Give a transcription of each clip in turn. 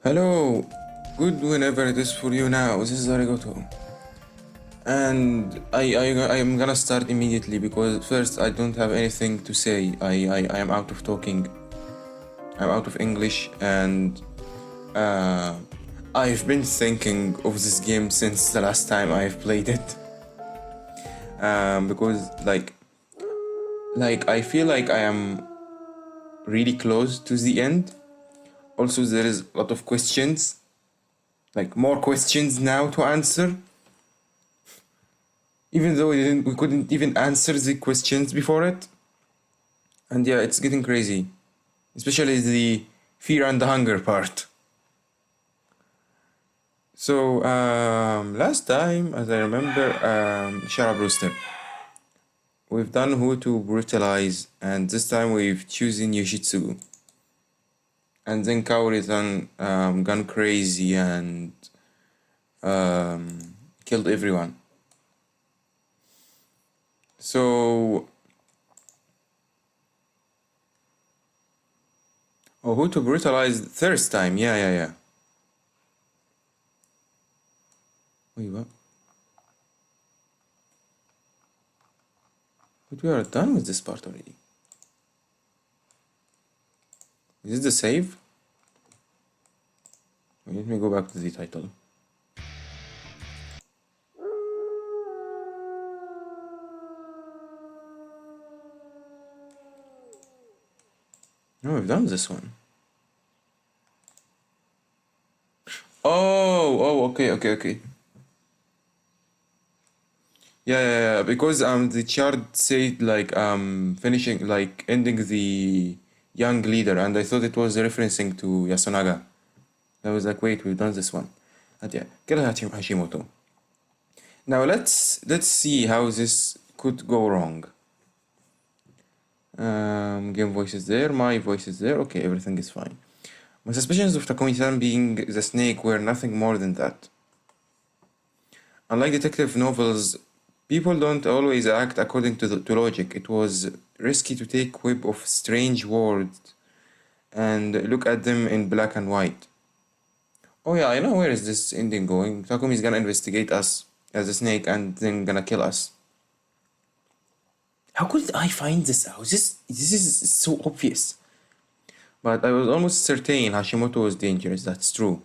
Hello, good whenever it is for you now. This is Arigato. And I am gonna start immediately because first I don't have anything to say. I am out of talking. I'm out of English and I've been thinking of this game since the last time I've played it. Because like I feel like I am really close to the end. Also, there is a lot of questions, like more questions now to answer. Even though we couldn't even answer the questions before it. And yeah, it's getting crazy, especially the fear and the hunger part. So last time, as I remember, shut up, Rooster. We've done who to brutalize, and this time we've chosen Yoshitsugu. And then Kaori gone crazy and killed everyone. So, who to brutalize first time? Yeah. Wait, what? But we are done with this part already. Is this the save? Let me go back to the title. No, we've done this one. Oh, okay. Yeah, because the chart said like finishing, like ending the young leader, and I thought it was referencing to Yasunaga. I was like, wait, we've done this one. And yeah, kill Hashimoto. Now let's see how this could go wrong. Game voice is there, my voice is there. Okay, everything is fine. My suspicions of Takumi-san being the snake were nothing more than that. Unlike detective novels, people don't always act according to logic. It was risky to take whip of strange words and look at them in black and white. Oh yeah, I know where is this ending going. Takumi's gonna investigate us as a snake and then gonna kill us. How could I find this out? This is so obvious. But I was almost certain Hashimoto was dangerous, that's true.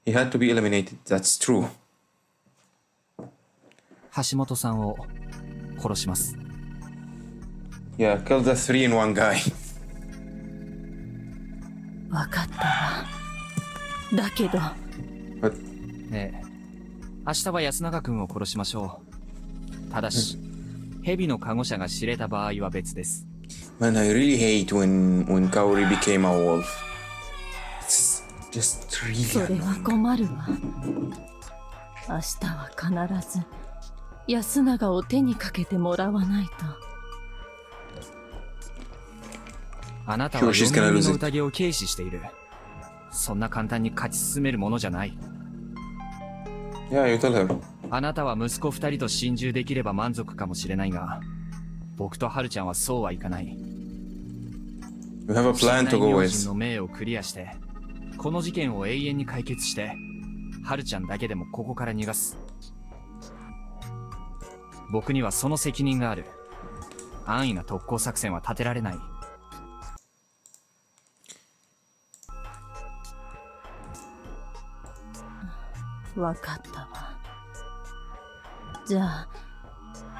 He had to be eliminated, that's true. 橋本さんを殺します。Yeah, kill the 3-in-1 guy. わかったわ。だけど。ええ。明日は安永君を殺しましょう。ただし、蛇のカゴ車が知れた場合は別です。Man, I really hate when Kaori became a wolf. It's just really それは困るわ。明日は必ず安永を手にかけてもらわないと。あなたは4人の宴を軽視している。そんな簡単に勝ち進めるものじゃない。Yeah, you tell her. あなたは息子2人と心中できれば満足かもしれないが、僕とハルちゃんはそうはいかない。We have a plan to go with. の命をクリアして、この事件を永遠に解決して、ハルちゃんだけでもここから逃がす。僕にはその責任がある。安易な特攻作戦は立てられない。わかったわ。じゃあ、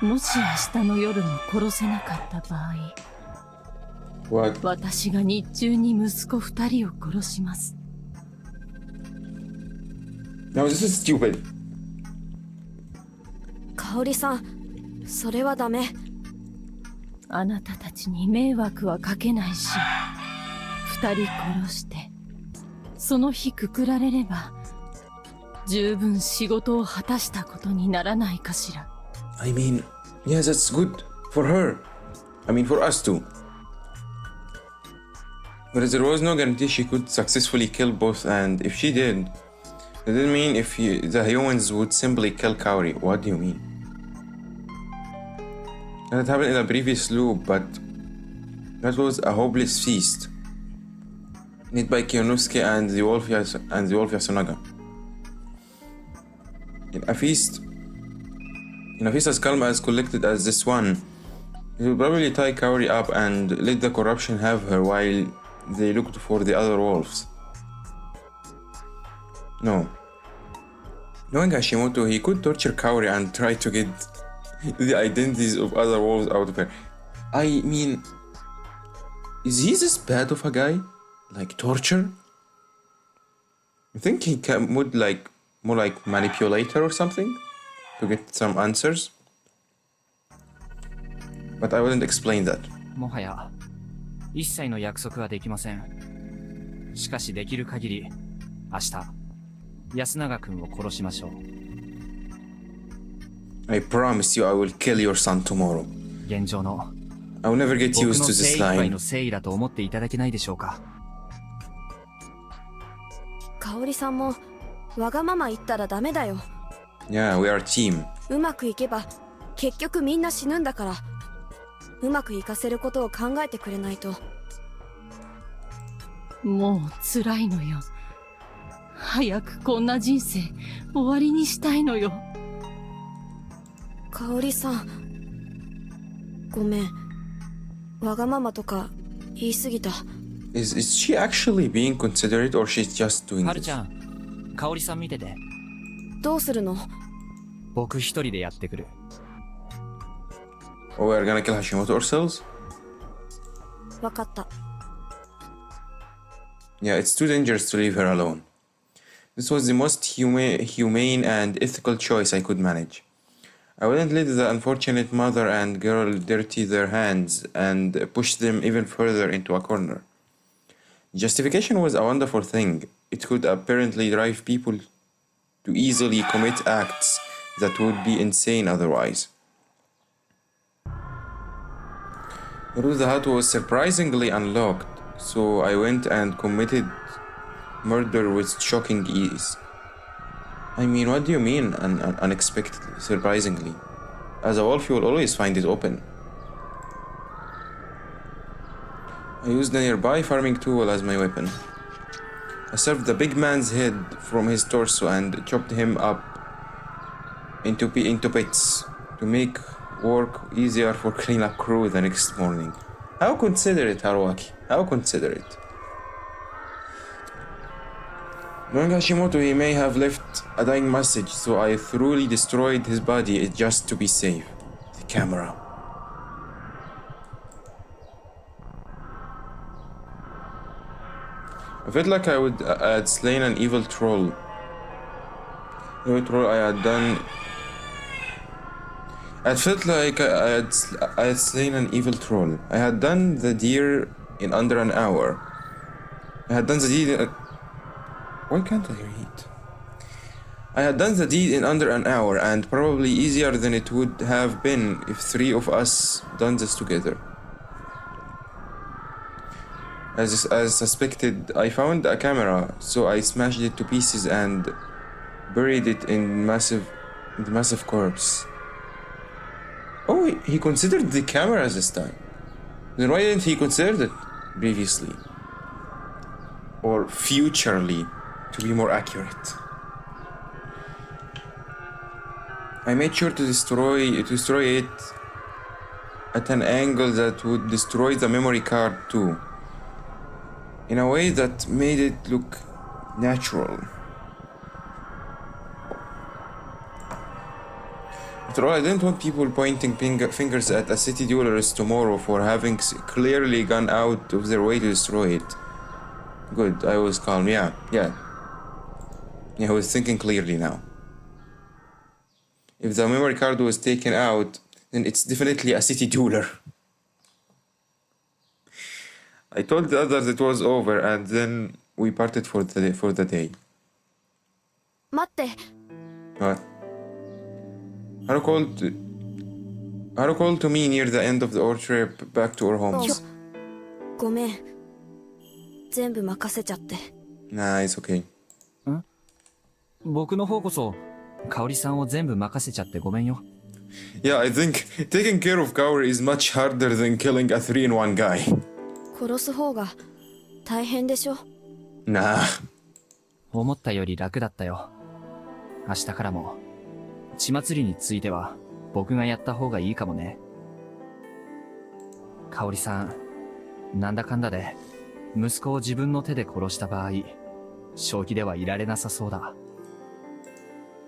もし明日の夜も殺せなかった場合、What? 私が日中に息子2人を殺します。No, this is stupid. 香織さん、それはダメ。あなたたちに迷惑はかけないし、2人殺して、その日くくられれば、十分仕事を果たしたことにならないかしら。I mean, yeah, that's good for her. I mean, for us too. But there was no guarantee she could successfully kill both, and if she did, it didn't mean the humans would simply kill Kaori. What do you mean? That happened in a previous loop, but that was a hopeless feast. Made by Kiyonosuke and the Wolf Yasunaga. In a feast as calm as collected as this one, he will probably tie Kaori up and let the corruption have her while they looked for the other wolves. No. Knowing Hashimoto, he could torture Kaori and try to get the identities of other wolves out of her. I mean, is he this bad of a guy? Like torture? I think he would more like manipulate her or something to get some answers. But I wouldn't explain that. もはや一切の約束はできません。しかしできる限り明日安永君を殺しましょう。 I promise you I will kill your son tomorrow. 現状の I will never get 僕 used の to 精 this 一杯 line. の誠意だと思っていただけないでしょうか。香織さんもわがまま言ったらダメだよ。 Yeah, we are a team. うまくいけば結局みんな死ぬんだから、うまくいかせることを考えてくれないと。もう辛いのよ。早くこんな人生終わりにしたいのよ。香織さん、ごめん。わがままとか言い過ぎた。Is she actually being considerate or she's just doing はる this? ちゃん、香織さん見てて。どうするの？僕一人でやってくる。Oh, we are gonna kill Hashimoto ourselves? わかった。Yeah, it's too dangerous to leave her alone. This was the most humane and ethical choice I could manage. I wouldn't let the unfortunate mother and girl dirty their hands and push them even further into a corner. Justification was a wonderful thing. It could apparently drive people to easily commit acts that would be insane otherwise. The hut was surprisingly unlocked, so I went and committed murder with shocking ease. I mean, what do you mean unexpectedly, surprisingly? As a wolf, you will always find it open. I used a nearby farming tool as my weapon. I served the big man's head from his torso and chopped him up into bits to make work easier for cleanup crew the next morning. How considerate, Haruaki. How considerate. Knowing Hashimoto, he may have left a dying message, so I thoroughly destroyed his body just to be safe. The camera. I felt like I had slain an evil troll. The troll I had done. I felt like I had slain an evil troll. I had done the deed in under an hour. Why can't I read? I had done the deed in under an hour, and probably easier than it would have been if three of us done this together. As suspected, I found a camera, so I smashed it to pieces and buried it in the massive corpse. Oh, he considered the cameras this time. Then why didn't he consider it previously? Or futurely, to be more accurate. I made sure to destroy it at an angle that would destroy the memory card too, in a way that made it look natural. After all, I didn't want people pointing fingers at a city duelist tomorrow for having clearly gone out of their way to destroy it. Good, I was calm. Yeah, I was thinking clearly now. If the memory card was taken out, then it's definitely a city jeweler. I told the others it was over, and then we parted for the day. 待って。 What? Haru called to me near the end of our trip back to our homes. ごめん。全部任せちゃって。Nah, it's okay. 僕の方こそ香織さんを全部任せちゃってごめんよ。 Yeah, I think taking care of Kaori is much harder than killing a 3-in-1 guy. 殺す方が大変でしょ。Nah. 思ったより楽だったよ。明日からも、血祭りについては、僕がやった方がいいかもね。香織さん、なんだかんだで、息子を自分の手で殺した場合、正気ではいられなさそうだ。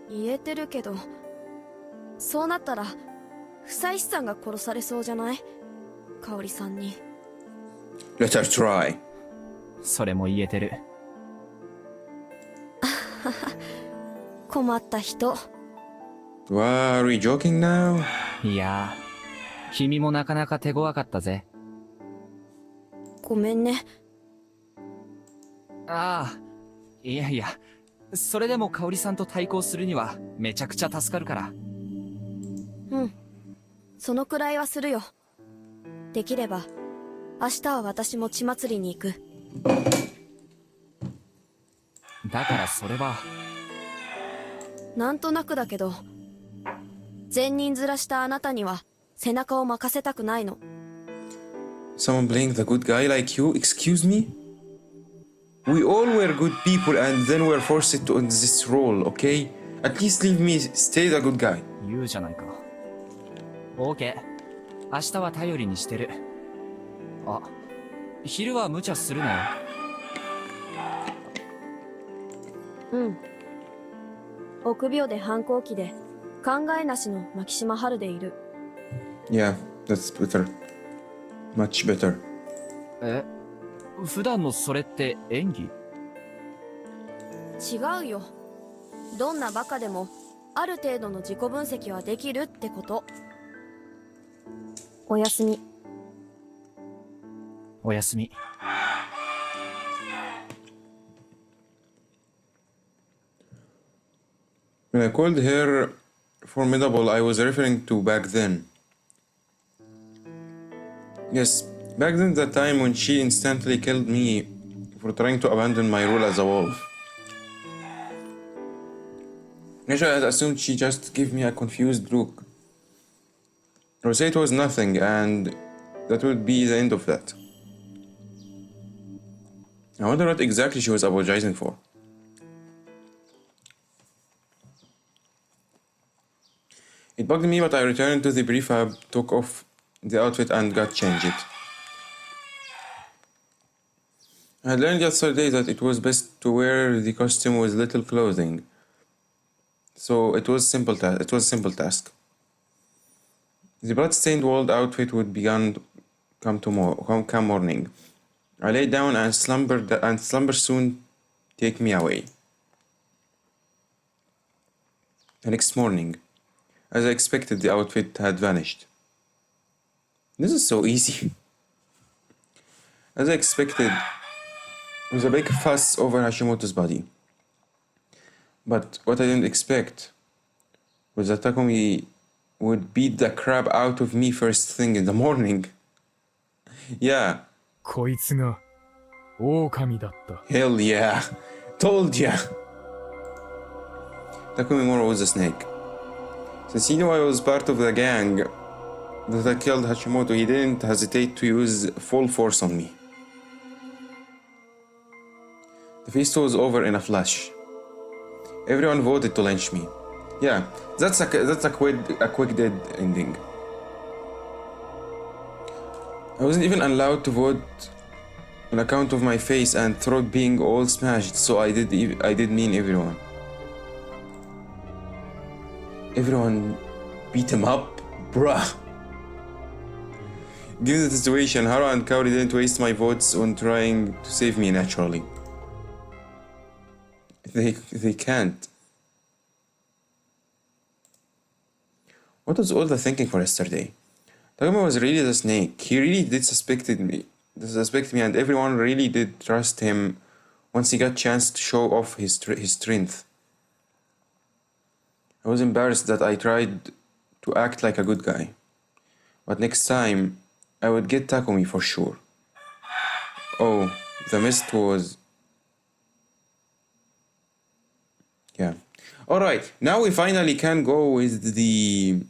言えてるけど、そうなったら夫妻資産が殺されそうじゃない？香織さんに。 Let her try. それも言えてる。困った人。Wow, are we joking now? いやー、君もなかなか手強かったぜ。ごめんね。ああ、いやいや、それでも香織さんと対抗するにはめちゃくちゃ助かるから。うん、そのくらいはするよ。できれば明日は私も血祭りに行く。だからそれは、なんとなくだけど、善人面したあなたには背中を任せたくないの。 Someone playing the good guy like you? Excuse me? We all were good people and then we're forced to in this role, okay? At least leave me stay the good guy. 言うじゃないか。オーケー、明日は頼りにしてる。あ、昼は無茶するなよ。うん。臆病で反抗期で考えなしの牧島春でいる。 Yeah, that's better. Much better. え、普段のそれって演技？違うよ。どんなバカでもある程度の自己分析はできるってこと。おやすみ。おやすみ。When I called her formidable, I was referring to back then. Yes, back then, the time when she instantly killed me for trying to abandon my role as a wolf. Initially, I had assumed she just gave me a confused look, or say it was nothing, and that would be the end of that. I wonder what exactly she was apologizing for. It bugged me, but I returned to the prefab, took off the outfit, and got changed. I had learned yesterday that it was best to wear the costume with little clothing. So it was a simple task. The blood-stained walled outfit would begin come morning. I lay down and slumber soon take me away. The next morning, as I expected, the outfit had vanished. This is so easy. As I expected, there was a big fuss over Hashimoto's body. But what I didn't expect was that Takumi would beat the crap out of me first thing in the morning. Yeah. こいつが狼だった。 Hell yeah. Told ya. Takumi Moro was a snake. Since he knew I was part of the gang that had killed Hashimoto, he didn't hesitate to use full force on me. The feast was over in a flash. Everyone voted to lynch me. Yeah, that's a quick dead ending. I wasn't even allowed to vote on account of my face and throat being all smashed, so I did mean everyone. Everyone beat him up? Bruh. Given the situation, Haro and Kaori didn't waste my votes on trying to save me naturally. They can't. What was all the thinking for yesterday? Takuma was really the snake. He really did suspect me, and everyone really did trust him once he got chance to show off his strength. I was embarrassed that I tried to act like a good guy. But next time, I would get Takumi for sure. Oh, the mist was... Yeah. Alright, now we finally can go with the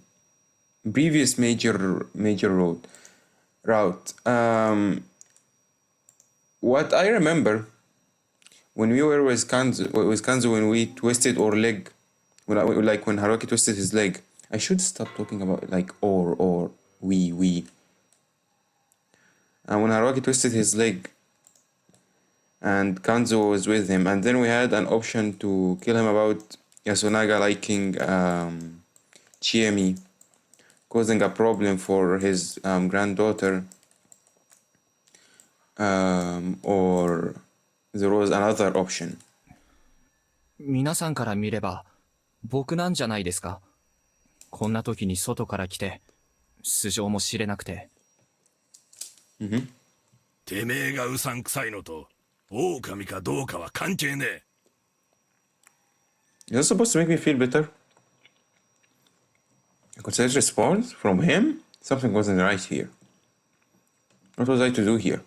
previous major route. What I remember when we were with Kanzo, when we twisted our leg, when Haruki twisted his leg. I should stop talking about like or we. And when Haruki twisted his leg, and Kanzo was with him, and then we had an option to kill him about Yasunaga liking Chiemi, causing a problem for his granddaughter, or there was another option. 皆さんから見れば僕なんじゃないですか。こんな時に外から来て素性も知れなくて。てめえがうさんくさいのと狼かどうかは関係ねえ。Is that supposed to make me feel better? A considered response from him? Something wasn't right here. What was I to do here?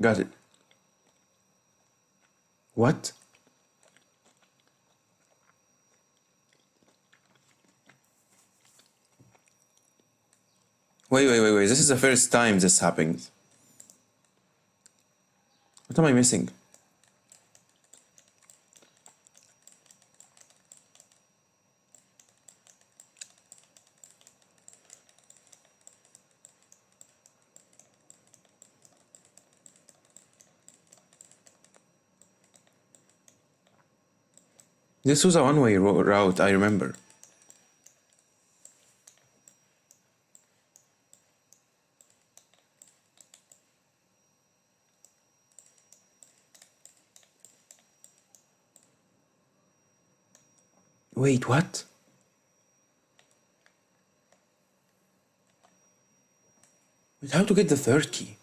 Got it. What? Wait. This is the first time this happens. What am I missing? This was a one-way route, I remember. Wait, what? Wait, how to get the third key?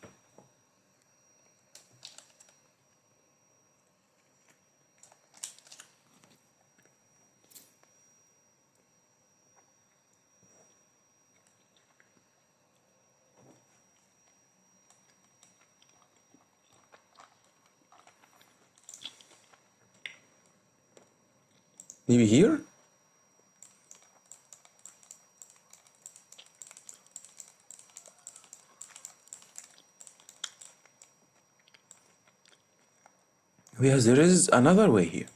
Maybe here? Yes, there is another way here.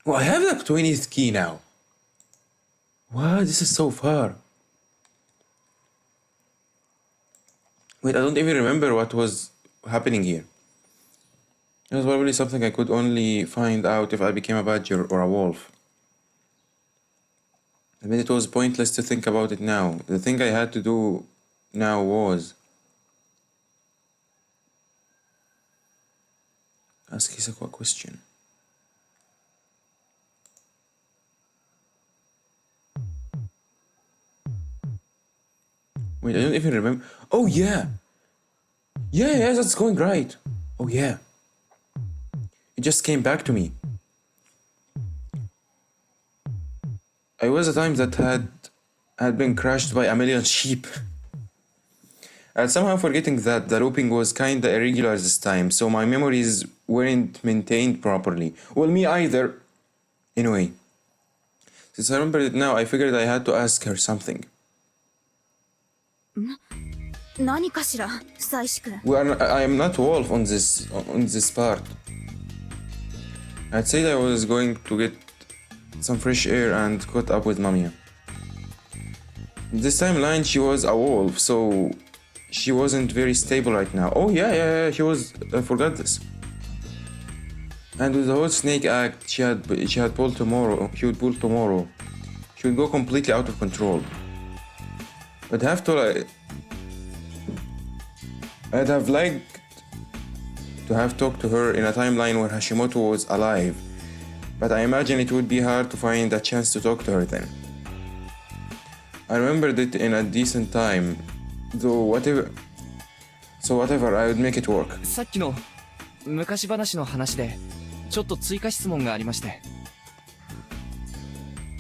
Oh, I have the 20th key now. Wow, this is so far. Wait, I don't even remember what was happening here. It was probably something I could only find out if I became a badger or a wolf. I mean, it was pointless to think about it now. The thing I had to do now was ask Hisako a question. Wait, I don't even remember. Oh, yeah. Yeah, that's going right. Oh, yeah. It just came back to me. I was a time that had been crushed by a million sheep. And somehow forgetting that the looping was kinda irregular this time, so my memories weren't maintained properly. Well, me either. Anyway, since I remembered it now, I figured I had to ask her something. 何かしら、久石君。 I am not wolf on this part. I'd said I was going to get some fresh air and caught up with Mamiya. This timeline she was a wolf, so she wasn't very stable right now. Oh yeah, she was. I forgot this. And with the whole snake act she had pulled tomorrow. She would pull tomorrow. She would go completely out of control. I'd have liked to have talked to her in a timeline where Hashimoto was alive, but I imagine it would be hard to find a chance to talk to her then. I remembered it in a decent time, though whatever, I would make it work. さっきの昔話の話でちょっと追加質問がありまして。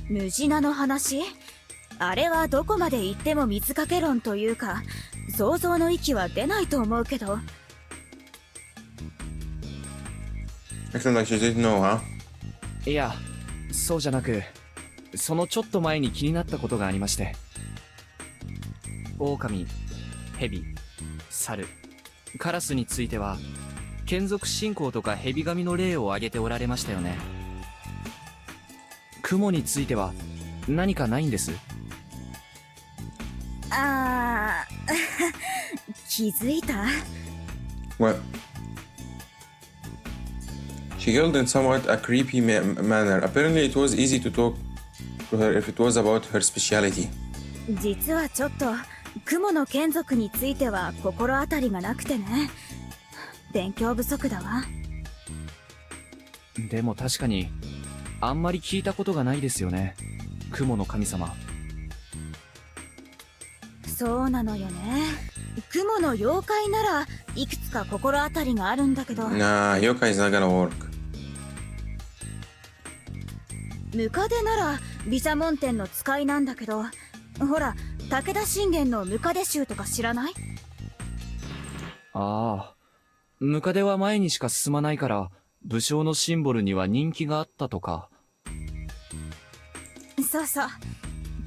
ムジナの話？あれはどこまで行っても水かけ論というか、想像の域は出ないと思うけど。Acting like she didn't know, huh? いや、そうじゃなく、そのちょっと前に気になったことがありまして。狼、蛇、猿、カラスについては眷属信仰とか蛇神の例を挙げておられましたよね。雲については何かないんです？あー気づいた？ What? She yelled in somewhat a creepy manner. Apparently, it was easy to talk to her if it was about her speciality. 実はちょっと雲の眷属については心当たりがなくてね。勉強不足だわ。でも確かにあんまり聞いたことがないですよね、雲の神様。そうなのよね。雲の妖怪ならいくつか心当たりがあるんだけど、 Nah, yokai is not gonna work. ムカデなら毘沙門天の使いなんだけど、ほら武田信玄のムカデ衆とか知らない？ああ、ムカデは前にしか進まないから武将のシンボルには人気があったとか。そうそう、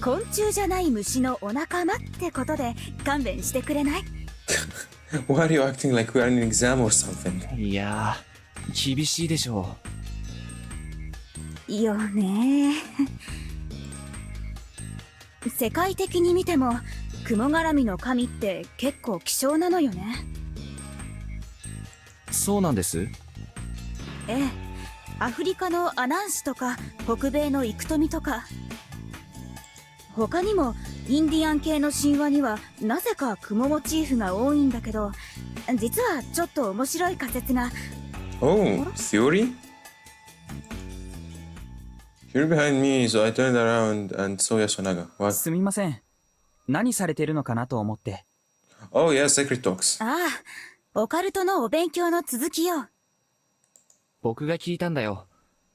昆虫じゃない虫のお仲間ってことで勘弁してくれない？ Why are you acting like we are in an exam or something? いやー、厳しいでしょよね。世界的に見ても雲絡みの神って結構希少なのよね。う。そうなんです。ええ、アフリカのアナンシとか北米のイクトミとか、他にもインディアン系の神話にはなぜか雲モチーフが多いんだけど、実はちょっと面白い仮説が。 Oh, theory? You're behind me, so I turned around and saw Yasunaga. What? すみません。何されてるのかなと思って。Oh, yeah, Secret Talks. ああ、オカルトのお勉強の続きよ。僕が聞いたんだよ。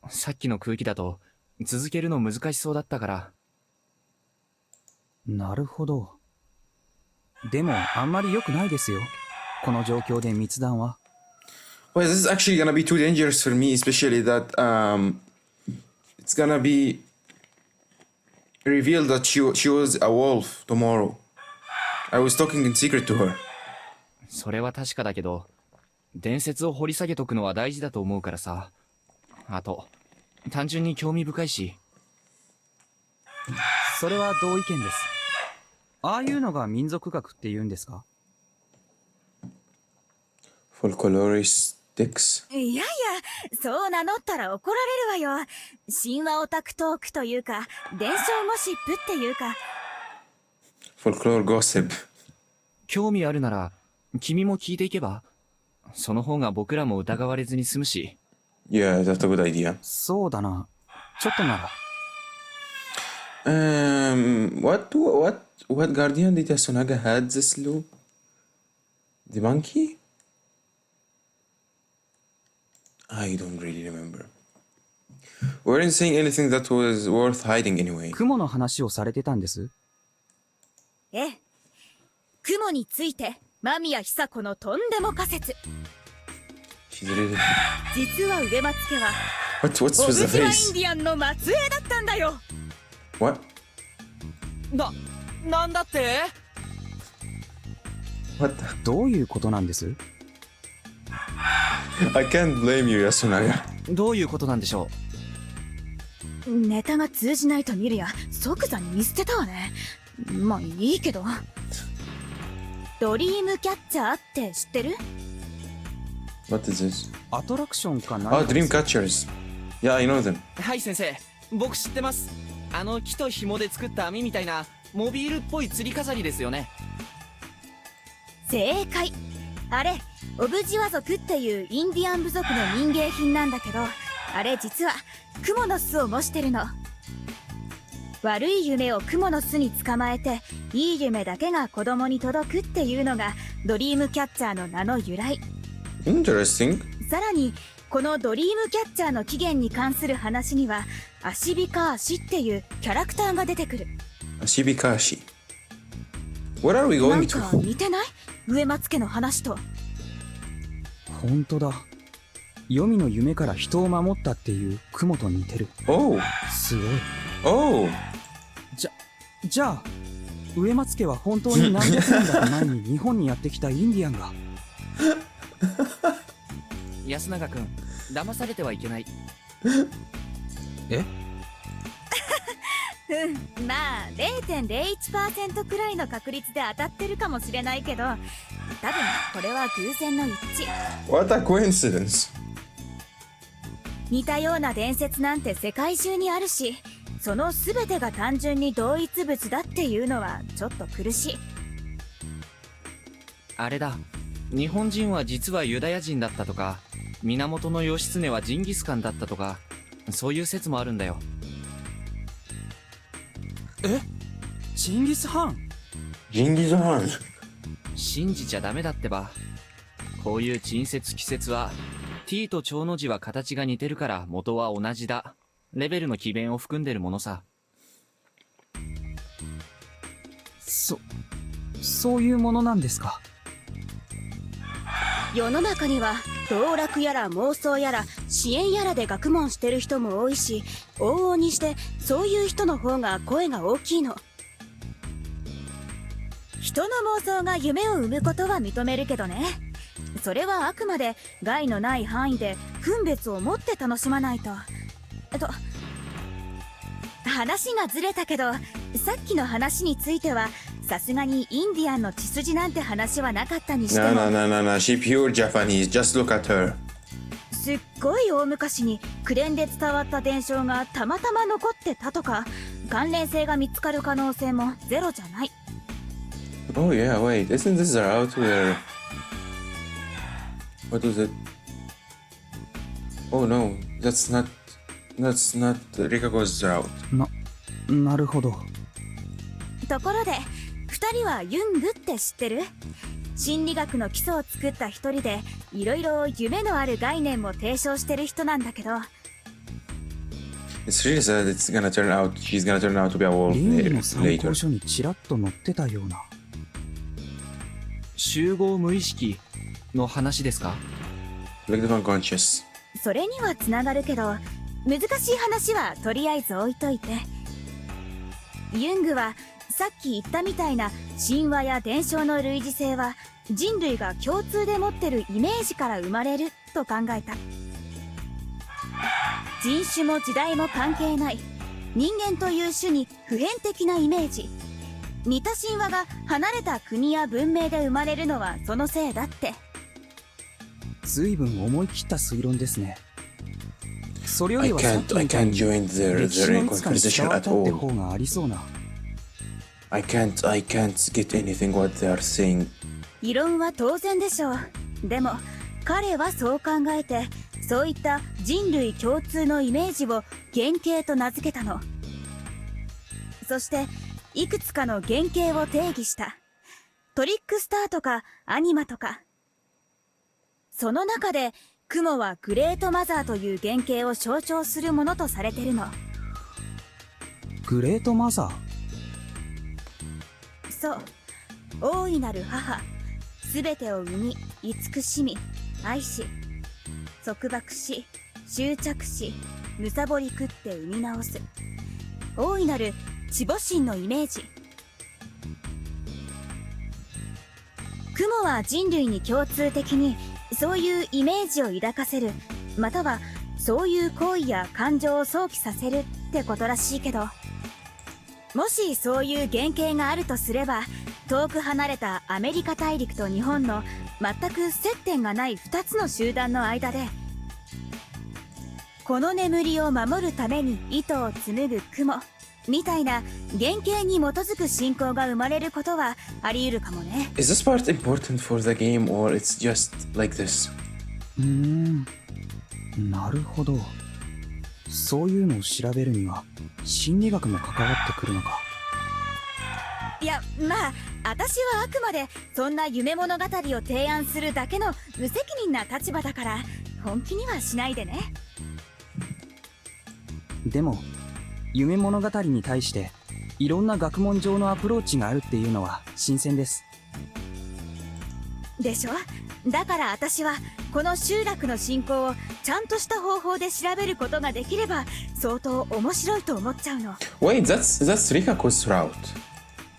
さっきの空気だと続けるの難しそうだったから。なるほど。でもあんまり良くないですよ。この状況で密談は。Well, this is actually gonna be too dangerous for me, especially that it's gonna be revealed that she was a wolf tomorrow. I was talking in secret to her. それは確かだけど、伝説を掘り下げとくのは大事だと思うからさ。あと、単純に興味深いし。それは同意見です。ああいうのが民族学って言うんですか？ Folkloristics. いやいや、そう名乗ったら怒られるわよ。神話オタクトークというか、伝承ゴシップっていうか。 Folklore gossip. 興味あるなら、君も聞いていけば？その方が僕らも疑われずに済むし。Yeah, that's a good idea. そうだな。ちょっとなら。What guardian did Yasunaga had this loop? The monkey? I don't really remember. We weren't saying anything that was worth hiding anyway. 雲の話をされてたんです。ええ。雲について、間宮久子のとんでも仮説。She's really... 実は上松家は、 What's オ with ブ the ジワイ face? ンディアンの末裔だったんだよ。 What? なんだって？ What the... どういうことなんです？ I can't blame you, Yasunaga. どういうことなんでしょネタが通じないと見るや、即座に見捨てたわね。まあいいけど。ドリームキャッチャーって知ってる？ What is this? アトラクションか何 Oh, かです dream catchers. Yeah, I know them. う？はい先生、僕知ってます。あの木と紐で作った網みたいなモビールっぽい吊り飾りですよね。正解。あれ、オブジワ族っていうインディアン部族の民芸品なんだけど、あれ実はクモの巣を模してるの。悪い夢をクモの巣に捕まえて、いい夢だけが子供に届くっていうのがドリームキャッチャーの名の由来。 Interesting. さらにこのドリームキャッチャーの起源に関する話には、アシビカーシっていうキャラクターが出てくる。 Ashibikashi. Where are we な going んか to? 似てない？上松家の話と。本当だ。黄泉の夢から人を守ったっていう雲と似てる。 Oh. すごい。 Oh. じゃあ植松家は本当に何百年だか前に日本にやってきたインディアンが。安永君、騙されてはいけない。え？うん、まあ 0.01% くらいの確率で当たってるかもしれないけど、多分これは偶然の一致。 What a coincidence. 似たような伝説なんて世界中にあるし、その全てが単純に同一物だっていうのはちょっと苦しい。あれだ、日本人は実はユダヤ人だったとか、源義経はジンギスカンだったとか、そういう説もあるんだよ。え？チンギス・ハン？ Genghis Khan. 信じちゃダメだってば。こういう珍説奇説は T と長の字は形が似てるから元は同じだレベルの詭弁を含んでるものさ。そういうものなんですか。世の中には道楽やら妄想やら支援やらで学問してる人も多いし、往々にしてそういう人の方が声が大きいの。人の妄想が夢を生むことは認めるけどね、それはあくまで害のない範囲で分別を持って楽しまないと。話がずれたけど、さっきの話についてはさすがにインディアンの血筋なんて話はなかったにしても。 No, no, no, no, no. She pure Japanese. Just look at her. すっごい大昔に口伝で伝わった伝承がたまたま残ってたとか、関連性が見つかる可能性もゼロじゃない。 Oh yeah, wait. Isn't this the route where... What was it? Oh no, that's not Rikako's route. なるほど。ところで2人はユングって知ってる？心理学の基礎を作った一人で、いろいろ夢のある概念も提唱してる人なんだけど。 It's really sad she's gonna turn out to be a wolf 倫理の参 later. 考書にちらっと載ってたような。集合無意識の話ですか？ Collective unconscious. それにはつながるけど、難しい話はとりあえず置いといて。ユングはさっき言ったみたいな神話や伝承の類似性は人類が共通で持ってるイメージから生まれると考えた。人種も時代も関係ない、人間という種に普遍的なイメージ。似た神話が離れた国や文明で生まれるのはそのせいだって。随分思い切った推論ですね。それよりはさっき I みたい can't に join their 歴史のいつかに伝 conversation わっ at たって all. 方がありそうな。I can't get anything what they are saying. 異論は当然でしょう。でも彼はそう考えて、そういった人類共通のイメージを原型と名付けたの。そしていくつかの原型を定義した。トリックスターとかアニマとか。その中でクモはグレートマザーという原型を象徴するものとされてるの。グレートマザー？そう、大いなる母、すべてを生み慈しみ愛し、束縛し執着し貪り食って生み直す大いなる地母神のイメージ。クモは人類に共通的にそういうイメージを抱かせる、またはそういう行為や感情を想起させるってことらしいけど、もしそういう原型があるとすれば、遠く離れたアメリカ大陸と日本の全く接点がない2つの集団の間で、この眠りを守るために糸を紡ぐ雲みたいな原型に基づく信仰が生まれることはあり得るかもね。 Is this part important for the game or it's just like this? なるほど。そういうのを調べるには心理学も関わってくるのか。いや、まあ私はあくまでそんな夢物語を提案するだけの無責任な立場だから、本気にはしないでね。でも夢物語に対していろんな学問上のアプローチがあるっていうのは新鮮です。でしょ。だから私はこの集落の信仰をちゃんとした方法で調べることができれば相当面白いと思っちゃうの。 Wait, that's Rikako's route.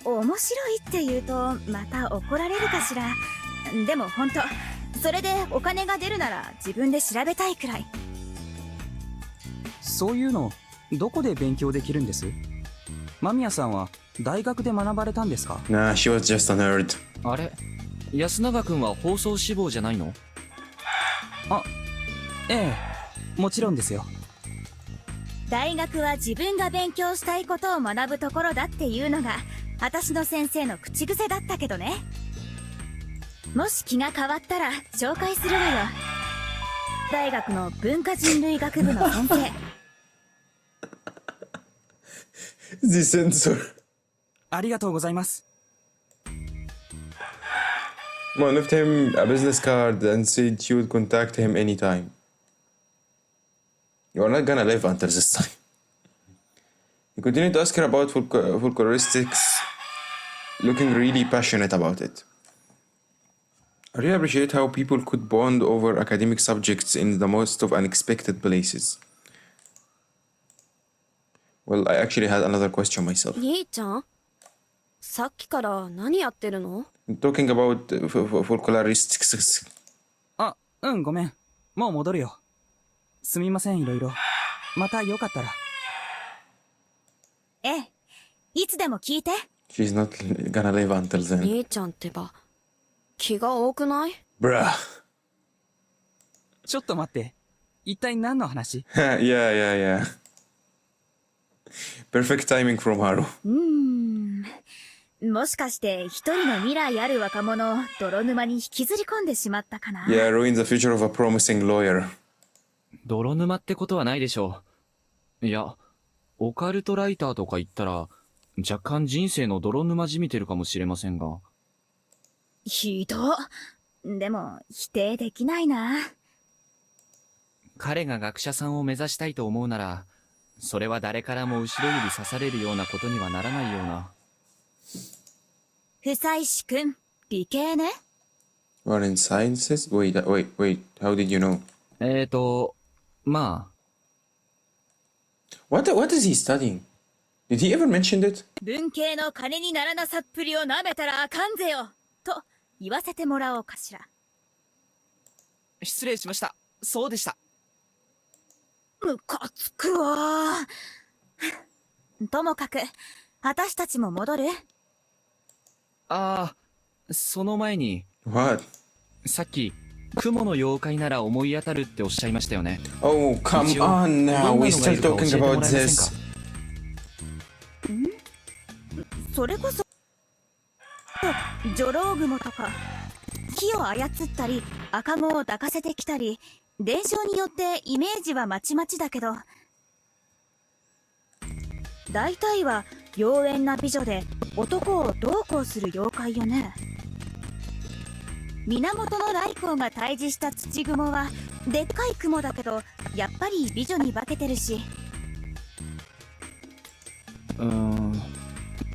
面白いって言うとまた怒られるかしら。でも本当、それでお金が出るなら自分で調べたいくらい。そういうのどこで勉強できるんです？間宮さんは大学で学ばれたんですか？ Nah, she was just a nerd. あれ、安永君は放送志望じゃないの？ええ、もちろんですよ。大学は自分が勉強したいことを学ぶところだっていうのが私の先生の口癖だったけどね。もし気が変わったら紹介するわよ。大学の文化人類学部の先生。The censor. ありがとうございます。 Mom left him a business card and said she would contact him anytime. You are not gonna live until this time. He continued to ask her about folkloristics, looking really passionate about it. I really appreciate how people could bond over academic subjects in the most of unexpected places. Well, I actually had another question myself. 兄ちゃん、さっきから何やってるの？ Talking about folkloristics. うん、ごめん。もう戻るよ。すみません、いろいろ。またよかったら。ええ、いつでも聞いて。 She's not gonna live until then. 兄ちゃんってば、気が多くない？ Bruh. ちょっと待って。一体何の話？ yeah. Perfect timing from Haru. もしかして一人の未来ある若者を泥沼に引きずり込んでしまったかな。 Yeah, ruin the future of a promising lawyer. 泥沼ってことはないでしょう。いや、オカルトライターとか言ったら、若干人生の泥沼じみてるかもしれませんが。ひど。でも否定できないな。彼が学者さんを目指したいと思うなら、それは誰からも後ろ指刺されるようなことにはならないような。不採士くん、理系ね。 Or in sciences? Wait, how did you know? まあ、What is he studying? Did he ever mention it? 文系の金にならなさっぷりをなめたらあかんぜよと言わせてもらおうかしら。失礼しました。そうでした。ムカつくわ。ともかく、私たちも戻る？ああ、その前に、 What? さっき、雲の妖怪なら思い当たるっておっしゃいましたよね。 Oh, come on now. We're still talking about this. それこそ女郎雲とか木を操ったり赤子を抱かせてきたり、伝承によってイメージはまちまちだけど、大体は妖艶な美女で男をどうこうする妖怪よね。源頼光が退治した土雲はでっかい雲だけどやっぱり美女に化けてるし。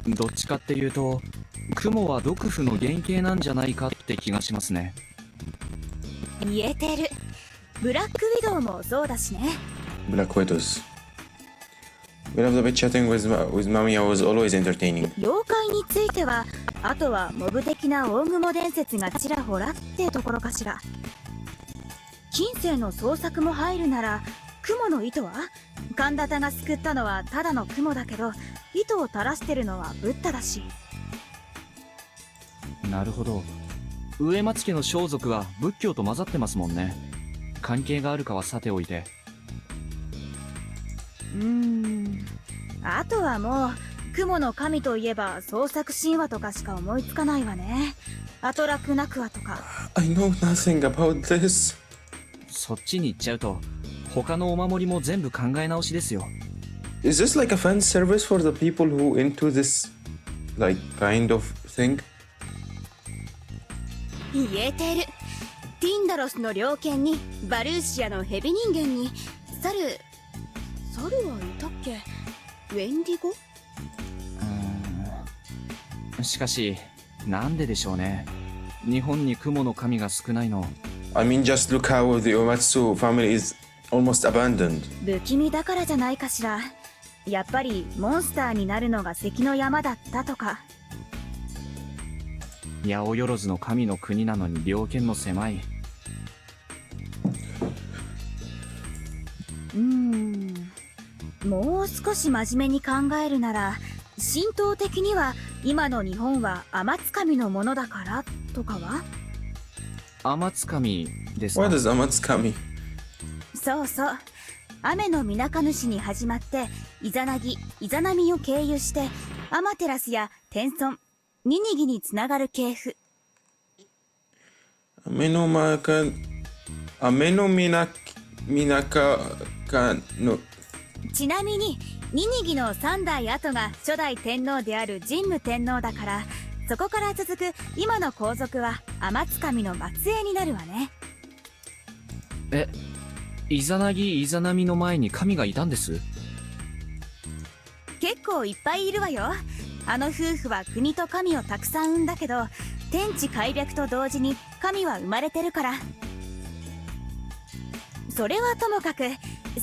どっちかっていうと、雲は毒婦の原型なんじゃないかって気がしますね。言えてる。ブラックウィドウもそうだしね。 Black Widows. We love the bit chatting with Mamiya was always entertaining. 妖怪についてはあとはモブ的な大雲伝説がちらほらってところかしら。近世の創作も入るなら雲の糸は神田田が救ったのはただの雲だけど、糸を垂らしてるのはブッダだし。なるほど。上松家の装束は仏教と混ざってますもんね。関係があるかはさておいて。あとはもう雲の神といえば創作神話とかしか思いつかないわね。アトラクナクアとか。 I know nothing about this. そっちに行っちゃうと、他のお守りも全部考え直しですよ。Is this like a fan service for the people who into this, like, kind of thing? 言えてる。ティンダロスの猟犬にバルーシアのヘビ人間に猿はいたっけ？ウェンディゴ？しかし、なんででしょうね。日本に雲の神が少ないの。I mean, just look how the Uematsu family is almost abandoned. 不気味だからじゃないかしら。やっぱりモンスターになるのが関の山だったとか。八百万の神の国なのに猟犬の狭い。もう少し真面目に考えるなら、神道的には今の日本は天津神のものだからとかは？天津神ですか？ What is Amatsukami? そうそう。雨のみなか主に始まって、イザナギ、イザナミを経由して、アマテラスや天孫、ニニギにつながる系譜。Amenominaka no. ちなみに、ニニギの3代後が初代天皇である神武天皇だから、そこから続く今の皇族は天津神の末裔になるわね。え、イザナギイザナミの前に神がいたんです？結構いっぱいいるわよ。あの夫婦は国と神をたくさん産んだけど、天地開闢と同時に神は生まれてるから。それはともかく、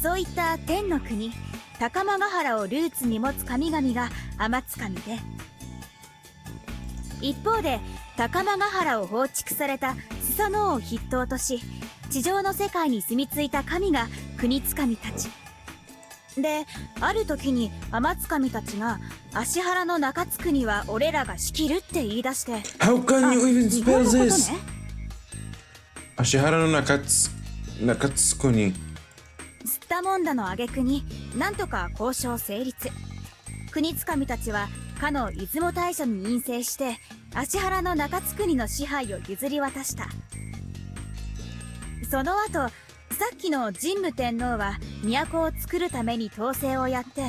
そういった天の国、高間ヶ原をルーツに持つ神々が天津神で、一方で高間ヶ原を放逐されたスサノオを筆頭とし、地上の世界に住み着いた神が国津神たちで、ある時に天津神たちが芦原の中津国は俺らが仕切るって言い出して、 How can you even 日本 spell のことね。 this? Ashihara no Nakatsukuni. 吸ったもんだの挙句になんとか交渉成立。国津神たちはかの出雲大社に陰性して芦原の中津国の支配を譲り渡した。その後、さっきの神武天皇は都を作るために統制をやって、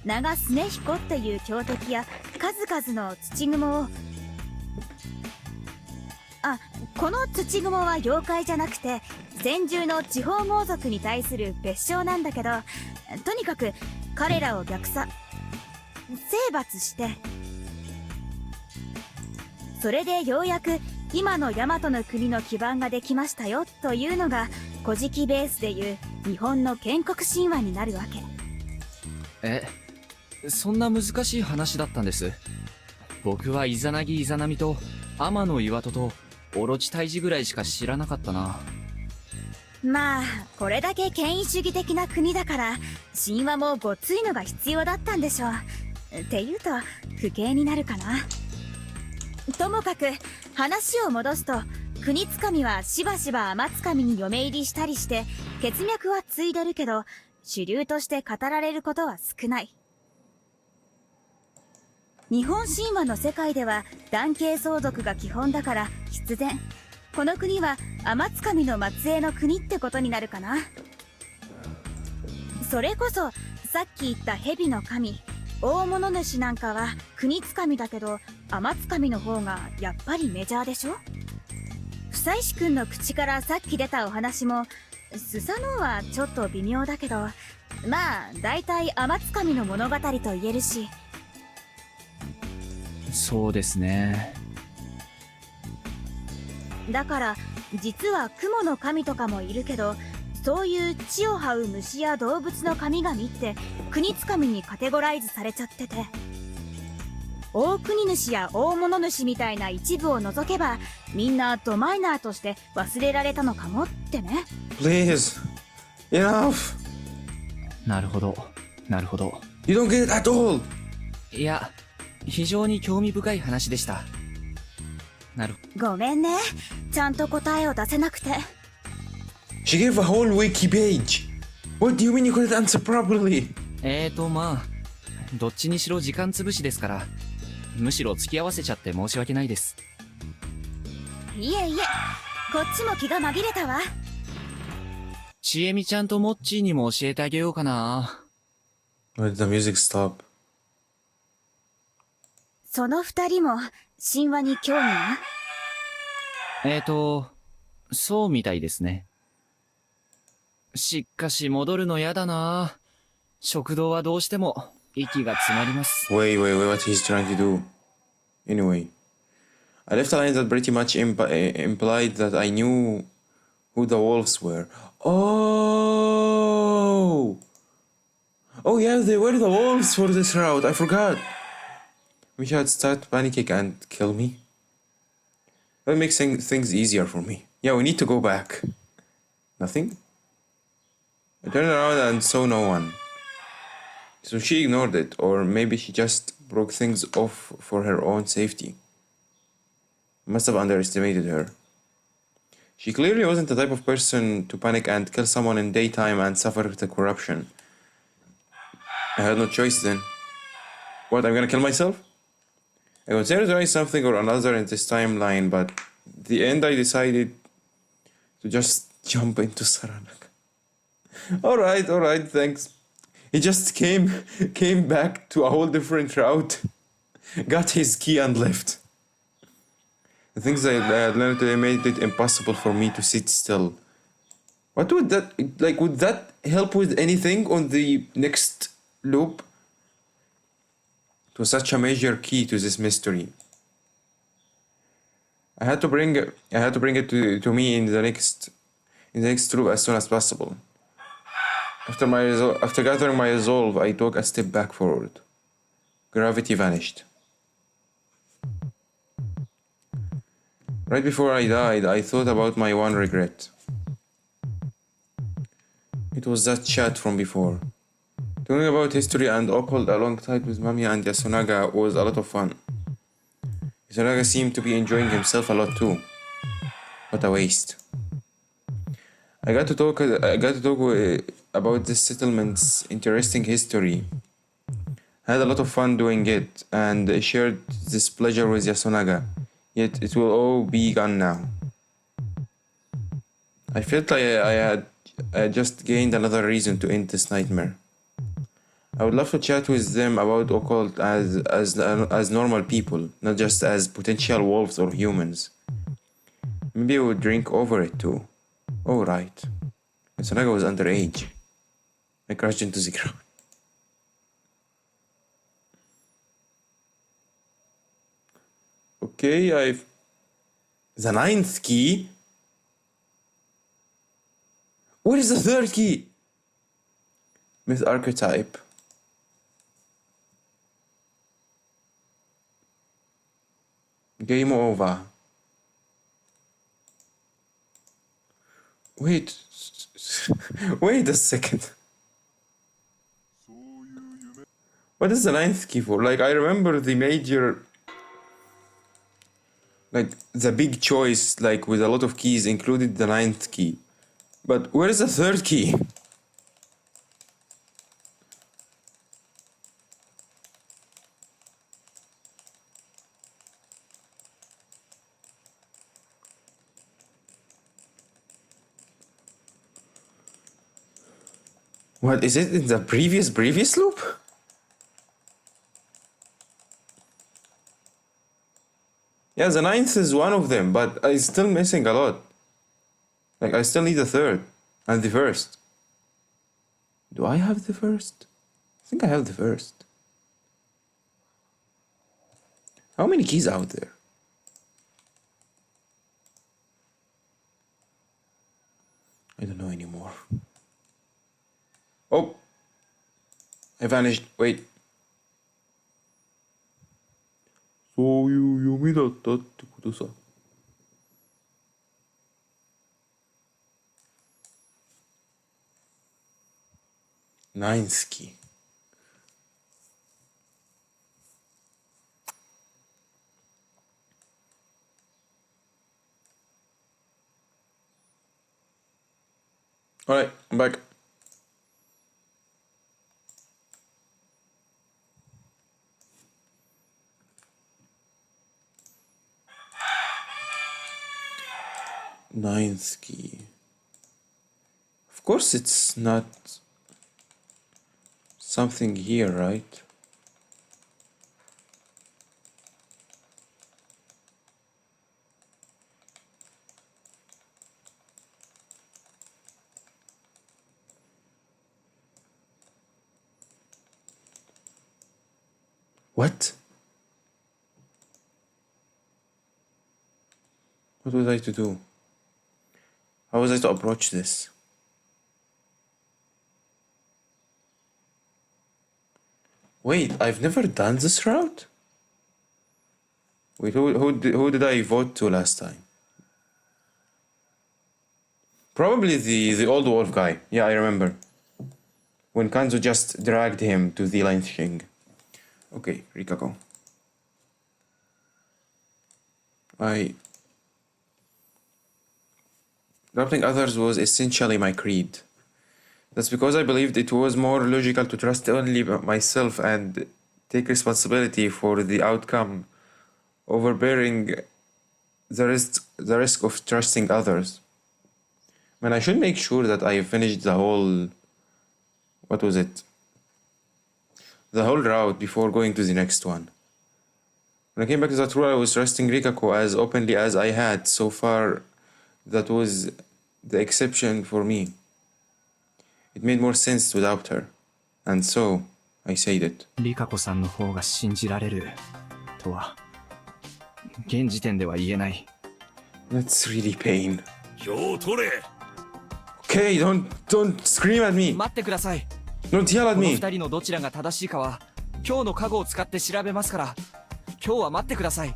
長常彦っていう強敵や数々の土雲を、この土雲は妖怪じゃなくて先住の地方豪族に対する別称なんだけど、とにかく彼らを征伐して、それでようやく今の大和の国の基盤ができましたよというのが古事記ベースでいう日本の建国神話になるわけ。え、そんな難しい話だったんです。僕はイザナギイザナミと天の岩戸とオロチ退治ぐらいしか知らなかったな。まあこれだけ権威主義的な国だから神話もごついのが必要だったんでしょう。っていうと不敬になるかな。ともかく話を戻すと、国津神はしばしば天津神に嫁入りしたりして血脈は継いでるけど、主流として語られることは少ない。日本神話の世界では男系相続が基本だから必然、この国は天津神の末裔の国ってことになるかな。それこそさっき言った蛇の神大物主なんかは国津神だけど、天津神の方がやっぱりメジャーでしょ。久石君の口からさっき出たお話もスサノオはちょっと微妙だけど、まあ大体天津神の物語と言えるし。そうですね。だから実は雲の神とかもいるけど、そういう地を這う虫や動物の神々って国津神にカテゴライズされちゃってて、大国主や大物主みたいな一部を除けばみんなドマイナーとして忘れられたのかもってね。 Please. Enough. なるほど、なるほど。 You don't get it at all. いや、非常に興味深い話でした。なる。ごめんね、ちゃんと答えを出せなくて。 She gave a whole wiki page. What do you mean you couldn't answer properly? まあどっちにしろ時間つぶしですから、むしろ付き合わせちゃって申し訳ないです。いえいえ、こっちも気が紛れたわ。ちえみちゃんとモッチーにも教えてあげようかな。 Why did the music stop? その二人も神話に興味が？そうみたいですね。しかし戻るのやだな。食堂はどうしても息が詰まります。Wait, what he's trying to do? Anyway, I left a line that pretty much implied that I knew who the wolves were. Oh! Oh yeah, they were the wolves for this route. I forgot. We had start panicking and kill me. That makes things easier for me. Yeah, we need to go back. Nothing? I turned around and saw no one. So she ignored it, or maybe she just broke things off for her own safety. Must have underestimated her. She clearly wasn't the type of person to panic and kill someone in daytime and suffer the corruption. I had no choice then. What, I'm gonna kill myself? I considered trying something or another in this timeline, but at the end I decided to just jump into Saranaga. Alright, thanks. He just came back to a whole different route, got his key and left. The things I learned today made it impossible for me to sit still. What would that, like, would that help with anything on the next loop? It was such a major key to this mystery. I had to bring it to me in the next loop as soon as possible. After gathering my resolve, I took a step back forward. Gravity vanished. Right before I died, I thought about my one regret. It was that chat from before. Talking about history and occult alongside with Mami and Yasunaga was a lot of fun. Yasunaga seemed to be enjoying himself a lot too. What a waste. I got to talk about this settlement's interesting history. I had a lot of fun doing it, and I shared this pleasure with Yasunaga. Yet it will all be gone now. I felt like I had just gained another reason to end this nightmare. I would love to chat with them about occult as normal people, not just as potential wolves or humans. Maybe I would drink over it too. Oh right. Yasunaga was underage. I crashed into the ground. Okay, I've... The ninth key? Where is the third key? Myth archetype. Game over. Wait. Wait a second. What is the ninth key for? Like, I remember the major... Like, the big choice, like, with a lot of keys included the ninth key. But where is the third key? What, is it in the previous loop? Yeah, the ninth is one of them, but I'm still missing a lot. Like, I still need the third and the first. Do I have the first? I think I have the first. How many keys out there? I don't know anymore. Oh! I vanished. Wait. そういう夢だったってことさ。Ninth key. Alright, I'm back. Ninth key. Of course it's not something here, right? What? What was I to do? How was I to approach this? Wait, I've never done this route? Wait, who did I vote to last time? Probably the old wolf guy. Yeah, I remember. When Kanzo just dragged him to the lynching. Okay, Rikako. Adopting others was essentially my creed. That's because I believed it was more logical to trust only myself and take responsibility for the outcome over bearing the risk of trusting others. Man, I should make sure that I finished the whole... What was it? The whole route before going to the next one. When I came back to Zarules, I was trusting Rikako as openly as I had. So far, that was the exception for me. It made more sense to doubt her. And so, I said it. リカ子さんの方が信じられるとは現時点では言えない。 That's really pain. 票を取れ。 Okay, don't scream at me. 待ってください。 Don't yell at この me. 二人のどちらが正しいかは今日の加護を使って調べますから、今日は待ってください。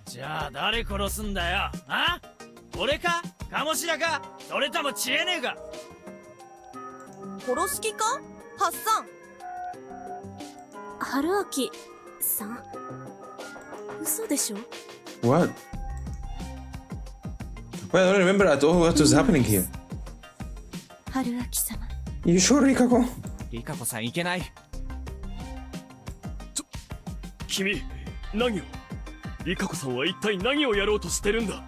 じゃあ誰殺すんだよ。あ？俺か？鴨志田か？それとも知恵ねえか？殺す気か？ハッサン。春明さん。嘘でしょ？ What? Well, I don't remember at all what was happening here. 春明様。 You sure, Rikako? リカ子さんいけない。君、何をリカ子さんは一体何をやろうとしてるんだ。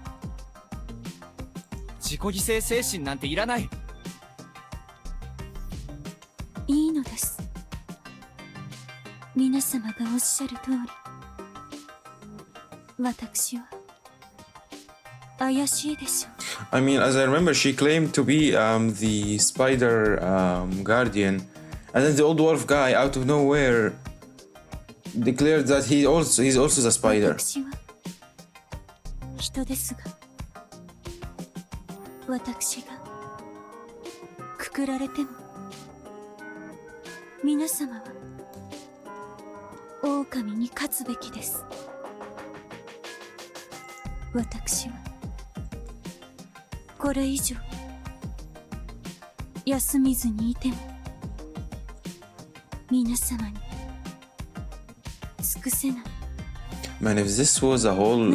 自己犠牲精神なんていらない。いいのです。皆様がおっしゃる通り、私は怪しいでしょう。 I mean, as I remember, she claimed to be the spider guardian, and then the old wolf guy, out of nowhere, declared that he's also the spider. 私は人ですが、私がくくられても、皆様は狼に勝つべきです。私はこれ以上休みずにいても皆様に尽くせない。 Man, if this was a whole,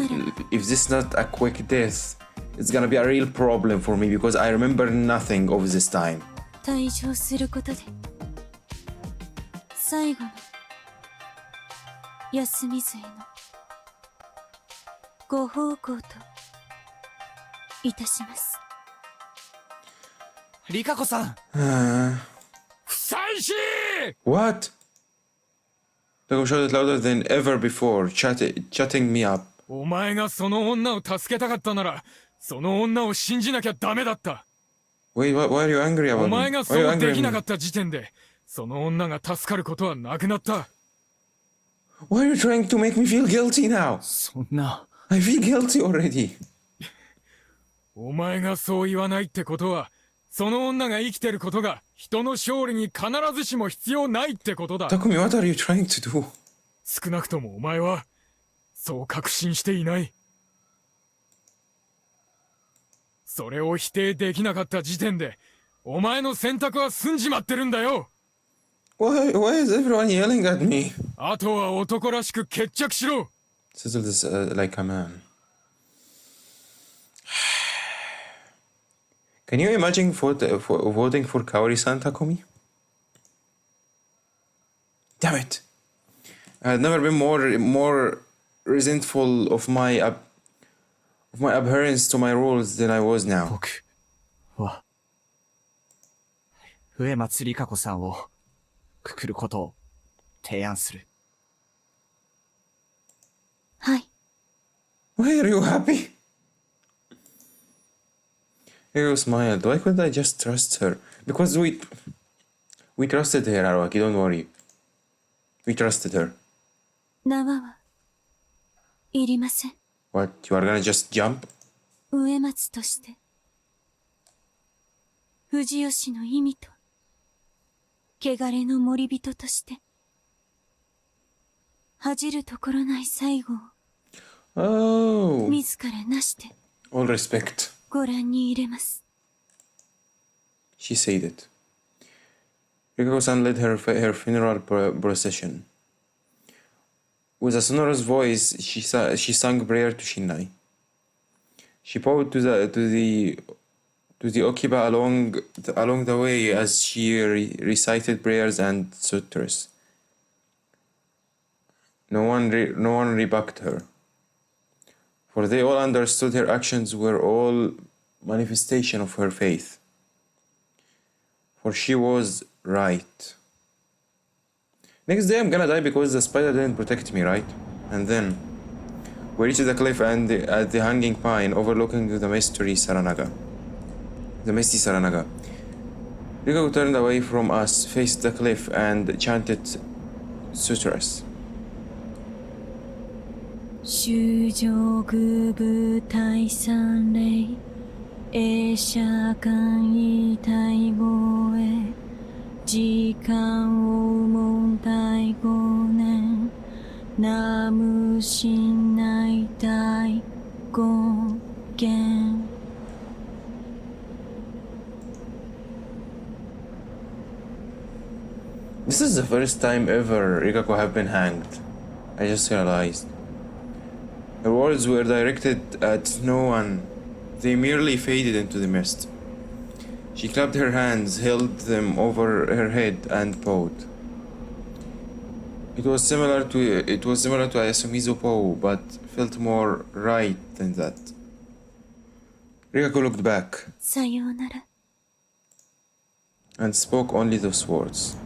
if this not a quick death, it's gonna be a real problem for me because I remember nothing of this time. 退場することで最後の休みずへのご奉公といたします。リカ子さん。不妻子 What? Rikako shouted louder than ever before, chatting me up. お前がその女を助けたかったなら、その女を信じなきゃダメだった。 Wait, why are you angry about お me? 前が Why そ are you う angry で at きな me? かった時点で、その女が助かることはなくなった。 Why are you trying to make me feel guilty now? そんな。 I feel guilty already. お前がそう言わないってことは、その女が生きてることが人の勝利に必ずしも必要ないってことだ。 Takumi, what are you trying to do? 少なくともお前はそう確信していない。それを否定できなかった時点でお前の選択は済んじまってるんだよ。 Why is everyone yelling at me? あとは男らしく決着しろ。 Settle this like a man. Can you imagine voting for Kaori-san, Takumi? Damn it! I had never been more resentful of my adherence to my rules than I was now. 僕は上松リカ子さんをくくることを提案する。はい。 Why are you happy? Hiro smiled. Why couldn't I just trust her? Because we trusted her, Haruaki, don't worry. We trusted her. 縄はいりません。 What, you are gonna just jump? 植松として藤吉の意味と汚れの森人として恥じるところない最後を Oh, 自らなして all respect. ご覧に入れます。 She said it. Rikako-san led her funeral procession. With a sonorous voice, she sang prayer to Shinai. She bowed to the Okiba along the way as she recited prayers and sutras. No one rebucked her, for they all understood her actions were all manifestation of her faith. For she was right. Next day I'm gonna die because the spider didn't protect me, right? And then we reached the cliff and at the hanging pine overlooking the misty Saranaga. Rikako turned away from us, faced the cliff, and chanted sutras. 衆上具部大三礼映写官位大号へ時間を問題5年南無神内大権現 This is the first time ever Rikako have been hanged. I just realized. Her words were directed at no one. They merely faded into the mist. She clapped her hands, held them over her head, and bowed. It was similar to Ayasumizu Poe, but felt more right than that. Rikako looked back さようなら。 and spoke only those words.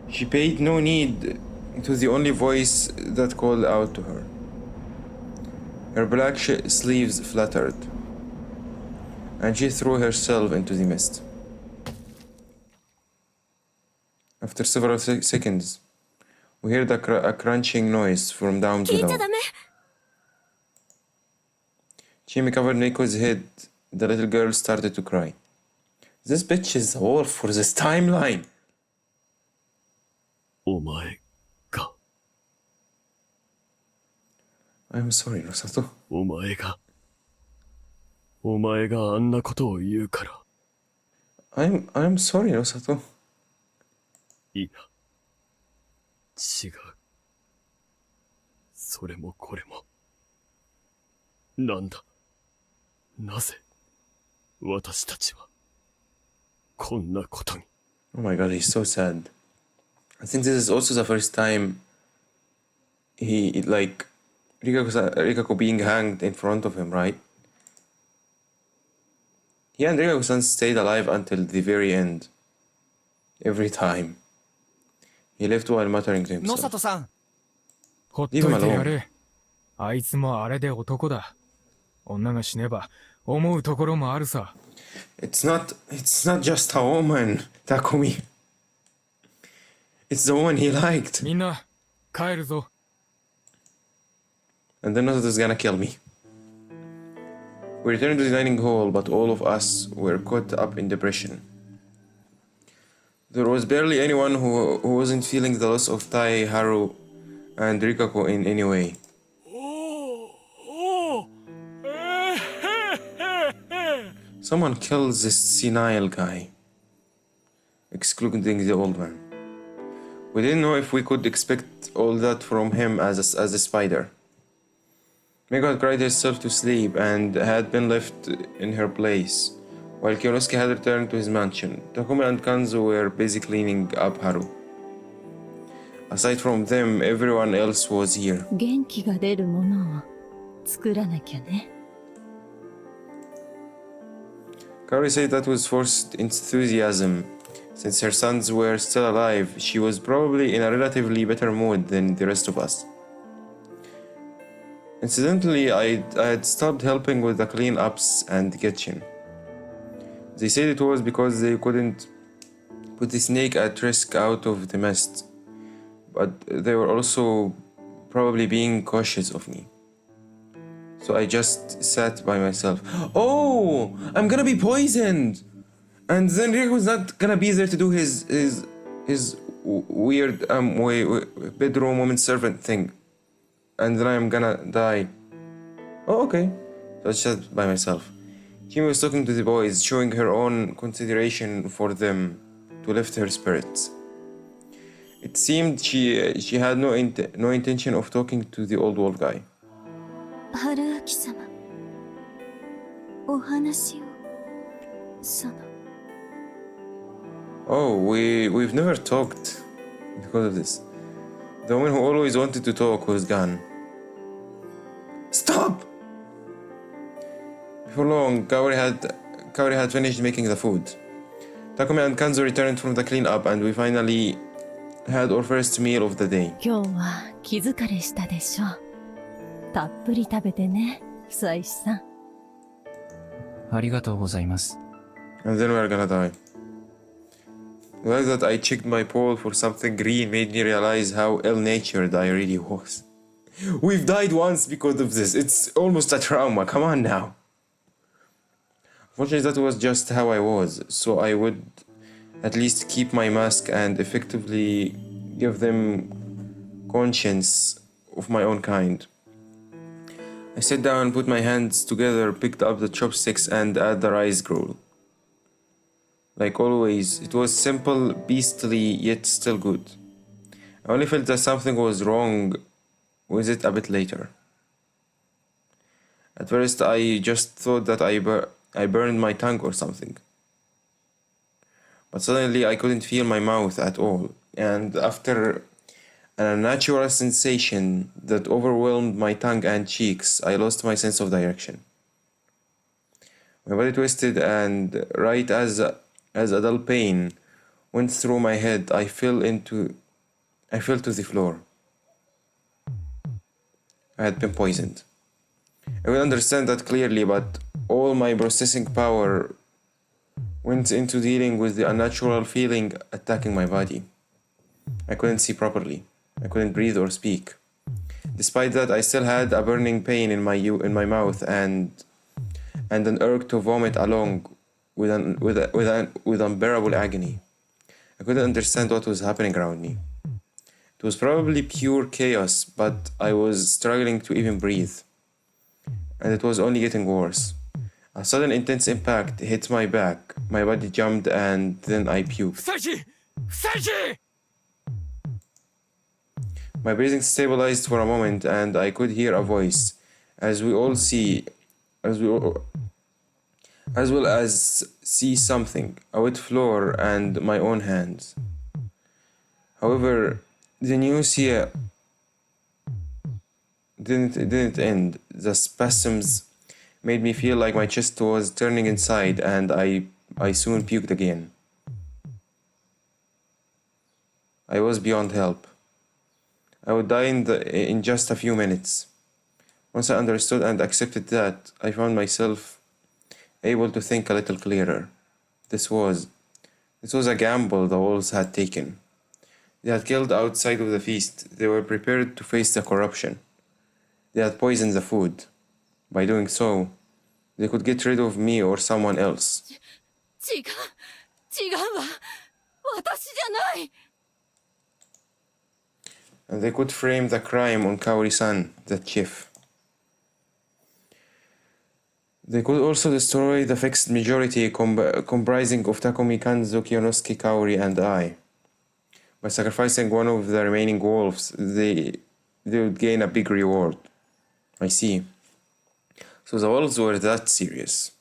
She paid no need to the only voice that called out to her. Her black sleeves fluttered, and she threw herself into the mist. After several seconds, we heard a crunching noise from down 聞いちゃ below. ダメ。 Chimi covered Neko's head. The little girl started to cry. This bitch is a wolf for this timeline. お前が I'm sorry, Rosato. お前があんなことを言うから。 I'm sorry, Rosato. いや、違う。それもこれも。なんだ。なぜ、私たちは、こんなことに。 Oh my god, he's so sad. I think this is also the first time Rikako being hanged in front of him, right? He and Rikako-san stayed alive until the very end. Every time. He left while muttering to 野 himself. 里さん。ほっといてやれ。あいつもあれで男だ。女が死ねば思うところもあるさ。 It's not just a woman, Takumi. It's the woman he liked. みんな帰るぞ。 And then Nosato's gonna kill me. We returned to the dining hall, but all of us were caught up in depression. There was barely anyone who wasn't feeling the loss of Tai, Haru, and Rikako in any way. Someone kills this senile guy, excluding the old man. We didn't know if we could expect all that from him as a spider. Meko had cried herself to sleep and had been left in her place, while Kyonosuke had returned to his mansion. Takumi and Kanzo were busy cleaning up Haru. Aside from them, everyone else was here. 元気が出るものを作らなきゃね。 Kaori said that was forced enthusiasm. Since her sons were still alive, she was probably in a relatively better mood than the rest of us. Incidentally, I had stopped helping with the clean-ups and the kitchen. They said it was because they couldn't put the snake at risk out of the mist, but they were also probably being cautious of me. So I just sat by myself. Oh, I'm gonna be poisoned! And then Rick was not gonna be there to do his weird bedroom woman servant thing, and then I'm gonna die. Oh, okay. So I sat by myself. Kimi was talking to the boys, showing her own consideration for them to lift her spirits. It seemed she had no intention of talking to the old wolf guy. 春明様、お話をその Oh, we've never talked because of this. The woman who always wanted to talk was gone. Stop! Before long, Kaori had finished making the food. Takumi and Kanzo returned from the cleanup, and we finally had our first meal of the day. 今日は気疲れしたでしょ。たっぷり食べてね、久石さん。ありがとうございます。 And then we are gonna die. The fact that I checked my pole for something green made me realize how ill-natured I really was. We've died once because of this. It's almost a trauma. Come on now. Fortunately, that was just how I was, so I would at least keep my mask and effectively give them conscience of my own kind. I sat down, put my hands together, picked up the chopsticks, and add the rice gruel. Like always, it was simple, beastly, yet still good. I only felt that something was wrong with it a bit later. At first, I just thought that I burned my tongue or something. But suddenly, I couldn't feel my mouth at all, and after an unnatural sensation that overwhelmed my tongue and cheeks, I lost my sense of direction. My body twisted, and right as a dull pain went through my head, I fell to the floor. I had been poisoned. I could understand that clearly, but all my processing power went into dealing with the unnatural feeling attacking my body. I couldn't see properly. I couldn't breathe or speak. Despite that, I still had a burning pain in my mouth and an urge to vomit along with unbearable agony. I couldn't understand what was happening around me. It was probably pure chaos, but I was struggling to even breathe. And it was only getting worse. A sudden intense impact hit my back, my body jumped, and then I puked. 不正義 My breathing stabilized for a moment, and I could hear a voice, as well as see something, a wet floor and my own hands. However, the news here didn't end. The spasms made me feel like my chest was turning inside, and I soon puked again. I was beyond help. I would die in just a few minutes. Once I understood and accepted that, I found myself able to think a little clearer. This was a gamble the wolves had taken. They had killed outside of the feast. They were prepared to face the corruption. They had poisoned the food. By doing so, they could get rid of me or someone else. 違うわ。私じゃない。And they could frame the crime on Kaori-san, the chief. They could also destroy the fixed majority comprising of Takumi, Kanzo, Kiyonosuke, Kaori, and I. By sacrificing one of the remaining wolves, they would gain a big reward. I see. So the wolves were that serious.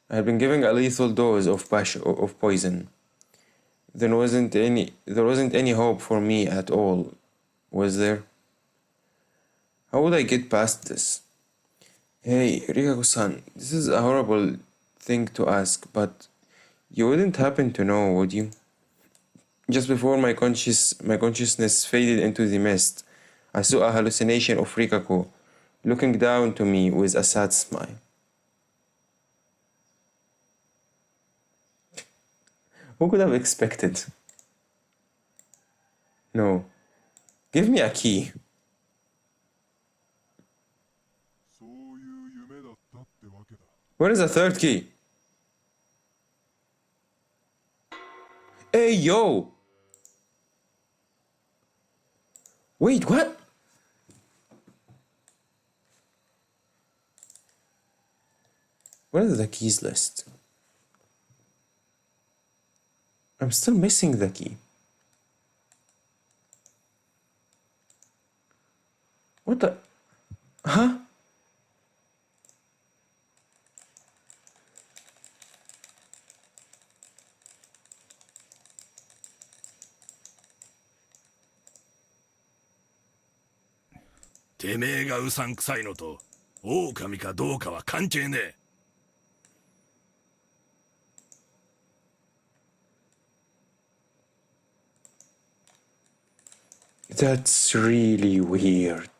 I had been given a lethal dose of poison. There wasn't any hope for me at all, was there? How would I get past this? Hey, Rikako-san, this is a horrible thing to ask, but you wouldn't happen to know, would you? Just before my consciousness faded into the mist, I saw a hallucination of Rikako looking down to me with a sad smile. Who could have expected? No. Give me a key. Where is the third key? way, yo! Wait, what? Where is the keys list? I'm still missing the key. What the? Huh?「てめえがうさんくさいのと狼かどうかは関係ねえ。That's really weird.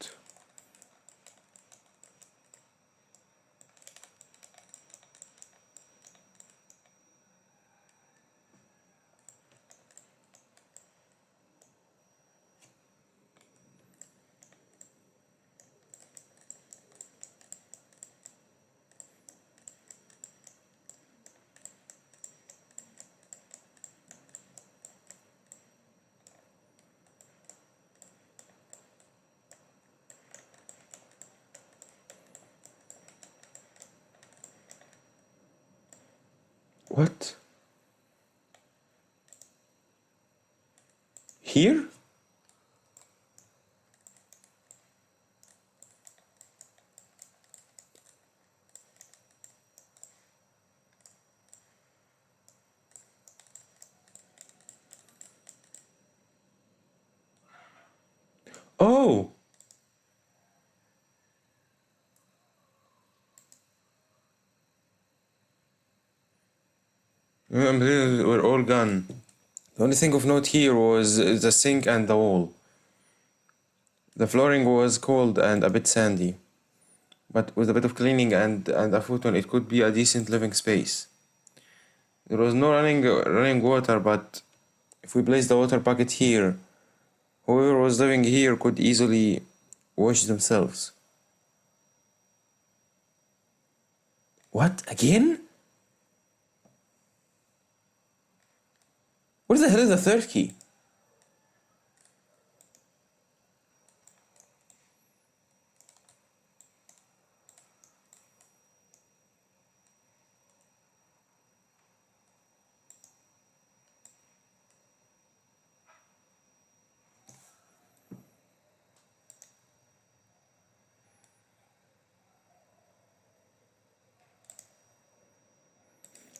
What? Here? Oh! We're all gone. The only thing of note here was the sink and the wall. The flooring was cold and a bit sandy, but with a bit of cleaning and a futon, it could be a decent living space. There was no running water, but if we place the water bucket here, whoever was living here could easily wash themselves. What? Again? Where the hell is the third key?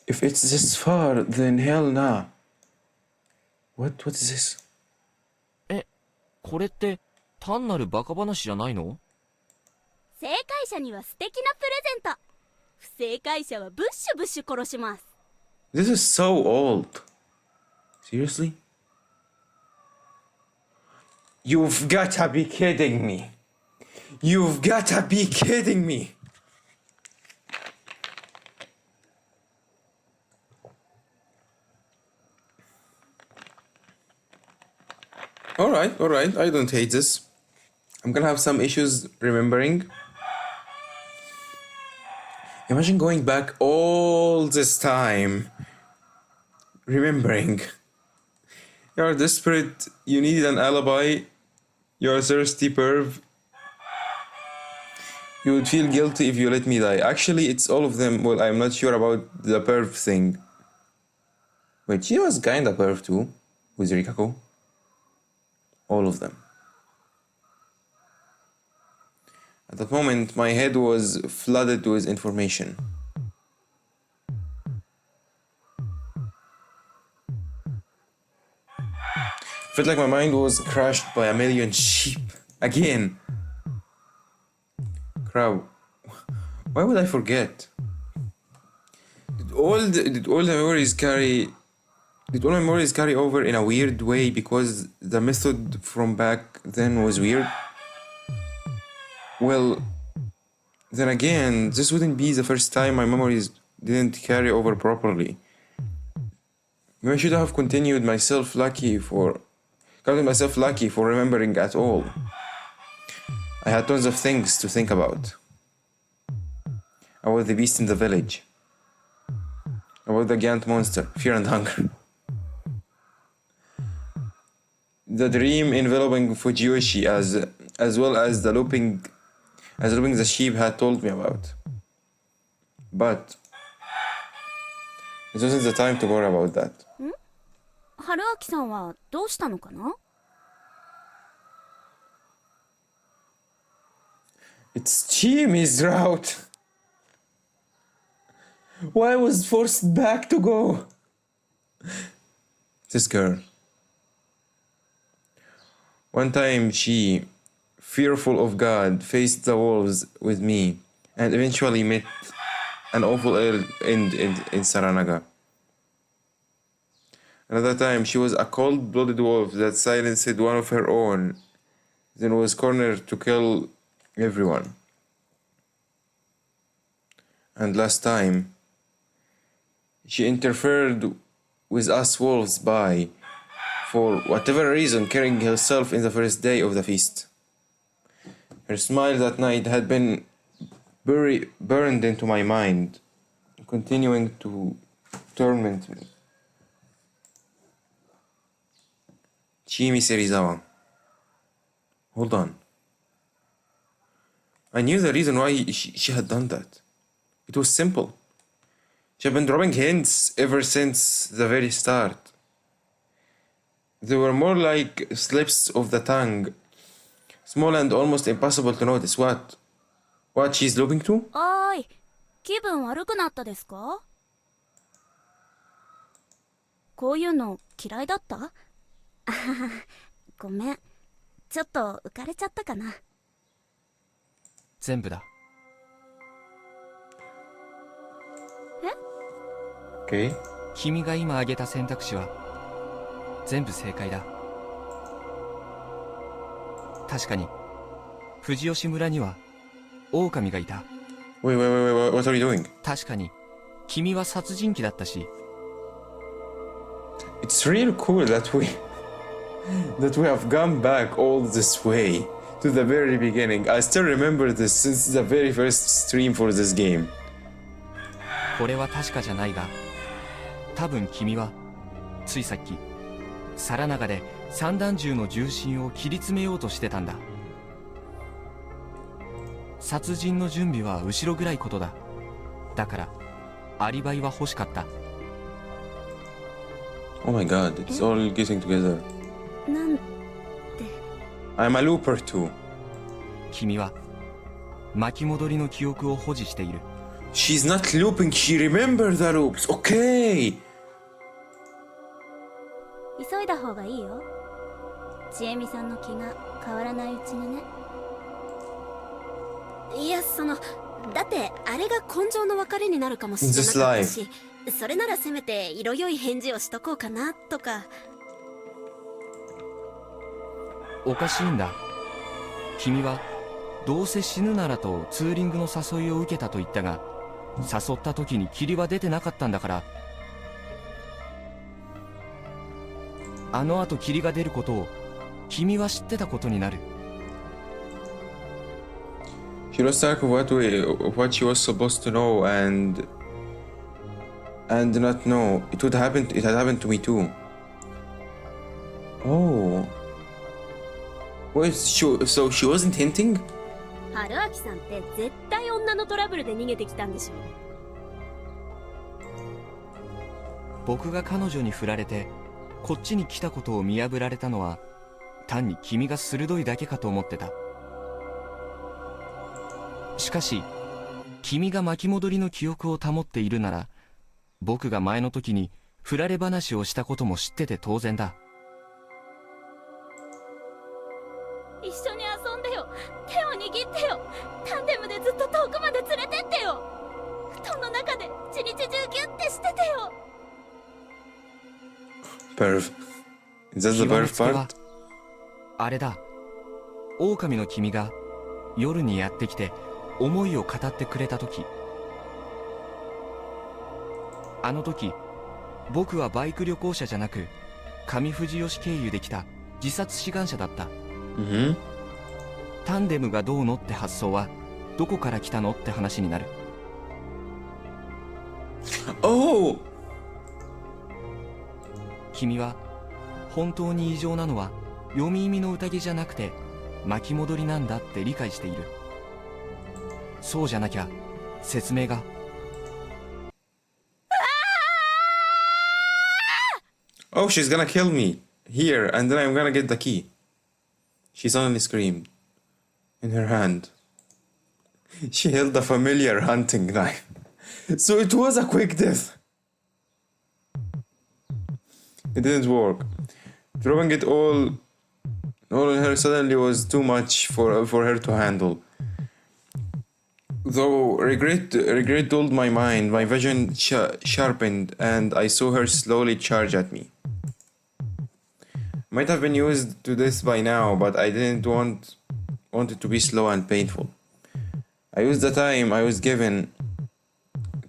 If it's this far, then hell nah. What is this? これって単なるバカ話じゃないの？正解者には素敵なプレゼント。不正解者はブッシュブッシュ殺します。This is so old. Seriously? You've gotta be kidding me. You've gotta be kidding me. Alright, I don't hate this. I'm gonna have some issues remembering. Imagine going back all this time, remembering. You're desperate, you need an alibi, you're a thirsty perv. You would feel guilty if you let me die. Actually, it's all of them. Well, I'm not sure about the perv thing. Wait, she was kinda perv too, with Rikako. All of them. At that moment, my head was flooded with information. Felt like my mind was crushed by a million sheep. Again. Crowd. Why would I forget? Did all my memories carry over in a weird way because the method from back then was weird? Well, then again, this wouldn't be the first time my memories didn't carry over properly. Maybe I should have counted myself lucky for remembering at all. I had tons of things to think about. About the beast in the village. About the giant monster, fear and hunger. the dream enveloping Fujiyoshi as well as the looping the sheep had told me about. But it wasn't the time to worry about that. 春明さんはどうしたのかな？ It's Chimi's route. Why I was forced back to go? This girl. One time she, fearful of God, faced the wolves with me and eventually met an awful end in Saranaga. Another time she was a cold-blooded wolf that silenced one of her own, then was cornered to kill everyone. And last time, she interfered with us wolves by, for whatever reason, carrying herself in the first day of the feast. Her smile that night had been burned into my mind, continuing to torment me. Chimi Serizawa. Hold on. I knew the reason why she had done that. It was simple. She had been dropping hints ever since the very start. They were more like slips of the tongue, small and almost impossible to notice. What she's looking to? おーい、気分悪くなったですか？こういうの嫌いだった？あはは、ごめん。ちょっと浮かれちゃったかな。全部だ。Okay. 君が今挙げた選択肢は全部正解だ。確かに藤吉村には狼がいた。Wait, what are you doing? 確かに君は殺人鬼だったし。It's really cool that we have gone back all this way to the very beginning. I still remember this since the very first stream for this game. これは確かじゃないが、多分君はついさっき皿長で散弾銃の重心を切り詰めようとしてたんだ。殺人の準備は後ろぐらいことだ。だからアリバイは欲しかった。 Oh my god, it's all getting together. なんて I'm a looper too. 君は巻き戻りの記憶を保持している。 She's not looping, she remembered the loops. Okay. 急いだ方がいいよ。千恵美さんの気が変わらないうちにね。いや、だってあれが根性の別れになるかもしれなかったし、それならせめて色良い返事をしとこうかなとか。おかしいんだ。君はどうせ死ぬならとツーリングの誘いを受けたと言ったが、誘った時に霧は出てなかったんだから。あの後霧が出ることを君は知ってたことになる。 She lost track of what she was supposed to know and not know. It had happened to me too. Oh. Wait, so she wasn't hinting? 春明さんって絶対女のトラブルで逃げてきたんでしょ。僕が彼女に振られてこっちに来たことを見破られたのは単に君が鋭いだけかと思ってた。しかし君が巻き戻りの記憶を保っているなら、僕が前の時に振られ話をしたことも知ってて当然だ。一緒に遊んでよ。手を握ってよ。タンデムでずっと遠くまで連れてってよ。布団の中で一日中ギュッてしててよ。Perv. Is that the perv part? あれだ。狼の君が夜にやってきて思いを語ってくれた時、あの時僕はバイク旅行者じゃなく上藤吉経由で来た自殺志願者だった。Mm-hmm. タンデムがどうのって発想はどこから来たのって話になる。 Oh! 君は本当に異常なのは読み意味の宴じゃなくて巻き戻りなんだって理解している。そうじゃなきゃ説明が。Oh, she's gonna kill me here, and then I'm gonna get the key. She suddenly screamed. In her hand, she held a familiar hunting knife. So it was a quick death. It didn't work. Dropping it all on her suddenly was too much for her to handle. Though regret dulled my mind, my vision sharpened, and I saw her slowly charge at me. Might have been used to this by now, but I didn't want it to be slow and painful. I used the time I was given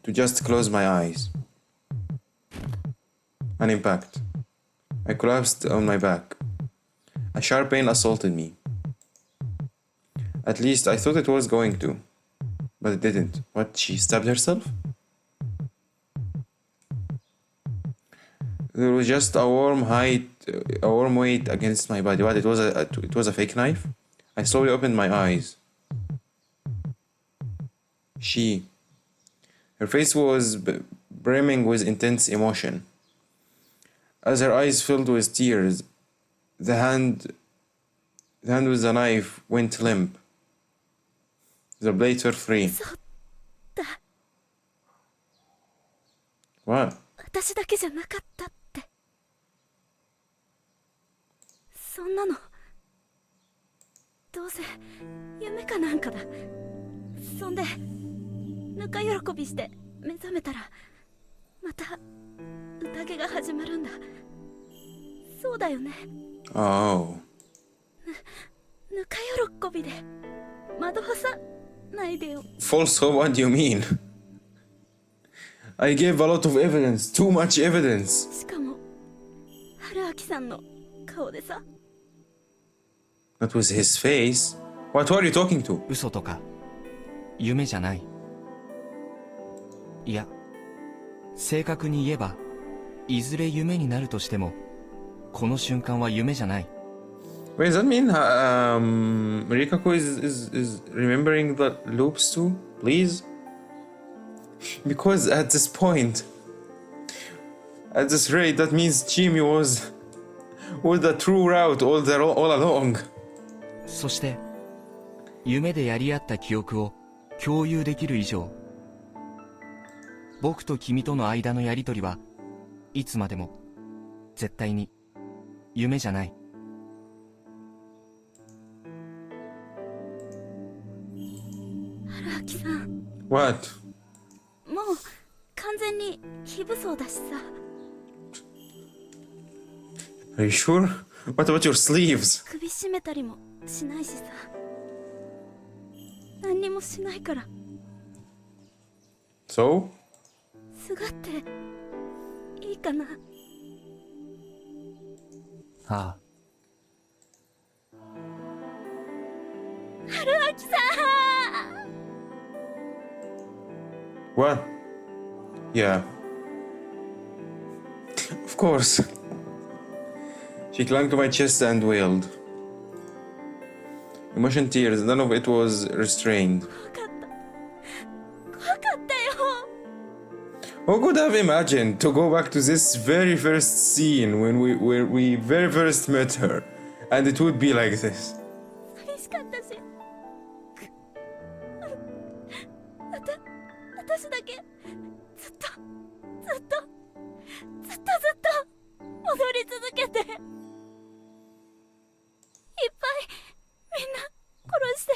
to just close my eyes. An impact. I collapsed on my back. A sharp pain assaulted me. At least I thought it was going to. But it didn't. What, she stabbed herself? There was just a warm weight against my body. What, it was a fake knife? I slowly opened my eyes. Her face was brimming with intense emotion. As her eyes filled with tears, the hand with the knife went limp. The blades were free. What? 私だけじゃなかったって。そんなのどうせ夢かなんかだ。そんでぬか喜びして目覚めたらまた宴が始まるんだ。そうだよね。Oh. ぬか喜びで惑わさないでよ。 False hope? What do you mean? I gave a lot of evidence. Too much evidence. しかも春明さんの顔でさ。 That was his face. What are you talking to? 嘘とか夢じゃない。いや、正確に言えばいずれ夢になるとしてもこの瞬間は夢じゃない。 Wait, does that mean Rikako is remembering the loops too? Please? Because at this point, at this rate, that means Chimi was the true route all along. そして夢でやり合った記憶を共有できる以上、僕と君との間のやりとりはいつまでも絶対に夢じゃない。春明さん。 What? もう完全に非武装だしさ。 Are you sure? What about your sleeves? 首絞めたりもしないしさ。何にもしないから。 So? すがっていいかな。ああ。春明さん。 What? Yeah. Of course. She clung to my chest and wailed. Emotion tears, none of it was restrained. 怖かったよ。 Who could have imagined to go back to this very first scene where we very first met her, and it would be like this? 寂しかったし。私だけずっと戻り続けて、いっぱいみんな殺して、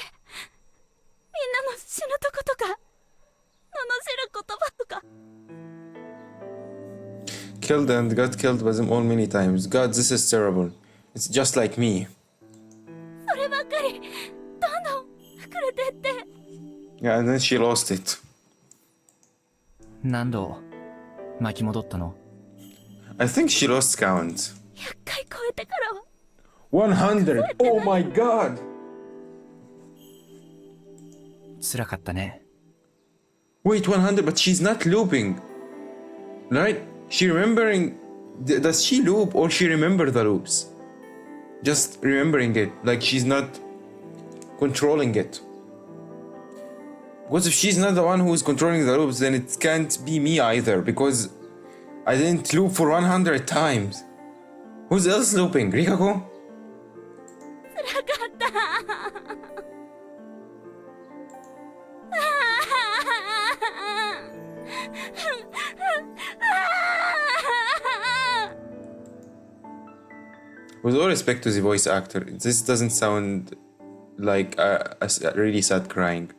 みんなの死ぬとことか、罵る言葉とか。 Killed and got killed by them all many times. God, this is terrible. It's just like me. そればっかりどんどん膨れてって。 Yeah, and then she lost it. 何度巻き戻ったの？ I think she lost count. 100回超えてからは。 100! Oh my god! 辛かったね。 Wait, 100, but she's not looping. Right? She remembering... Does she loop or she remember the loops? just remembering it, like she's not controlling it. Because if she's not the one who's controlling the loops, then it can't be me either, because I didn't loop for 100 times. Who's else looping? Rikako? 辛かった With all respect to the voice actor, this doesn't sound like a really sad crying.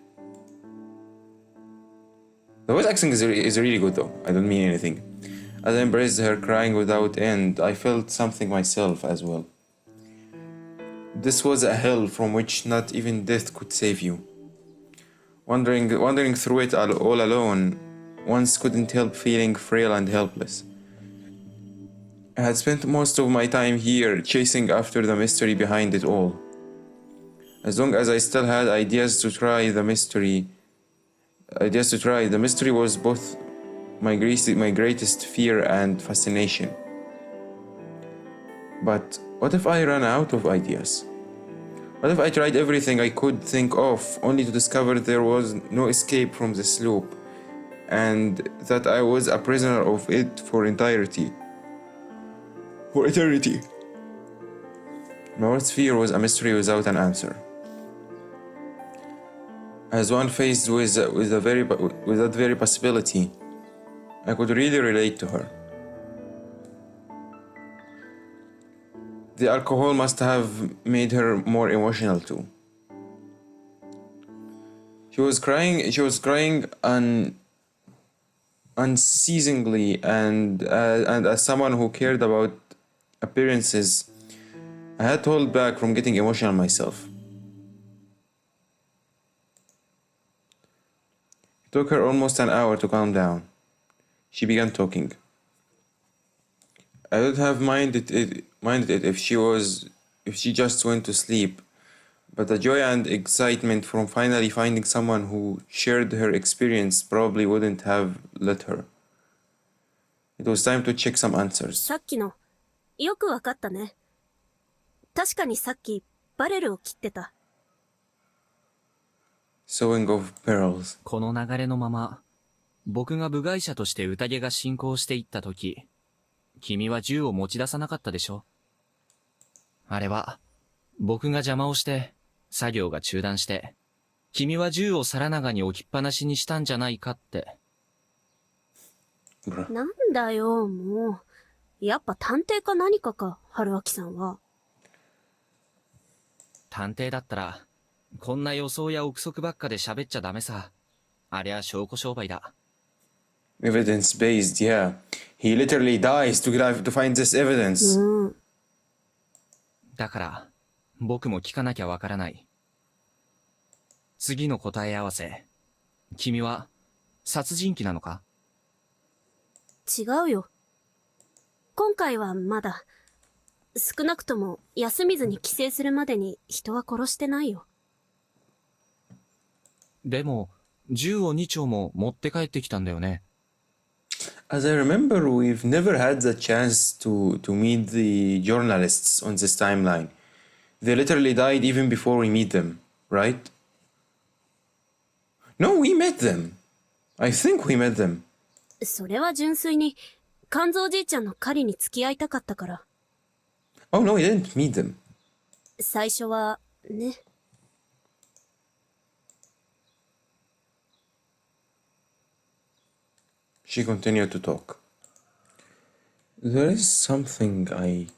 The voice acting is really good though, I don't mean anything. As I embraced her crying without end, I felt something myself as well. This was a hell from which not even death could save you. Wandering through it all alone, once couldn't help feeling frail and helpless. I had spent most of my time here chasing after the mystery behind it all. As long as I still had ideas to try, the mystery was both my greatest fear and fascination. But what if I ran out of ideas? What if I tried everything I could think of, only to discover there was no escape from this loop, and that I was a prisoner of it for eternity? My worst fear was a mystery without an answer. As one faced with that very possibility, I could really relate to her. The alcohol must have made her more emotional too. She was crying unceasingly, and as someone who cared about appearances, I had to hold back from getting emotional myself. It took her almost an hour to calm down. She began talking. I would have minded it if she just went to sleep, but the joy and excitement from finally finding someone who shared her experience probably wouldn't have let her. It was time to check some answers. さっきのよくわかったね。確かにさっきバレルを切ってた。 Sowing of Pearls. この流れのまま、僕が部外者として宴が進行していったとき、君は銃を持ち出さなかったでしょ。あれは、僕が邪魔をして、作業が中断して、君は銃を皿長に置きっぱなしにしたんじゃないかって。なんだよ、もう。やっぱ探偵か何かか、春秋さんは。探偵だったら、こんな予想や憶測ばっかで喋っちゃダメさ。ありゃ証拠商売だ。Evidence-based, yeah. He literally dies to find this evidence. だから、僕も聞かなきゃわからない。次の答え合わせ。君は、殺人鬼なのか？違うよ。今回はまだ、少なくとも休みずに帰省するまでに人は殺してないよ。でも、銃を2丁も持って帰ってきたんだよね。As I remember, we've never had the chance to meet the journalists on this timeline. They literally died even before we meet them, right? No, we met them. I think we met them. それは純粋に、肝臓じいちゃんの狩りに付き合いたかったから。Oh no, we didn't meet them. 最初は、ね。She continued to talk. There is something I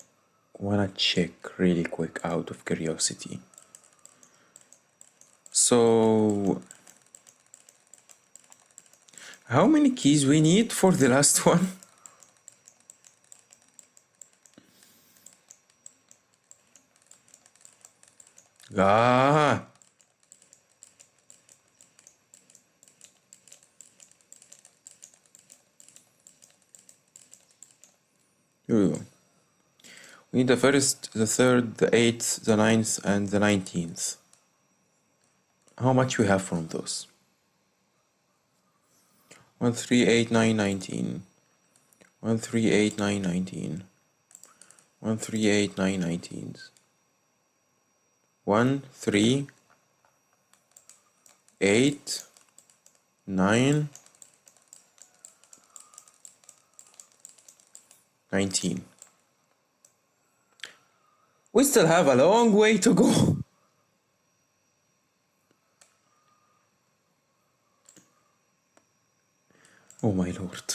wanna check really quick out of curiosity. So, how many keys we need for the last one? Ah! Here we go. We need the first, the third, the 8th, the 9th, and the 19th. How much we have from those? 1, 3, 8, 9, 19. 1, 3, 8, 9, 19. 1, 3, 8, 9, 19. 1, 3, 8, 9, 19. We still have a long way to go. Oh my lord.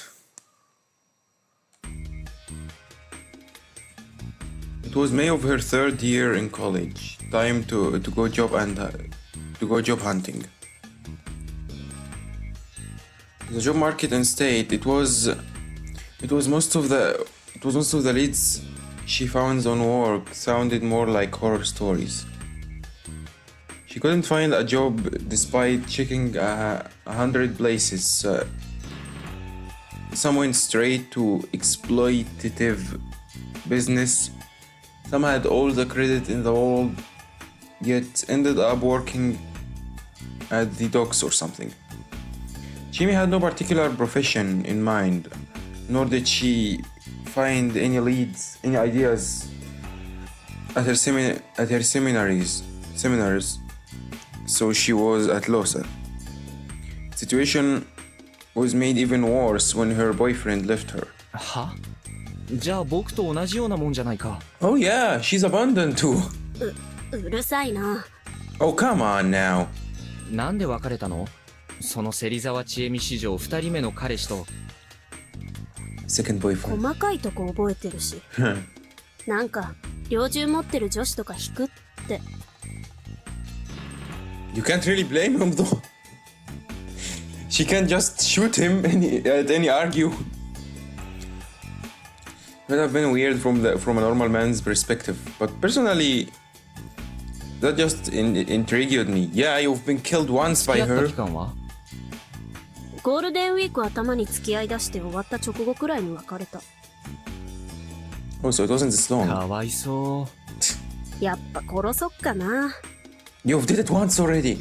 It was May of her third year in college. Time to go job hunting. The job market in state, it was most of the leads she found on work sounded more like horror stories. She couldn't find a job despite checking 100 places. Some went straight to exploitative business. Some had all the credit in the world, yet ended up working at the docks or something. Jimmy had no particular profession in mind, nor did she find any leads, any ideas at her seminars, so she was at loss. Situation was made even worse when her boyfriend left her. は？じゃあ僕と同じようなもんじゃないか。Oh yeah, she's abandoned too. うるさいな。Oh come on now. なんで別れたの？その芹沢千恵美史上2人目の彼氏と。Second boyfriend. 細かいとこ覚えてるし。なんか猟銃持ってる女子とか引くって。You can't really blame him though. She can't just shoot him at any argue. It would have been weird from a normal man's perspective, but personally, that just intrigued me. Yeah, you've been killed once by 付き合った her. 期間は？ゴールデンウィーク頭に付き合い出して終わった直後くらいに別れた。 Oh, so it wasn't this long. かわいそう。やっぱ殺そっかな。You've did it once already.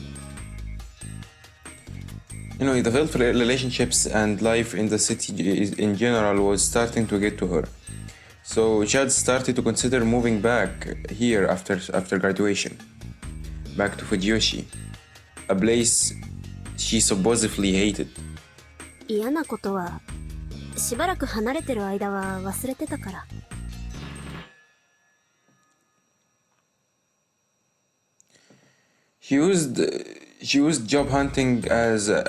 You know, the health relationships and life in the city in general was starting to get to her. So she had started to consider moving back here after graduation. Back to Fujiyoshi, a place she supposedly hated. 嫌なことはしばらく離れてる間は忘れてたから。She used job hunting as a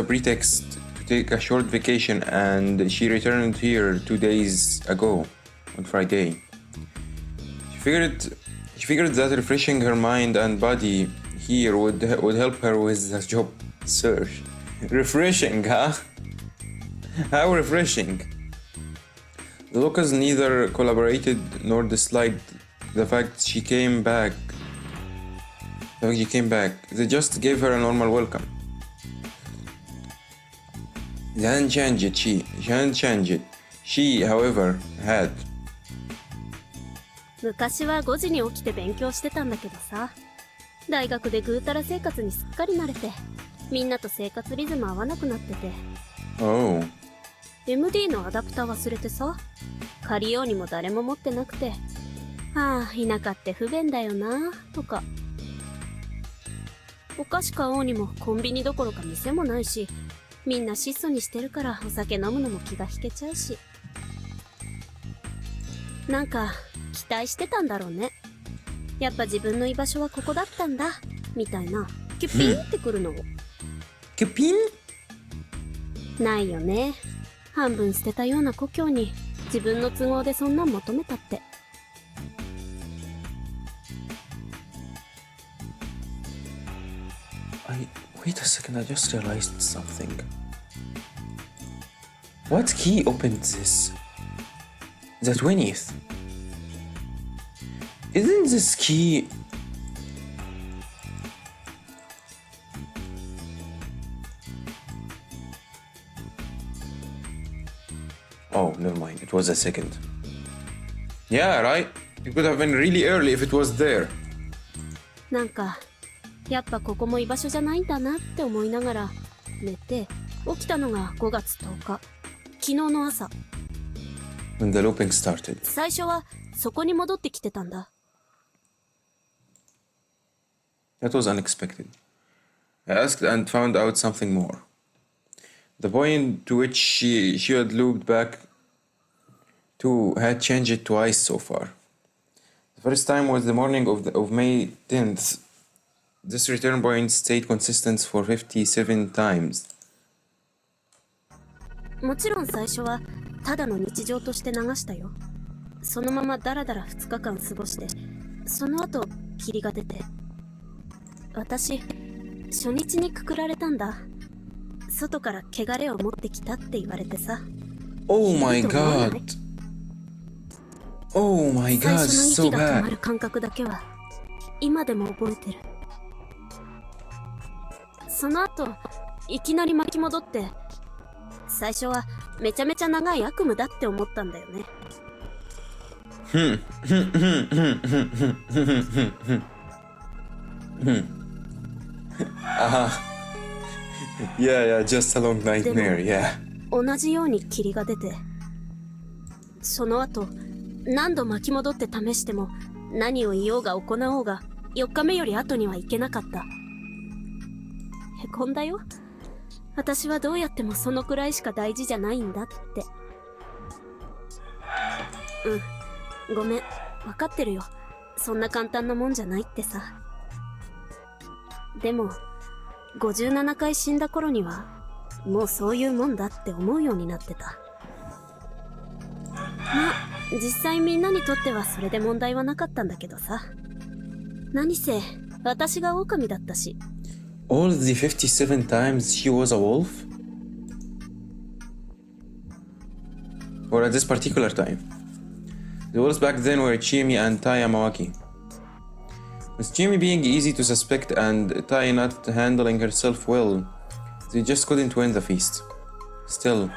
pretext to take a short vacation, and she returned here 2 days ago on Friday. She figured that refreshing her mind and body here would help her with the job search. Refreshing, huh? How refreshing? The locals neither collaborated nor disliked the fact she came back. They just gave her a normal welcome. They hadn't changed it. She, however, had. 昔は5時に起きて勉強してたんだけどさ、大学でぐうたら生活にすっかり慣れて、みんなと生活リズム合わなくなってて。Oh. MD のアダプター忘れてさ、借りようにも誰も持ってなくて、ああ、田舎って不便だよな、とか。お菓子買おうにもコンビニどころか店もないし、みんな質素にしてるからお酒飲むのも気が引けちゃうし。なんか、期待してたんだろうね。やっぱ自分の居場所はここだったんだ、みたいな。キュピンってくるのを。キュピン？ないよね。半分捨てたような故郷に自分の都合でそんなん求めたって。Wait a second, I just realized something. What key opened this? The 20th? Isn't this key... Oh, never mind, it was a second. Yeah, right? It could have been really early if it was there. なんかやっぱここも居場所じゃないんだなって思いながら寝て、起きたのが5月10日、昨日の朝。 When the looping started. 最初はそこに戻ってきてたんだ。That was unexpected. I asked and found out something more. The point to which she had looped back to had changed twice so far. The first time was the morning of May 10th. This return point stayed consistent for 57 times. もちろん最初はただの日常として流したよ。そのままダラダラ2日間過ごして、その後霧が出て、私初日にくくられたんだ。外から汚れを持ってきたって言われてさ。Oh my god. Oh my god, 最初の so 息が止ま bad. る感覚だけは今でも覚えてる。その後いきなり巻き戻って、最初はめちゃめちゃ長い悪夢だって思ったんだよね。Yeah, just a long nightmare, yeah. 同じように霧が出て、その後何度巻き戻って試しても何を言おうが行おうが4日目より後には行けなかった。へこんだよ。私はどうやってもそのくらいしか大事じゃないんだって。ごめん、分かってるよ。そんな簡単なもんじゃないってさ。でも57回死んだ頃にはもうそういうもんだって思うようになってた。まあ実際みんなにとってはそれで問題はなかったんだけどさ。何せ私が狼だったし。All the 57 times she was a wolf? Or at this particular time? The wolves back then were Chimi and Tai Yamawaki. With Chimi being easy to suspect and Tai not handling herself well, they just couldn't win the feast. Still,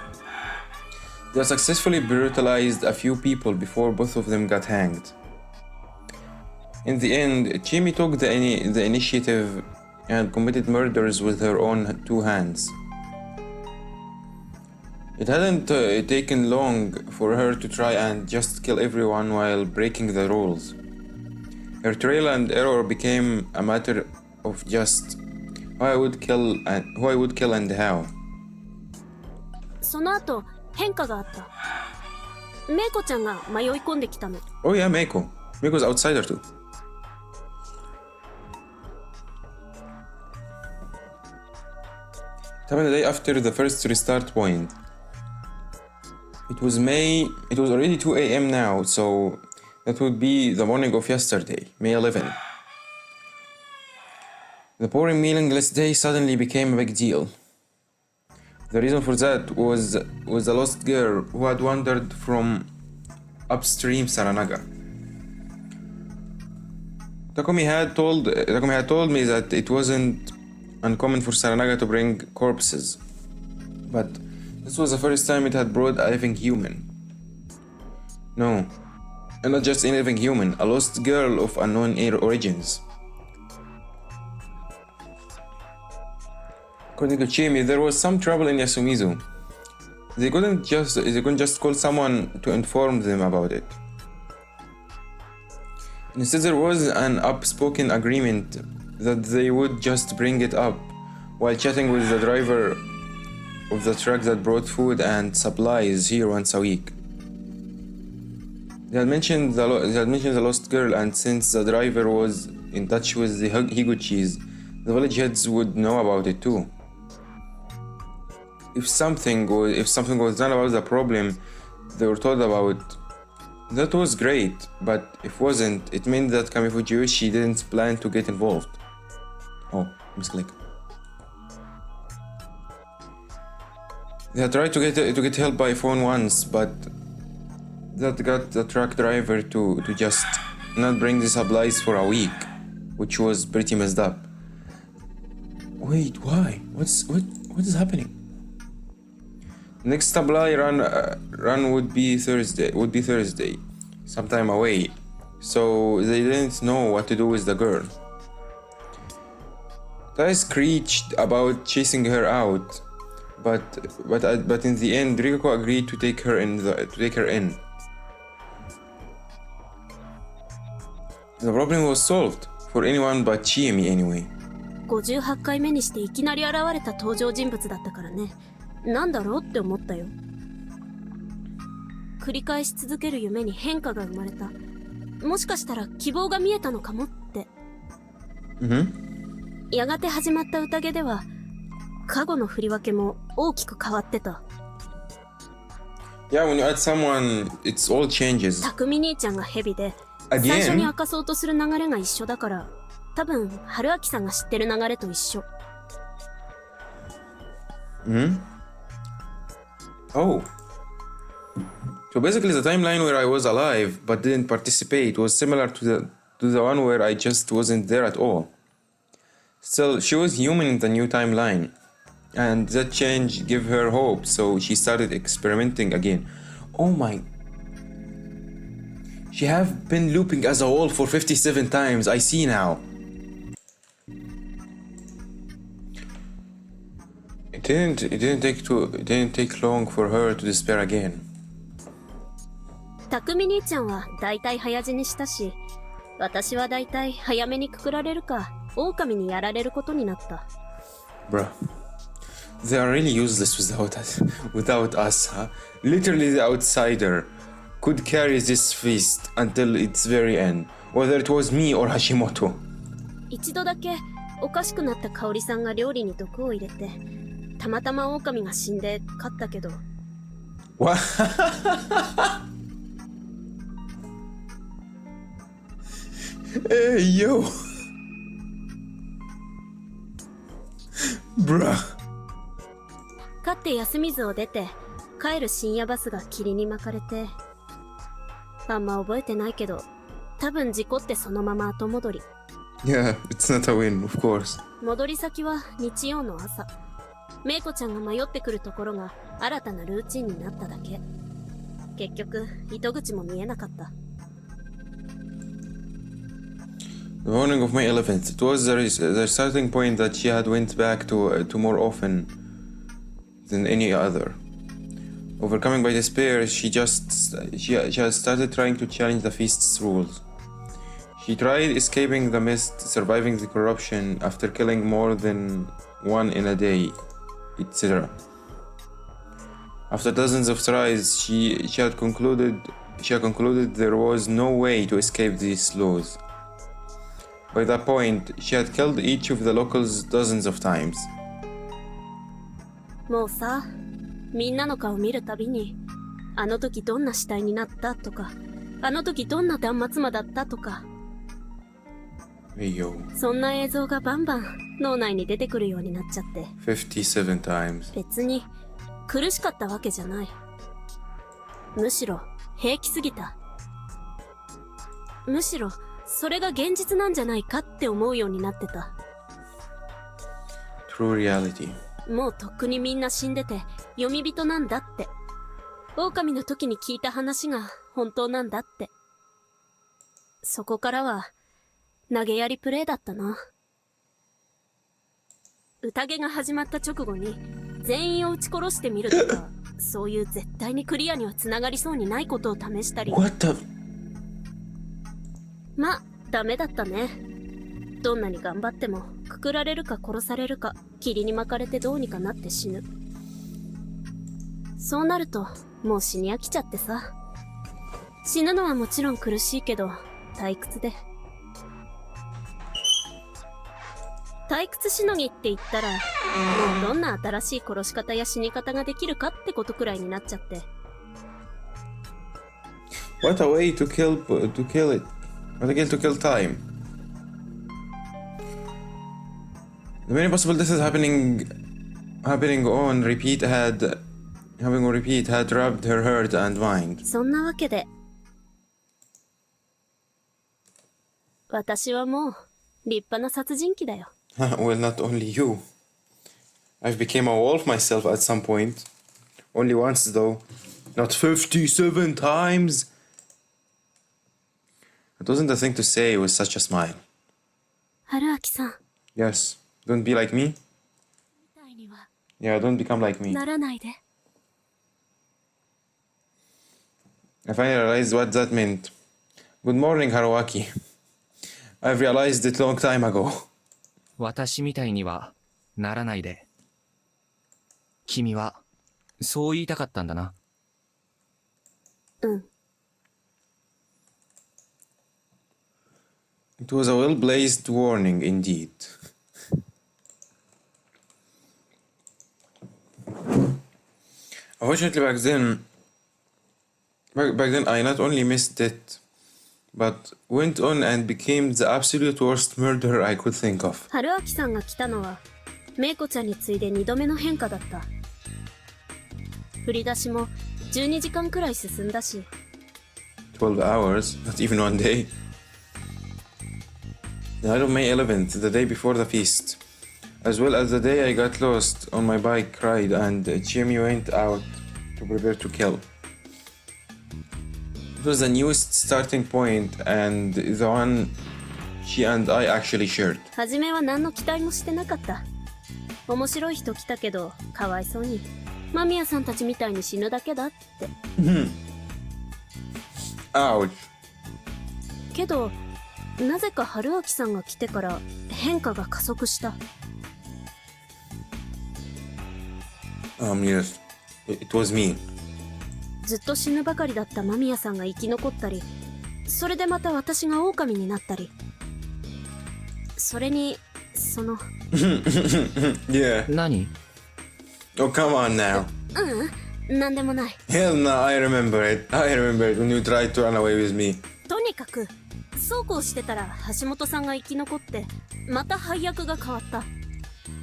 they successfully brutalized a few people before both of them got hanged. In the end, Chimi took the initiative and committed murders with her own two hands. It hadn't taken long for her to try and just kill everyone while breaking the rules. Her trial and error became a matter of just who I would kill and how. その後変化があった。メイコちゃんが迷い込んできたの。Oh yeah, Meiko. Meiko's outsider too. It happened the day after the first restart point. It was already 2 a.m. now, so that would be the morning of yesterday, May 11. The boring, meaningless day suddenly became a big deal. The reason for that was a lost girl who had wandered from upstream Saranaga. Takumi had told me that it wasn't uncommon for Saranaga to bring corpses, but this was the first time it had brought a living human. No, and not just a living human, a lost girl of unknown origins. According to Chimi, there was some trouble in Yasumizu. They couldn't just call someone to inform them about it. Instead, there was an unspoken agreement that they would just bring it up while chatting with the driver of the truck that brought food and supplies here once a week. They had mentioned the lost girl, and since the driver was in touch with the Higuchis, the village heads would know about it too. If something was done about the problem they were told about, that was great, but if wasn't, it meant that Kamifuji Yoshi didn't plan to get involved. Oh, misclick. They had tried to get help by phone once, but that got the truck driver to just not bring the supplies for a week, which was pretty messed up. Wait, why? What is happening? Next supply run would be Thursday, sometime away, so they didn't know what to do with the girl. Tai screeched about chasing her out, but in the end, Rikako agreed to take her in. The problem was solved. for anyone but Chiemi anyway. 58回目にしていきなり現れた登場人物だったからね。なんだろうって思ったよ。繰り返し続ける夢に変化が生まれた。もしかしたら希望が見えたのかもって。やがて始まった宴では、過去の振り分けも大きく変わってた。Yeah, when you add someone, it's all changes. 匠兄ちゃんがヘビで、最初に明かそうとする流れが一緒だから、多分、春明さんが知ってる流れと一緒。Oh. So basically the timeline where I was alive but didn't participate was similar to the one where I just wasn't there at all. Still, she was human in the new timeline. And that change gave her hope, so she started experimenting again. Oh my... She have been looping as a whole for 57 times, I see now. It didn't take long for her to despair again. 匠兄ちゃんは大体早死にしたし、私は大体早めにくくられるか、狼にやられることになった。Bruh. They are really useless without us, huh? Literally the outsider could carry this feast until its very end, whether it was me or Hashimoto. 一度だけおかしくなった香織さんが料理に毒を入れて、たまたま狼が死んで勝ったけど。What? Hey, yo. Bruh. 勝って休み図を出て、帰る深夜バスが霧に巻かれて、あんま覚えてないけど、多分事故ってそのまま後戻り。Yeah, it's not a win, of course. 戻り先は日曜の朝。メイコちゃんが迷ってくるところが新たなルーチンになっただけ。結局、糸口も見えなかった。The morning of May 11th, it was the starting point that she had went back to more often than any other. Overcoming by despair, she had started trying to challenge the feast's rules. She tried escaping the mist, surviving the corruption after killing more than one in a day, etc. After dozens of tries, she had concluded there was no way to escape these laws. By that point, she had killed each of the locals dozens of times. もうさ、みんなの顔見るたびに、あの時どんな死体になったとか、あの時どんな断末魔だったとか、Hey yo. そんな映像がバンバン脳内に出てくるようになっちゃって。57 times. 別に苦しかったわけじゃない。むしろ平気すぎた。むしろそれが現実なんじゃないかって思うようになってた。True reality. もうとっくにみんな死んでて読み人なんだって。狼の時に聞いた話が本当なんだって。そこからは投げやりプレイだったな。宴が始まった直後に全員を撃ち殺してみるとか、そういう絶対にクリアには繋がりそうにないことを試したり。What the? ま、ダメだったね。どんなに頑張ってもくくられるか殺されるか、霧に巻かれてどうにかなって死ぬ。そうなるともう死に飽きちゃってさ。死ぬのはもちろん苦しいけど退屈で。退屈しのぎって言ったら、もうどんな新しい殺し方や死に方ができるかってことくらいになっちゃって。What a way to kill it. What a way to kill time. The many possible deaths happening on repeat had robbed her heart and mind. そんなわけで、私はもう立派な殺人鬼だよ。Well, not only you. I've become a wolf myself at some point. Only once though. Not 57 times. It wasn't a thing to say with such a smile. 春明さん。Yes. Don't be like me. みたいには Yeah, don't become like me. ならないで。I finally realized what that meant. Good morning, Haruaki. I've realized it long time ago. 私みたいにはならないで。君はそう言いたかったんだな。うん。It was a well-placed warning indeed. Unfortunately, back then, I not only missed it, but went on and became the absolute worst murderer I could think of. 春明さんが来たのは、メイコちゃんに次いで2度目の変化だった。振り出しも12時間くらい進んだし。12 hours, not even one day. The night of May 11th, the day before the feast, as well as the day I got lost on my bike ride and Jimmy went out to prepare to kill. It was the newest starting point and the one she and I actually shared. 初めは何の期待もしてなかった。面白い人来たけど、かわいそうに。間宮さんたちみたいに死ぬだけだって。Ouch. けど、なぜか春明さんが来てから変化が加速した。Yes, it was me. ずっと死ぬばかりだった間宮さんが生き残ったり、それでまた私が狼になったり。それに、Yeah. 何？ Oh, come on now. なんでもない。Hell no, I remember it. I remember it when you tried to run away with me. とにかく、そうこうしてたら橋本さんが生き残って、また配役が変わった。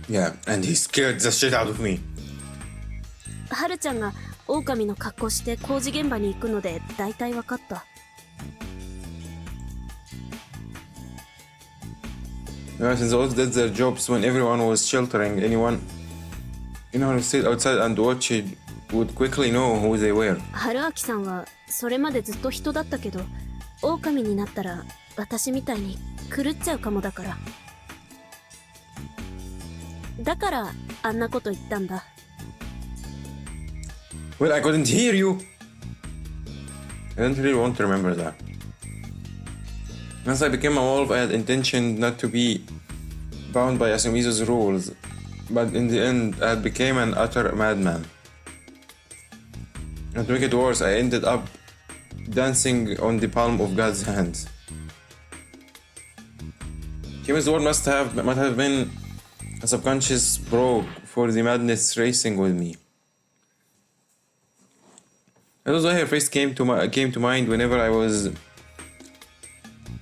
Yeah, and he scared the shit out of me. 春ちゃんが狼の格好して工事現場に行くので大体分かった。Yeah, since the others did their jobs when everyone was sheltering, anyone who stayed outside and watched would quickly know who they were. 春明さんはそれまでずっと人だったけど、狼になったら私みたいに狂っちゃうかもだから。だからあんなこと言ったんだ。Well, I couldn't hear you. I don't really want to remember that. Once I became a wolf, I had intention not to be bound by Asumizu's rules, but in the end, I became an utter madman. And to make it worse, I ended up dancing on the palm of God's hand. Kima's word might have been a subconscious brogue for the madness racing with me. That was why her face came to mind whenever I was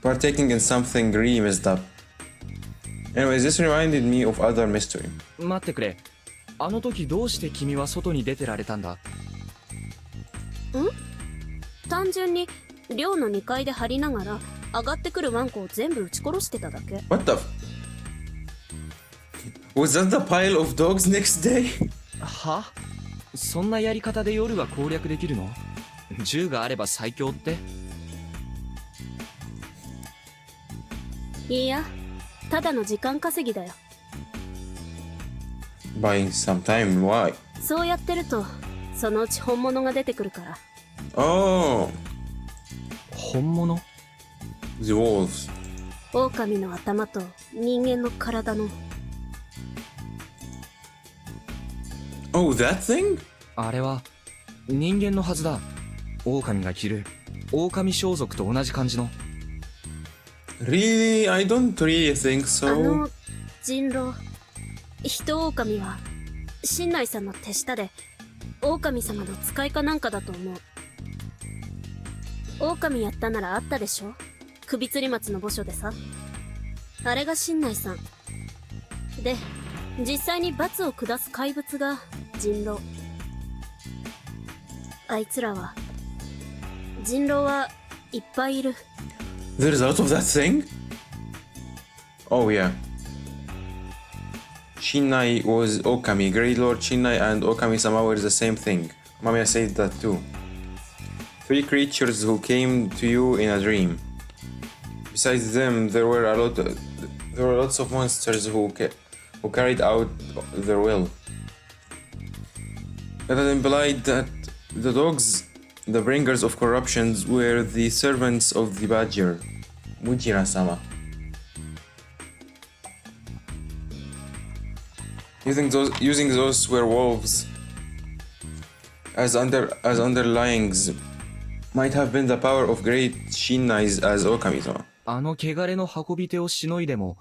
partaking in something really messed up. Anyways, this reminded me of other mystery. 待ってくれ。あの時どうして君は外に出てられたんだ？単純に寮の2階で張りながら上がってくるワンコを全部撃ち殺してただけ。 What the Was that the pile of dogs next day? は？そんなやり方で夜が攻略できるの？銃があれば最強って？いや、ただの時間稼ぎだよ。Buying some time, why? そうやってると、そのうち本物が出てくるから。Oh, 本物？ the wolves. 狼の頭と人間の体の。Oh, that thing? あれは人間のはずだ。狼が着る狼装束と同じ感じの。Really? I don't really think so. 人狼、人狼は新内さんの手下で狼様の使いかなんかだと思う。狼やったならあったでしょ、首吊り松の墓所でさ。あれが新内さんで、実際に罰を下す怪物が人狼。あいつらは、人狼はいっぱいいる。There's a lot of that thing? Oh yeah. Shinai was Okami. Great Lord Shinai and Okami-sama were the same thing. Mamiya said that too. 3 creatures who came to you in a dream. Besides them, there were lots of monsters who carried out their will. That implied that the dogs, the bringers of corruptions, were the servants of the Badger, Mujira-sama. using those werewolves as underlyings might have been the power of great Shinnais as Okami-sama. あの汚れの運び手をしのいでも、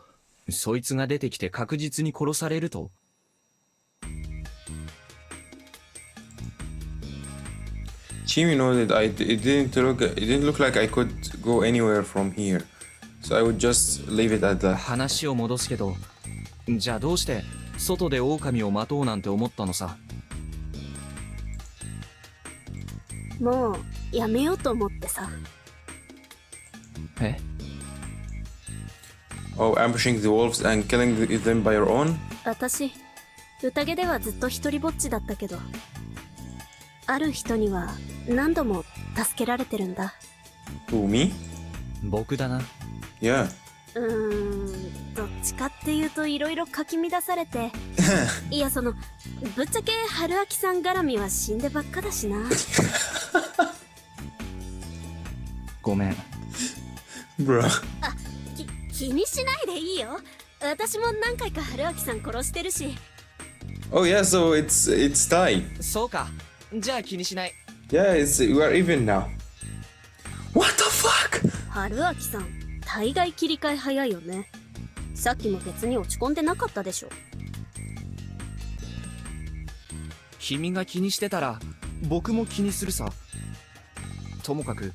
そいつが出てきて確実に殺されると。Chimi nodded. It didn't look like I could go anywhere from here, so I would just leave it at that. 話を戻すけど、じゃあどうして外で狼を待とうなんて思ったのさ。もうやめようと思ってさ。え？ Oh, ambushing the wolves and killing them by your own? 私、宴ではずっと一人ぼっちだったけど、ある人には何度も助けられてるんだ。Who, me? 僕だな。Yeah. どっちかっていうといろいろかき乱されていやぶっちゃけ春明さん絡みは死んでばっかだしな。ごめん。Bruh. 気にしないでいいよ。私も何回か春明さん殺してるし。Oh yeah, so it's tie. そうか。じゃあ気にしない。Yeah, we are even now. What the fuck? 春明さん大概切り替え早いよね。さっきも別に落ち込んでなかったでしょ。君が気にしてたら僕も気にするさ。ともかく、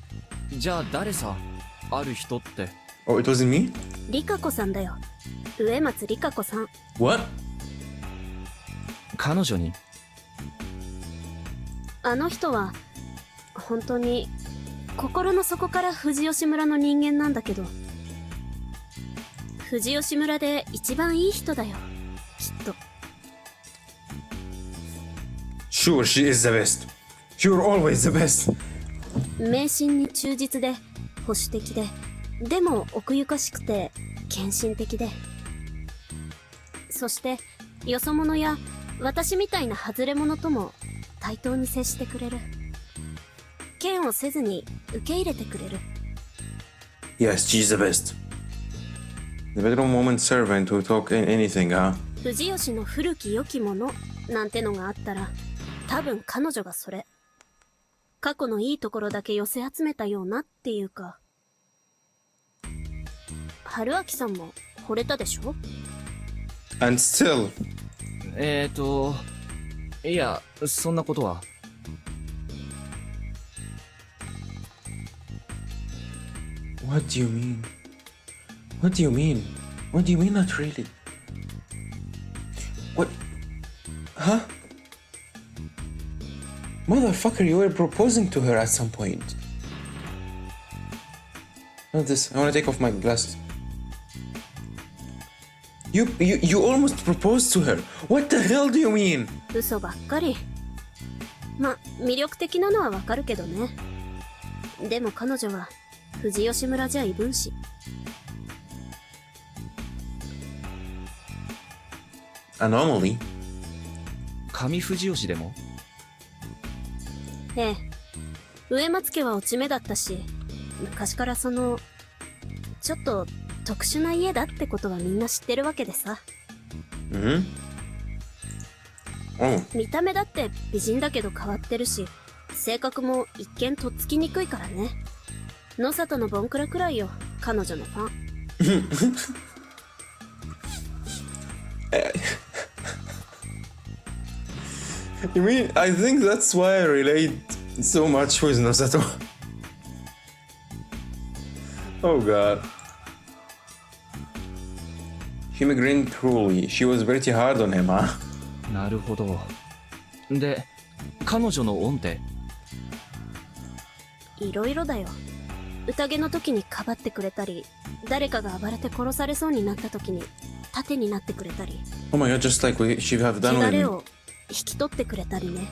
じゃあ誰さ、ある人って。Oh, it wasn't me? リカ子さんだよ。植松リカ子さん。 What? 彼女に。あの人は本当に心の底から藤吉村の人間なんだけど、藤吉村で一番いい人だよ、きっと。 Sure, she is the best. You're always the best. 迷信に忠実で保守的で、でも奥ゆかしくて献身的で、そしてよそ者や私みたいな外れ者とも対等に接してくれる。嫌悪せずに受け入れてくれる。 Yes, she's the best. The bedroom woman servant who talk in anything, huh? 藤吉の古き良きものなんてのがあったら、多分彼女がそれ。過去のいいところだけ寄せ集めたようなっていうか。春明さんも惚れたでしょ？ And still. いや、そんなことは。What do you mean? What do you mean? What do you mean not really? What? Huh? Motherfucker, you were proposing to her at some point. Not this. I wanna take off my glasses. You almost proposed to her. What the hell do you mean? 嘘ばっかり。ま、魅力的なのはわかるけどね。でも彼女は藤吉村じゃ異分子。Anomaly? 上藤吉でも？ええ。植松家は落ち目だったし、昔からちょっと特殊な家だってことはみんな知ってるわけでさ。Mm-hmm. Oh. 見た目だって美人だけど変わってるし、性格も一見とっつきにくいからね。野里のボンクラくらいよ、彼女のファン。You mean, I think that's why I relate so much with Nosato. Oh god. Hime grinned cruelly. She was pretty hard on him, huh? なるほど。で、彼女の恩って？いろいろだよ。宴の時にかばってくれたり、誰かが暴れて殺されそうになった時に盾になってくれたり。Oh my god, just like she have done 汚 with れ me. を引き取ってくれたりね。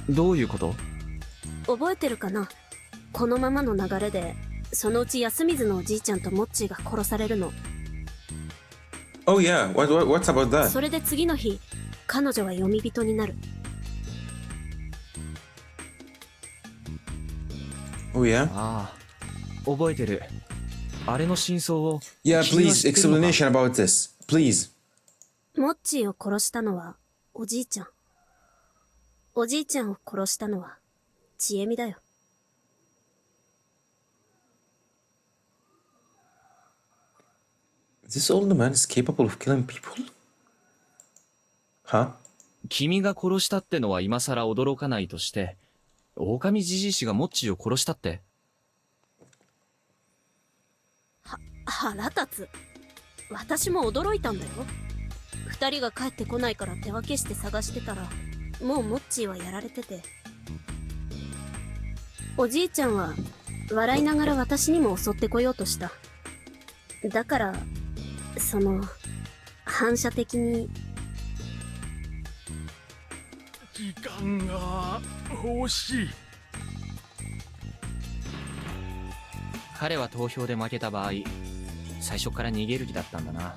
どういうこと？覚えてるかな？このままの流れで、そのうち安水のおじいちゃんとモッチーが殺されるの。Oh yeah, what's about that? それで次の日、彼女は読み人になる。Oh yeah? ああ、覚えてる。あれの真相を。 Yeah, 君は please, 知ってるのか？ explanation about this. Please. モッチーを殺したのはおじいちゃん。おじいちゃんを殺したのはちえみだよ。This old man is capable of killing people? Huh? 君が殺したってのは今更驚かないとして、狼じじい氏がモッチーを殺したって？腹立つ。私も驚いたんだよ。二人が帰ってこないから手分けして探してたら、もうモッチーはやられてて。おじいちゃんは笑いながら私にも襲ってこようとした。だから、反射的に。時間が欲しい。彼は投票で負けた場合、最初から逃げる気だったんだな。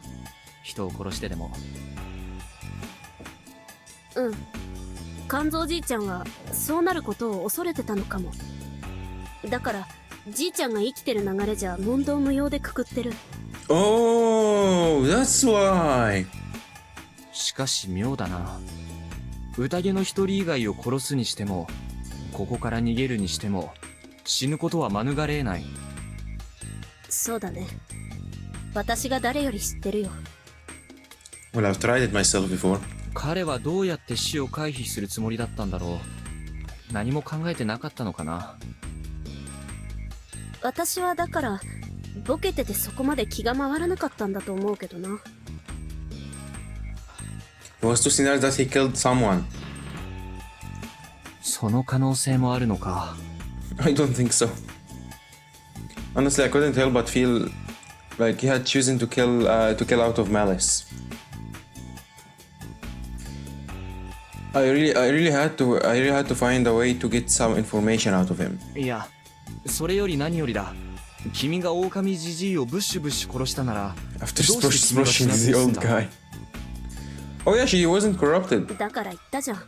人を殺してでも。うん。肝臓じいちゃんはそうなることを恐れてたのかも。だからじいちゃんが生きてる流れじゃ問答無用でくくってる。Oh, that's why. しかし妙だな。宴の一人以外を殺すにしても、ここから逃げるにしても、死ぬことは免れない。そうだね。私が誰より知ってるよ。Well, I've tried it myself before. 彼はどうやって死を回避するつもりだったんだろう。何も考えてなかったのかな。私はだからボケててそこまで気が回らなかったんだと思うけどな。It was too scenario that he killed someone. その可能性もあるのか。I don't think so. Honestly, I couldn't help but feel like he had chosen to kill out of malice. I really had to find a way to get some information out of him. いや、それより何よりだ。君が狼じじいをブッシュブッシュ殺したなら、 After どうして君が死 splashing なず the に済ん old だ？ guy. Oh yeah, she wasn't corrupted. だから言ったじゃん。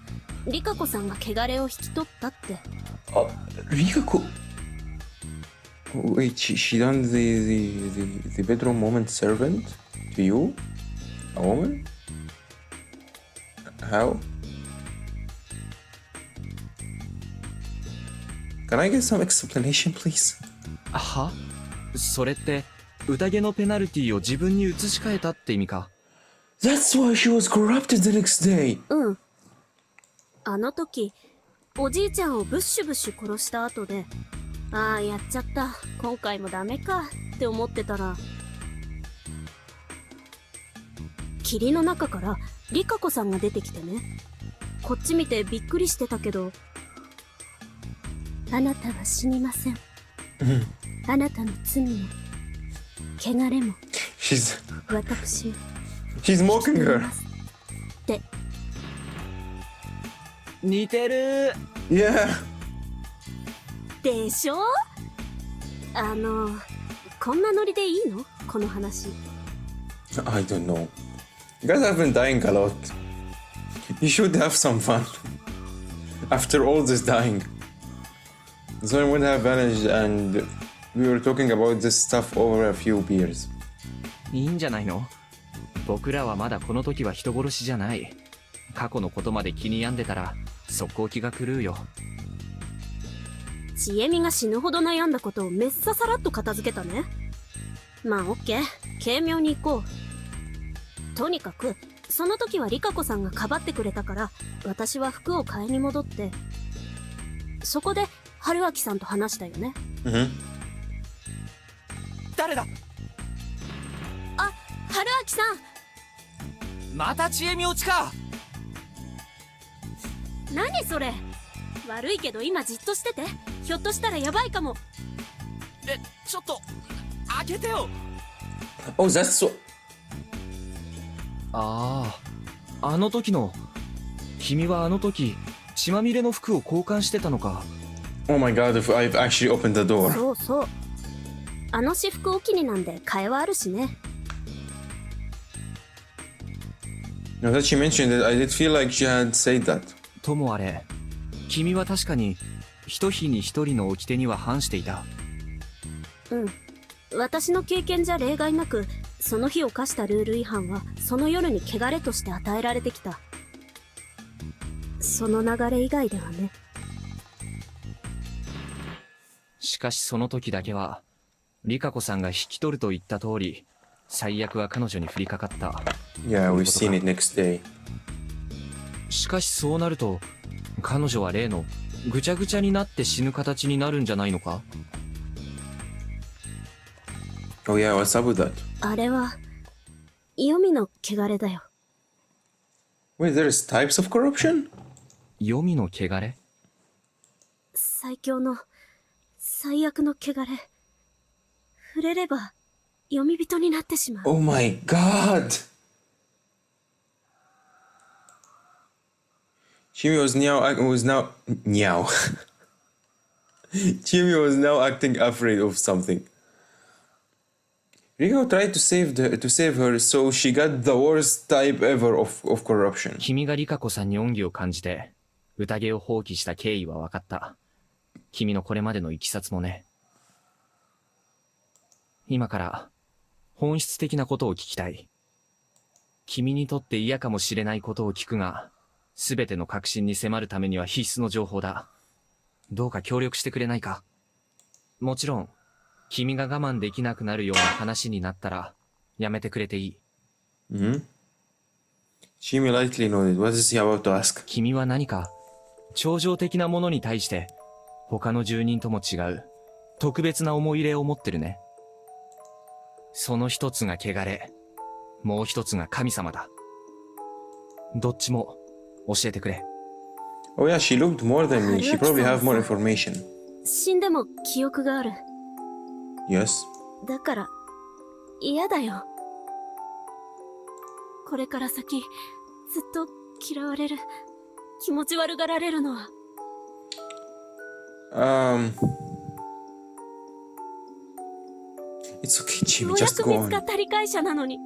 リカ子さんが汚れを引き取ったって。Rikako. Wait, she done the bedroom woman servant to you? A woman? How? Can I get some explanation, please? は？それって、宴のペナルティを自分に移し替えたって意味か？ That's why she was corrupted the next day. うん。あの時、おじいちゃんをブッシュブッシュ殺した後で、ああ、やっちゃった。今回もダメかって思ってたら、霧の中からリカ子さんが出てきてね。こっち見てびっくりしてたけど、あなたは死にません。あなたの罪も、汚れも、She's 私、mocking her. って。似てる。 Yeah. でしょ？こんなノリでいいの？この話。I don't know. You guys have been dying a lot. You should have some fun. After all this dying. Someone would have vanished and we were talking about this stuff over a few beers. いいんじゃないの？僕らはまだこの時は人殺しじゃない。過去のことまで気に病んでたら、速攻気が狂うよ。ちえみが死ぬほど悩んだことをめっささらっと片付けたね。まあオッケー、軽妙に行こう。とにかくその時はリカ子さんがかばってくれたから、私は服を買いに戻って、そこで春明さんと話したよね。誰だ？あ、春明さん。また知恵み落ちか。何それ。悪いけど今じっとしてて。ひょっとしたらやばいかも。ちょっと開けてよ。Oh, that's so. ああ、あの時の。君はあの時血まみれの服を交換してたのか。Oh my god, if I've actually opened the door. そうそう。あの私服お気になんで替えはあるしね。Now that she mentioned it, I did feel like she had said that. ともあれ、君は確かに一日に一人の掟には反していた。うん。私の経験じゃ例外なく、その日犯したルール違反はその夜に汚れとして与えられてきた。その流れ以外ではね。しかしその時だけは、リカ子さんが引き取ると言った通り、最悪は彼女に降りかかった。Yeah, we've seen it next day. しかしそうなると、彼女は例のぐちゃぐちゃになって死ぬ形になるんじゃないのか？ Oh yeah, what's up with that? あれは、黄泉の汚れだよ。Wait, there's types of corruption? 黄泉の汚れ？最強の、最悪の汚れ。触れれば、読み人になってしまう。Oh my god! Chimi was now Chimi was now acting afraid of something. Rika tried to save her, so she got the worst type ever of corruption. 君がリカ子さんに恩義を感じて、宴を放棄した経緯は分かった。君のこれまでのいきさつもね。今から、本質的なことを聞きたい。君にとって嫌かもしれないことを聞くが、すべての確信に迫るためには必須の情報だ。どうか協力してくれないか。もちろん、君が我慢できなくなるような話になったら、やめてくれていい。Mm-hmm. Chimi lightly nodded. What is he about to ask? 君は何か、超常的なものに対して、他の住人とも違う、特別な思い入れを持ってるね。その一つが汚れ、もう一つが神様だ。どっちも教えてくれ。Oh yeah, she looked more than me. She probably have more information. 死んでも記憶がある。Yes. だから、嫌だよ。これから先、ずっと嫌われる。気持ち悪がられるのは。It's okay, Chimi. ようや Just く go 見つか on. った理解者なのに。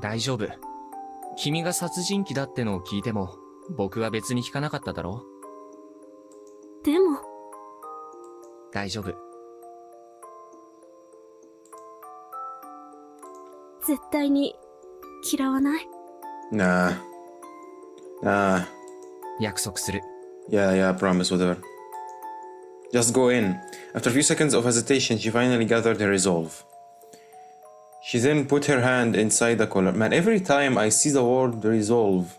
大丈夫。君が殺人鬼だってのを聞いても、僕は別に引かなかっただろう。でも。大丈夫。絶対に嫌わない。Nah. 約束する。Yeah, promise, whatever. Just go in. After a few seconds of hesitation, she finally gathered her resolve. She then put her hand inside the collar. Man, every time I see the word resolve,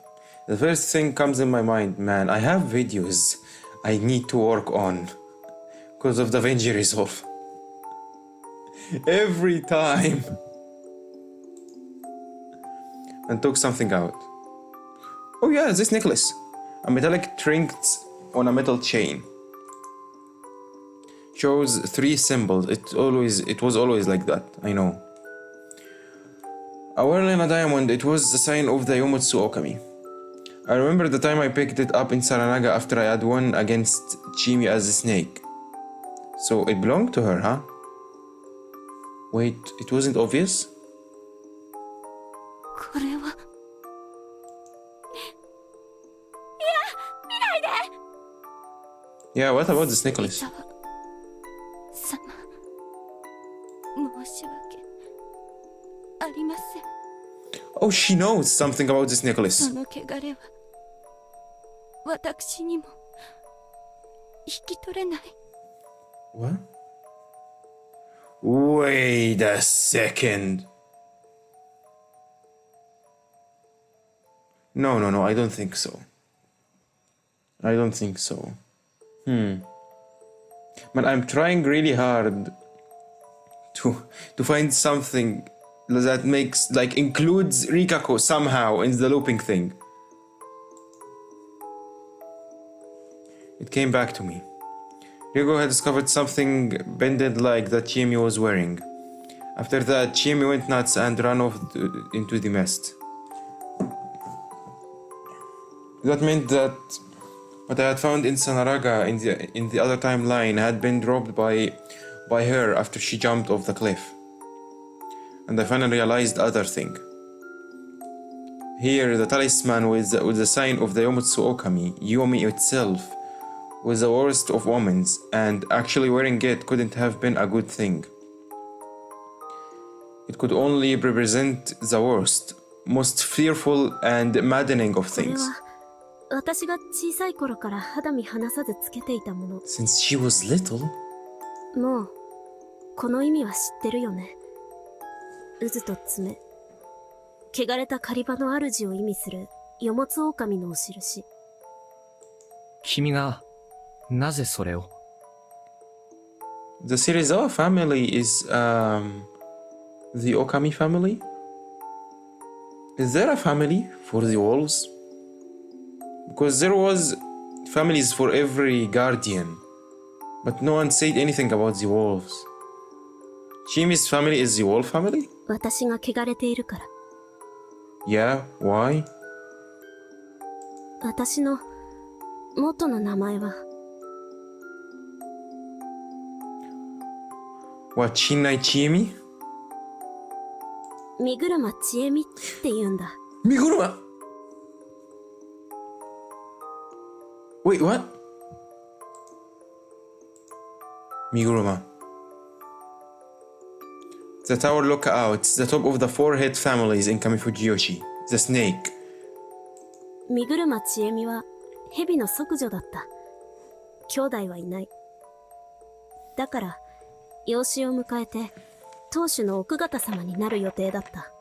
the first thing comes in my mind, man, I have videos I need to work on because of the Venji resolve. Every time. And took something out. Oh yeah, this necklace. A metallic trinket on a metal chain. Shows 3 symbols. It was always like that, I know. A whirl in a diamond, it was the sign of the Yomotsu Okami. I remember the time I picked it up in Saranaga after I had won against Chimi as a snake. So it belonged to her, huh? Wait, it wasn't obvious? これは。Yeah, what about this necklace? 様、申し訳ありません。 Oh, she knows something about this necklace. その汚れは私にも引き取れない。 What? Wait a second. No, I don't think so. I don't think so. Man, I'm trying really hard to find something that includes Rikako somehow in the looping thing. It came back to me. Rikako had discovered something bended like that Chimi was wearing. After that, Chimi went nuts and ran off into the mist. That meant that what I had found in Sanaraga in the other timeline had been dropped by her after she jumped off the cliff. And I finally realized the other thing. Here, the talisman with the sign of the Yomotsu Okami, Yomi itself, was the worst of omens, and actually wearing it couldn't have been a good thing. It could only represent the worst, most fearful and maddening of これ things. は私が小さい頃から肌身離さずつけていたもの。 Since she was little? もうこの意味は知ってるよね。渦と爪、汚れた狩り場の主を意味するよもつ狼のお印。君が、なぜそれを？ The Serizawa family is the Okami family? Is there a family for the wolves? Because there was families for every guardian, but no one said anything about the wolves. Shimi's family is the wolf family? 私が汚れているから。 Yeah, why? 私の元の名前は What, Shinnai Chiemi? 身車ちえみって言うんだ。 Miguruma! Wait, what? Miguruma. The tower lookout, the top of the four head families in Kamifujiyoshi. The snake. 身車ちえみは蛇の息女だった。兄弟はいない。だから養子を迎えて当主の奥方様になる予定だった。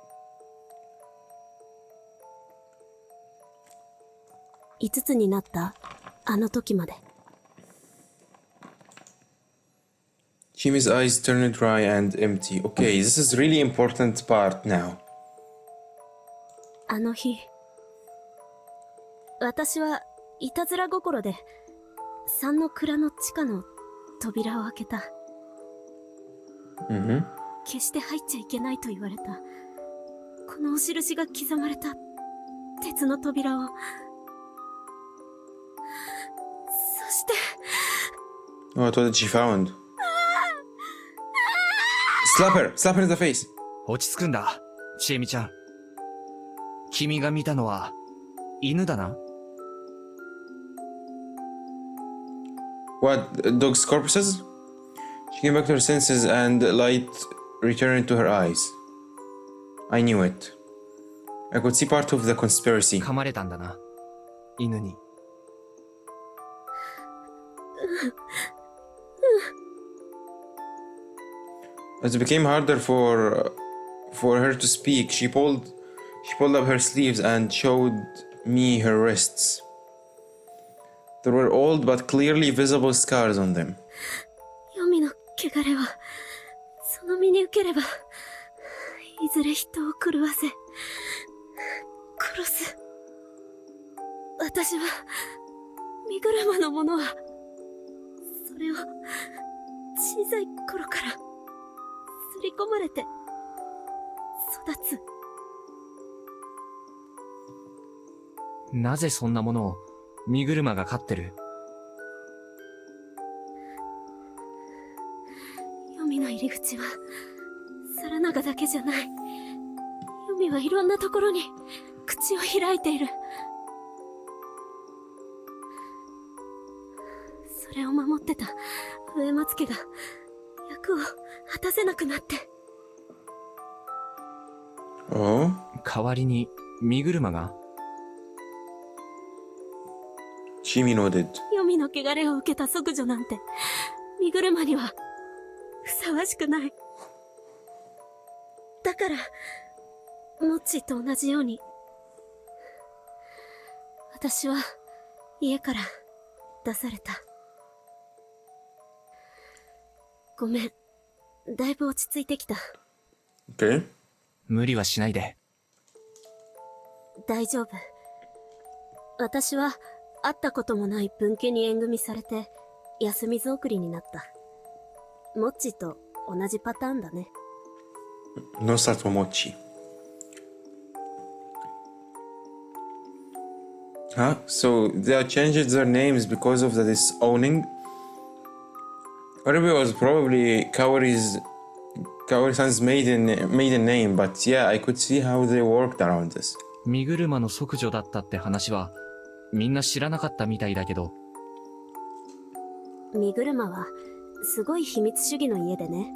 5つになったあの時まで。 Shimi's eyes turn dry and empty. Okay, this is really important part now. あの日、私はいたずら心で三の蔵の地下の扉を開けた。Mm-hmm. 決して入っちゃいけないと言われた。このお印が刻まれた鉄の扉を。そして、 What did she found? Slap her! Slap her in the face! 落ち着くんだ、ちえみちゃん。君が見たのは、犬だな。What? Dog's corpses? She came back to her senses and light returned to her eyes. I knew it. I could see part of the conspiracy. 噛まれたんだな、犬に。As it became harder for her to speak, she pulled up her sleeves and showed me her wrists. There were old but clearly visible scars on them. 黄泉の汚れはその身に受ければいずれ人を狂わせ殺す。私は身車の者はそれを小さい頃から刷り込まれて育つ。なぜそんなものを身車が飼ってる？黄泉の入り口は皿長だけじゃない。黄泉はいろんなところに口を開いている。それを守ってた上松家が役を果たせなくなって。 Oh? 代わりに身車が？ Shimi nodded. 黄泉の汚れを受けた息女なんて身車にはふさわしくない。だからモッチーと同じように私は家から出された。ごめん、だいぶ落ち着いてきた。 Okay. 無理はしないで。大丈夫。私は会ったこともない分家に縁組されて休みず送りになった。モッチーと同じパターンだね。 No Satomochi. Huh? So they changed their names because of the disowning? Oribe was probably Kaori-san's maiden name, but yeah, I could see how they worked around this. 身車の息女だったって話はみんな知らなかったみたいだけど。身車はすごい秘密主義の家でね。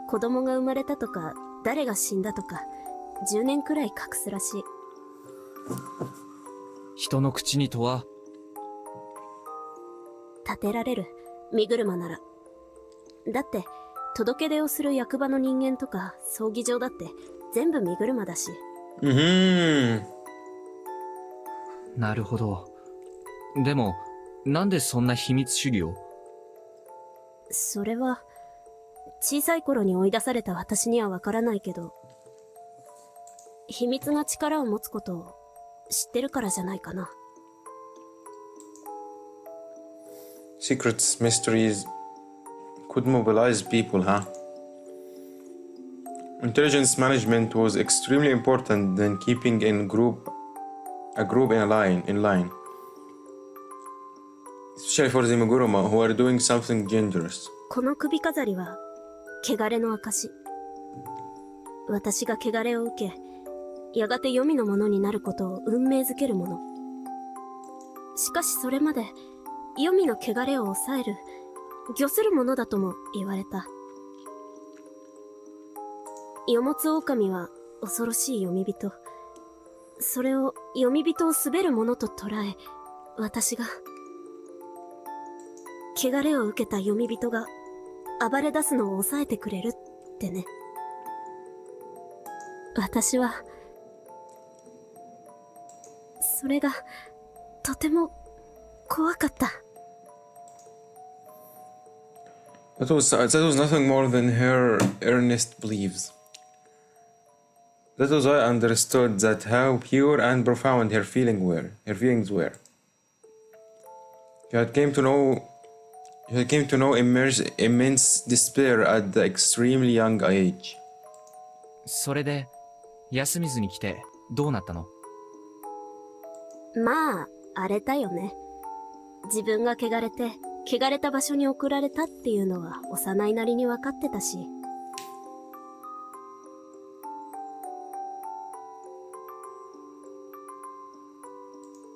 子供が生まれたとか誰が死んだとか10年くらい隠すらしい。人の口にとは、立てられる、身車なら。だって届け出をする役場の人間とか葬儀場だって全部身車だし。なるほど。でも、なんでそんな秘密主義を？それは小さい頃に追い出された私にはわからないけど、秘密が力を持つことを知ってるからじゃないかな。Secrets, mysteries could mobilize people, huh? Intelligence management was extremely important than keeping a group in line. Especially for the Miguruma who are doing something dangerous. この首飾りは汚れの証。私が汚れを受け、やがて黄泉のものになることを運命づけるもの。しかしそれまで黄泉の汚れを抑える、御するものだとも言われた。与物狼は恐ろしい読み人。それを読み人を滑るものと捉え、私が汚れを受けた読み人が暴れ出すのを抑えてくれるってね。私はそれがとても怖かった。That was nothing more than her earnest beliefs. That was why I understood that how pure and profound her feelings were. She had came to know immense despair at the extremely young age. それで、安水に来てどうなったの？まあ、荒れたよね。自分が汚れて、汚れた場所に送られたっていうのは幼いなりに分かってたし。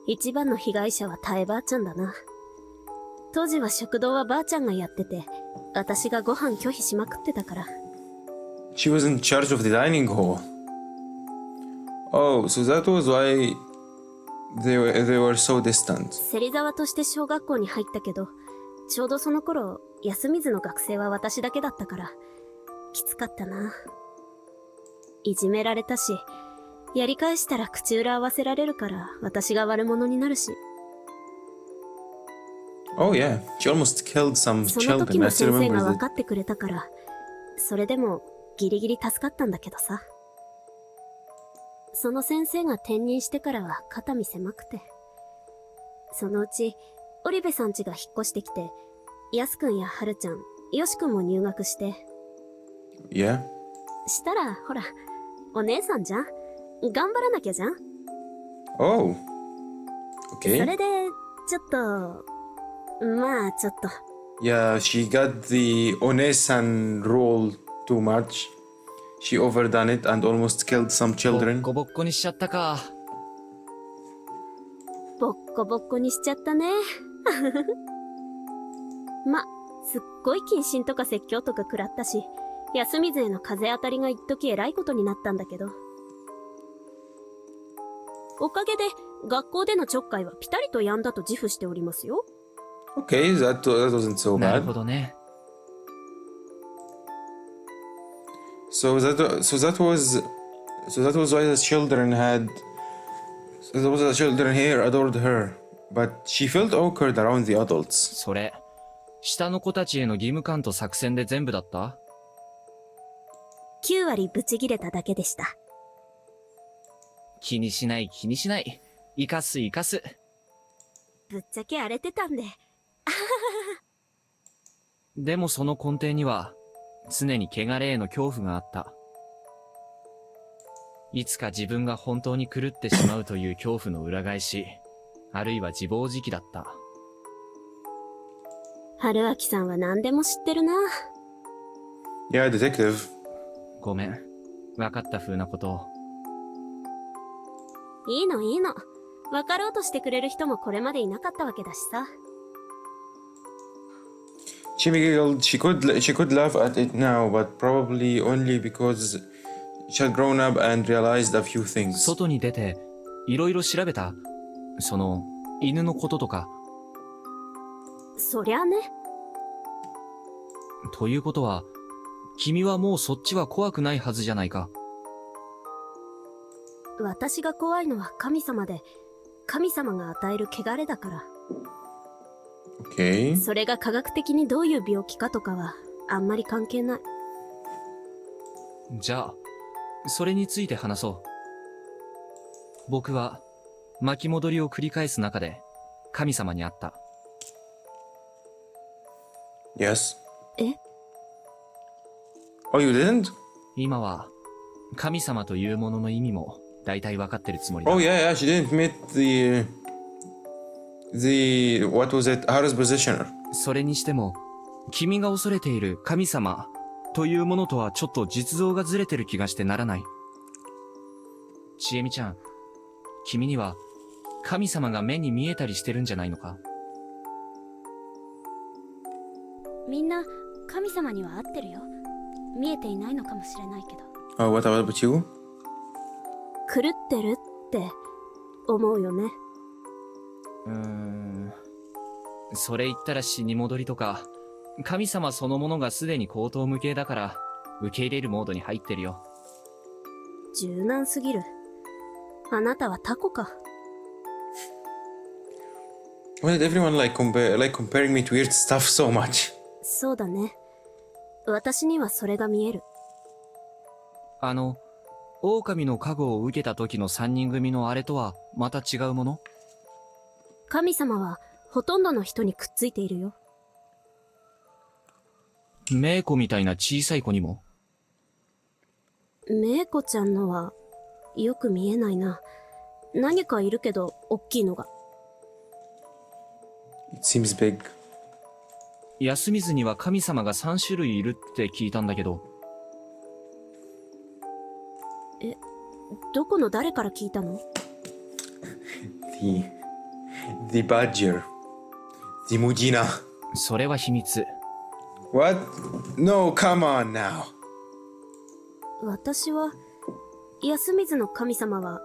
一番の被害者はタエばあちゃんだな。当時は食堂はばあちゃんがやってて、私がご飯拒否しまくってたから。She was in charge of the dining hall. Oh, so that was why they were so distant. 芹沢として小学校に入ったけど、ちょうどその頃、安水の学生は私だけだったから、きつかったな。いじめられたし、やり返したら口裏合わせられるから、私が悪者になるし。Oh yeah, she almost killed some その時 children. の I 先 still 生が remember 分 that. かってくれたから、それでもギリギリ助かったんだけどさ。その先生が転任してからは肩身狭くて。そのうち、オリベさん家が引っ越してきて、ヤスくんやハルちゃん、ヨシくんも入学して。Yeah? したら、ほら、お姉さんじゃん。頑張らなきゃじゃん。Oh. そ Okay. れで、ちょっと、まあちょっと。Yeah, she got the Onesan role too much. She overdone it and almost killed some ボッ children. コボッコにしちゃったか。ボッコボッコにしちゃったね。ま、すっごい謹慎とか説教とか食らったし、安水への風当たりが一時偉いことになったんだけど。おかげで、学校でのちょっかいはピタリと止んだと自負しておりますよ。Okay, that wasn't so なる bad. ほどね。So that was why the children here adored her, but she felt awkward around the adults. それ、下の子たちへの義務感と作戦で全部だった？ 9割ブチギレただけでした。気にしない気にしない。生かす生かす。ぶっちゃけ荒れてたんで。でもその根底には、常に汚れへの恐怖があった。いつか自分が本当に狂ってしまうという恐怖の裏返し、あるいは自暴自棄だった。春明さんは何でも知ってるな。Yeah, detective. ごめん。分かった風なことを。いいのいいの。分かろうとしてくれる人もこれまでいなかったわけだしさ。She giggled. She could laugh at it now, but probably only because she had grown up and realized a few things. 外に出て、いろいろ調べた。その、犬のこととか。そりゃね。ということは、君はもうそっちは怖くないはずじゃないか。私が怖いのは神様で、神様が与える汚れだから。Okay. それが科学的にどういう病気かとかはあんまり関係ない。じゃあ、それについて話そう。僕は、巻き戻りを繰り返す中で、神様に会った。Yes. え？ Oh, you didn't? 今は、神様というものの意味も、大体分かってるつもりだ。Oh, yeah, she didn't meet what was it? Har's positioner. それにしても、君が恐れている神様というものとはちょっと実像がずれてる気がしてならない。ちえみちゃん、君には神様が目に見えたりしてるんじゃないのか？みんな神様には合ってるよ。見えていないのかもしれないけど。Oh, what about you? 狂ってるって思うよね。それ言ったら死に戻りとか、神様そのものがすでに口頭無形だから、受け入れるモードに入ってるよ。柔軟すぎる。あなたはタコか。Why did everyone comparing me to weird stuff so much? そうだね。私にはそれが見える。狼の加護を受けた時の3人組のあれとはまた違うもの？神様はほとんどの人にくっついているよ。メイコみたいな小さい子にも？メイコちゃんのはよく見えないな。何かいるけど大きいのが。It seems big. 休みずには神様が3種類いるって聞いたんだけど。どこの誰から聞いたの？ The Badger. The Mujina. それは秘密。What? No, come on now. 私は、休みずの神様は、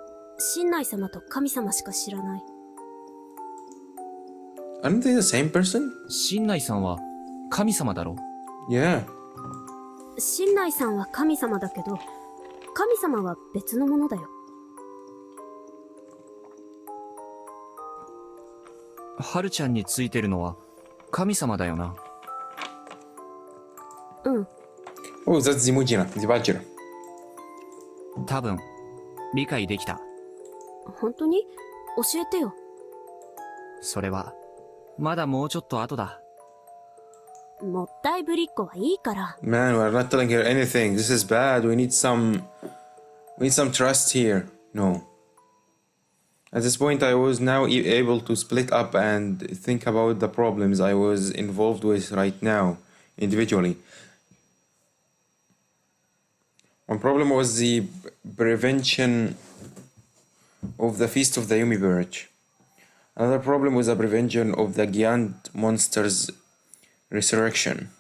神内様と神様しか知らない。Aren't they the same person? 神内さんは神様だろ？ Yeah. 神内さんは神様だけど、神様は別のものだよ。はるちゃんについてるのは神様だよな。うん。Oh, that's the Mujina, the Badger. 多分、理解できた。本当に？教えてよ。それは、まだもうちょっと後だ。もったいぶりっ子はいいから。Man, we're not telling her anything. This is bad. We need some trust here. No. At this point, I was now able to split up and think about the problems I was involved with right now, individually. One problem was the prevention of the Feast of the Yumi Birch. Another problem was the prevention of the Giant monster's resurrection.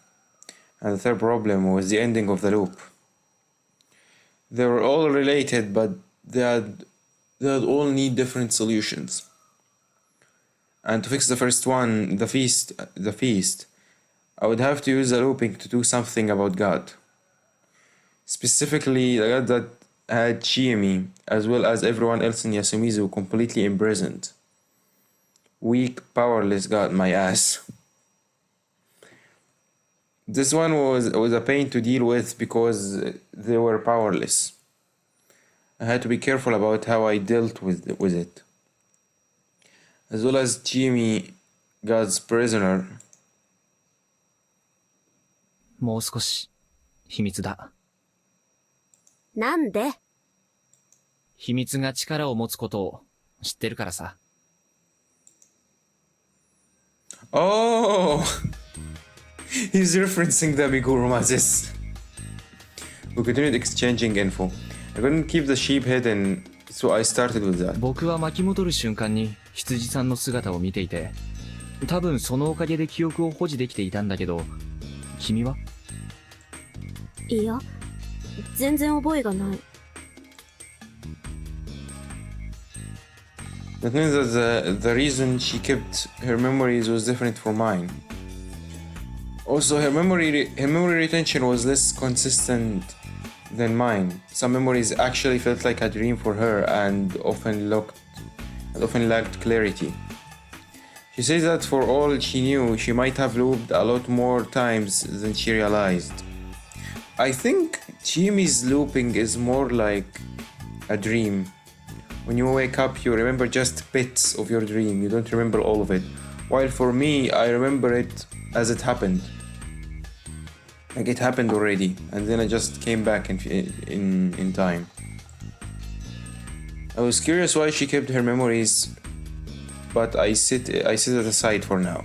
And the third problem was the ending of the loop. They were all related, but they all need different solutions. And to fix the first one, the feast, I would have to use the looping to do something about God. Specifically, the God that had Chiemi, as well as everyone else in Yasumizu, completely imprisoned. Weak, powerless God, my ass. This one was a pain to deal with because they were powerless. I had to be careful about how I dealt with it. As well as Chiemi, God's prisoner. もう少し、秘密だ。なんで？秘密が力を持つことを知ってるからさ。Oh! He's referencing the Migu romances. We continued exchanging info. I couldn't keep the sheep hidden, so I started with that. 僕は巻き戻る瞬間に羊さんの姿を見ていて、多分そのおかげで記憶を保持できていたんだけど、君は？いや、全然覚えがない。That means that the reason she kept her memories was different from mine. Also, her memory retention was less consistent than mine. Some memories actually felt like a dream for her and often lacked clarity. She says that for all she knew, she might have looped a lot more times than she realized. I think Chimi's looping is more like a dream. When you wake up, you remember just bits of your dream, you don't remember all of it. While for me, I remember it as it happened. Like it happened already, and then I just came back in time. I was curious why she kept her memories, but I set it aside for now.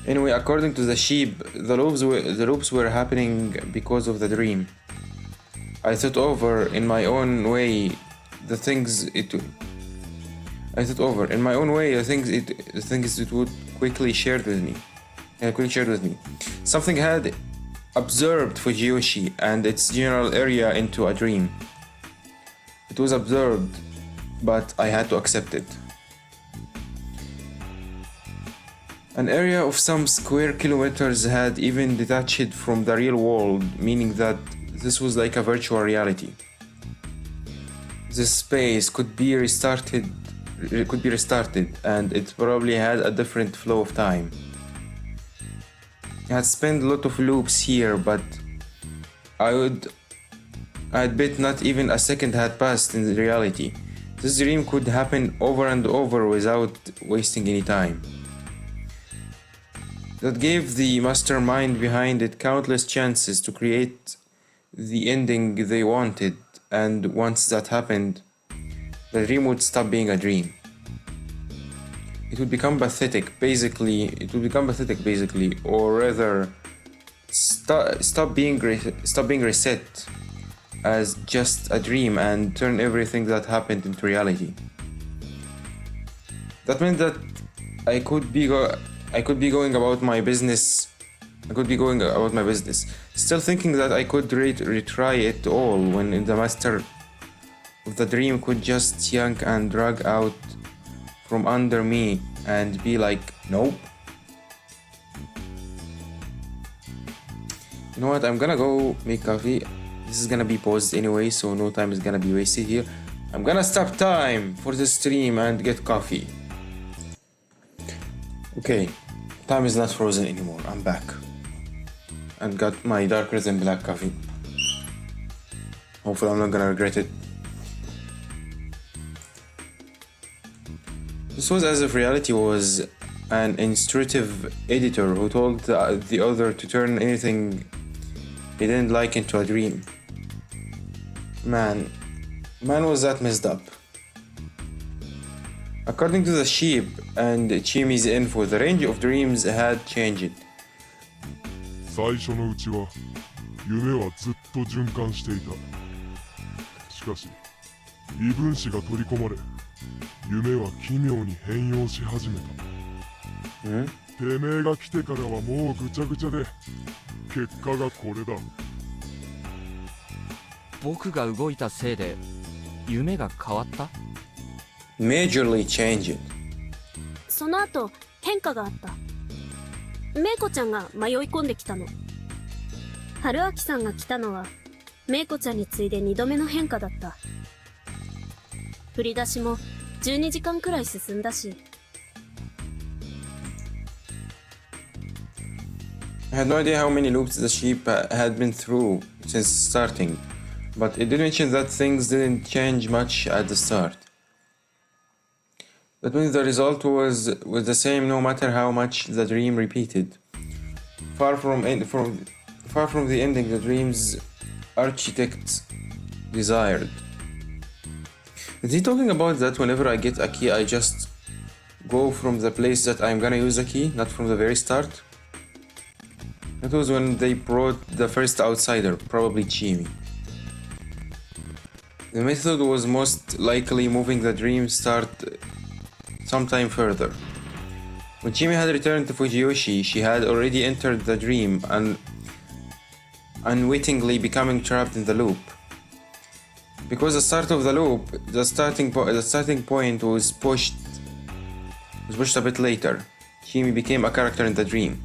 Anyway, according to the sheep, the loops were happening because of the dream. I thought over in my own way the things it would quickly shared with me. Something had absorbed Fujiyoshi and its general area into a dream. It was absorbed, but I had to accept it. An area of some square kilometers had even detached from the real world, meaning that this was like a virtual reality. This space could be restarted, and it probably had a different flow of time. I had spent a lot of loops here, but I'd bet not even a second had passed in reality. This dream could happen over and over without wasting any time. That gave the mastermind behind it countless chances to create the ending they wanted, and once that happened, the dream would stop being a dream. It would become pathetic, basically, or rather, stop being reset as just a dream and turn everything that happened into reality. That meant that I could be going about my business, still thinking that I could retry it all when the master of the dream could just yank and drag out from under me and be like, nope. You know what, I'm gonna go make coffee. This is gonna be paused anyway, so no time is gonna be wasted here. I'm gonna stop time for the stream and get coffee. Okay, time is not frozen anymore. I'm back and got my darker than black coffee. Hopefully I'm not gonna regret it. This was as if reality was an instructive editor who told the other to turn anything he didn't like into a dream. Man was that messed up. According to the sheep and Chimi's info, the range of dreams had changed. 最初のうちは夢はずっと循環していた。しかし異分子が取り込まれ、夢は奇妙に変容し始めた。てめえが来てからはもうぐちゃぐちゃで、結果がこれだ。僕が動いたせいで夢が変わった？ Majorly changed. その後変化があった。メイコちゃんが迷い込んできたの。春明さんが来たのはメイコちゃんに次いで2度目の変化だった。振り出しも12時間くらい進んだし。I had no idea how many loops the sheep had been through since starting, but it did mention that things didn't change much at the start. That means the result was the same no matter how much the dream repeated. Far from the ending the dream's architect desired. Is he talking about that whenever I get a key I just go from the place that I'm gonna use the key, not from the very start? That was when they brought the first outsider, probably Chimi. The method was most likely moving the dream start sometime further. When Chimi had returned to Fujiyoshi, she had already entered the dream and unwittingly becoming trapped in the loop. Because the start of the loop, the starting point was pushed a bit later. Kimi became a character in the dream.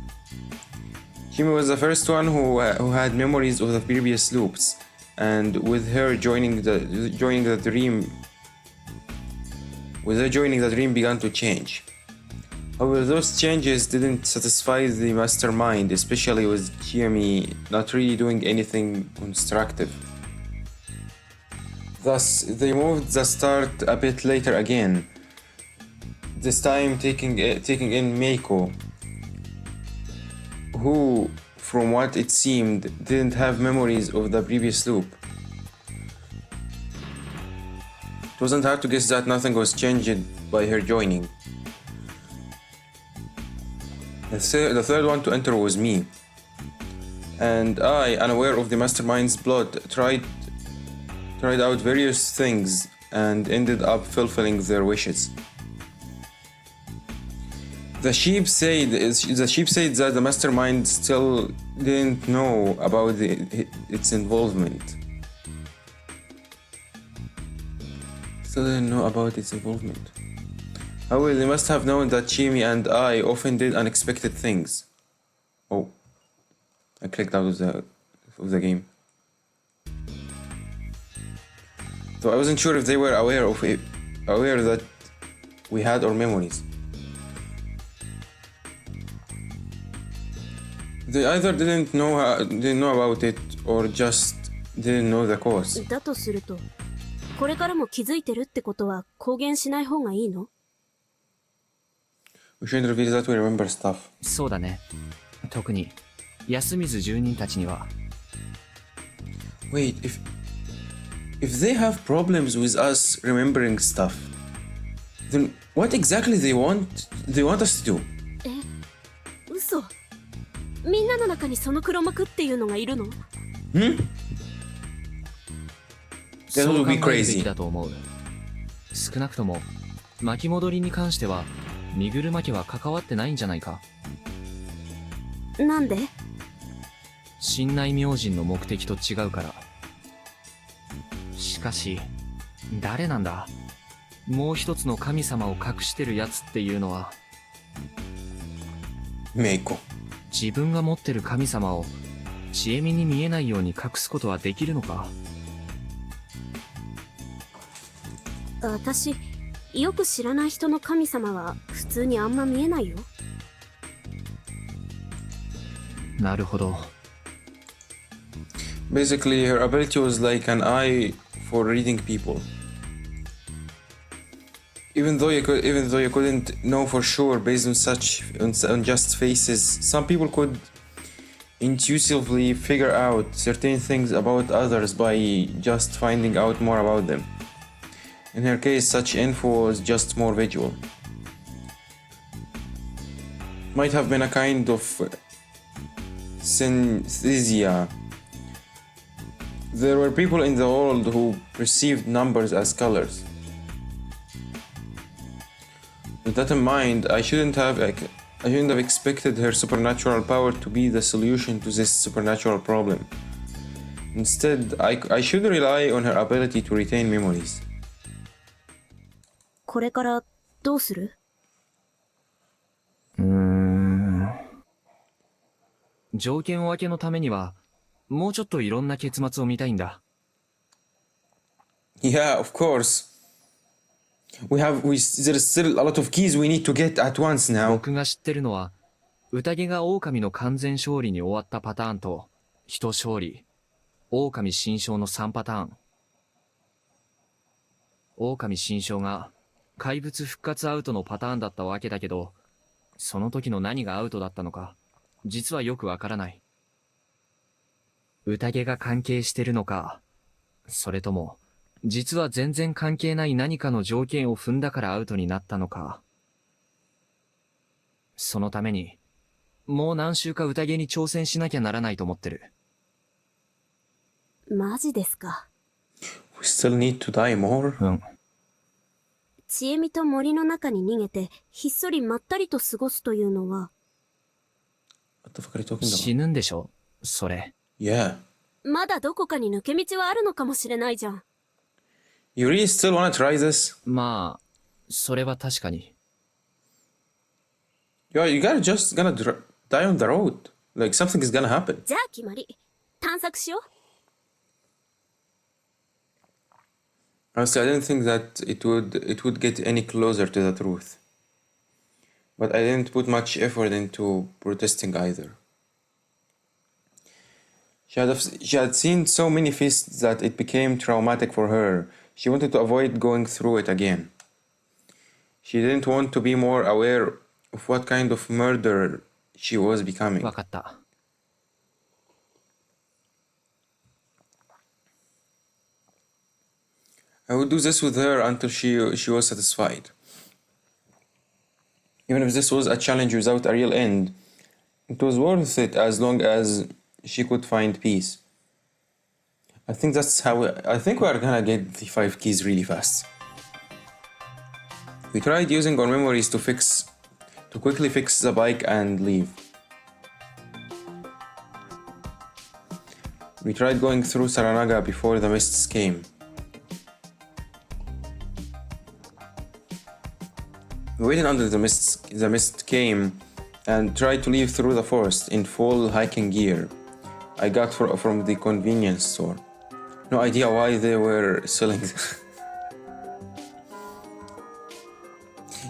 Kimi was the first one who had memories of the previous loops, and with her joining the dream began to change. However, those changes didn't satisfy the mastermind, especially with Kimi not really doing anything constructive. Thus, they moved the start a bit later again, this time taking in Meiko, who, from what it seemed, didn't have memories of the previous loop. It wasn't hard to guess that nothing was changed by her joining. The third one to enter was me, and I, unaware of the mastermind's plot, tried out various things and ended up fulfilling their wishes. The sheep said that the mastermind still didn't know about its involvement. However, they must have known that Chimi and I often did unexpected things. Oh, I clicked out of the game. So I wasn't sure if they were aware that we had our memories. They either didn't know about it or just didn't know the cause. だとすると、これからも気づいてるってことは公言しない方がいいの？ We shouldn't reveal that we remember stuff. そうだね。特に安水住人たちには。Wait, if they have problems with us remembering stuff, then what exactly they want us to do? 嘘。みんなの中にその黒幕っていうのがいるの？ そう考えるべきだと思う。少なくとも巻き戻りに関してはミグルマ家は関わってないんじゃないか。なんで？神内明神の目的と違うから。しかし誰なんだ？もう一つの神様を隠してるやつっていうのは。メイコ。自分が持ってる神様をちえみに見えないように隠すことはできるのか？私、よく知らない人の神様は普通にあんま見えないよ。なるほど。Basically, her ability was like an eye for reading people. Even though you couldn't know for sure based on just faces, some people could intuitively figure out certain things about others by just finding out more about them. In her case, such info was just more visual. Might have been a kind of synesthesia. There were people in the world who perceived numbers as colors. With that in mind, I shouldn't have expected her supernatural power to be the solution to this supernatural problem. Instead, I should rely on her ability to retain memories. これからどうする？条件分けのためにはもうちょっといろんな結末を見たいんだ。Yeah, of course. There's still a lot of keys we need to get at once now. 僕が知ってるのは宴が狼の完全勝利に終わったパターンと人勝利、狼新勝の3パターン。狼新勝が怪物復活アウトのパターンだったわけだけど、その時の何がアウトだったのか実はよくわからない。宴が関係してるのか、それとも実は全然関係ない何かの条件を踏んだからアウトになったのか。そのためにもう何週か宴に挑戦しなきゃならないと思ってる。マジですか。 We still need to die more? うん。ちえみと森の中に逃げてひっそりまったりと過ごすというのは。 What the fuck are you talking about? 死ぬんでしょそれ。Yeah. まだどこかに抜け道はあるのかもしれないじゃん。You really still wanna try this? まあ、それは確かに。You gotta just gonna die on the road. Like something is gonna happen. じゃあ決まり。探索しよう。 Honestly, I didn't think that it would get any closer to the truth. But I didn't put much effort into protesting either. She had seen so many feasts that it became traumatic for her. She wanted to avoid going through it again. She didn't want to be more aware of what kind of murderer she was becoming. わかった。I would do this with her until she was satisfied. Even if this was a challenge without a real end, it was worth it as long as she could find peace. I think we are gonna get the 5 keys really fast. We tried using our memories to quickly fix the bike and leave. We tried going through Saranaga before the mists came. We waited until the mist came and tried to leave through the forest in full hiking gear I got from the convenience store. No idea why they were selling.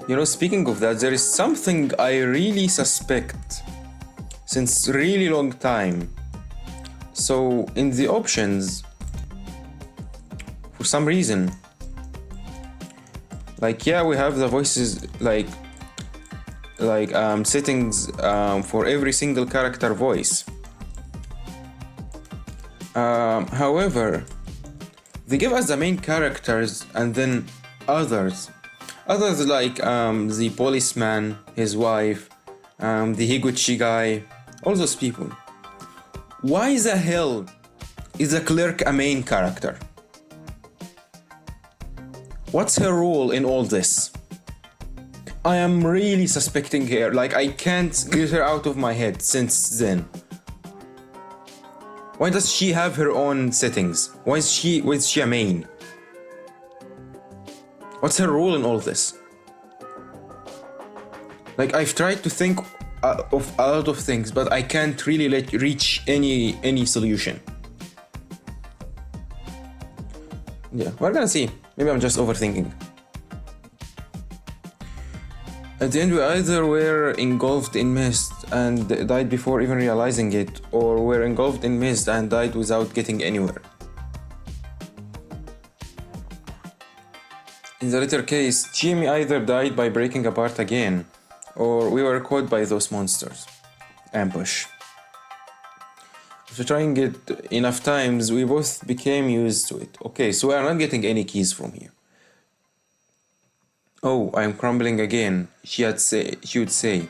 You know, speaking of that, there is something I really suspect since really long time. So in the options, for some reason, like, yeah, we have the voices like settings for every single character voice. However, they give us the main characters and then others like the policeman, his wife, the Higuchi guy, all those people. Why the hell is the clerk a main character? What's her role in all this? I am really suspecting her, like I can't get her out of my head since then. Why does she have her own settings? Why is she a main? What's her role in all this? Like, I've tried to think of a lot of things, but I can't really reach any solution. Yeah, we're gonna see. Maybe I'm just overthinking. At the end, we either were engulfed in mist and died before even realizing it, or were engulfed in mist and died without getting anywhere. In the latter case, Jimmy either died by breaking apart again, or we were caught by those monsters. Ambush. After trying it enough times, we both became used to it. Okay, so we are not getting any keys from here. Oh, I'm crumbling again, she would say.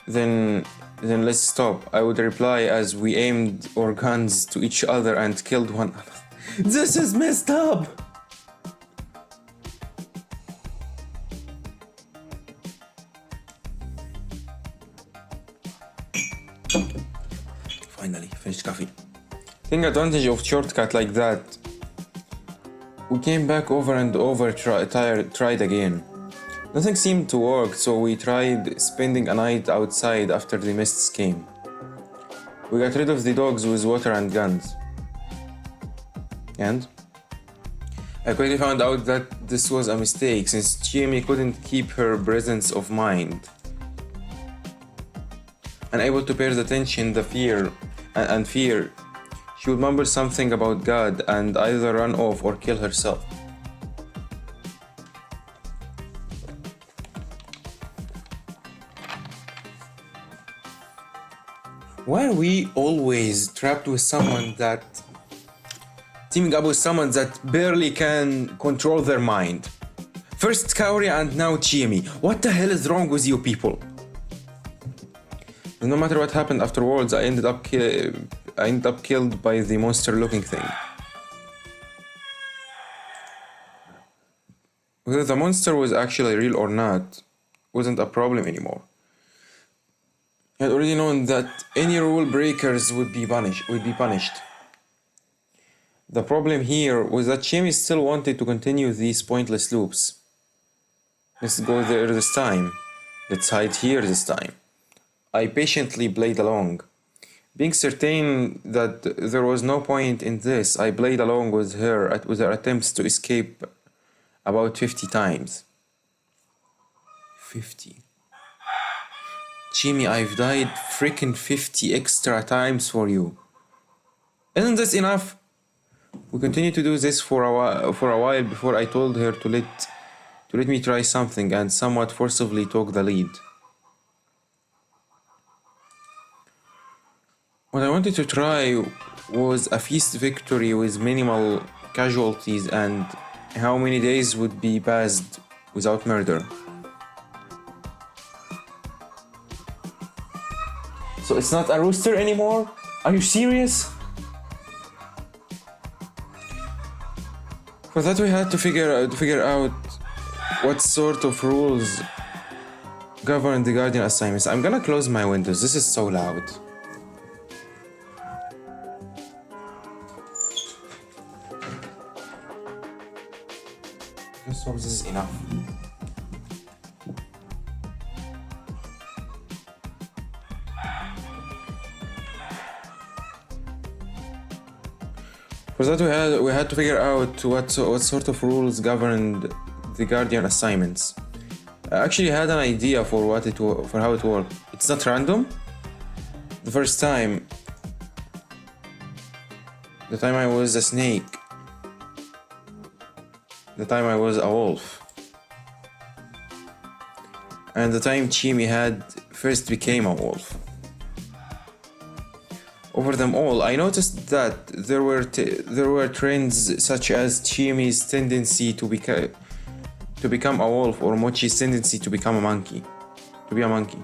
Then let's stop. I would reply as we aimed our guns to each other and killed one another. This is messed up! Finally, finished coffee. Taking advantage of shortcut like that, we came back over and over, tried again. Nothing seemed to work, so we tried spending a night outside after the mists came. We got rid of the dogs with water and guns. And I quickly found out that this was a mistake, since Chiemi couldn't keep her presence of mind. Unable to bear the tension, the fear, she would mumble something about God and either run off or kill herself. Why are we always trapped with someone that... teaming up with someone that barely can control their mind? First Kaori and now Chiemi. What the hell is wrong with you people? No matter what happened afterwards, I ended up killed by the monster-looking thing. Whether the monster was actually real or not wasn't a problem anymore. I had already known that any rule breakers would be punished. The problem here was that Jimmy still wanted to continue these pointless loops. Let's go there this time. Let's hide here this time. I patiently played along. Being certain that there was no point in this, I played along with her attempts to escape about 50 times. 50. Jimmy, I've died freaking 50 extra times for you. Isn't this enough? We continued to do this for a while before I told her to let me try something and somewhat forcibly took the lead. What I wanted to try was a feast victory with minimal casualties and how many days would be passed without murder. So it's not a rooster anymore? Are you serious? For that we had to figure out what sort of rules govern the Guardian assignments. I'm gonna close my windows, this is so loud. Just hope this is enough. For that we had to figure out what sort of rules governed the Guardian assignments. I actually had an idea for how it worked. It's not random. The first time, the time I was a snake, the time I was a wolf, and the time Chimi had first became a wolf. Over them all, I noticed that there were trends such as Chimi's tendency to become a wolf or Mochi's tendency to become a monkey, to be a monkey.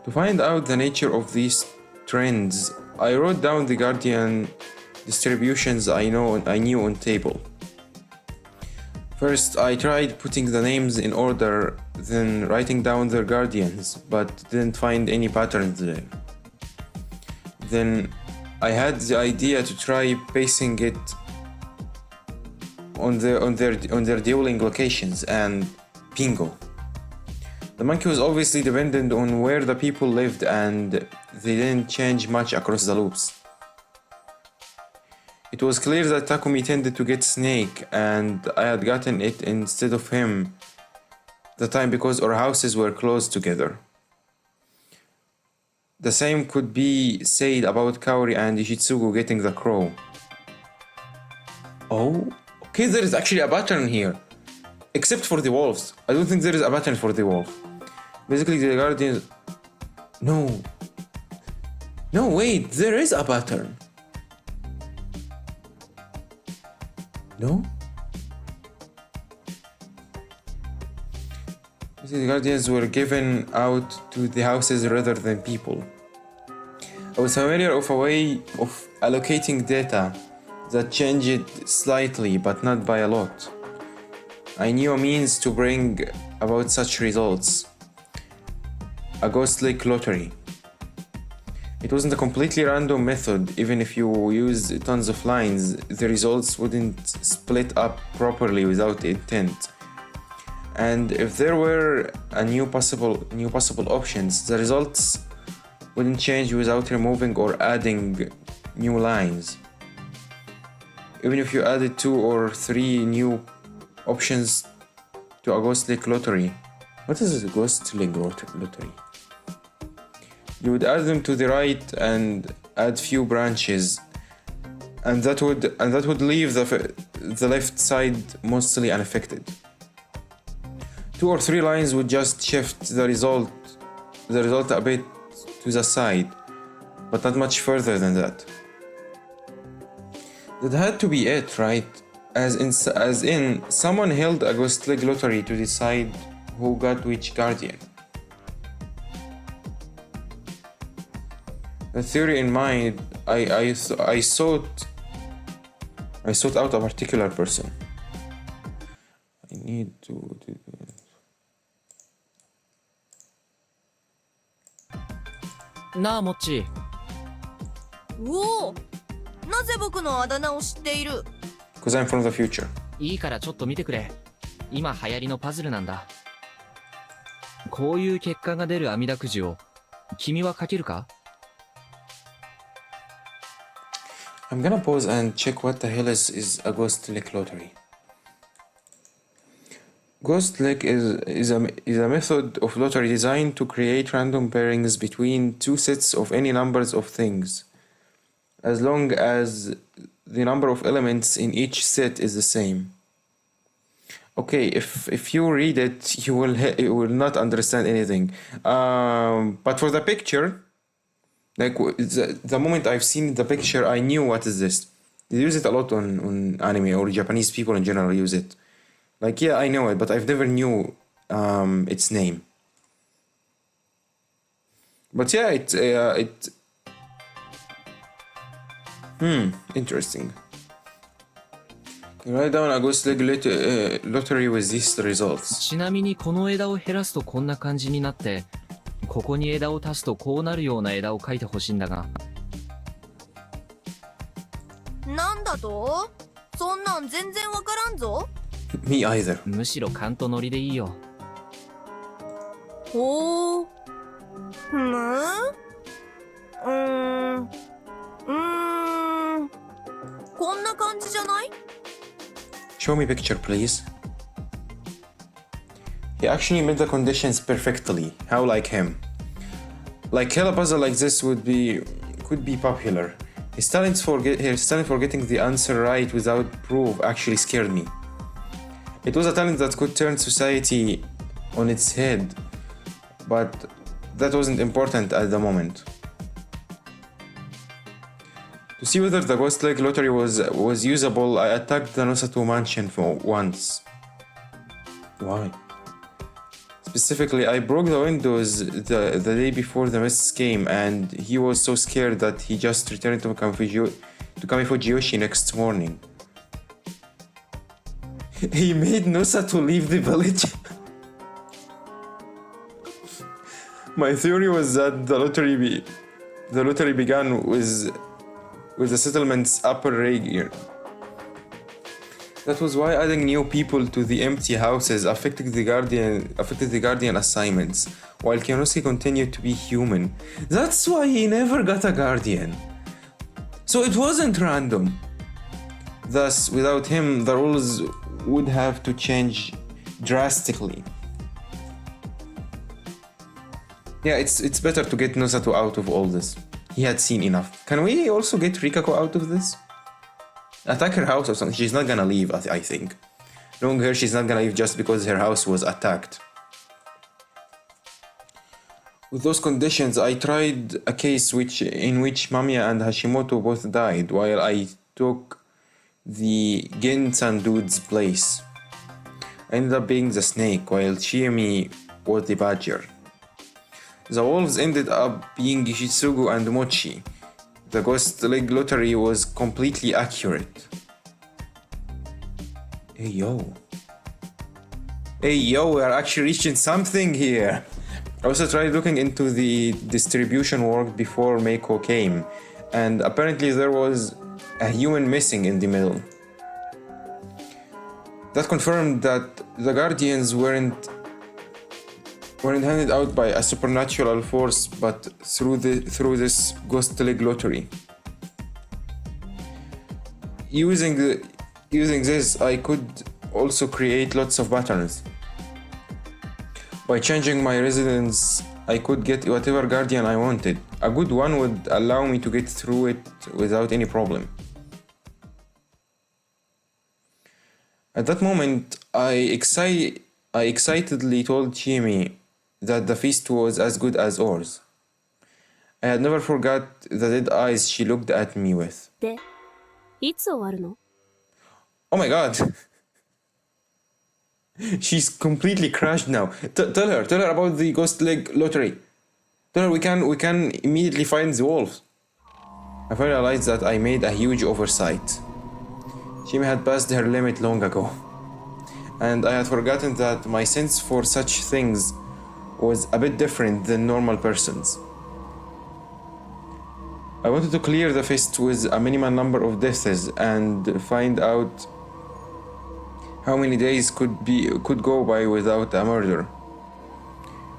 To find out the nature of these trends, I wrote down the Guardian distributions I knew on table. First, I tried putting the names in order, then writing down their guardians, but didn't find any patterns there. Then I had the idea to try pasting it on their dueling locations, and bingo. The monkey was obviously dependent on where the people lived, and they didn't change much across the loops. It was clear that Takumi tended to get Snake, and I had gotten it instead of him the time because our houses were close together. The same could be said about Kaori and Ishitsugu getting the crow. Oh, okay, there is actually a pattern here. Except for the wolves. I don't think there is a pattern for the wolf. Basically, the guardians... No, wait, there is a pattern. No? The guardians were given out to the houses rather than people. I was familiar of a way of allocating data that changed slightly but not by a lot. I knew a means to bring about such results. A ghost-like lottery. It wasn't a completely random method. Even if you used tons of lines, the results wouldn't split up properly without intent. And if there were new possible options, the results wouldn't change without removing or adding new lines. Even if you added 2 or 3 new options to a ghost-like lottery. What is a ghost-like lottery? You would add them to the right and add few branches, and that would leave the left side mostly unaffected. 2 or 3 lines would just shift the result a bit to the side, but not much further than that. That had to be it, right? As in someone held a ghost-like lottery to decide who got which guardian. The theory in mind, I sought out a particular person. I need to do it. なあモッチー、おお、なぜ僕のあだ名を知っている？ Because I'm from the future. いいからちょっと見てくれ。今流行りのパズルなんだ。こういう結果が出る網だくじを、君はかけるか？ I'm gonna pause and check what the hell is a ghost lick lottery. Ghost lick is a method of lottery designed to create random pairings between two sets of any numbers of things, as long as the number of elements in each set is the same. Okay, if you read it, you will not understand anything. But for the picture, like the moment I've seen the picture, I knew what is this. They use it a lot on anime, or Japanese people in general use it. Like, yeah, I know it, but I've never knew its name. But yeah, interesting. You write down a ghost leg lottery with these results. ちなみにこの枝を減らすとこんな感じになって、ここに枝を足すとこうなるような枝を描いてほしいんだが。なんだと？そんなん全然わからんぞ。Me either. むしろ勘とノリでいいよ。ほう。こんな感じじゃない？ Show me picture, please. He actually made the conditions perfectly. How like him? Like hell, a puzzle like this could be popular. His talent for getting the answer right without proof actually scared me. It was a talent that could turn society on its head, but that wasn't important at the moment. To see whether the ghost leg lottery was usable, I attacked the Nosato mansion for once. Why? Specifically, I broke the windows the day before the mists came, and he was so scared that he just returned to Kamifujiyoshi next morning. He made Nosato leave the village. My theory was that the lottery began with the settlement's upper region. That was why adding new people to the empty houses affected the guardian assignments, while Kionosuke continued to be human. That's why he never got a guardian. So it wasn't random. Thus, without him, the rules would have to change drastically. Yeah, it's better to get Nosato out of all this. He had seen enough. Can we also get Rikako out of this? Attack her house or something. She's not gonna leave, I think. Knowing her, she's not gonna leave just because her house was attacked. With those conditions, I tried a case in which Mamiya and Hashimoto both died, while I took the Gen-san dude's place. I ended up being the snake, while Chiemi was the badger. The wolves ended up being Shitsugu and Mochi. The ghost leg lottery was completely accurate. Hey yo, we are actually reaching something here. I also tried looking into the distribution work before Meiko came, and apparently there was a human missing in the middle. That confirmed that the guardians weren't handed out by a supernatural force, but through this ghost leg lottery. Using this, I could also create lots of patterns. By changing my residence, I could get whatever guardian I wanted. A good one would allow me to get through it without any problem. At that moment, I excitedly told Chiemi that the feast was as good as ours. I had never forgot the dead eyes she looked at me with. で、いつ終わるの? Oh my god! She's completely crashed now. Tell her about the ghost leg lottery. Tell her we can immediately find the wolves. I realized that I made a huge oversight. Chiemi had passed her limit long ago, and I had forgotten that my sense for such things was a bit different than normal persons. I wanted to clear the fist with a minimal number of deaths and find out how many days could go by without a murder.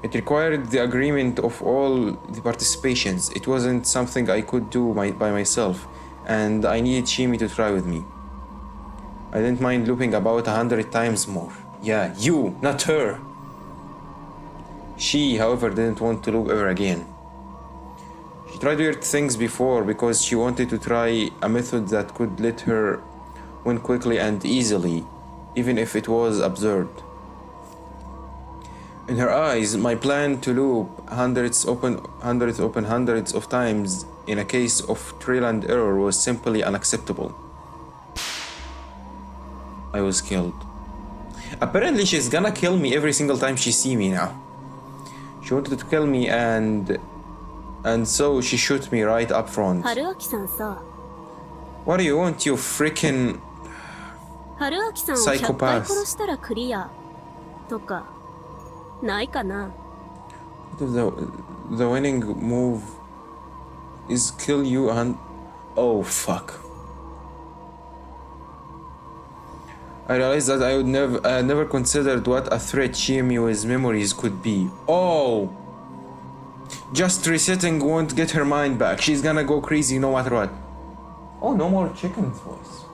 It required the agreement of all the participations. It wasn't something I could do by myself, and I needed Shimi to try with me. I didn't mind looping about 100 times more. Yeah, you, not her. She, however, didn't want to loop ever again. She tried weird things before because she wanted to try a method that could let her win quickly and easily, even if it was absurd. In her eyes, my plan to loop hundreds of times in a case of trial and error was simply unacceptable. I was killed. Apparently she's gonna kill me every single time she sees me now. She wanted to kill me and so she shot me right up front. What do you want, you freaking psychopath? What if the winning move is kill you and... Oh fuck. I realized that I had never considered what a threat Shimi's memories could be. Oh! Just resetting won't get her mind back. She's gonna go crazy no matter what. Oh, no more chicken's voice.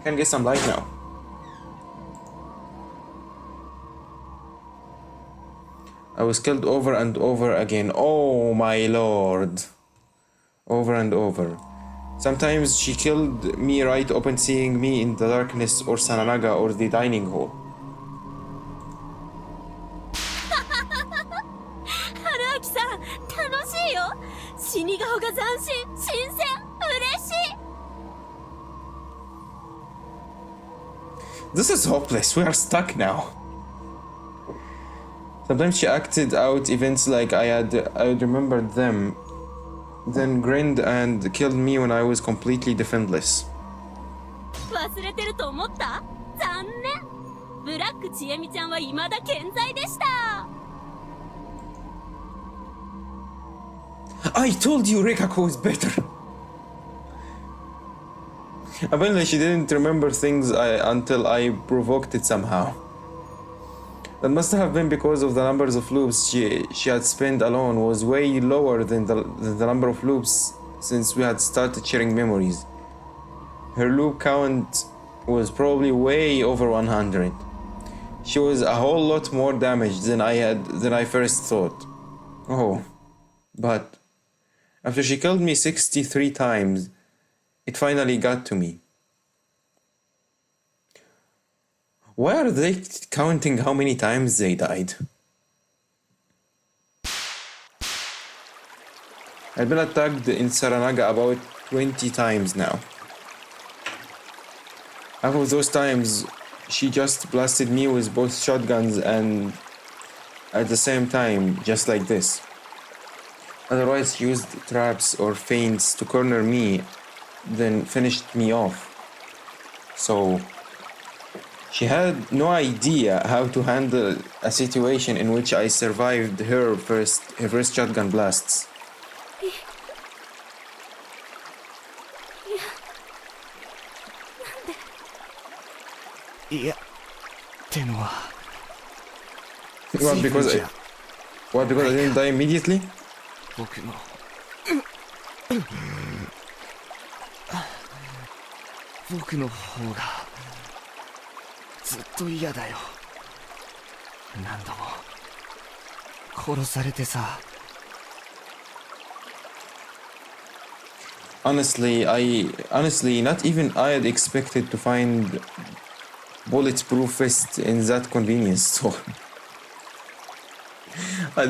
Can get some light now. I was killed over and over again. Oh my lord. Over and over. Sometimes she killed me right open seeing me in the darkness or Sananaga or the dining hall. This is hopeless. We are stuck now. Sometimes she acted out events like I remembered them, then grinned and killed me when I was completely defenseless. I told you Rekako is better! Apparently she didn't remember things until I provoked it somehow. That must have been because of the numbers of loops she had spent alone was way lower than the number of loops since we had started sharing memories. Her loop count was probably way over 100. She was a whole lot more damaged than I first thought. Oh, but after she killed me 63 times, it finally got to me. Why are they counting how many times they died? I've been attacked in Saranaga about 20 times now. Half of those times, she just blasted me with both shotguns and at the same time, just like this. Otherwise, she used traps or feints to corner me, then finished me off. So she had no idea how to handle a situation in which I survived her first shotgun blasts. What, because I didn't die immediately? 僕の方がずっと嫌だよ。何度も殺されてさ。Honestly, not even I had expected to find bulletproof vest in that convenience store. It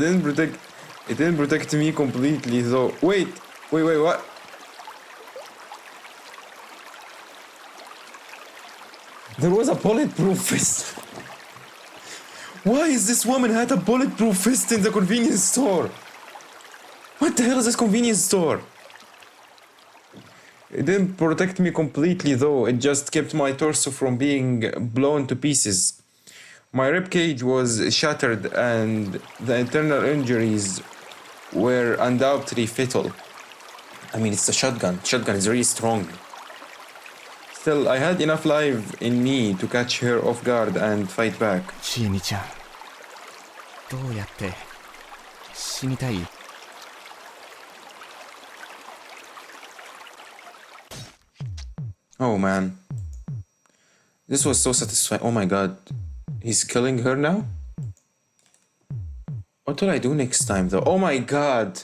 didn't protect me completely though. Wait, what? There was a bulletproof vest. Why is this woman had a bulletproof vest in the convenience store? What the hell is this convenience store? It didn't protect me completely though, it just kept my torso from being blown to pieces. My ribcage was shattered and the internal injuries were undoubtedly fatal. I mean, it's a shotgun. Shotgun is really strong. Still, I had enough life in me to catch her off guard and fight back. ちえみちゃん、どうやって死にたい？ Oh man. This was so satisfying. Oh my god. He's killing her now? What will I do next time though? Oh my god.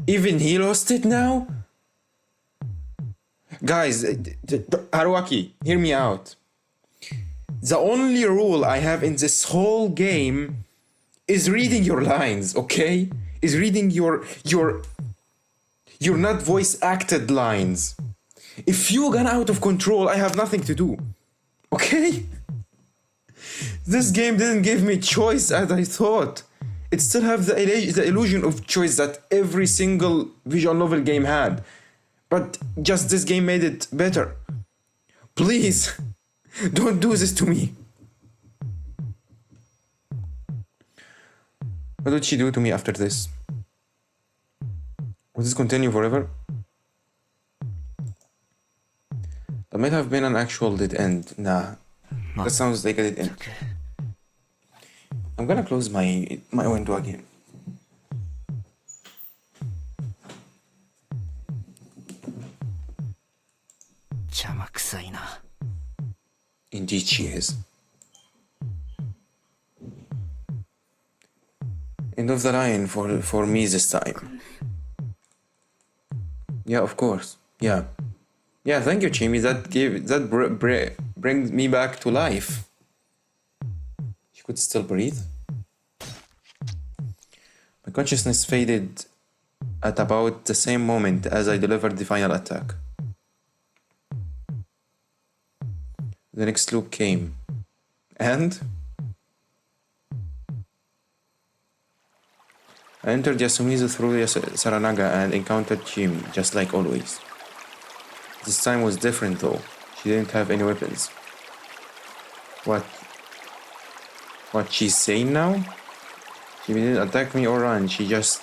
Even he lost it now? Guys, Haruaki, hear me out. The only rule I have in this whole game is reading your lines, okay? Is reading your not voice acted lines. If you get out of control, I have nothing to do. Okay? This game didn't give me choice as I thought. It still have the illusion of choice that every single visual novel game had. But just this game made it better. Please, don't do this to me. What did she do to me after this? Will this continue forever? That might have been an actual dead end. Nah, that sounds like a dead end. I'm gonna close my window again. Indeed she is. End of the line for me this time. Yeah, of course. Yeah. Yeah, thank you, Chimi. That brings me back to life. She could still breathe. My consciousness faded at about the same moment as I delivered the final attack. The next loop came. And I entered Yasumizu through Saranaga and encountered Chimi, just like always. This time was different though. She didn't have any weapons. What she's saying now? She didn't attack me or run, she just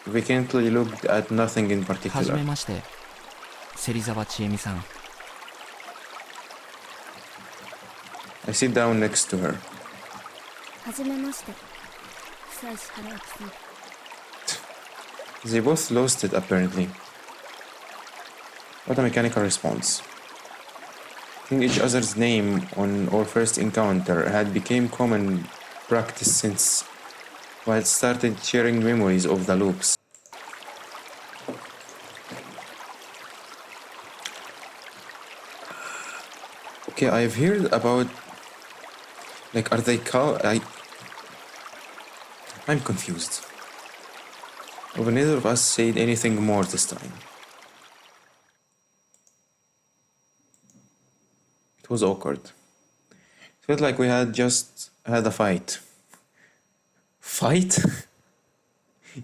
vacantly looked at nothing in はじ particular. めまして、芹沢千恵美さん。 I sit down next to her. はじめまして久石春明さん。 They both lost it apparently. What a mechanical response. Saying each other's name on our first encounter had become common practice since we had started sharing memories of the loops. Okay, I've heard about... Like, are they called... I'm confused. But neither of us said anything more this time. It was awkward. It felt like we had just had a fight. Fight?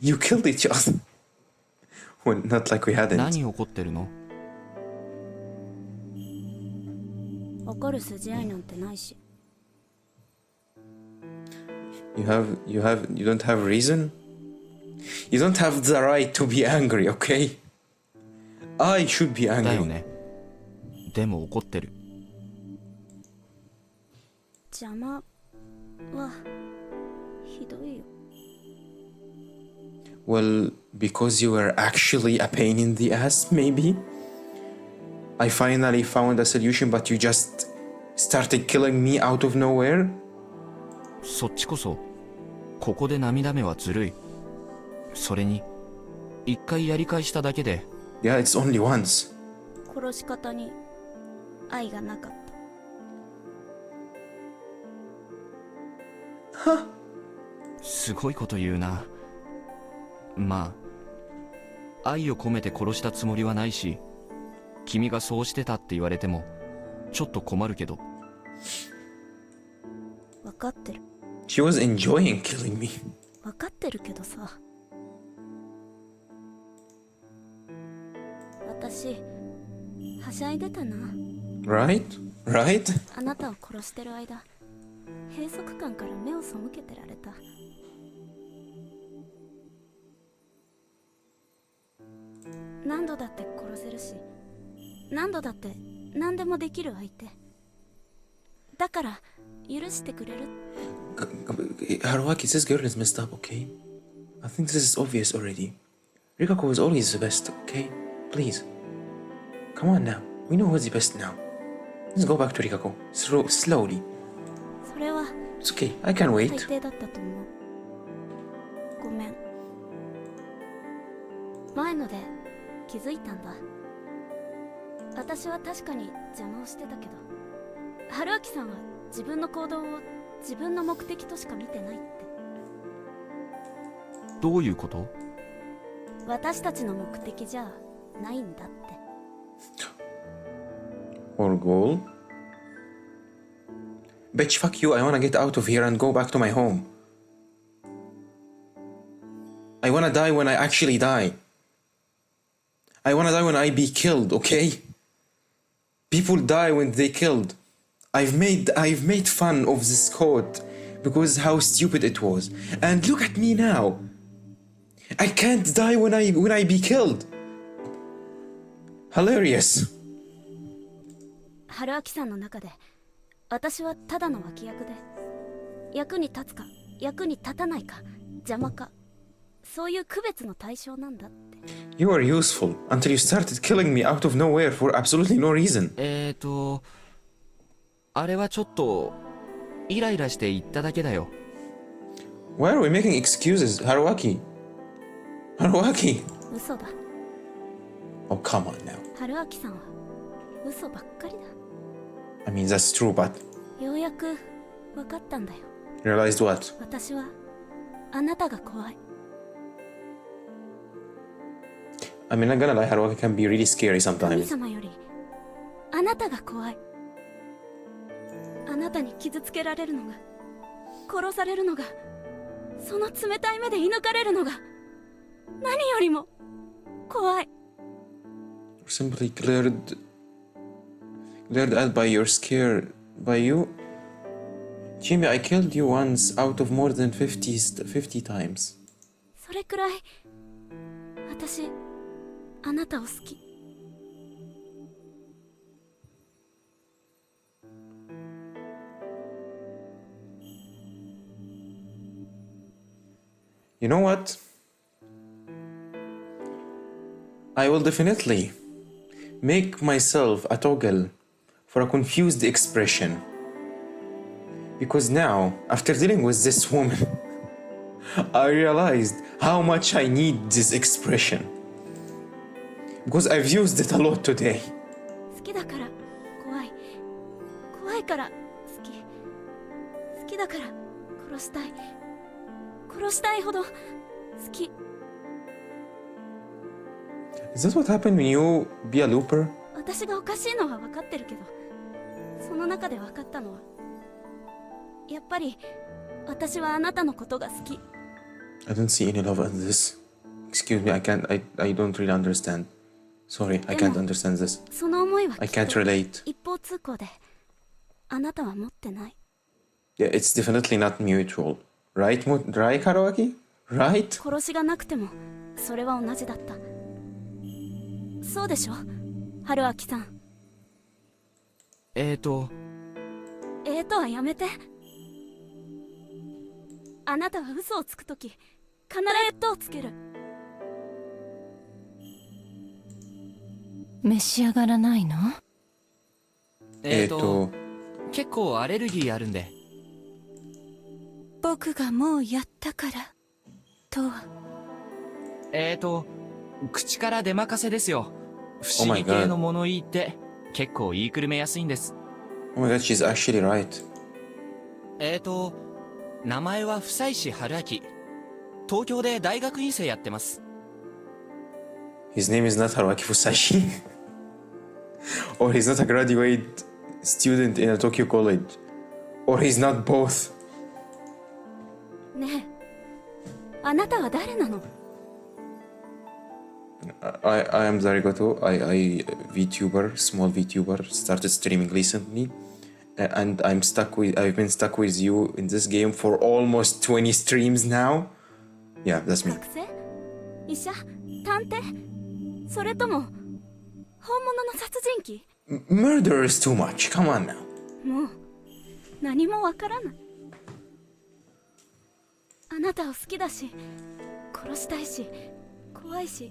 You killed each other. Well, not like we hadn't. 何怒ってるの？怒る筋合いなんてないし。 You don't have reason? You don't have the right to be angry, okay? I should be だよ angry. ね。でも怒ってる。邪魔はひどいよ。 Well, because you were actually a pain in the ass, maybe? I finally found a solution, but you just started killing me out of nowhere? そっちこそ、ここで涙目はずるい。それに、一回やり返しただけで。Yeah, it's only once. 殺し方に愛がなかった。すごいこと言うな。まあ、愛を込めて殺したつもりはないし、君がそうしてたって言われても、ちょっと困るけど。分かってる。She was enjoying killing me. 分かってるけどさ。私、はしゃいでたな。Right? Right? あなたを殺してる間、閉塞感から目を背けてられた。何度だって殺せるし、何度だって何でもできる相手だから許してくれる。 Haruaki, this girl is messed up, okay? I think this is obvious already. Rikako is always the best, okay? Please. Come on now. We know who's the best now. Let's go back to Rikako. Slowly. それは It's okay. I can 最 wait. 低だったと思う。ごめん。前ので気づいたんだ。私は確かに邪魔をしてたけど、春明さんは自分の行動を自分の目的としか見てないって。どういうこと？私たちの目的じゃないんだって。Or goal? Bitch, fuck you. I wanna get out of here and go back to my home. I wanna die when I actually die. I wanna die when I be killed, okay? People die when they killed. I've made fun of this quote because how stupid it was. And look at me now. I can't die when I be killed. Hilarious. 春明さんの中で私はただの脇役で、役に立つか役に立たないか邪魔か、そういう区別の対象なんだって。 You were useful until you started killing me out of nowhere for absolutely no reason. あれはちょっとイライラして言っただけだよ。 Why are we making excuses, Haruaki? Haruaki! 嘘だ。 Oh, come on now. 春明さんは嘘ばっかりだ。 I mean, that's true, but ようやく分かったんだよ。 realized what? 私はあなたが怖い。 I mean, not gonna lie, Haruaki can be really scary 神 sometimes. 様よりあなたが怖い。あなたに傷つけられるのが、殺されるのが、その冷たい目で射抜かれるのが何よりも怖い。 Simply glared at by your scare by you. Jimmy, I killed you once out of more than 50 times. それくらい私あなたを好き。 You know what? I will definitely make myself a toggle for a confused expression. Because now, after dealing with this woman, I realized how much I need this expression. Because I've used it a lot today. 好きだから怖い。怖いから好き。好きだから殺したい。殺したいほど好き。 Is that what happened when you be a looper? 私がおかしいのは分かってるけど、その中で分かったのは、やっぱり私はあなたのことが好き。 I don't see any love in this. Excuse me, I don't really understand. Sorry, I can't understand this. その思いは I can't relate. 一方通行で、あなたは持ってない。 Yeah, it's definitely not mutual. Right, right, Haruaki? Right? 殺しがなくてもそれは同じだった。そうでしょ、春明さん。はやめて。あなたは嘘をつくとき必ずをつける。召し上がらないの？結構アレルギーあるんで。僕がもうやったからとは。口から出任せですよ。不思議系の物言いって結構言いくるめやすいんです。Oh my god, she's actually right. 名前は久石春明。東京で大学院生やってます。 His name is not Haruaki Fusashi. Or he's not a graduate student in a Tokyo college. Or he's not both. ねえ、あなたは誰なの？ I am Zarigoto. I VTuber, small VTuber, started streaming recently. And I've been stuck with you in this game for almost 20 streams now. Yeah, that's me. 学生？医者？探偵？それとも本物の殺人鬼？ Murder is too much. Come on now. もう何もわからない。あなたを好きだし、殺したいし、怖いし、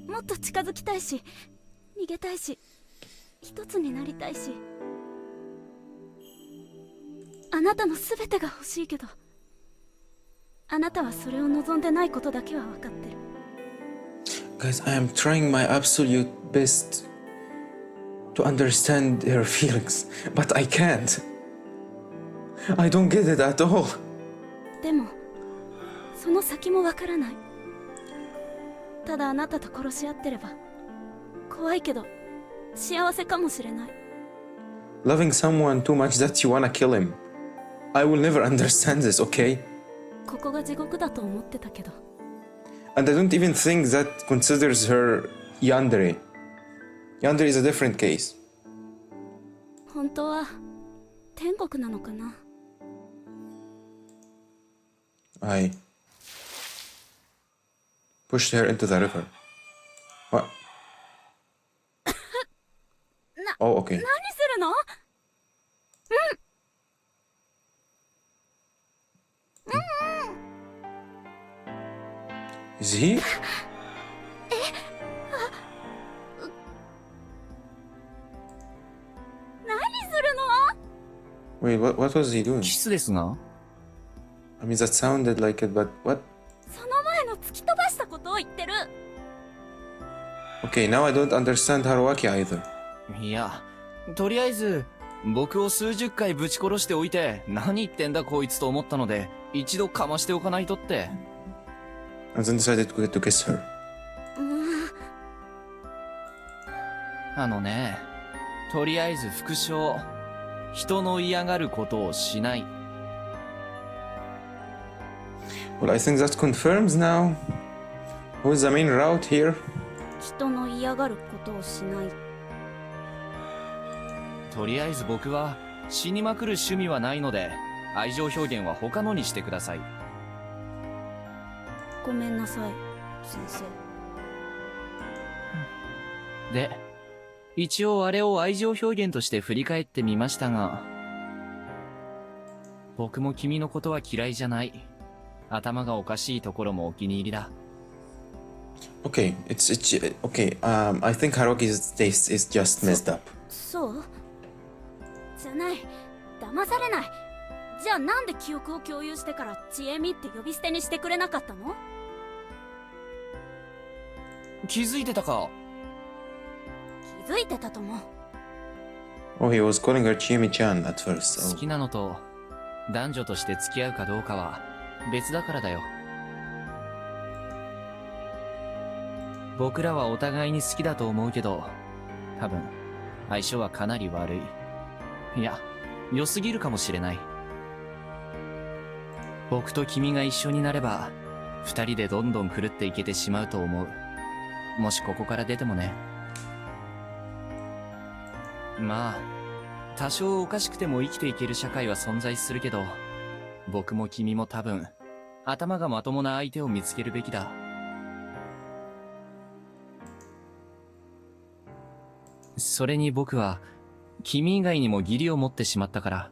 もっと近づきたいし、逃げたいし、一つになりたいし、あなたの全てが欲しいけど、あなたはそれを望んでないことだけは分かってる。 Guys, I am trying my absolute best to understand her feelings, but I can't. I don't get it at all. でもその先も分からない。ただあなたと殺し合ってれば怖いけど幸せかもしれない。 Loving someone too much that you wanna kill him. I will never understand this, okay? ここが地獄だと思ってたけど。 And I don't even think that considers her Yandere. Yandere is a different case. 本当は天国なのかな。 I pushed her into the river. What? Oh, okay. 何するの？Is he? 何するの？ Wait, what was he doing? キスですが I mean, that sounded like it, but what? その前の突き飛ばしたことを言ってる。 Okay, now I don't understand Haruaki either. いや、とりあえず、僕を数十回ぶち殺しておいて、何言ってんだこいつと思ったので、一度かましておかないとって。And then decided to kiss her. あのね、とりあえず復唱。人の嫌がることをしない。Well, I think that confirms now who is the main route here. 人の嫌がることをしない。とりあえず僕は死にまくる趣味はないので、愛情表現は他のにしてください。ごめんなさい、先生。で、一応あれを愛情表現として振り返ってみましたが、僕も君のことは嫌いじゃない。頭がおかしいところもお気に入りだ。Okay, okay. I think Haruki's taste is just messed up. そう？じゃない。騙されない。じゃあなんで記憶を共有してからちえみって呼び捨てにしてくれなかったの？気づいてたか？気づいてたとも。 Oh, he was calling her Chiemi-chan at first. 好きなのと男女として付き合うかどうかは別だからだよ。僕らはお互いに好きだと思うけど、多分相性はかなり悪い。いや、良すぎるかもしれない。僕と君が一緒になれば、二人でどんどん狂っていけてしまうと思う。もしここから出てもね。まあ、多少おかしくても生きていける社会は存在するけど、僕も君も多分、頭がまともな相手を見つけるべきだ。それに僕は、君以外にも義理を持ってしまったから。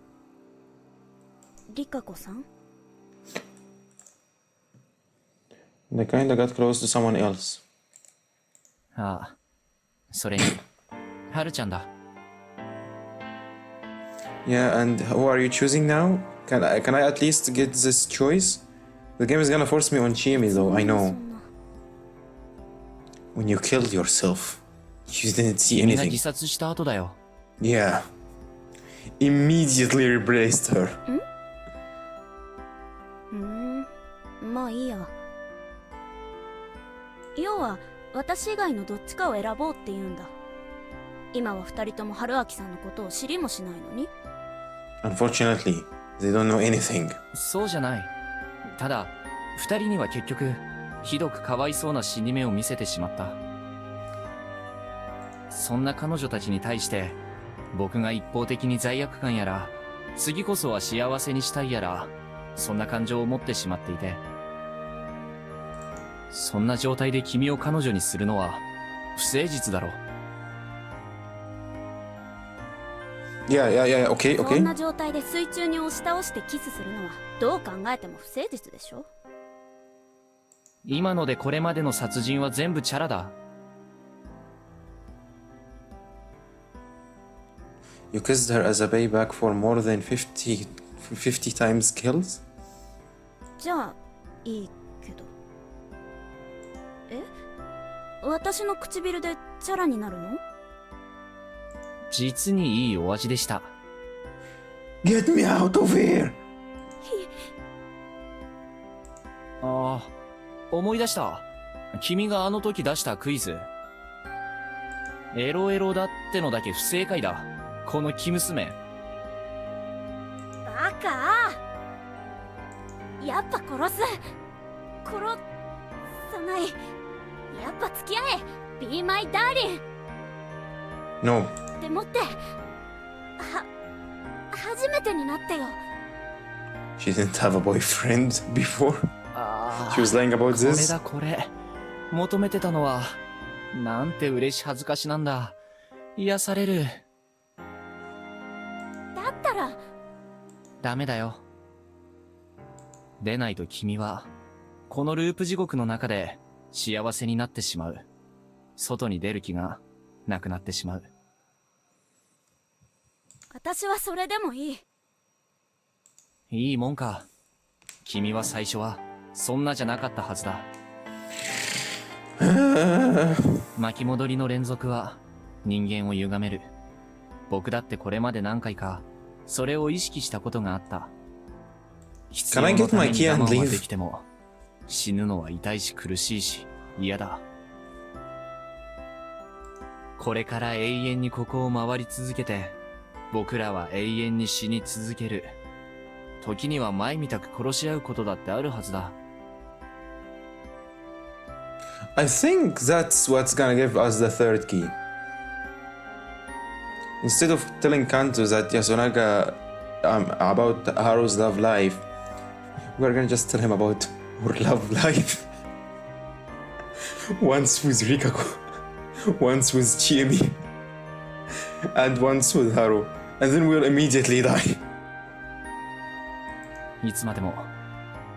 リカ子さん？ They kinda got close to someone else. ああ、それに、ハルちゃんだ。Yeah, and who are you choosing now? Can I at least get this choice? The game is gonna force me on Chiemi though, I know. When you killed yourself, you didn't see 君が anything. 自殺した後だよ。Yeah. Immediately replaced her. まあいいや。要は私以外のどっちかを選ぼうって言うんだ。今は二人とも春明さんのことを知りもしないのに。 Unfortunately, they don't know anything. そうじゃない。ただ、二人には結局、ひどくかわいそうな死に目を見せてしまった。そんな彼女たちに対して、僕が一方的に罪悪感やら、次こそは幸せにしたいやら、そんな感情を持ってしまっていて。そんな状態で君を彼女にするのは、不誠実だろ。Yeah, okay, そん okay. な状態で水中に押し倒してキスするのはどう考えても不誠実でしょ。今のでこれまでの殺人は全部チャラだ。You kissed her as a payback for more than 50 times kills? じゃあいいけど。え、私の唇でチャラになるの？実にいいお味でした。Get me out of here! ああ、思い出した。君があの時出したクイズ。エロエロだってのだけ不正解だ。この生娘。バカ！やっぱ殺す！殺さない。やっぱ付き合え！ Be my darling! No. でもって、初めてになってよ。She didn't have a boyfriend before. ああ、 She was lying about これ this. だこれ。求めてたのは、なんて嬉し恥ずかしなんだ。癒される。だったら、ダメだよ。出ないと君は、このループ地獄の中で幸せになってしまう。外に出る気がなくなってしまう。私はそれでもいい。いいもんか。君は最初は、そんなじゃなかったはずだ。巻き戻りの連続は、人間を歪める。僕だってこれまで何回か、それを意識したことがあった。必要のために我慢はできても、死ぬのは痛いし苦しいし、嫌だ。これから永遠にここを回り続けて、僕らは永遠に死に続ける。時には前みたく殺し合うことだってあるはずだ。I think that's what's gonna give us the third key. Instead of telling Kanto that Yasunaga about Haru's love life, we're gonna just tell him about our love life. Once with Rikako, once with Chiemi, and once with Haru, and then we'll immediately die. いつまでも、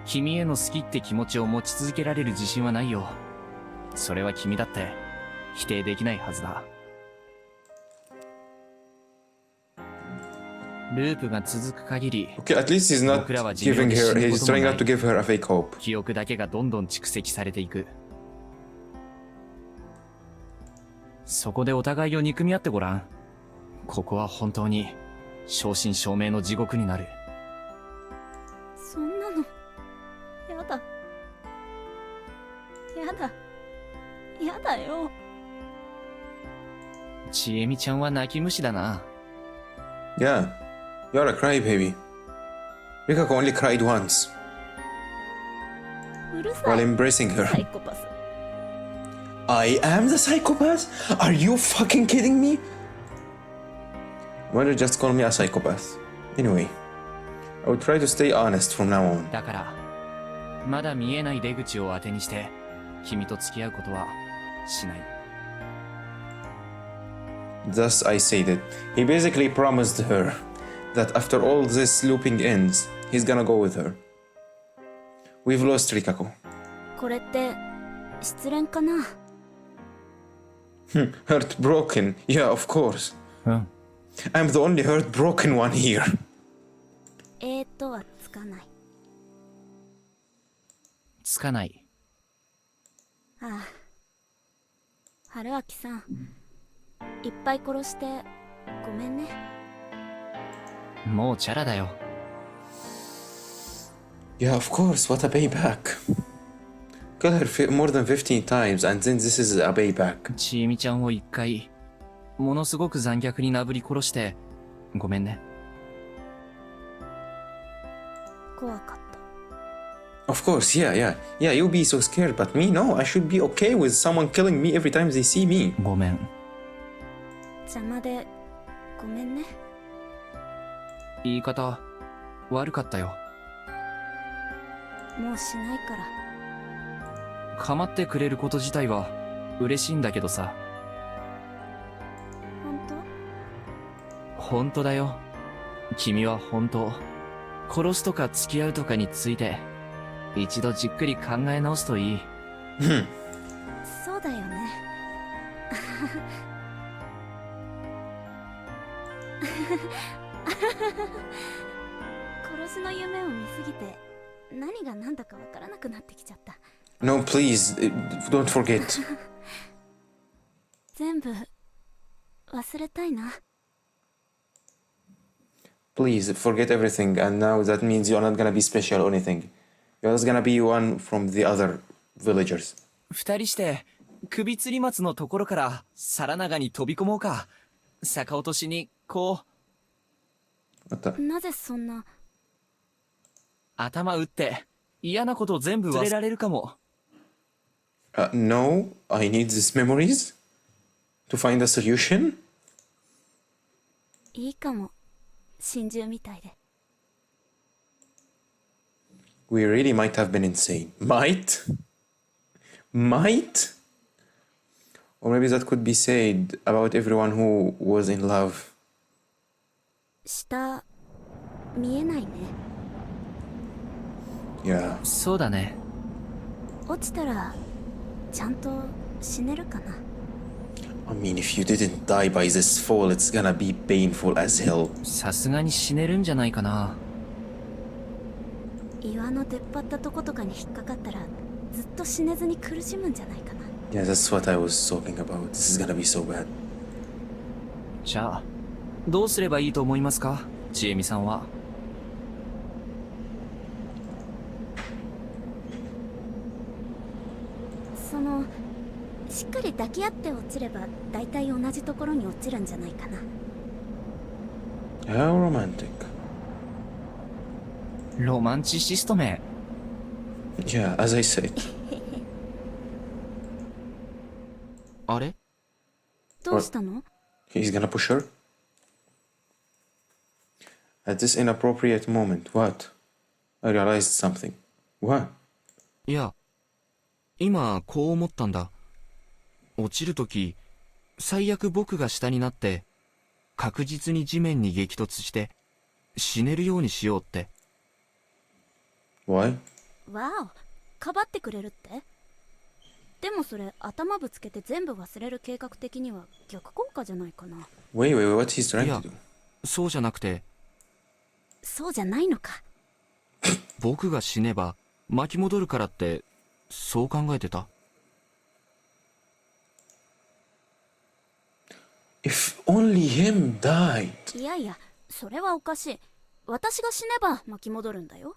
君への好きって気持ちを持ち続けられる自信はないよ。それは君だって、否定できないはずだ。ループが続く限り、 Okay, at least he's not giving her, he's trying not to give her a fake hope. 記憶だけがどんどん蓄積されていく。そこでお互いを憎み合ってごらん。ここは本当に、正真正銘の地獄になる。そんなの、やだ。やだ。やだよ。ちえみちゃんは泣き虫だな。Yeah, you're a crybaby. Rikako only cried once うるさ while い。 embracing her. サイコパス。 I am the psychopath? Are you fucking kidding me? Why don't you just call me a psychopath? Anyway, I will try to stay honest from now on. だから、まだ見えない出口を当てにして、君と付き合うことはしない。Thus I said it. He basically promised her that after all this looping ends, he's gonna go with her. We've lost Rikako. これって失恋かな。Heartbroken. Yeah, of course. うん。 I'm the only heartbroken one here. とはつかない。つかない。ああ。春明さん、いっぱい殺してごめんね。もうチャラだよ。Yeah, of course. What a payback. Kill her more than 15 times, and then this is a payback. ちえみちゃんを一回、ものすごく残虐になぶり殺して、ごめんね。怖かった。Of course, yeah. You'll be so scared, but me, no. I should be okay with someone killing me every time they see me. ごめん。邪魔でごめんね。言い方、悪かったよ。もうしないから。構ってくれること自体は嬉しいんだけどさ。本当だよ。君は本当、殺すとか付き合うとかについて、一度じっくり考え直すといい。そうだよね。殺しの夢を見すぎて何が何だかわからなくなってきちゃった。 No, please, don't forget. 全部忘れたいな。 Please forget everything, and now that means you're not gonna be special or anything. You're just gonna be one from the other villagers. 二人して首吊り松のところから皿長に飛び込もうか。逆落としにこう。なぜそんな。頭打って嫌なこと全部忘れられるかも。No, I need these memories to find a solution. いいかも。心中みたいで。 We really might have been insane. Might? Might? Or maybe that could be said about everyone who was in love. 下見えないね。 Yeah. そうだね。落ちたらちゃんと死ねるかな。 I mean, if you didn't die by this fall, it's gonna be painful as hell. さすがに死ねるんじゃないかな。岩の出っ張ったとことかに引っかかったらずっと死ねずに苦しむんじゃないかな。 Yeah, that's what I was talking about. This is gonna be so bad. じゃあどうすればいいと思いますか、ちえみさんは。そのしっかり抱き合って落ちれば大体同じところに落ちるんじゃないかな。 How romantic. ロマンチシストめ。 Yeah, as I said. あれ？どうしたの？ He's gonna push her? At this inappropriate moment, what? I realized something. What? いや、今こう思ったんだ。落ちるとき、最悪僕が下になって、確実に地面に激突して、死ねるようにしようって。Why? わお、かばってくれるって？でもそれ頭ぶつけて全部忘れる計画的には逆効果じゃないかな。 Wait, what he's trying いや to do? そうじゃなくて、そうじゃないのか。僕が死ねば巻き戻るからって、そう考えてた。If only him died. いやいや、それはおかしい。私が死ねば巻き戻るんだよ。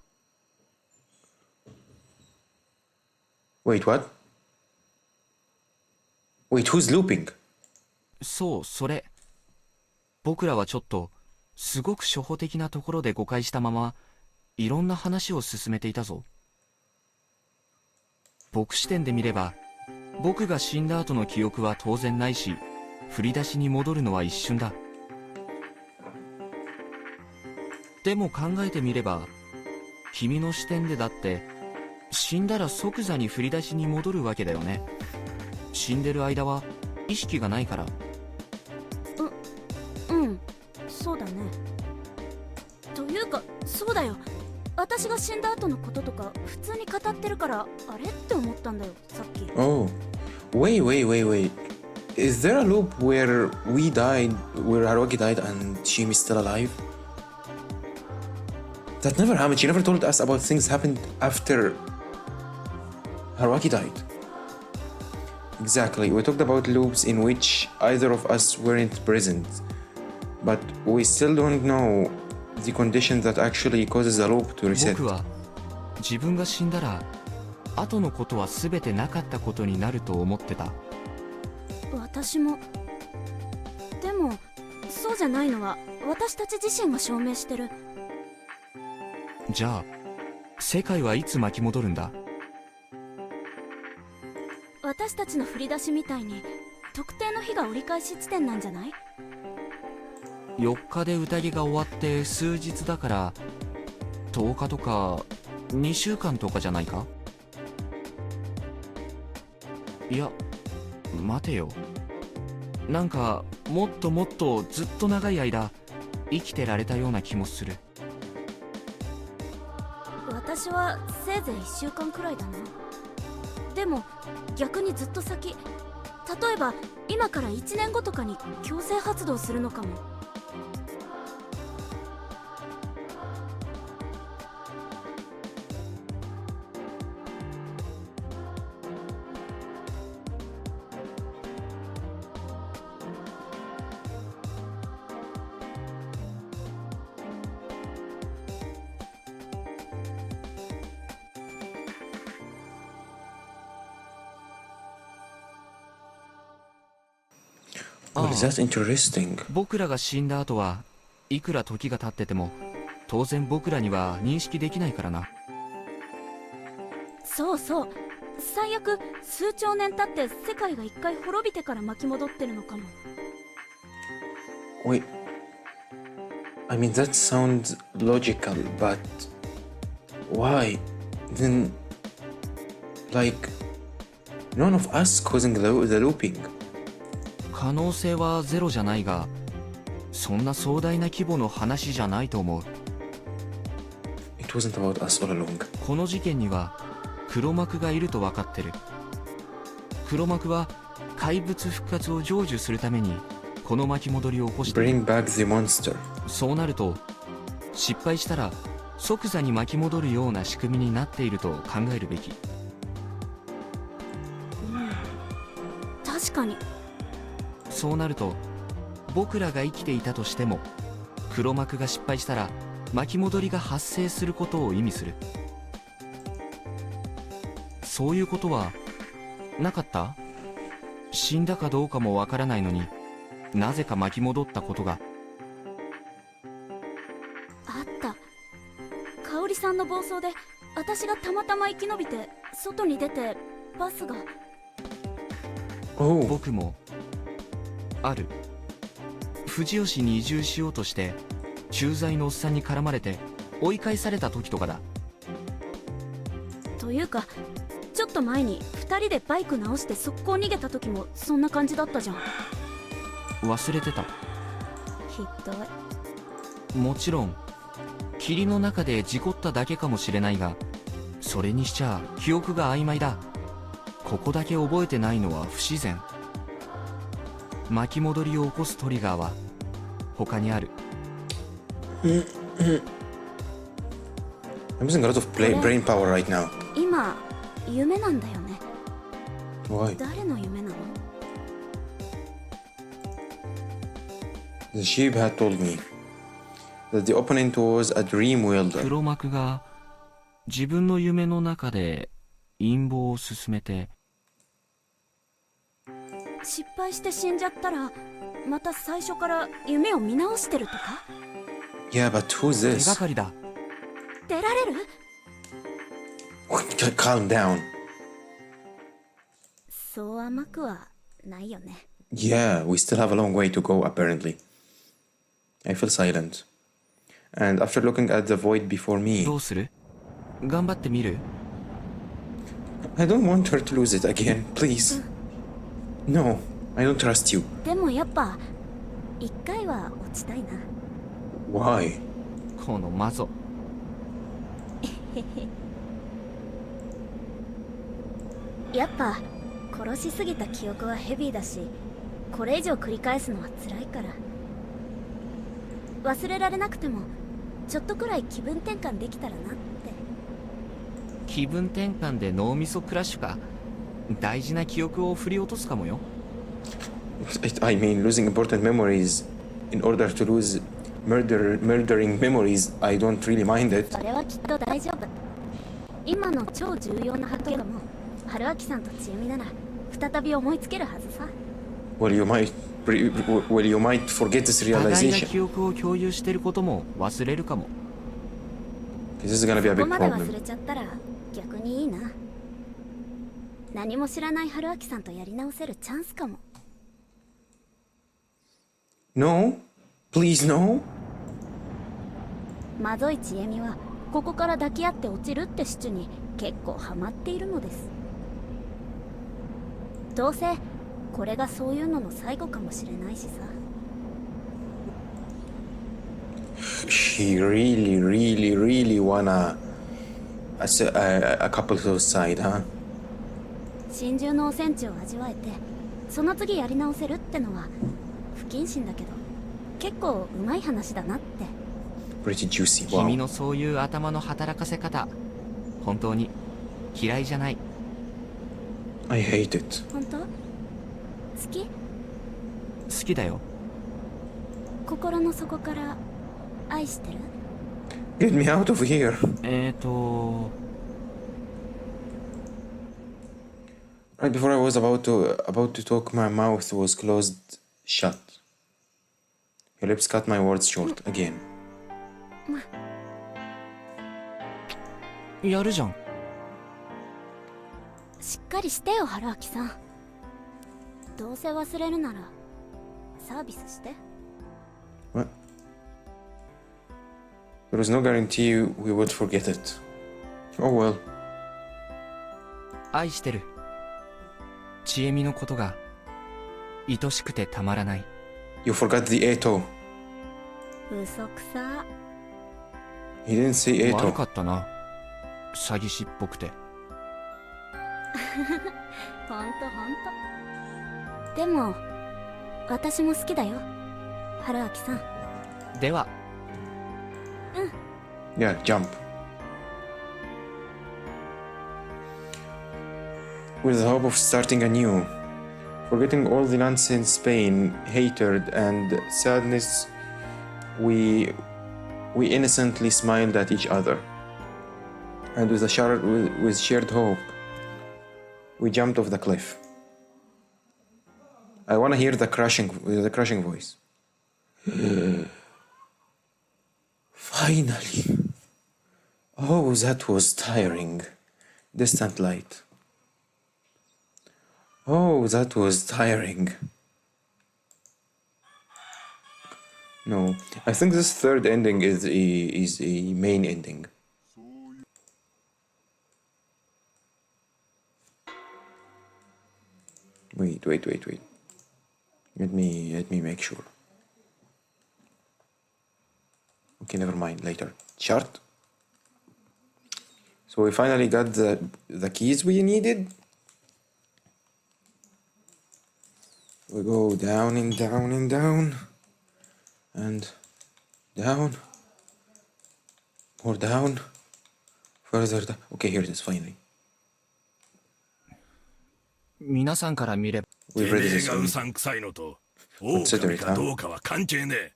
Wait, what? Wait, who's looping? そう、それ。僕らはちょっと、すごく初歩的なところで誤解したまま、いろんな話を進めていたぞ。僕視点で見れば、僕が死んだ後の記憶は当然ないし、振り出しに戻るのは一瞬だ。でも考えてみれば、君の視点でだって、死んだら即座に振り出しに戻るわけだよね。死んでる間は意識がないから。うん、そうだね。というか、そうだよ。私が死んだ後のこととか普通に語ってるから、あれって思ったんだよ、さっき。 Oh. Wait. Is there a loop where we died, where Haruki died and Shimi's still alive? That never happened. She never told us about things happened after Haruki died. Exactly. We talked about loops in which either of us weren't present, but we still don't know the condition that actually causes the loop to reset. 僕は自分が死んだら後のことは全てなかったことになると思ってた。私も。でもそうじゃないのは私たち自身が証明してる。じゃあ世界はいつ巻き戻るんだ？私たちの振り出しみたいに特定の日が折り返し地点なんじゃない？ 4日で宴が終わって数日だから10日とか2週間とかじゃないか？いや待てよ、なんかもっともっとずっと長い間生きてられたような気もする。私はせいぜい1週間くらいだな。でも逆にずっと先、例えば今から1年後とかに強制発動するのかも。Well, that's interesting. 僕らが死んだ後はいくら時が経ってても当然僕らには認識できないからな。そうそう、最悪数兆年経って世界が一回滅びてから巻き戻ってるのかも。 Wait. I mean, that sounds logical, but why? Then, like, none of us causing the looping. 可能性はゼロじゃないが、そんな壮大な規模の話じゃないと思う。It wasn't about us all along. この事件には黒幕がいると分かってる。黒幕は怪物復活を成就するためにこの巻き戻りを起こしている。 Bring back the monster. そうなると失敗したら即座に巻き戻るような仕組みになっていると考えるべき。確かに。そうなると僕らが生きていたとしても黒幕が失敗したら巻き戻りが発生することを意味する。そういうことはなかった？死んだかどうかもわからないのになぜか巻き戻ったことが。あった。香織さんの暴走で私がたまたま生き延びて外に出てバスが。僕もある。藤吉に移住しようとして駐在のおっさんに絡まれて追い返された時とかだ。というかちょっと前に2人でバイク直して速攻逃げた時もそんな感じだったじゃん。忘れてた。ひどい。もちろん霧の中で事故っただけかもしれないが、それにしちゃ記憶が曖昧だ。ここだけ覚えてないのは不自然。巻き戻りを起こすトリガーは他にある。I'm using a lot of brain power right now. 今夢なんだよね。 Why? 誰の夢なの？ The sheep had told me that the opponent was a dream wielder. 黒幕が自分の夢の中で陰謀を進めて失敗して死んじゃったらまた最初から夢を見直してるとか？ Yeah, but who's 手 this? がかりだ。出られる？ Calm down. そう甘くはないよね。 Yeah, we still have a long way to go, apparently. I feel silent. And after looking at the void before me, どうする？頑張ってみる？ I don't want her to lose it again, please. No, I don't trust you. でもやっぱ一回は落ちたいな。 Why? このマゾ。やっぱ殺しすぎた記憶はヘビーだし、これ以上繰り返すのは辛いから。忘れられなくてもちょっとくらい気分転換できたらなって。気分転換で脳みそクラッシュか。大事な記憶を振り落とすかもよ。I mean, losing important memories in order to lose murdering memories, I don't really mind it. それはきっと大丈夫。今の超重要な発見も春明さんと千恵美なら再び思いつけるはずさ。Well, you might forget this 互いが realization. 記憶を共有してることも忘れるかも。 This is gonna be a こ big こまで忘 problem. れちゃったら逆にいいな。何も知らない春明さんとやり直せるチャンスかも。 No? Please, no? まぞい千恵美はここから抱き合って落ちるってシチュに結構ハマっているのです。どうせこれがそういうのの最後かもしれないしさ。she really wanna a couple suicide, huh? 心中のお戦地を味わえてその次やり直せるってのは不謹慎だけど結構うまい話だなって。 Pretty juicy. 君 Wow. のそういう頭の働かせ方、本当に嫌いじゃない。 I hate it. 本当？好き？好きだよ。心の底から愛してる？ Get me out of here. Right before I was about to talk, my mouth was closed shut. Your lips cut my words short again. やるじゃん。しっかりしてよ春明さん。どうせ忘れるならサービスして。 What? There was no guarantee we would forget it. Oh well. 愛してる。ちえみのことが愛しくてたまらない。 You forgot the Eto. 嘘くさ。 He didn't say 悪 Eto. かったな。詐欺師っぽくて。ほんとほんと。でも私も好きだよ春明さん。では。Yeah, jump. With the hope of starting anew, forgetting all the nonsense, pain, hatred, and sadness, we innocently smiled at each other, and with shared hope, we jumped off the cliff. I want to hear the crushing voice. Finally. Oh, that was tiring. Distant light. Oh, that was tiring. No, I think this third ending is a main ending. Wait. Let me make sure. Okay, never mind. Later. Chart. So we finally got the keys we needed. We go down and down and down. And down. More down. Further down. Okay, here it is finally. 皆さんから見れば。We've read てめえ this がう one. さんくさいのと狼かどうかは関係ねえ。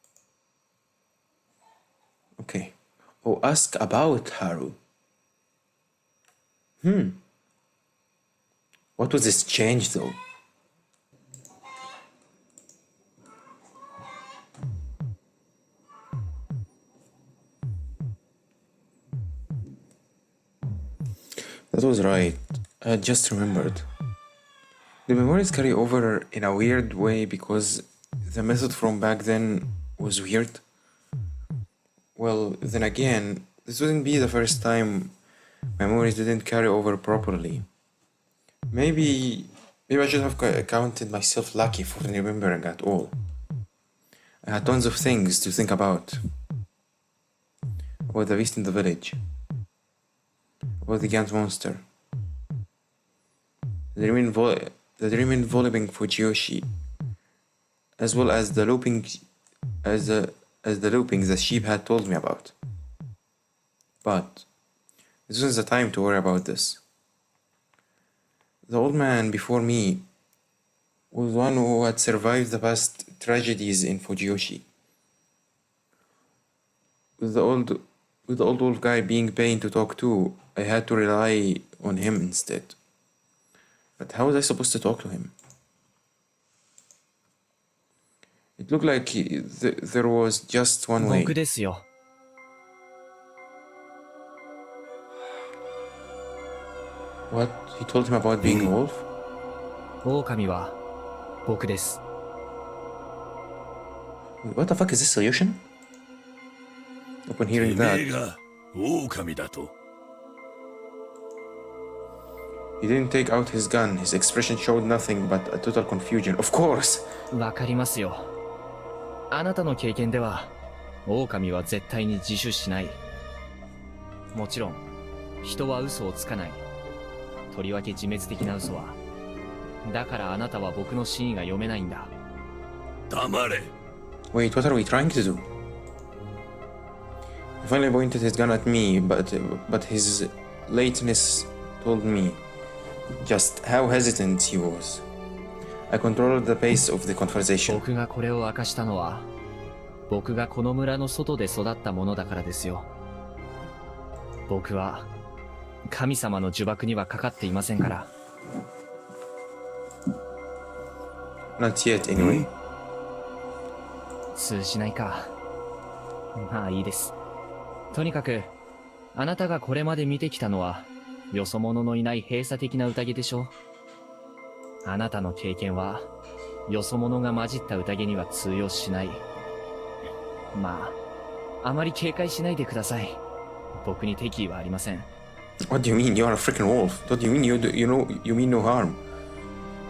Okay. Oh, ask about Haru. What was this change though? That was right. I just remembered. The memories carry over in a weird way because the method from back then was weird. Well, then again, this wouldn't be the first time memories didn't carry over properly. Maybe I should have counted myself lucky for remembering at all. I had tons of things to think about. About the beast in the village. About the Gant monster. The dream involving Fujiyoshi. As well as the looping the sheep had told me about. But this wasn't the time to worry about this. The old man before me was one who had survived the past tragedies in Fujiyoshi. With the old wolf guy being pain to talk to, I had to rely on him instead. But how was I supposed to talk to him? It looked like there was just one way. 僕ですよ。 What? He told him about being a wolf? 狼は僕です。 What the fuck is this solution? Upon て hearing め that, えが狼だと。 he didn't take out his gun. His expression showed nothing but a total confusion. Of course! わかりますよ。あなたの経験では狼は絶対に自首しない。もちろん、人は嘘をつかない。とりわけ自滅的な嘘は。だからあなたは僕の真意が読めないんだ。黙れ。 Wait, what are we trying to do? He finally pointed his gun at me, but his lateness told me just how hesitant he was. I controlled the pace of the conversation. 僕がこれを明かしたのは、僕がこの村の外で育ったものだからですよ。僕は神様の呪縛にはかかっていませんから。Not yet, anyway. 通じないか。まあいいです。とにかく、あなたがこれまで見てきたのは、よそ者のいない閉鎖的な宴でしょ。あなたの経験は、よそ者が混じった宴には通用しない。まあ、あまり警戒しないでください。僕に敵意はありません。What do you mean? You are a freaking wolf. What do you mean? You mean no harm.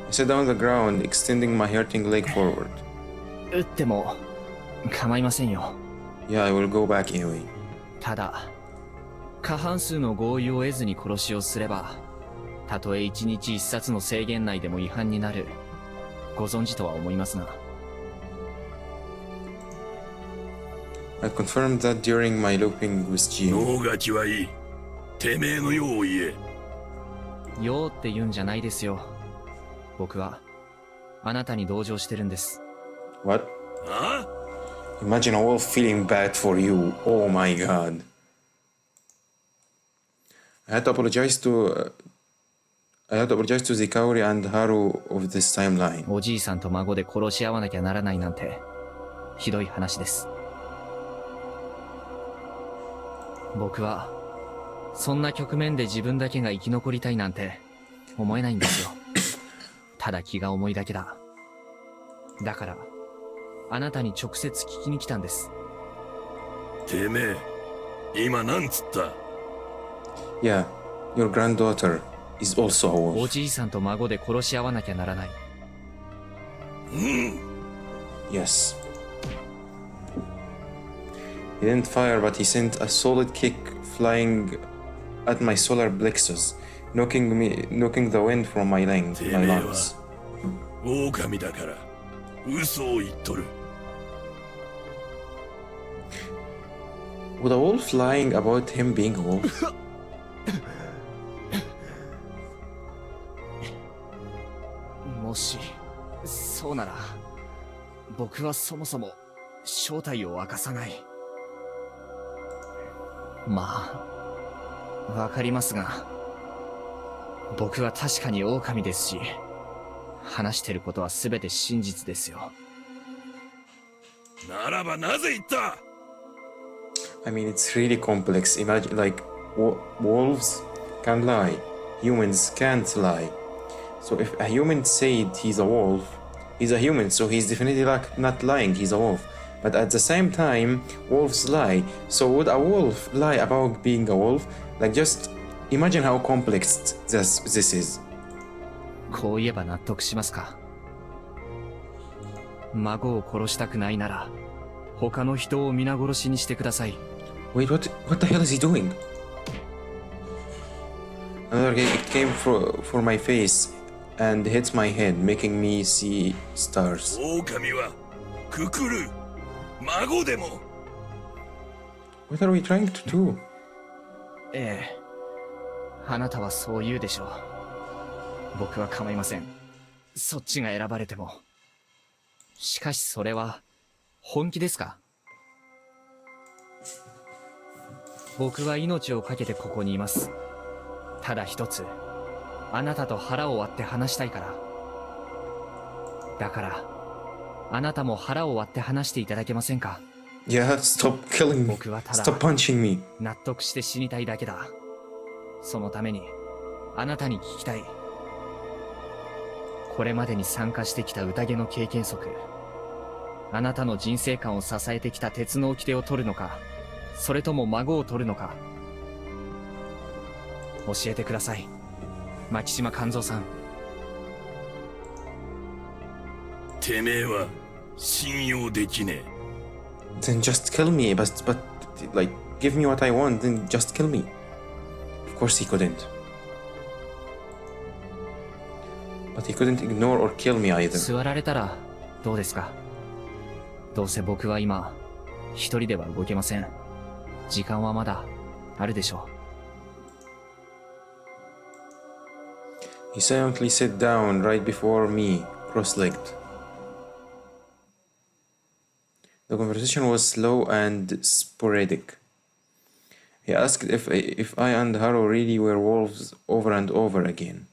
I sat down on the ground, extending my hurting leg forward. 撃っても構いませんよ。Yeah, I will go back anyway. ただ、過半数の合意を得ずに殺しをすれば、たとえ一日一冊の制限内でも違反になる。ご存知とは思いますが。I confirmed that during my looping with Gene. 脳ガキはいい。てめえの用を言え。用って言うんじゃないですよ。僕は、あなたに同情してるんです。What? あ Imagine a wolf feeling bad for you. Oh my god. I had to apologize to the Kaori and Haru of this timeline. おじいさんと孫で殺し合わなきゃならないなんて、ひどい話です。僕は、そんな局面で自分だけが生き残りたいなんて思えないんですよ。ただ気が重いだけだ。だから、あなたに直接聞きに来たんです。てめえ、今なんつった？ Yeah, your granddaughter is also a お wolf. じいさんと孫で殺し合わなきゃならない。Yes. He didn't fire, but he sent a solid kick flying at my solar plexus, knocking the wind from my lungs. てめえは狼だから嘘を言っとる。Would a wolf lying about him being a wolf? もし、そうなら、僕はそもそも正体を明かさない。まあ、わかりますが、僕は確かに狼ですし、話してることは全て真実ですよ。ならばなぜ言った？ I mean, it's really complex. Imagine, like, wolves can lie, humans can't lie. So if a human said he's a wolf, he's a human, so he's definitely not lying, he's a wolf. But at the same time, wolves lie. So would a wolf lie about being a wolf? Like, just imagine how complex this is. こう言えば納得しますか？孫を殺したくないなら、他の人を皆殺しにしてください。Wait, what the hell is he doing? Another kick came for my face and hit my head, making me see stars. 狼はくくる。孫でも。What are we trying to do? ええ、あなたはそう言うでしょう。僕は構いません。そっちが選ばれても。しかしそれは本気ですか？僕は命を懸けてここにいます。ただ一つ、あなたと腹を割って話したいから。だから、あなたも腹を割って話していただけませんか？ Yeah, stop killing me. 僕はただ Stop punching me. 納得して死にたいだけだ。そのために、あなたに聞きたい。これまでに参加してきた宴の経験則、あなたの人生観を支えてきた鉄の掟を取るのか、それとも孫を取るのか、教えてください、牧島勘三さん。てめえは信用できね Then just kill me, but like, give me what I want, then just kill me. Of course he couldn't. But he couldn't ignore or kill me either. 座られたらどうですか？どうせ僕は今一人では動けません。時間はまだあるでしょう。 He silently sat down right before me, cross-legged. The conversation was slow and sporadic. He asked if I and Haro really were wolves over and over again.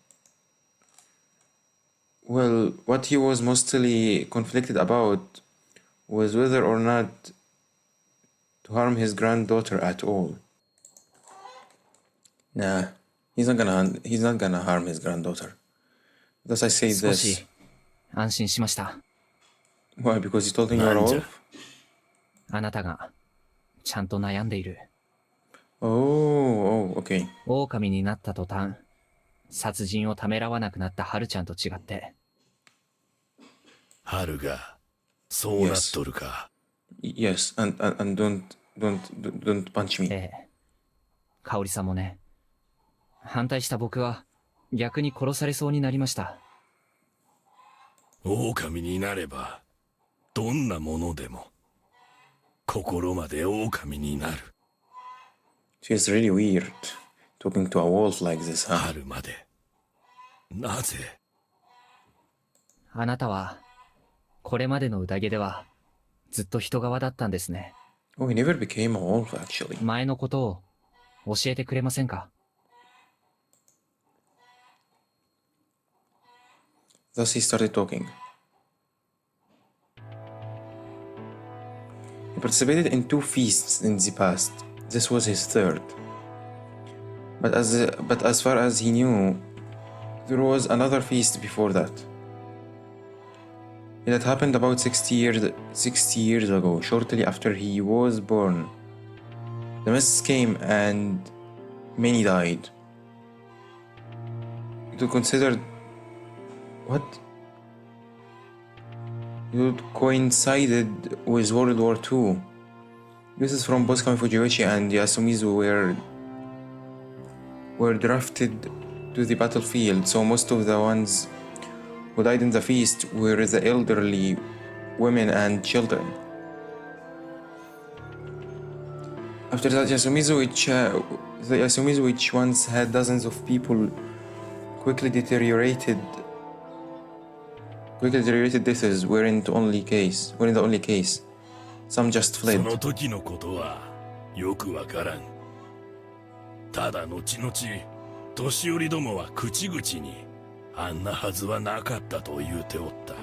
Well, what he was mostly conflicted about was whether or not to harm his granddaughter at all. Nah, he's not gonna harm his granddaughter. Thus I say 少 this. し安心しました。 Why? Because you told him you're a wolf? あなたがちゃんと悩んでいる。 Oh, okay. 狼になった途端、殺人をためらわなくなったハルちゃんと違って。ハルがそうなっとるか。Yes, and don't punch me. ええ。香織さんもね。反対した僕は逆に殺されそうになりました。狼になればどんなものでも心まで狼になる。She's really weird talking to a wolf like this, huh? 春までなぜ？あなたはこれまでの宴ではずっと人側だったんですね。Oh, he never became a wolf actually. 前のことを教えてくれませんか？ Thus he started talking. He participated in 2 feasts in the past. This was his 3rd. But as far as he knew, there was another feast before that. It had happened about 60 years ago, shortly after he was born. The mists came and many died. It was considered what? It coincided with World War II. This from Boskan Fujiyoshi and Yasumizu were drafted to the battlefield, so most of the ones who died in the feast were the elderly, women and children. After that, the Yasumizu, which once had dozens of people, quickly deteriorated deaths weren't the only case. Some just そ fled. の時のことはよくわからん。ただ後々年寄りどもは口々にあんなはずはなかったと言うておった。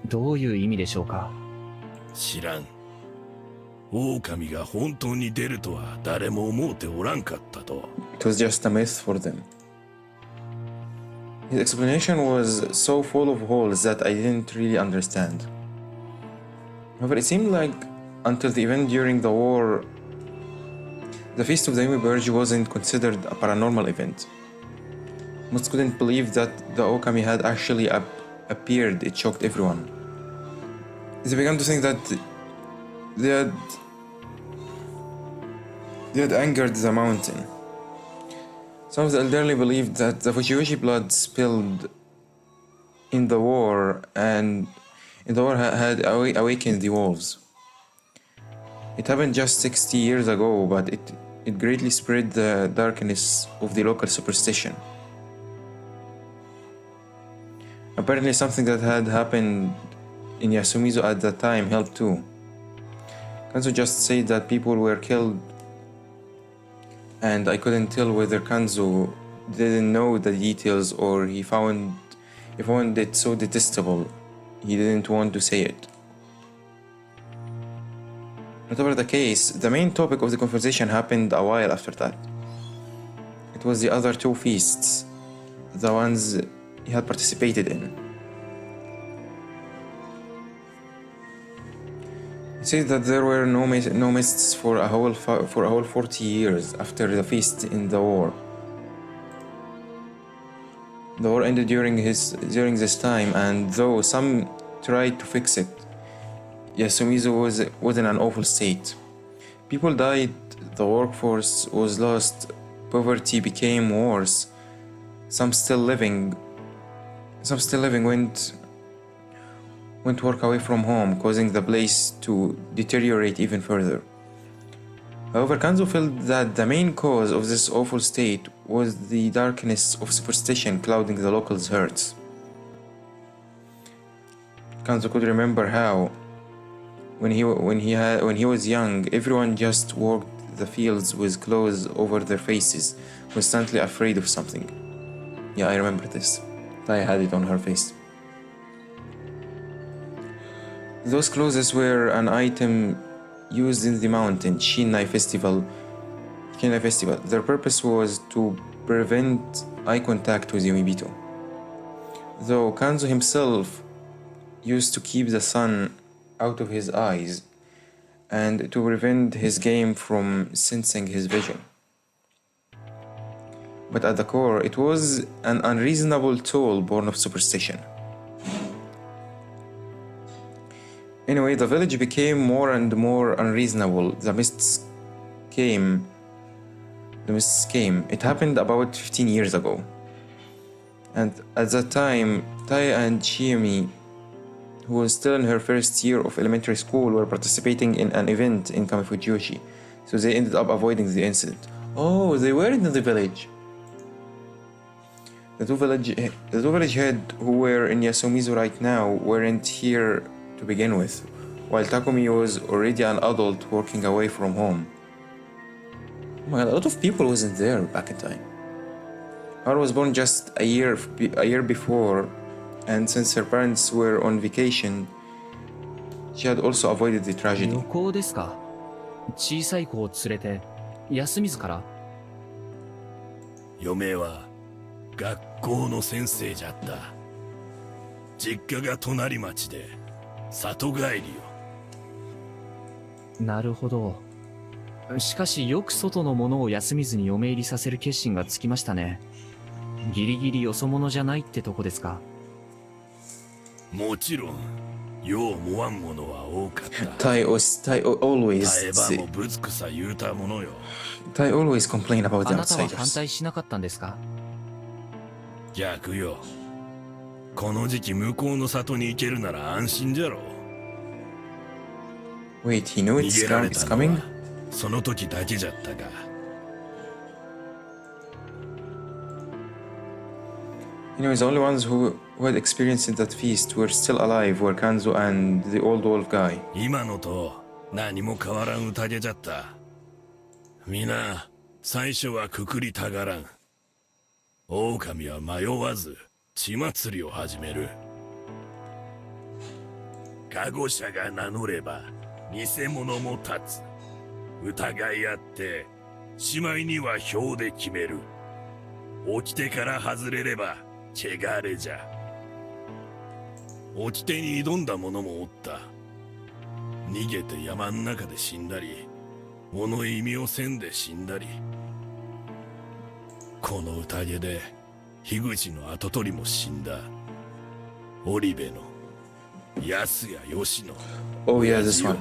どういう意味でしょうか？知らん。狼が本当に出るとは誰も思うておらんかったと。It was just a myth for them. His explanation was so full of holes that I didn't really understand. However, it seemed like until the event during the war, the Feast of the Yumi Purge wasn't considered a paranormal event. Most couldn't believe that the Okami had actually appeared. It shocked everyone. They began to think that they had angered the mountain. Some of the elderly believed that the Fujiyoshi blood spilled in the war had awakened the wolves. It happened just 60 years ago, but it greatly spread the darkness of the local superstition. Apparently something that had happened in Yasumizu at that time helped too. Kanzo just said that people were killed, and I couldn't tell whether Kanzo didn't know the details or he found it so detestable he didn't want to say it. Whatever the case, the main topic of the conversation happened a while after that. It was the other 2 feasts, the ones he had participated in. He said that there were no mists for a whole 40 years after the feast in the war. The war ended during this time, and though some tried to fix it, Yasumizu was in an awful state. People died, the workforce was lost, poverty became worse. Some still living went work away from home, causing the place to deteriorate even further. However, Kanzo felt that the main cause of this awful state was the darkness of superstition clouding the locals' hearts. Kanzo could remember how, when he was young, everyone just worked the fields with clothes over their faces, constantly afraid of something. Yeah, I remember this. Tai had it on her face. Those clothes were an item used in the mountain Shinai Festival. Their purpose was to prevent eye contact with Yumibito. Though Kanzo himself used to keep the sun out of his eyes and to prevent his game from sensing his vision. But at the core, it was an unreasonable tool born of superstition. Anyway, the village became more and more unreasonable. The mists came. It happened about 15 years ago. And at that time, Tai and Chiyomi, who was still in her first year of elementary school, were participating in an event in Kamifujiyoshi. So they ended up avoiding the incident. Oh, they weren't in the village. The two village heads who were in Yasumizu right now weren't here to begin with, while Takumi was already an adult working away from home. Oh my god, a lot of people wasn't there back in time. Haru was born just a year before, and since her parents were on vacation, she had also avoided the tragedy. 旅行ですか。小さい子を連れて休みずから。嫁は学校の先生じゃった。実家が隣町で里帰りよ。なるほど。しかしよく外の者を休みずに嫁入りさせる決心がつきましたね。ギリギリよそ者じゃないってとこですか。もちろん、よう思わんものは多かった。Tai always 耐えばもぶつくさ言うたものよ。Tai always complain about あ the なたは反 outsiders. 対しなかったんですか。逆よ。この時期向こうの里に行けるなら安心じゃろ。Wait, he knew 逃 it's げられたの coming? はその時だけじゃったが。Anyways, the only ones who had experienced that feast were still alive were Kanzo and the old wolf guy. 今のと何も変わらん宴じゃった。皆、最初はくくりたがらん。狼は迷わず血祭りを始める。加護者が名乗れば偽物も立つ。疑い合ってしまいには票で決める。起きてから外れれば汚れじゃ。掟に挑んだ者もおった。逃げて山ん中で死んだり、物意味をせんで死んだり。この宴で樋口の跡取りも死んだ。織部の安谷吉野。Oh yeah, this one.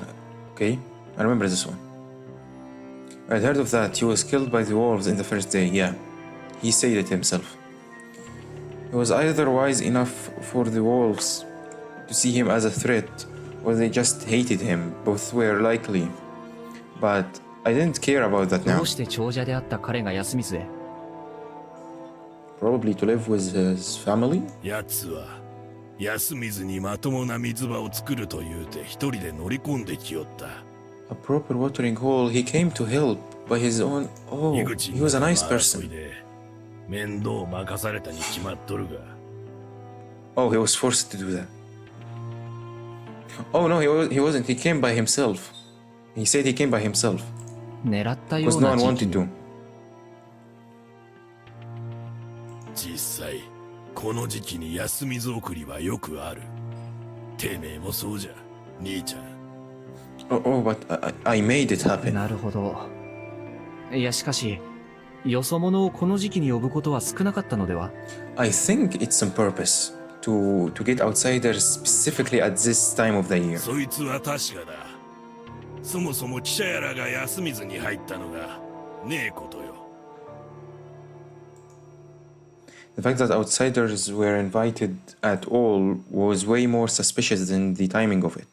Okay, I remember this one. I'd heard of that. He was killed by the wolves in the first day, yeah. He said it himself. He was either wise enough for the wolves to see him as a threat, or they just hated him. Both were likely. But I didn't care about that ど now. うして長者であった彼が休みずへ。Probably to live with his family? 奴は休みずにまともな水場を作ると言うて一人で乗り込んできよった。A proper watering hole. He came to help by his own. Oh, 樋口 he was a nice の争い person. で面倒を任されたに決まっとるが。Oh, he was forced to do that. Oh no, he wasn't. He came by himself. He said he came by himself 狙ったよ because う no な one 時期 wanted に to. 実際この時期に休みず送りはよくある。てめえもそうじゃ、兄ちゃん。Oh, but I made it happen. なるほど。いやしかし、よそ者をこの時期に呼ぶことは少なかったのでは。 I think it's on purpose to get outsiders specifically at this time of the year. そいつは確かだ。そもそも記者やらが休みずに入ったのがねえことよ。The fact that outsiders were invited at all was way more suspicious than the timing of it.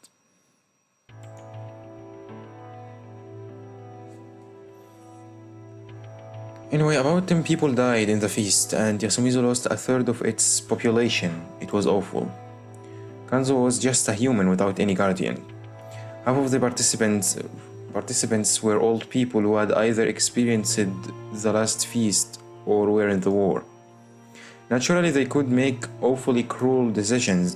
Anyway, about 10 people died in the feast, and Yasumizu lost a third of its population. It was awful. Kanzo was just a human without any guardian. Half of the participants were old people who had either experienced the last feast or were in the war. Naturally, they could make awfully cruel decisions,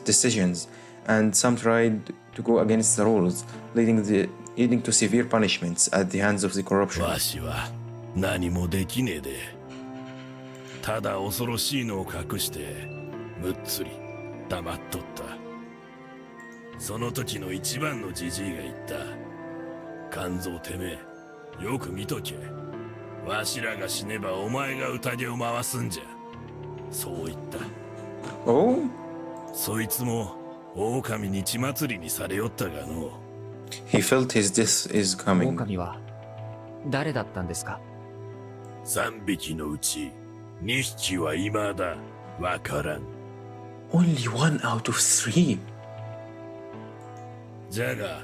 and some tried to go against the rules, leading to severe punishments at the hands of the corruption. わしは何もできねえで、ただ恐ろしいのを隠してむっつり黙っとった。その時の一番のじじいが言った。肝臓てめえ、よく見とけ。わしらが死ねばお前が宴を回すんじゃ。そう言った。Oh? そいつも狼に血祭りにされよったがの。He felt his death is coming. 狼は誰だったんですか？3匹のうち2匹は未だわからん。Only 1 out of 3? じゃが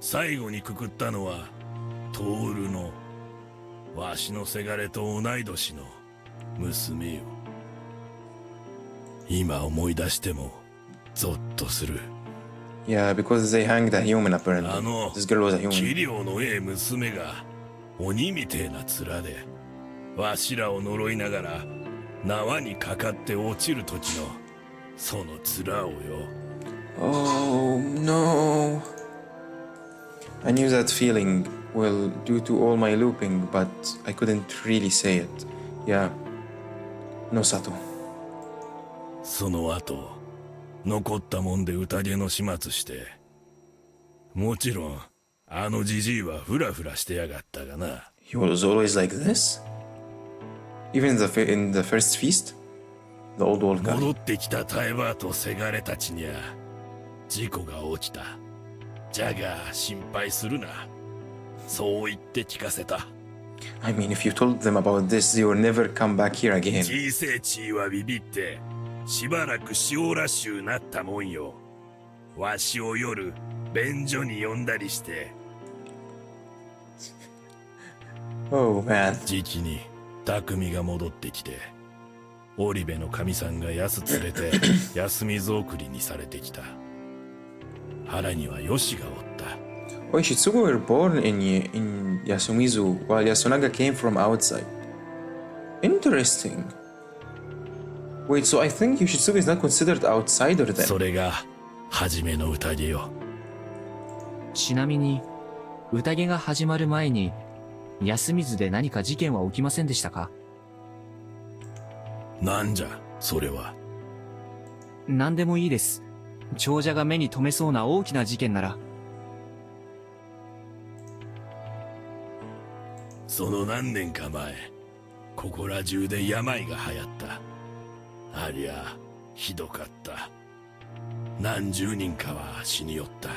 最後にくくったのはトールのわしのせがれと同い年の娘よ。今思い出してもゾッとする。Yeah, because they hanged a human apparently. This girl was a 器 human. 量のええ娘が鬼みてえな面でわしらを呪いながら縄にかかって落ちる時のその面をよ。Oh no. I knew that feeling, well, due to all my looping, but I couldn't really say it. Yeah. No, Sato. その後残ったもんで宴の始末して、もちろんあのじじいはフラフラしてやがったがな。 He was always like this? Even in the first feast? The old wolf guy. 戻ってきたタイバーとせがれたちにゃ事故が起きた。じゃが心配するな。そう言って聞かせた。I mean, if you told them about this, they will never come back here again. 小せちいはビビってしばらく塩ラッシュなったもんよ。わしを夜便所に呼んだりして。Oh man. じきに匠が戻ってきて、織部の神さんが安連れて休みぞ送りにされてきた。腹にはヨシがおった。Oh, Shitsugu were born in Yasumizu, while Yasunaga came from outside. Interesting. Wait, so I think Yoshitsugu is not considered outsider then? それが初めの宴よ。ちなみに宴が始まる前に安水で何か事件は起きませんでしたか？なんじゃそれは。何でもいいです。長者が目に留めそうな大きな事件なら。その何年か前、ここら中で病が流行った。ありゃひどかった。何十人かは死によった。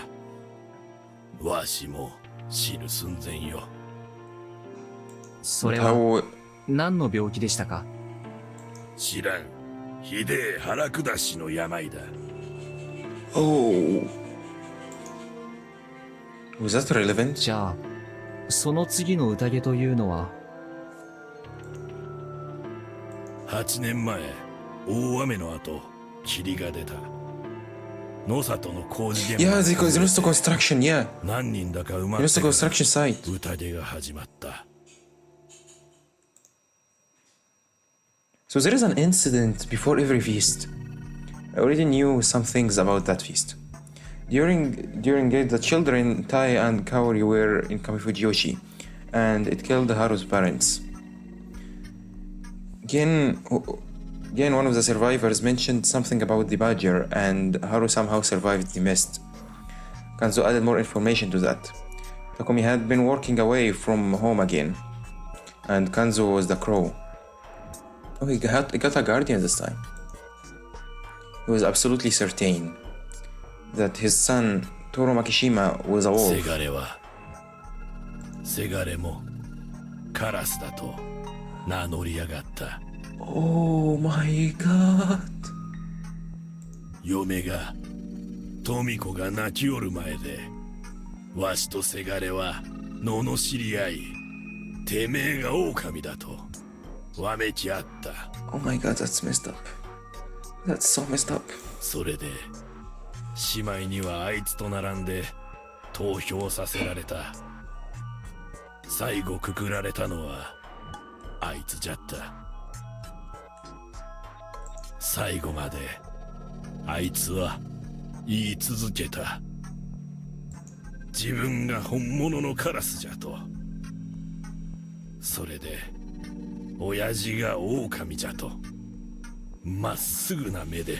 わしも死ぬ寸前よ。それは何の病気でしたか？知らん。ひでえ腹下しの病だ。Oh. Was that relevant? じゃあその次の宴というのは8年前、大雨の後、霧が出た。野里の工事現場。Yeah, because lost construction, yeah. 何人だか埋まって Lost construction site. 宴が始まった。So there is an incident before every feast. I already knew some things about that feast. During it, the children Tai and Kaori were in Kamifujiyoshi, and it killed Haru's parents. Again, one of the survivors mentioned something about the badger, and Haru somehow survived the mist. Kanzo added more information to that. Takumi had been working away from home again, and Kanzo was the crow. Oh, he got a guardian this time. he was absolutely certain that his son Toro Makishima was a せ wolf. がれはせがれもカラスだと名乗りやがった。 Oh my god. 嫁が富子が泣きおる前でわしとせがれは罵り合い、てめえが狼だとわめき合った。 Oh my god, that's messed up. That's so messed up. それでしまいにはあいつと並んで投票させられた。最後くくられたのはあいつじゃった。最後まであいつは言い続けた。自分が本物のカラスじゃと。それで親父が狼じゃとまっすぐな目で。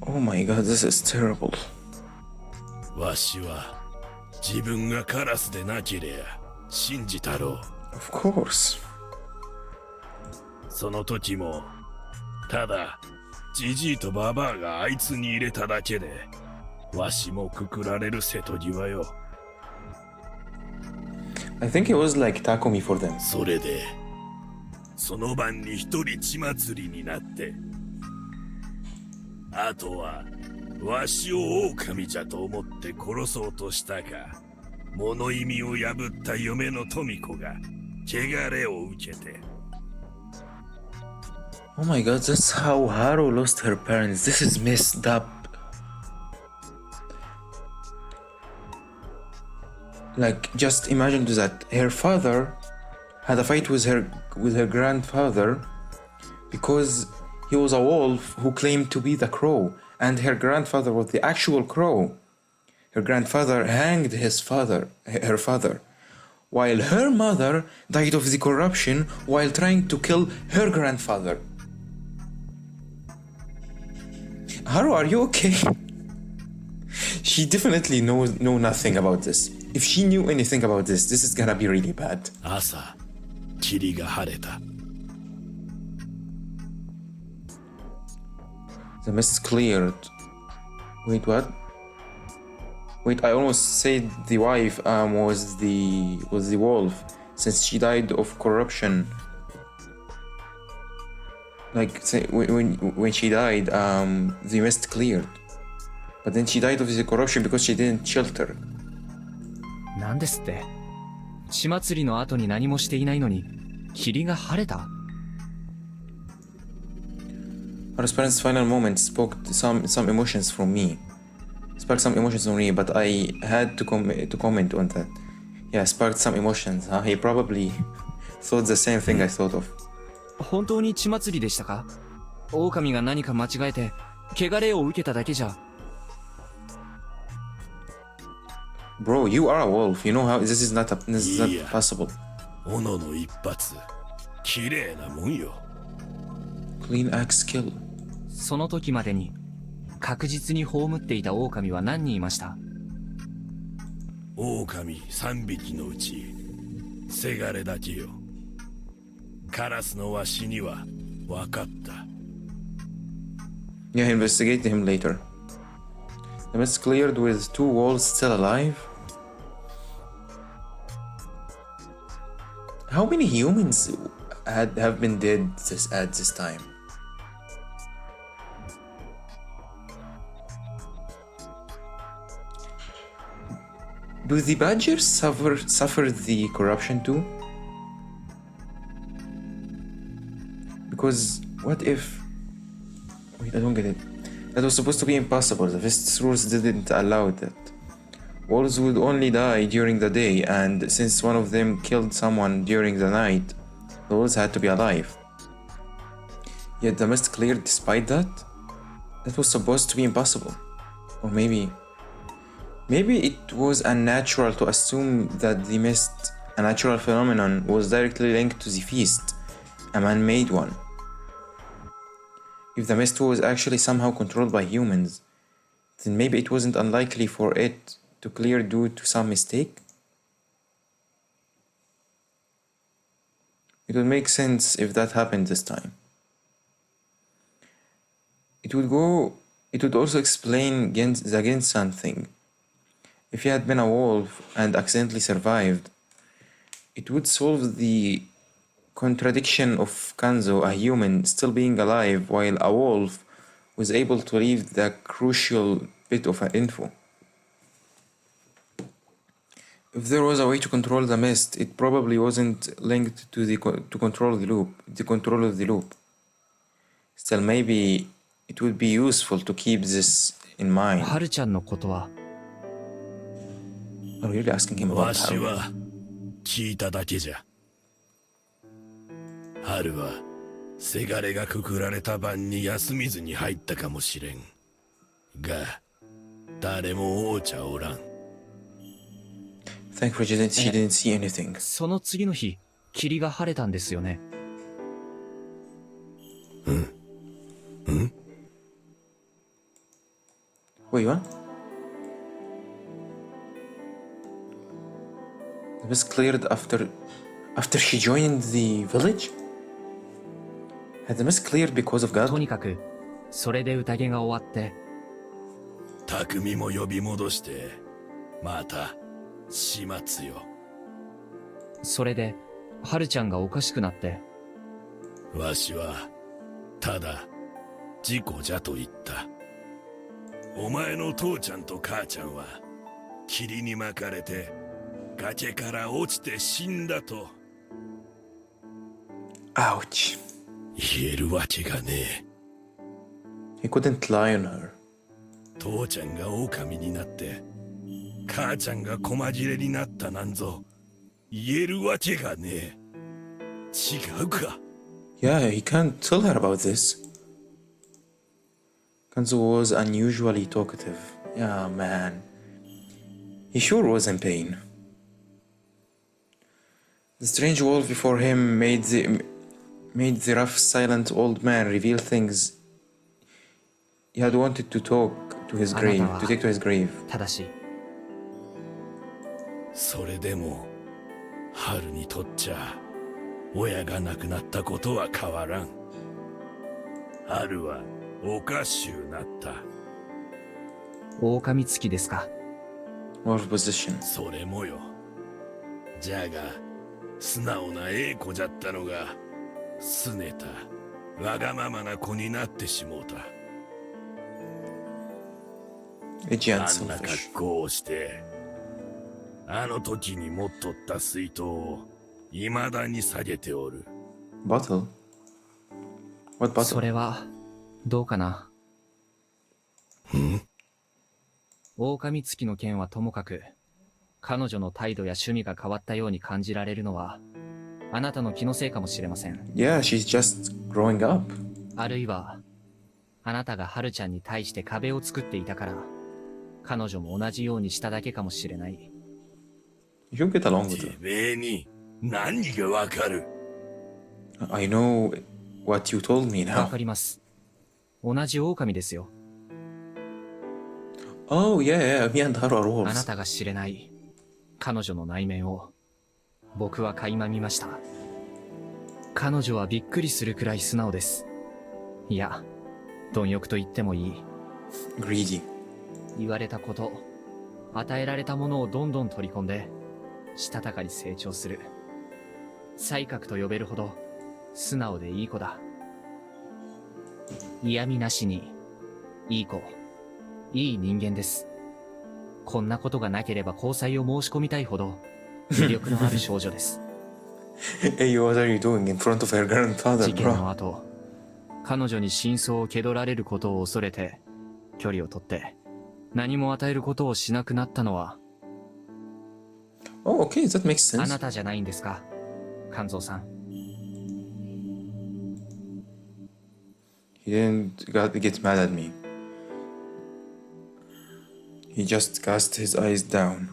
Oh my god, this is terrible. わしは自分がカラスでなければ信じたろう。 Of course. その時もただジジイとババアがあいつに入れただけでわしもくくられる瀬戸際よ。 I think it was like Takumi for them. それでその晩に一人血祭りになって、あとはわしを狼じゃと思って殺そうとしたか、物意味を破った嫁の富子が汚れを受けて。 Oh my god, that's how Haru lost her parents. This is messed up. Like, just imagine that her father had a fight with her grandfather because he was a wolf who claimed to be the crow, and her grandfather was the actual crow. Her grandfather hanged her father, while her mother died of the corruption while trying to kill her grandfather. Haru, are you okay? She definitely know nothing about this. If she knew anything about this, this is gonna be really bad. 朝、霧が晴れた。 The mist cleared. Wait, what? Wait, I almost said the wife was the wolf, since she died of corruption. Like, say, when she died, the mist cleared. But then she died of the corruption because she didn't shelter. なんですって？血祭りの後に何もしていないのに霧が晴れた？ Haru's parents' final moment spoke some emotions from me. Sparked some emotions on me, but I had to comment on that. Yeah, sparked some emotions, huh? He probably thought the same thing I thought of. 本当に血祭りでしたか？狼が何か間違えて汚れを受けただけじゃ。Bro, you are a wolf. You know how this is not possible. 斧の一発、綺麗なもんよ。 Clean axe kill. その時までに確実に葬っていた狼は何人いました？狼3匹のうちせがれだけよ。カラスのわしには分かった。 Yeah, investigate him later. The mist cleared with 2 wolves still alive. How many humans have been dead at this time? Do the badgers suffer the corruption too? Because what if... Wait, I don't get it. That was supposed to be impossible. The Vist's rules didn't allow that. Wolves would only die during the day, and since one of them killed someone during the night, the wolves had to be alive. Yet the mist cleared despite that? That was supposed to be impossible. Or maybe it was unnatural to assume that the mist, a natural phenomenon, was directly linked to the feast, a man-made one. If the mist was actually somehow controlled by humans, then maybe it wasn't unlikely for it to clear due to some mistake? It would make sense if that happened this time. it would also explain the Gensan thing. If he had been a wolf and accidentally survived, it would solve the contradiction of Kanzo, a human, still being alive while a wolf was able to leave the crucial bit of info. If there was a way to control the mist, it probably wasn't linked to to control the loop, the control of the loop. Still, maybe it would be useful to keep this in mind. はるちゃんのことは Are we really asking him わ about し Haru? は聞いただけじゃ。春はせがれがくくられた晩に休みずに入ったかもしれんが、誰も王茶おらん。 Thankfully, she didn't see anything. その次の日、霧が晴れたんですよね。Wait, what? The mist cleared after she joined the village? Had the mist cleared because of と God? にかく、それで宴が終わって、匠も呼び戻して、また始末よ。それで、はるちゃんがおかしくなって、わしはただ事故じゃと言った。お前の父ちゃんと母ちゃんは霧に巻かれて崖から落ちて死んだと Ouch. 言えるわけがねえ。 He couldn't lie on her. 父ちゃんが狼になって母ちゃんが駒切れになったなんぞ言えるわけがねえ。違うか。 Yeah, he can't tell her about this. Kanzo was unusually talkative. Yeah, man. He sure was in pain. The strange wolf before him made the rough, silent old man reveal things he had wanted to talk to his grave, to take to his grave. ただし、それでも春にとっちゃ親が亡くなったことは変わらん。春はおかしゅうなった。狼つきですか。Wolf position. それもよ。じゃが素直なええ子じゃったのが拗ねたわがままな子になってしもうた。 Edgy and あんな selfish. 格好をしてあの時に持っとった水筒を未だに下げておる。 Bottle? What bottle? それは、どうかな。狼つきの件はともかく、彼女の態度や趣味が変わったように感じられるのは、あなたの気のせいかもしれません。Yeah, she's just growing up. あるいは、あなたがハルちゃんに対して壁を作っていたから、彼女も同じようにしただけかもしれない。You should get along with て her. めえに何がわかる。 I know what you told me わ now. かります。同じ狼ですよ。Oh, yeah, me and her are あな wolves. たが知れない彼女の内面を僕は垣間見ました。彼女はびっくりするくらい素直です。いや、貪欲と言ってもいい。Greedy. 言われたこと、与えられたものをどんどん取り込んで、したたかに成長する。才覚と呼べるほど素直でいい子だ。嫌味なしに、いい子、いい人間です。こんなことがなければ交際を申し込みたいほど魅力のある少女です。Hey, what are you doing in front of her grandfather, 事件の bro? 後、彼女に真相を蹴取られることを恐れて、距離を取って、何も与えることをしなくなったのは、Oh, okay, that makes あ sense. なたじゃないんですか、勘蔵さん。He didn't get mad at me. He just cast his eyes down.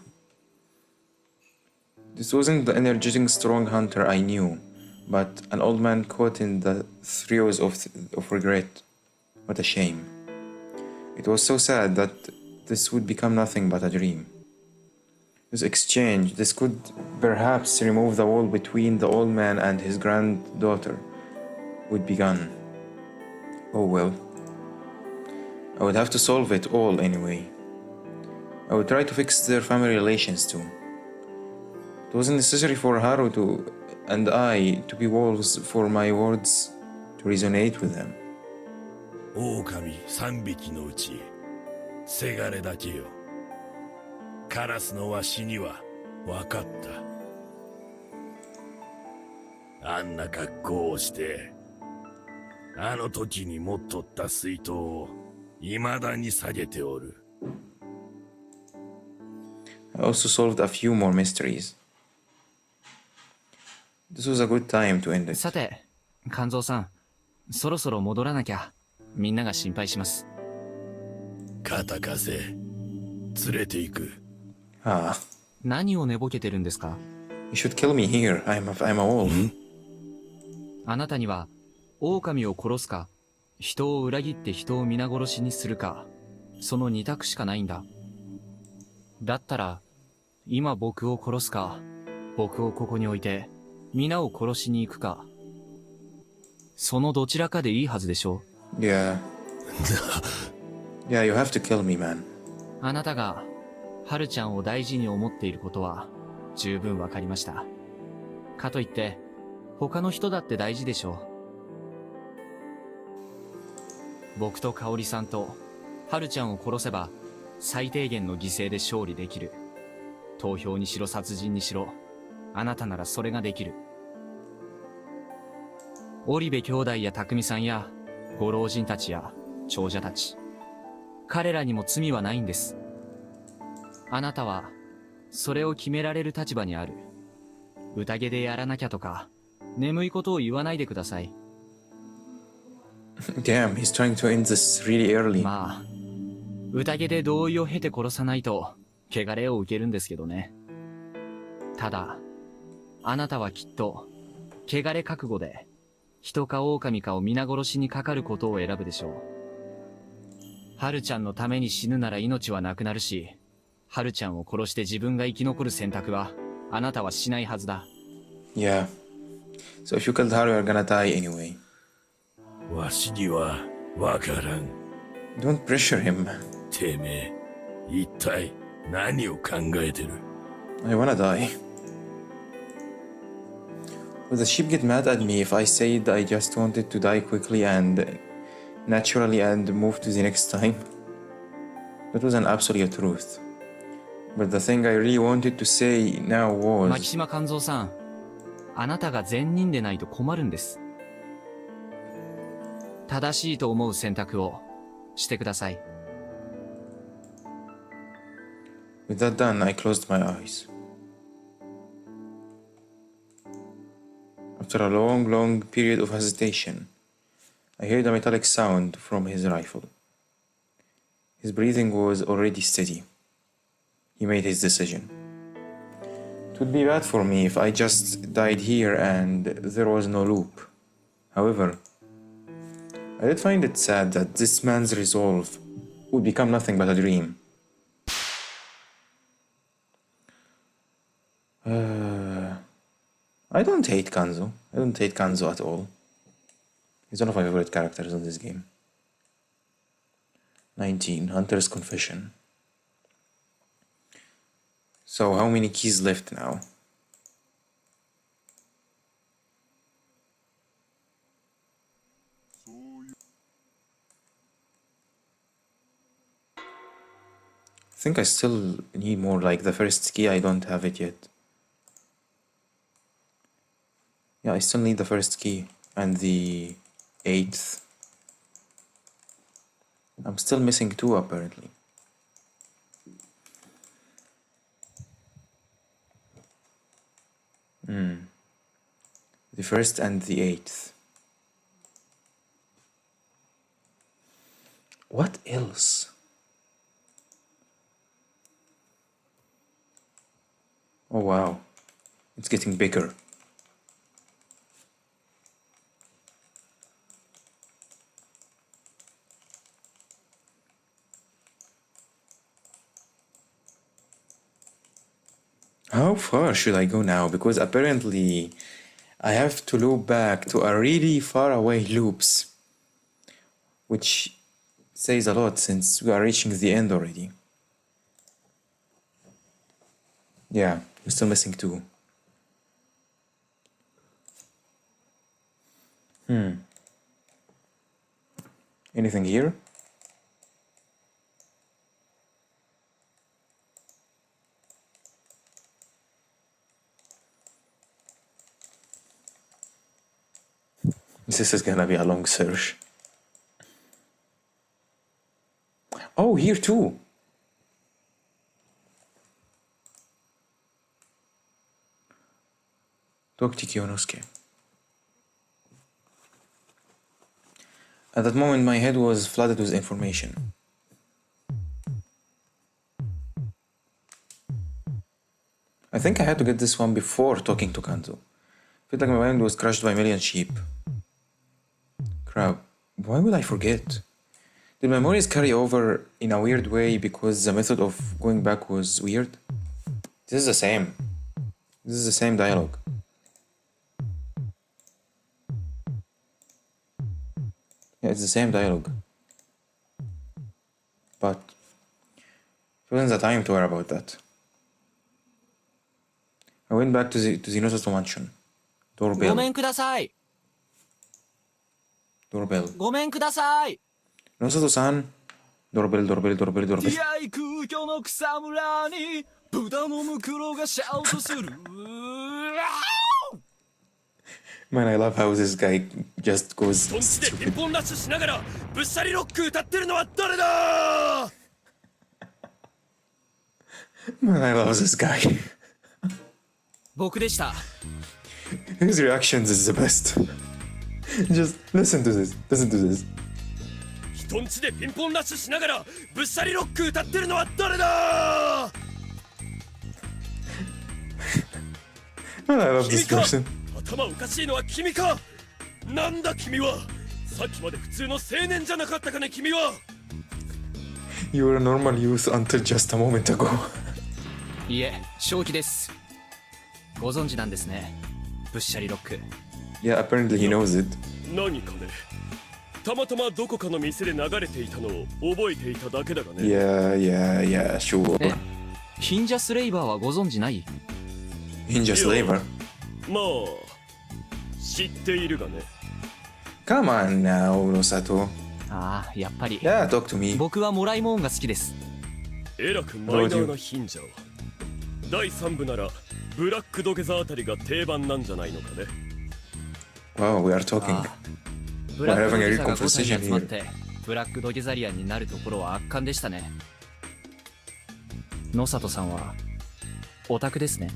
This wasn't the energetic, strong hunter I knew, but an old man caught in the throes of regret. What a shame. It was so sad that this would become nothing but a dream. This exchange, this could perhaps remove the wall between the old man and his granddaughter, would be gone. Oh well. I would have to solve it all anyway. I would try to fix their family relations too. It wasn't necessary for Haru and I to be wolves for my words to resonate with them. 狼3匹のうちせがれだけよ。カラスのわしには分かった。あんな格好をしてあの時に持っとった水筒を未だに下げておる。I also solved a few more mysteries. This was a good time to end it. さて、肝臓さん、そろそろ戻らなきゃ。みんなが心配します。肩貸せ。連れて行く。Ah. 何を寝ぼけてるんですか？ You should kill me here. I'm a wolf. あなたには、狼を殺すか、人を裏切って人を皆殺しにするか、その二択しかないんだ。だったら、今僕を殺すか、僕をここに置いて、皆を殺しに行くか。そのどちらかでいいはずでしょう。Yeah. Yeah, you have to kill me, man. あなたが、ハルちゃんを大事に思っていることは、十分わかりました。かといって、他の人だって大事でしょう。僕と香織さんと、ハルちゃんを殺せば、最低限の犠牲で勝利できる。投票にしろ殺人にしろ、あなたならそれができる。織部兄弟や匠さんや、ご老人たちや長者たち。彼らにも罪はないんです。あなたは、それを決められる立場にある。宴でやらなきゃとか、眠いことを言わないでください。Damn, he's trying to end this really early. まあ、宴で同意を経て殺さないと、汚れを受けるんですけどね。ただ、あなたはきっと、汚れ覚悟で、人か狼かを皆殺しにかかることを選ぶでしょう。ハルちゃんのために死ぬなら命はなくなるし、ハルちゃんを殺して自分が生き残る選択は、あなたはしないはずだ。Yeah. So if you killed Haru, you're gonna die anyway. わしにはわからん。Don't pressure him. てめえ、一体何を考えてる？ I wanna die. Would the sheep get mad at me if I said I just wanted to die quickly and naturally and move to the next time? That was an absolute truth. But the thing I really wanted to say now was... 牧島勘三さん、あなたが善人でないと困るんです。正しいと思う選択をしてください。With that done, I closed my eyes. After a long period of hesitation, I heard a metallic sound from his rifle. His breathing was already steady. He made his decision. It would be bad for me if I just died here and there was no loop. However, I did find it sad that this man's resolve would become nothing but a dream. I don't hate Kanzo. I don't hate Kanzo at all. He's one of my favorite characters in this game. 19. Hunter's Confession. So, how many keys left now? I think I still need more, like the first key, I don't have it yet. Yeah, I still need the first key and the 8th. I'm still missing 2 apparently. The 1st and the 8th. What else? Oh wow, it's getting bigger. How far should I go now? Because apparently I have to loop back to a really far away loops, which says a lot since we are reaching the end already. Yeah, we're still missing 2. Anything here? This is gonna be a long search. Oh, here too. Talk to Kiyonosuke. At that moment, my head was flooded with information. I think I had to get this one before talking to Kanzo. Felt like my mind was crushed by a million sheep. Crap, why would I forget? Did memories carry over in a weird way because the method of going back was weird? This is the same. This is the same dialogue. Yeah, it's the same dialogue. But it wasn't the time to worry about that. I went back to the Nosato mansion. ごめ Doorbell. んください。 Doorbell. ごめんください。 Nosato-san. Doorbell, doorbell, doorbell, doorbell. いやい空虚の草むらに豚のムクロがシャウトする。Man, I love how this guy just goes トンチでピン stupid. ポンラッシュしながらぶっしゃりロック歌ってるのは誰だ。 Man, I love this guy. 僕でした。 His reactions is the best. Just listen to this. Listen to this. トンチでピンポンラッシュしながらぶっしゃりロック歌ってるのは誰だ。 Man, I love this 君か person. 頭おかしいのは君か。なんだ君は。さっきまで普通の青年じゃなかったかね君は。 You were a normal youth until just a moment ago. いえ、正気です。ご存知なんですね。ぶっしゃりロック。 Yeah, apparently he knows it. 何かね。たまたまどこかの店で流れていたのを覚えていただけだがね。 Yeah, sure. え、ヒンジャスレイバーはご存知ない？ Ninja Slaver. まあ知っているがね。 Come on now, Nosato. ああ、やっぱり。 Yeah, talk to me. 僕はもらいもんが好きです。えらくマイナーな貧者を。第3部ならブラック土下座あたりが定番なんじゃないのかね。 Wow, we are talking. ああブラック We're 土 having a 下 real 座が5体 conversation に集まっ here. てブラック土下座リアンになるところは圧巻でしたね。野里さんはオタクですね。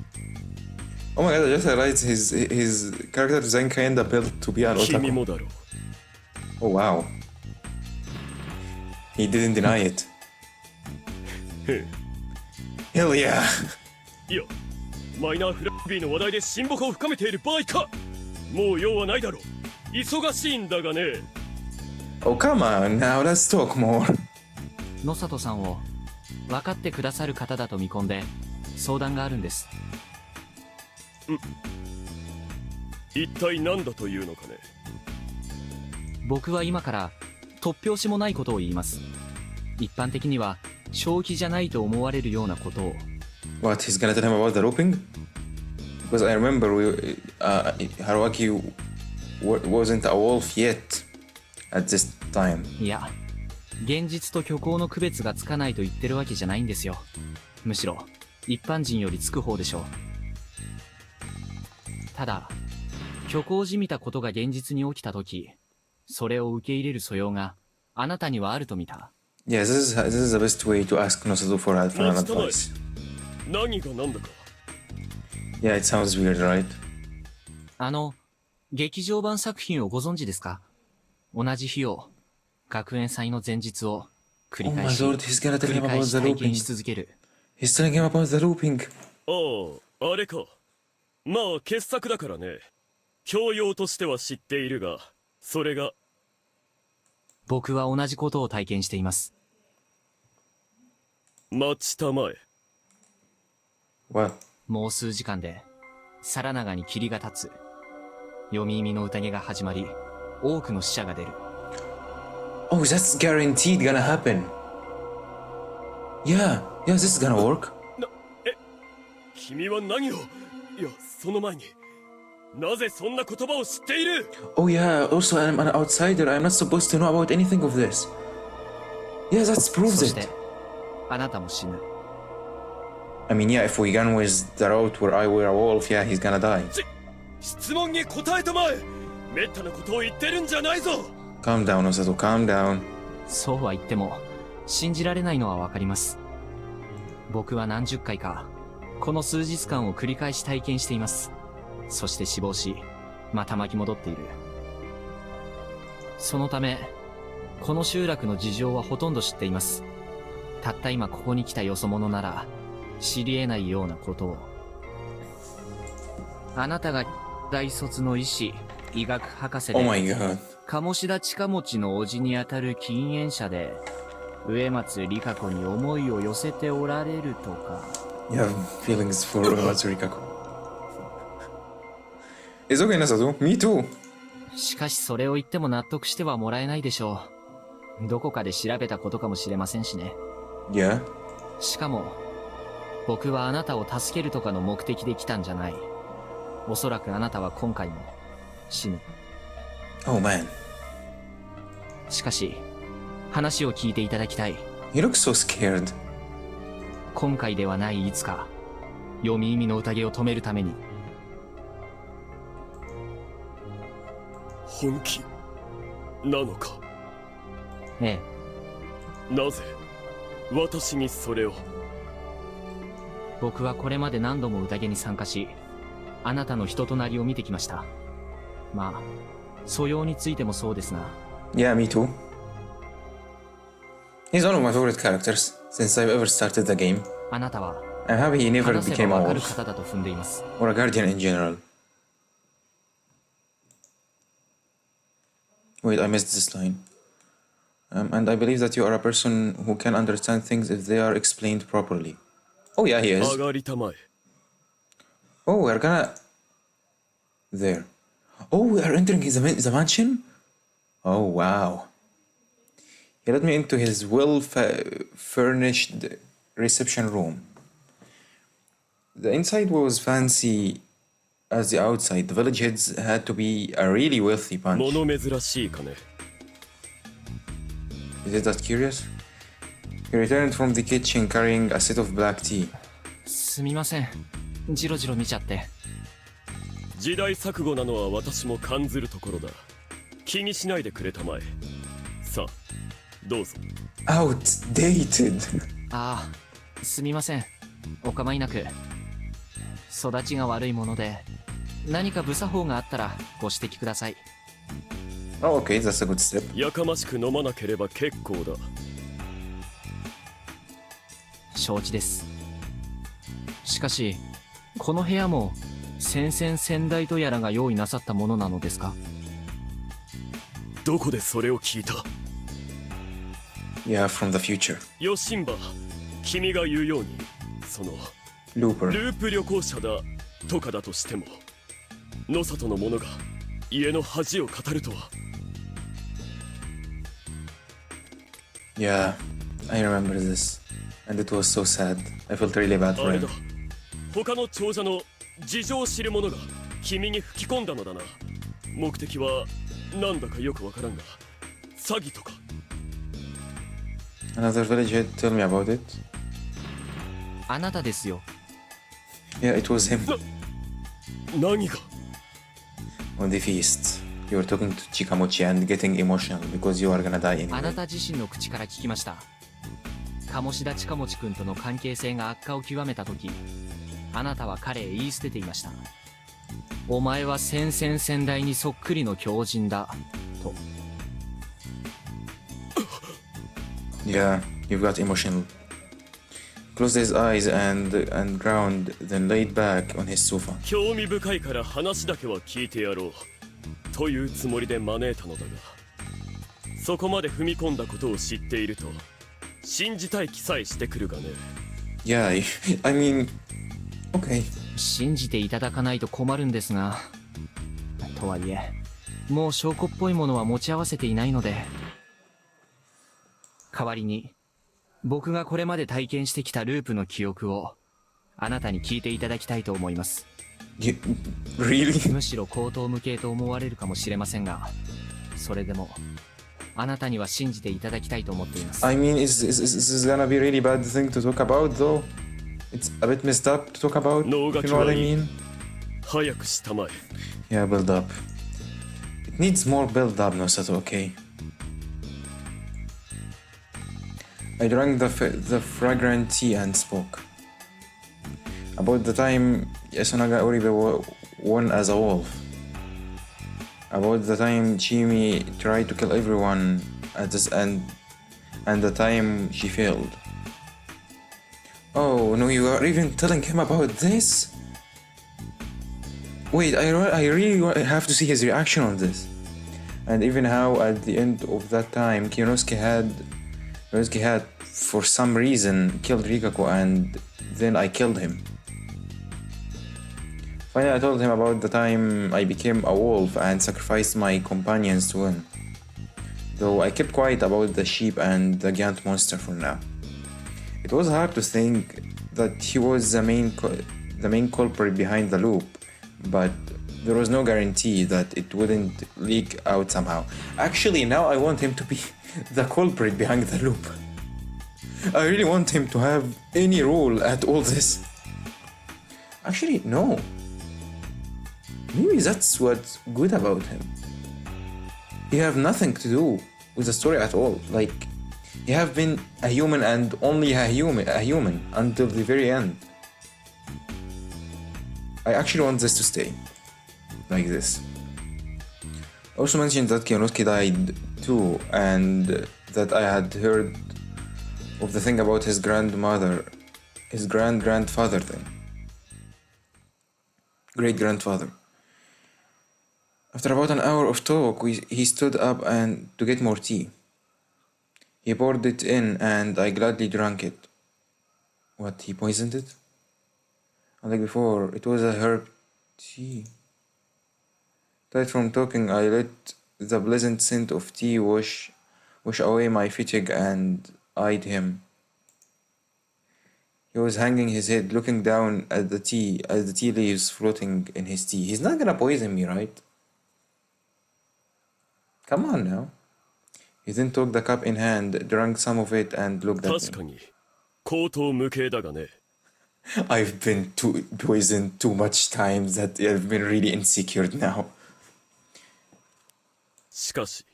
Oh my god, I just realized his character design kinda built to be an 君 otaku. もだろう。 Oh wow. He didn't deny it. へ Hell yeah. え。いや、マイナーフラッビーの話題で親睦を深めている場合か。もう用はないだろう。忙しいんだがね。 Oh come on, now let's talk more. 野里さんを分かってくださる方だと見込んで相談があるんです。一体何だというのかね。僕は今から突拍子もないことを言います。一般的には正気じゃないと思われるようなことを。 What, he's gonna tell him about the roping? Because I remember Haruaki wasn't a wolf yet at this time. いや、現実と虚構の区別がつかないと言ってるわけじゃないんですよ。むしろ一般人よりつく方でしょう。ただ虚構じみたことが現実に起きたとき、それを受け入れる素養があなたにはあると見た。 Yeah, this is the best way to ask Nosato for an advice. 何が何だか。 Yeah, it sounds weird, right? 劇場版作品をご存知ですか？同じ日を、学園祭の前日を繰り返し、 Oh my lord, he's gonna tell 繰り him about 返 the し体験 looping. し続ける。 He's telling him about the looping. ああ、あれか。まあ傑作だからね。教養としては知っているが、それが。僕は同じことを体験しています。待ちたまえ。 What? もう数時間で、皿長に霧が立つ。読み意味の宴が始まり、多くの死者が出る。Oh, that's guaranteed gonna happen. Yeah, this is gonna work. 君は何を？いや、その前に、なぜそんな言葉を知っている？ Oh yeah, also I'm an outsider. I'm not supposed to know about anything of this. Yeah, that proves そして it. あなたも死ぬ。 I mean, yeah, if we gun with the route where I wear a wolf, yeah, he's gonna die. 質問に答えたまえ。めったなことを言ってるんじゃないぞ。Calm down, Osato, calm down. そうは言っても信じられないのはわかります。僕は何十回かこの数日間を繰り返し体験しています。そして死亡し、また巻き戻っている。そのためこの集落の事情はほとんど知っています。たった今ここに来たよそ者なら知り得ないようなことを。あなたが大卒の医師、医学博士で、 Oh my god. 鴨志田近持の叔父にあたる禁煙者で、植松里香子に思いを寄せておられるとか。You have feelings for Rikako. It's okay, Nasato. Me too. しかしそれを言っても納得してはもらえないでしょう。どこかで調べたことかもしれませんしね。Yeah? しかも、僕はあなたを助けるとかの目的で来たんじゃない。おそらくあなたは今回も死ぬ。Oh man. しかし、話を聞いていただきたい。 He looks so scared. 今回ではないいつか、読み意味の宴を止めるために。本気なのか？ええ。なぜ私にそれを？僕はこれまで何度も宴に参加し、あなたの人となりを見てきました。まあ、素養についてもそうですが。Yeah, me too. He's one of my favorite characters since I've ever started the game. あなたは I'm happy he never 話せ became ば a わかる wolf 方だと踏んでいます。 or a guardian in general. Wait, I missed this line. And I believe that you are a person who can understand things if they are explained properly. Oh yeah, he is. 上がりたまえ。 Oh, we're gonna... There. Oh, we are entering the mansion? Oh, wow. He led me into his well-furnished reception room. The inside was fancy as the outside. The village heads had to be a really wealthy bunch. 物珍しいかね。 Is it that curious? He returned from the kitchen carrying a set of black tea. すみません。ジロジロ見ちゃって。時代錯誤なのは私も感ずるところだ。気にしないでくれたまえ。さあ、どうぞ。Outdated. ああ、すみません。お構いなく。育ちが悪いもので、何か無作法があったらご指摘ください。Oh, okay, that's a good step. やかましく飲まなければ結構だ。承知です。しかし、この部屋も先々先代とやらが用意なさったものなのですか？どこでそれを聞いた？ Yeah, from the future. ヨシンバ、君が言うように、その Looper. ループ旅行者だとかだとしても、野里の者が家の恥を語るとは。 Yeah, I remember this. And it was so sad. I felt really bad あ for れ him. だ。他の長者の事情を知る者が君に吹き込んだのだな。目的はなんだかよくわからんが、詐欺とか。 Another village head, tell me about it. あなたですよ。 Yeah, it was him. 何が？ On the feast. You were talking to Chikamochi and getting emotional because you are gonna die あな anyway. た自身の口から聞きました。鴨志田近持君との関係性が悪化を極めた時、あなたは彼へ言い捨てていました。お前は先々先代にそっくりの狂人だと。 Yeah, you've got emotional. Closed his eyes and ground, then laid back on his sofa. 興味深いから話だけは聞いてやろうというつもりで招いたのだが、そこまで踏み込んだことを知っていると信じたい気さえしてくるがね。 Yeah, I mean, okay. 信じていただかないと困るんですが、とはいえもう証拠っぽいものは持ち合わせていないので。代わりに、僕がこれまで体験してきたループの記憶を、あなたに聞いていただきたいと思います。Really? むしろ口頭無形と思われるかもしれませんが、それでも、あなたには信じていただきたいと思っています。I mean, is this gonna be a really bad thing to talk about, though? It's a bit messed up to talk about, if you know what I mean? 早くしたまえ。 Yeah, build up. It needs more build up, Nosato, okay? I drank the fragrant tea and spoke. About the time Yasunaga Uribe won as a wolf. About the time Chimi tried to kill everyone at this end, and the time she failed. Oh no, you are even telling him about this? Wait, I really have to see his reaction on this. And even how at the end of that time Kinosuke had for some reason killed Rikako, and then I killed him. Finally, I told him about the time I became a wolf and sacrificed my companions to win. Though I kept quiet about the sheep and the giant monster for now. It was hard to think that he was the main culprit behind the loop, but there was no guarantee that it wouldn't leak out somehow. Actually, now I want him to be the culprit behind the loop. I really want him to have any role at all this. Actually, no. Maybe that's what's good about him. He have nothing to do with the story at all. Like, he have been a human and only a human until the very end. I actually want this to stay like this. Also mentioned that Kionosuke died too, and that I had heard of the thing about his grandmother, his grandfather thing. Great-grandfather. After about an hour of talk, he stood up and to get more tea. He poured it in and I gladly drank it. What, he poisoned it? Unlike before, it was a herb tea. Tired from talking, I let the pleasant scent of tea wash away my fatigue and eyed him. He was hanging his head, looking down at the tea leaves floating in his tea. He's not gonna poison me, right? Come on now. He then took the cup in hand, drank some of it, and looked at me. 確かに口頭無形だがね。 I've been poisoned too much times that I've been really insecure now. しかし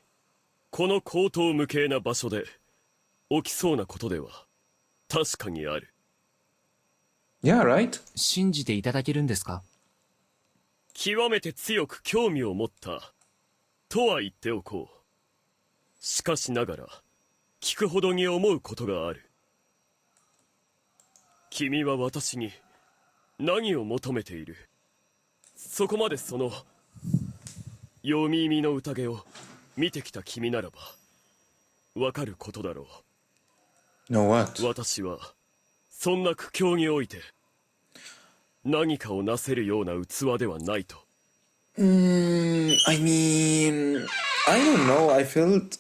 この口頭無形な場所で起きそうなことでは確かにある。 Yeah, right? 信じていただけるんですか？極めて強く興味を持ったとは言っておこう。しかしながら聞くほどに思うことがある。君は私に何を求めている？そこまでその読み耳の宴を見てきた君ならばわかることだろう。 No, what? 私はそんな苦境において何かをなせるような器ではないと。 I mean, I don't know. I felt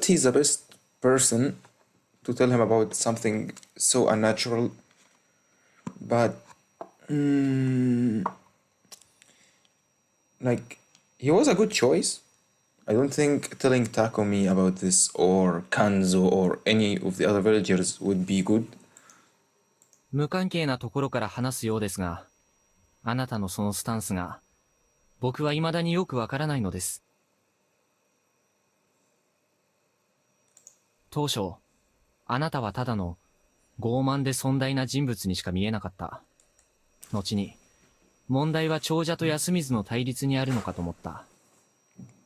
he's the best person to tell him about something so unnatural. But like, he was a good choice. I don't think telling Takumi about this or Kanzo or any of the other villagers would be good. 無関係なところから話すようですが、あなたのそのスタンスが、僕は未だによくわからないのです。当初、あなたはただの傲慢で尊大な人物にしか見えなかった。後に、問題は長者と安水の対立にあるのかと思った。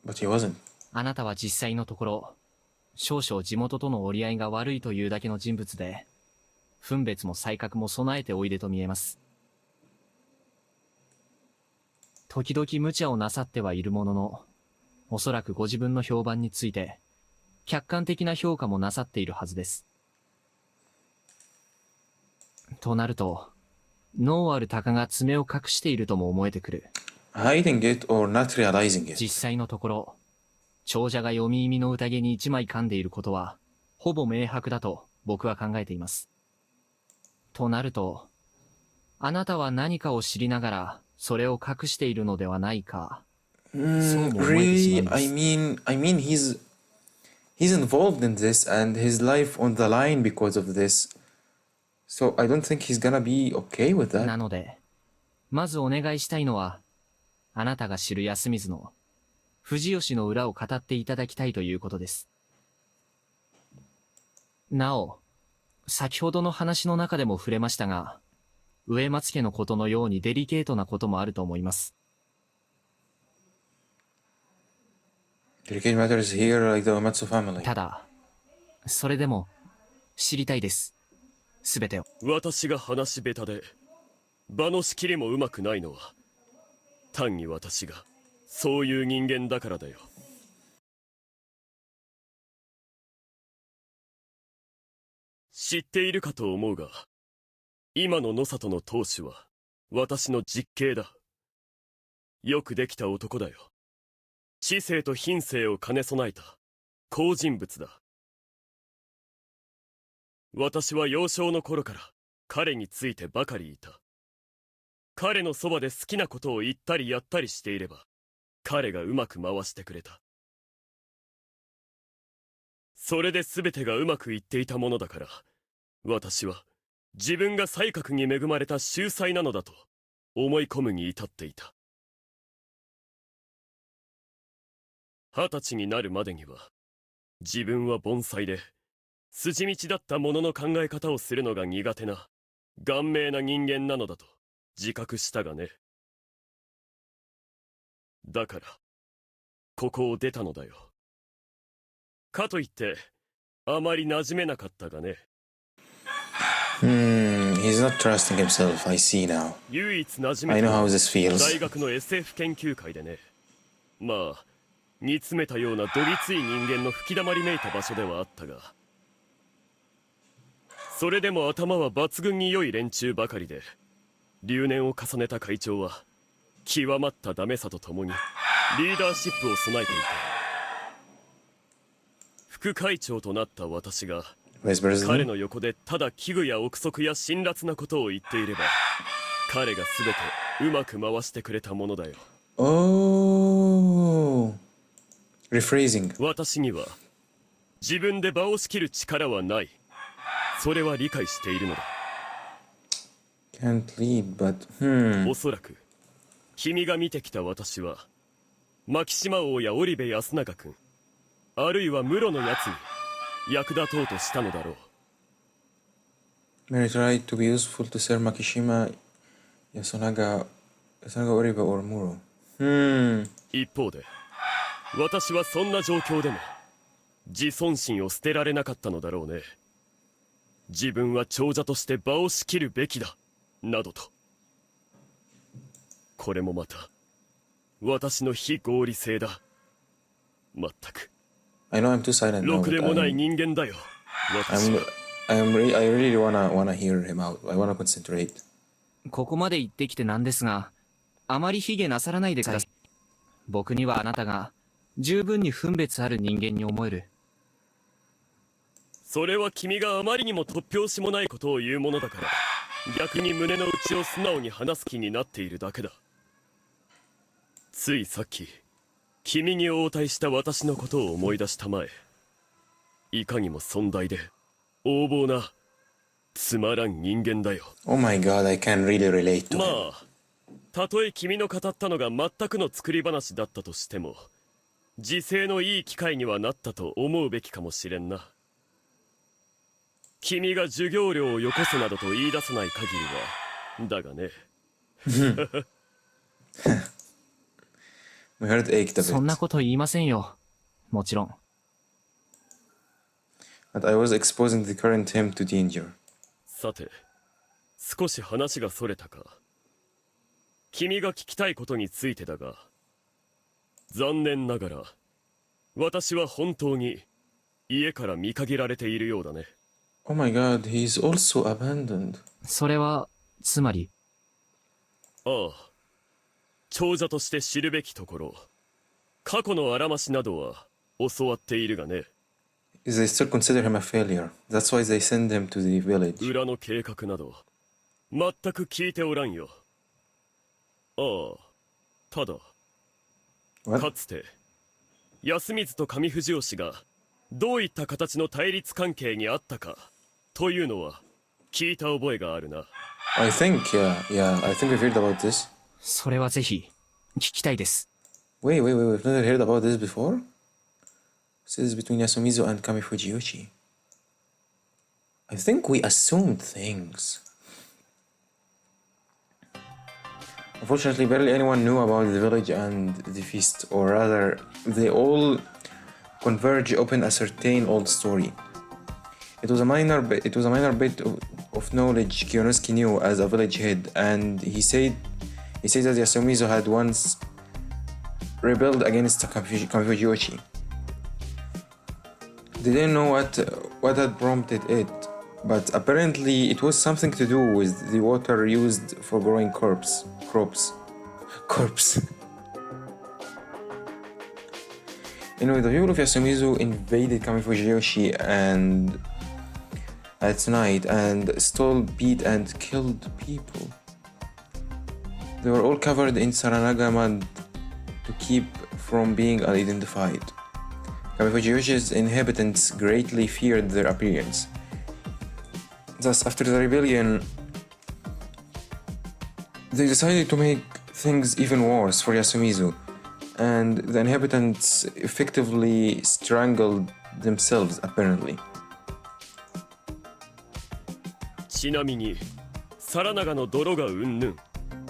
But he wasn't. あなたは実際のところ、少々地元との折り合いが悪いというだけの人物で、分別も才覚も備えておいでと見えます。時々無茶をなさってはいるものの、おそらくご自分の評判について、客観的な評価もなさっているはずです。となると、脳ある鷹が爪を隠しているとも思えてくる。Hiding it or not realizing it. 実際のところ、長者が読み意味の宴に一枚噛んでいることは、ほぼ明白だと僕は考えています。となると、あなたは何かを知りながらそれを隠しているのではないか、そうも思えてしま Really? うんです。I mean, he's involved in this and his life on the line because of this. So I don't think he's gonna be okay with that. なので、まずお願いしたいのは、あなたが知る安水の藤吉の裏を語っていただきたいということです。なお、先ほどの話の中でも触れましたが、植松家のことのようにデリケートなこともあると思います。Delicate matters here like the Uematsu family. ただ、それでも知りたいです。すべてを。私が話下手で場の仕切りもうまくないのは単に私がそういう人間だからだよ。知っているかと思うが、今の野里の当主は私の実兄だ。よくできた男だよ。知性と品性を兼ね備えた好人物だ。私は幼少の頃から彼についてばかりいた。彼のそばで好きなことを言ったりやったりしていれば、彼がうまく回してくれた。それで全てがうまくいっていたものだから、私は自分が才覚に恵まれた秀才なのだと思い込むに至っていた。20歳になるまでには、自分は盆栽で筋道だったものの考え方をするのが苦手な顔面な人間なのだと自覚したがね。だからここを出たのだよ。かといってあまり馴染めなかったがね。He's not trusting himself. I see now. 唯一馴染め I た know の how は this feels. 大学の SF 研究会でね。まあ煮詰めたようなどぎつい人間の吹き溜まりめいた場所ではあったが、それでも頭は抜群に良い連中ばかりで、留年を重ねた会長は極まったダメさとともにリーダーシップを備えていた。副会長となった私が彼の横でただ危惧や憶測や辛辣なことを言っていれば、彼が全てうまく回してくれたものだよ。Oh, rephrasing. 私には自分で場を仕切る力はない。それは理解しているのだ。Can't lead, but おそらく君が見てきた私は牧島王や織部安永君、あるいは室のやつに役立とうとしたのだろう。 Mary tried to be useful to Sir Makishima, Yasunaga, Oribe or Muro. 一方で私はそんな状況でも自尊心を捨てられなかったのだろうね。自分は長者として場を仕切るべきだなどと。これもまた私の非合理性だ。まったく I know I'm too silent ろ now, くで but もない人間だよ。私は I really wanna hear him out. I wanna concentrate. ここまで言ってきてなんですが、あまり卑下なさらないでください。僕にはあなたが十分に分別ある人間に思える。それは君があまりにも突拍子もないことを言うものだから、逆に胸の内を素直に話す気になっているだけだ。ついさっき君に応対した私のことを思い出したまえ。いかにも尊大で横暴なつまらん人間だよ。 Oh my god, I can really relate to ま him. あたとえ君の語ったのが全くの作り話だったとしても、時勢のいい機会にはなったと思うべきかもしれんな。君が授業料をよこせなどと言い出さない限りは。だがねMy heart ached a bit. そんなこと言いませんよ。もちろん。But I was exposing the current him to danger. さて、少し話がそれたか。君が聞きたいことについてだが、残念ながら私は本当に家から見限られているようだね。 Oh my god, he's also abandoned. それはつまり。ああ、長者として知るべきところ、過去のあらましなどは教わっているがね。They still consider him a failure. That's why they send him to the village. 裏の計画など全く聞いておらんよ。ああ、ただ What? かつて安水と上藤吉がどういった形の対立関係にあったかというのは聞いた覚えがあるな。I think, yeah, I think we've heard about this. それはぜひ聞きたいです。Wait, we've never heard about this before? This is between Yasumizu and Kami Fujiyoshi. I think we assumed things. Unfortunately, barely anyone knew about the village and the feast, or rather, they all converge upon a certain old story. It was a minor bit of knowledge Kiyonosuke knew as a village head, and he said that Yasumizu had once rebelled against Kami Fujiyoshi. They didn't know what had prompted it, but apparently it was something to do with the water used for growing crops. Anyway, the people of Yasumizu invaded Kami Fujiyoshi and at night and stole, beat, and killed people. They were all covered in Saranaga mud to keep from being unidentified. Kami Fujiyoshi's inhabitants greatly feared their appearance. Thus, after the rebellion, they decided to make things even worse for Yasumizu, and the inhabitants effectively strangled themselves, apparently. ちなみに皿長の泥がうんぬん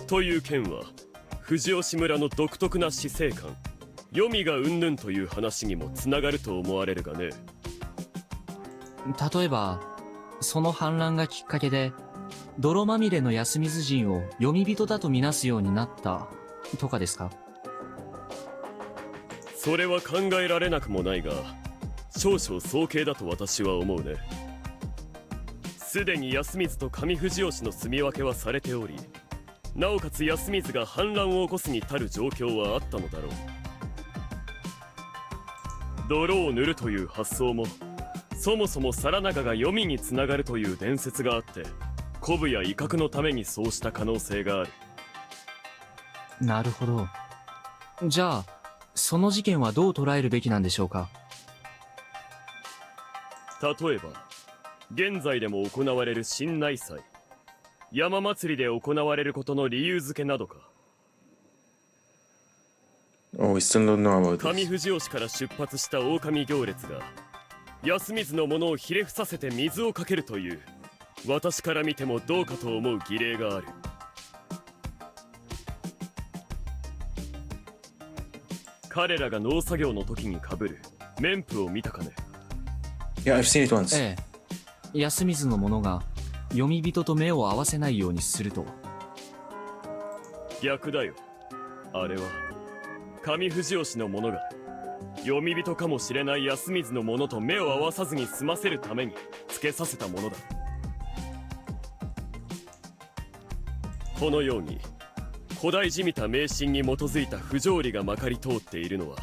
という件は藤吉村の独特な死生観黄泉がうんぬんという話にもつながると思われるがね。例えばその反乱がきっかけで泥まみれの安水人を読み人だとみなすようになったとかですか？それは考えられなくもないが少々早計だと私は思うね。すでに安水と上藤吉の住み分けはされており、なおかつ安水が反乱を起こすに足る状況はあったのだろう。泥を塗るという発想もそもそも皿長が読みにつながるという伝説があって、鼓舞や威嚇のためにそうした可能性がある。なるほど。じゃあその事件はどう捉えるべきなんでしょうか？例えば現在でも行われる新内祭山祭りで行われることの理由付けなどか。Oh, we still don't know about 上 this. 藤吉から出発した狼行列が安水のものをひれ伏させて水をかけるという私から見てもどうかと思う儀礼がある。彼らが農作業の時にかぶる綿布を見たかね？ Yeah, I've seen it once. ええ、安水の者が読み人と目を合わせないようにすると。逆だよ。あれは上藤吉の者が読み人かもしれない安水の者と目を合わさずに済ませるためにつけさせたものだ。このように古代じみた迷信に基づいた不条理がまかり通っているのは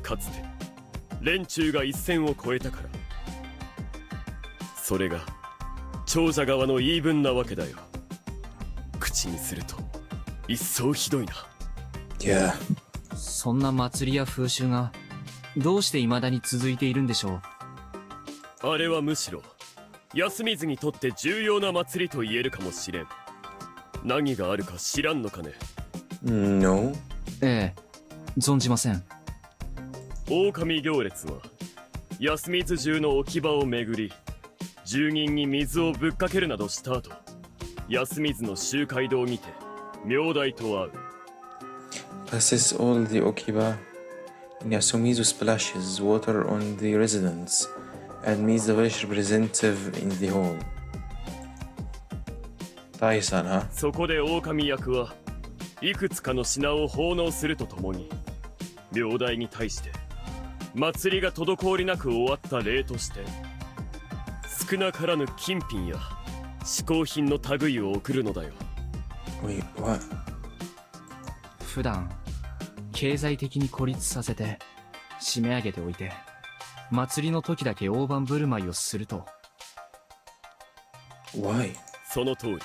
かつて連中が一線を越えたから。それが長者側の言い分なわけだよ。口にすると一層ひどいな。Yeah. そんな祭りや風習がどうして未だに続いているんでしょう？あれはむしろ安水にとって重要な祭りと言えるかもしれん。何があるか知らんのかね？ No. ええ、存じません。狼行列は安水中の置き場を巡り住人に水をぶっかけるなどした後、安水の集会堂にて名代と会う。Passes all the Okiba. Yasumizu splashes water on the residents and meets the village representative in the hall. 大さんな。そこで狼役はいくつかの品を奉納するとともに名代に対して祭りが滞りなく終わった例として少なからぬ金品や嗜好品の類を送るのだよ。Wait, what? 普段経済的に孤立させて締め上げておいて祭りの時だけ大盤振る舞いをすると。Why? その通り。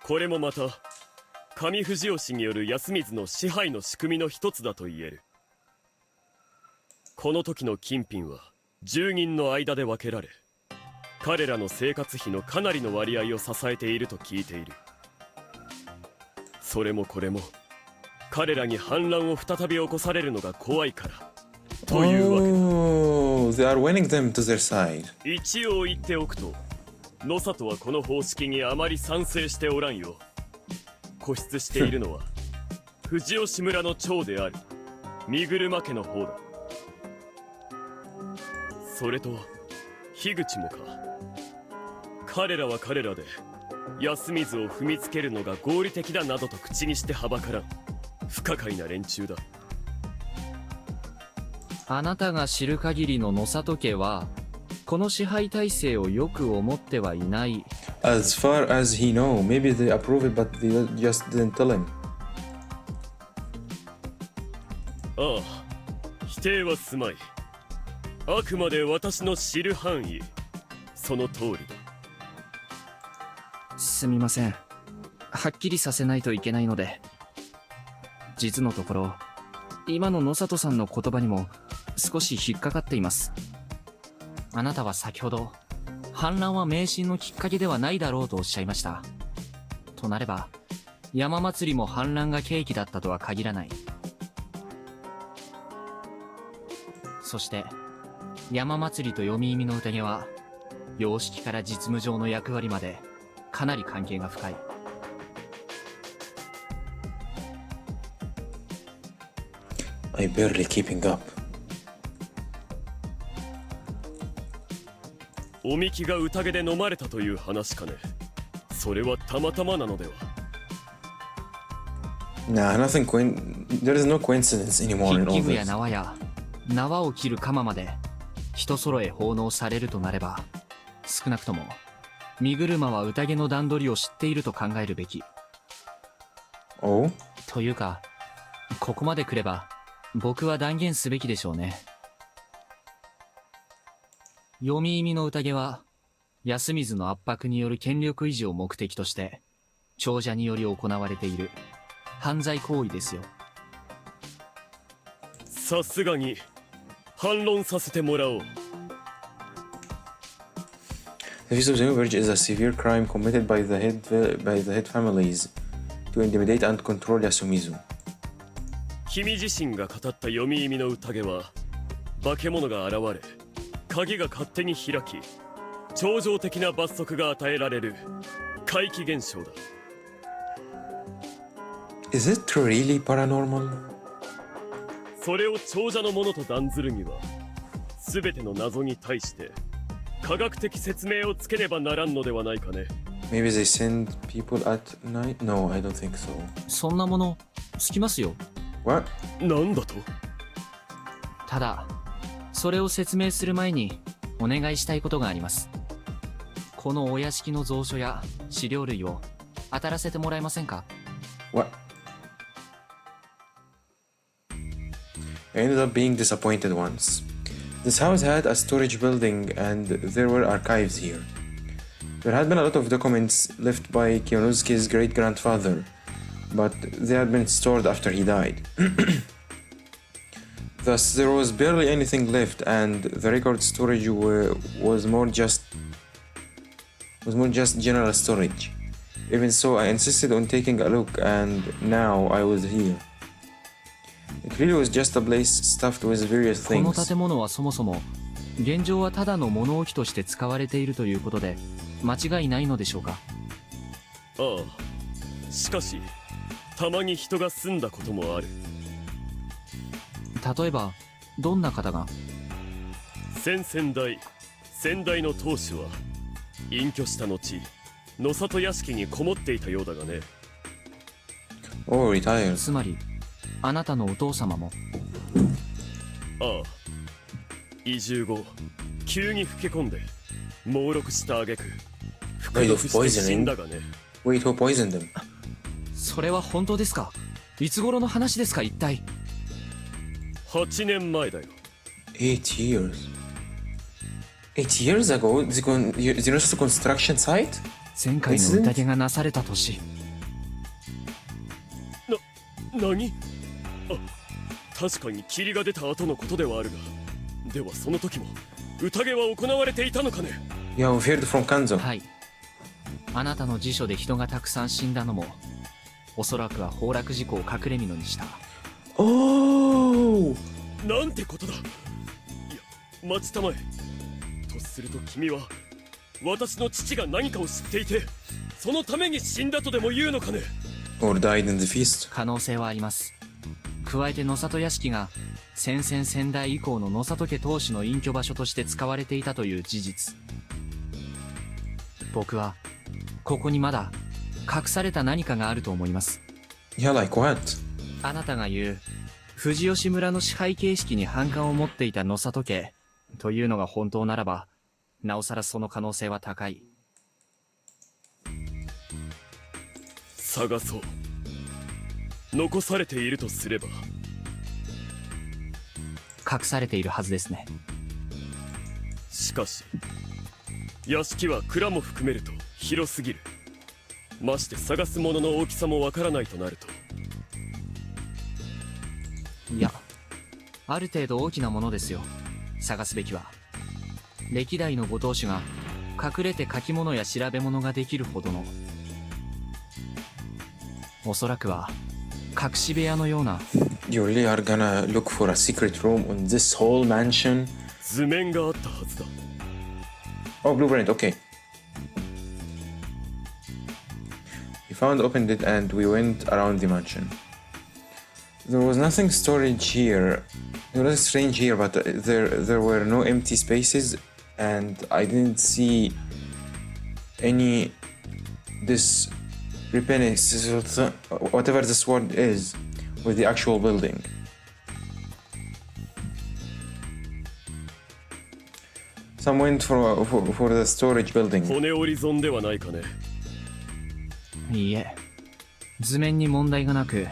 これもまた上藤吉による安水の支配の仕組みの一つだと言える。この時の金品は住人の間で分けられ、彼らの生活費のかなりの割合を支えていると聞いている。それもこれも彼らに反乱を再び起こされるのが怖いからというわけだ。Oh, they are winning them to their side. 一応言っておくと、野里はこの方式にあまり賛成しておらんよ。固執しているのは藤吉村の長である三車家の方だ。それと樋口もか。彼らは彼らで安水を踏みつけるのが合理的だなどと口にしてはばからん不可解な連中だ。あなたが知る限りの野里家はこの支配体制をよく思ってはいない。 As far as he know, maybe they approve it, but they just didn't tell him. ああ、否定はすまい。あくまで私の知る範囲、その通りだ。すみません。はっきりさせないといけないので。実のところ、今の野里さんの言葉にも少し引っかかっています。あなたは先ほど、反乱は迷信のきっかけではないだろうとおっしゃいました。となれば、山祭りも反乱が契機だったとは限らない。そして、山祭りと読み意味の宴は、様式から実務上の役割まで、かなり関係が深い。I'm barely keeping up. おみきが宴で飲まれたという話かね。それはたまたまなのでは。Nah, nothing. There is no coincidence anymore in 筆 all 記具や this. 縄や縄を切る鎌まで人揃え奉納されるとなれば、少なくとも身車は宴の段取りを知っていると考えるべき。Oh? というか、ここまで来れば僕は断言すべきでしょうね。読み意味の宴は安水の圧迫による権力維持を目的として長者により行われている犯罪行為ですよ。さすがに反論させてもらおう。 The Feast of the New Bridge is a severe crime committed by the head families to intimidate and control Yasumizu. 君自身が語った読み意味の宴は、化け物が現れ、鍵が勝手に開き、超常的な罰則が与えられる怪奇現象だ。Is it really paranormal? それを長者のものと断ずるには、すべての謎に対して科学的説明をつけねばならんのではないかね。Maybe they send people at night? No, I don't think so. そんなものつきますよ。What? なんだと？ただ、それを説明する前にお願いしたいことがあります。このお屋敷の蔵書や資料類を当たらせてもらえませんか？ What? I ended up being disappointed once. This house had a storage building and there were archives here. There had been a lot of documents left by Kiyonosuke's great-grandfather, but they had been stored after he died. Thus, there was barely anything left, and the record storage was more just general storage. Even so, I insisted on taking a look, and now I was here. It really was just a place stuffed with various この things. 建物はそもそも現状はただの物置として使われているということで間違いないのでしょうか？ああ、しかし、たまに人が住んだこともある。例えば、どんな方が？先代の当主は隠居した後、野里屋敷にこもっていたようだがね。Oh, retired. つまり、あなたのお父様も？ああ、移住後、急に老け込んで、猛録した挙句、服毒して死んだがね。Wait, who poisoned him? それは本当ですか？いつ頃の話ですか、一体？ 8年前だよ。8 years. 8 years ago, the Nosato construction site? 前回の宴がなされた年。何？あ、確かに霧が出た後のことではあるが、ではその時も宴は行われていたのかね。Yeah, we've heard from Kanzo. はい。あなたの辞書で人がたくさん死んだのも、おそらくは崩落事故を隠れ蓑にした。Oh! なんてことだ。いや、待ちたまえ。とすると君は私の父が何かを知っていて、そのために死んだとでも言うのかね。Or died in the feast. 可能性はあります。加えて野里屋敷が先々先代以降の野里家当主の隠居場所として使われていたという事実。僕はここにまだ隠された何かがあると思います。Yeah, like what? あなたが言う富士吉村の支配形式に反感を持っていた野里家というのが本当ならば、なおさらその可能性は高い。探そう。残されているとすれば隠されているはずですね。しかし屋敷は蔵も含めると広すぎる。まして探すものの大きさもわからないとなると。いや、ある程度大きなものですよ。探すべきは歴代のご当主が隠れて書き物や調べ物ができるほどの、おそらくは隠し部屋のような。 You really are gonna look for a secret room on this whole mansion? 図面があったはずだ。 Oh, blueprint, okay. We found, opened it, and we went around the mansion. There was nothing storage here. There was strange here, but there were no empty spaces, and I didn't see any discrepancies, whatever this word is, with the actual building. Some went for the storage building. 骨折り損ではないかね。いいえ、図面に問題がなく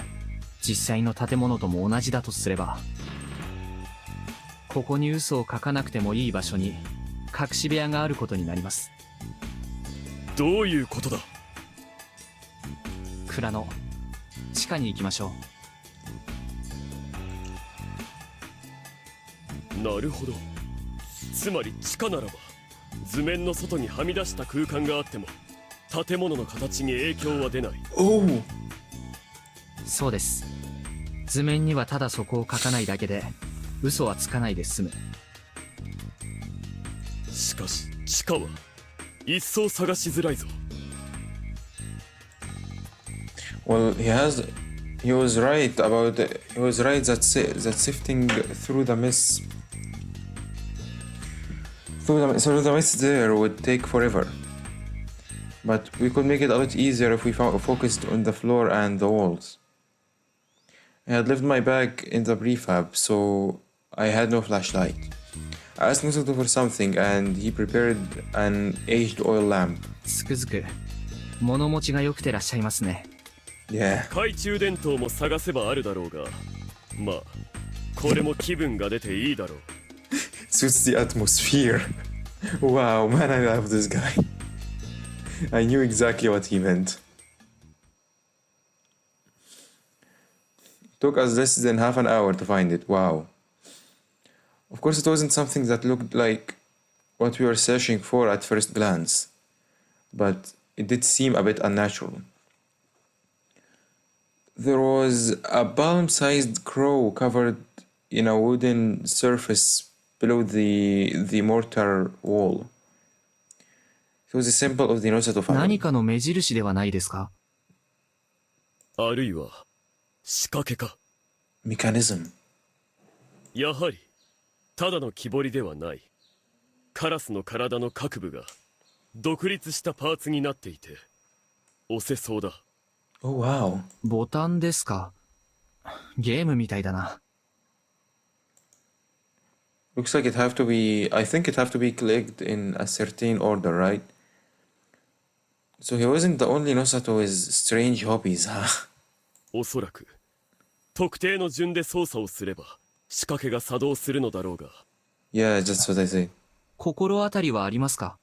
実際の建物とも同じだとすれば、ここに嘘を書かなくてもいい場所に隠し部屋があることになります。どういうことだ。蔵の地下に行きましょう。なるほど。つまり地下ならば図面の外にはみ出した空間があっても建物の形に影響は出ない。Oh! そうです。図面にはただそこを書かないだけで嘘はつかないで済む。しかし地下は一層探しづらいぞ。Well, he was right that sifting through the mist there would take forever. But we could make it a lot easier if we focused on the floor and the walls. I had left my bag in the prefab, so I had no flashlight. I asked Musato for something, and he prepared an aged oil lamp. つくづく物持ちが良くてらっしゃいますね。Yeah. 懐中電灯も探せばあるだろうが、まあこれも気分が出ていいだろう。Suits the atmosphere. Wow, man, I love this guy. I knew exactly what he meant. Took us less than half an hour to find it. Wow. Of course, it wasn't something that looked like what we were searching for at first glance, but it did seem a bit unnatural. There was a palm-sized crow covered in a wooden surface below the mortar wall. It was a symbol of the Nosato family. 何かの目印ではないですか。あるいは仕掛けか。Mechanism. やはりただの木彫りではない。カラスの体の各部が独立したパーツになっていて押せそうだ。Oh wow. ボタンですか。ゲームみたいだな。Looks like I think it have to be clicked in a certain order, right? So he wasn't the only Nosato with strange hobbies, huh? おそらく特定の順で操作をすれば仕掛けが作動するのだろうが、Yeah, that's what I say. 心当たりはありますか？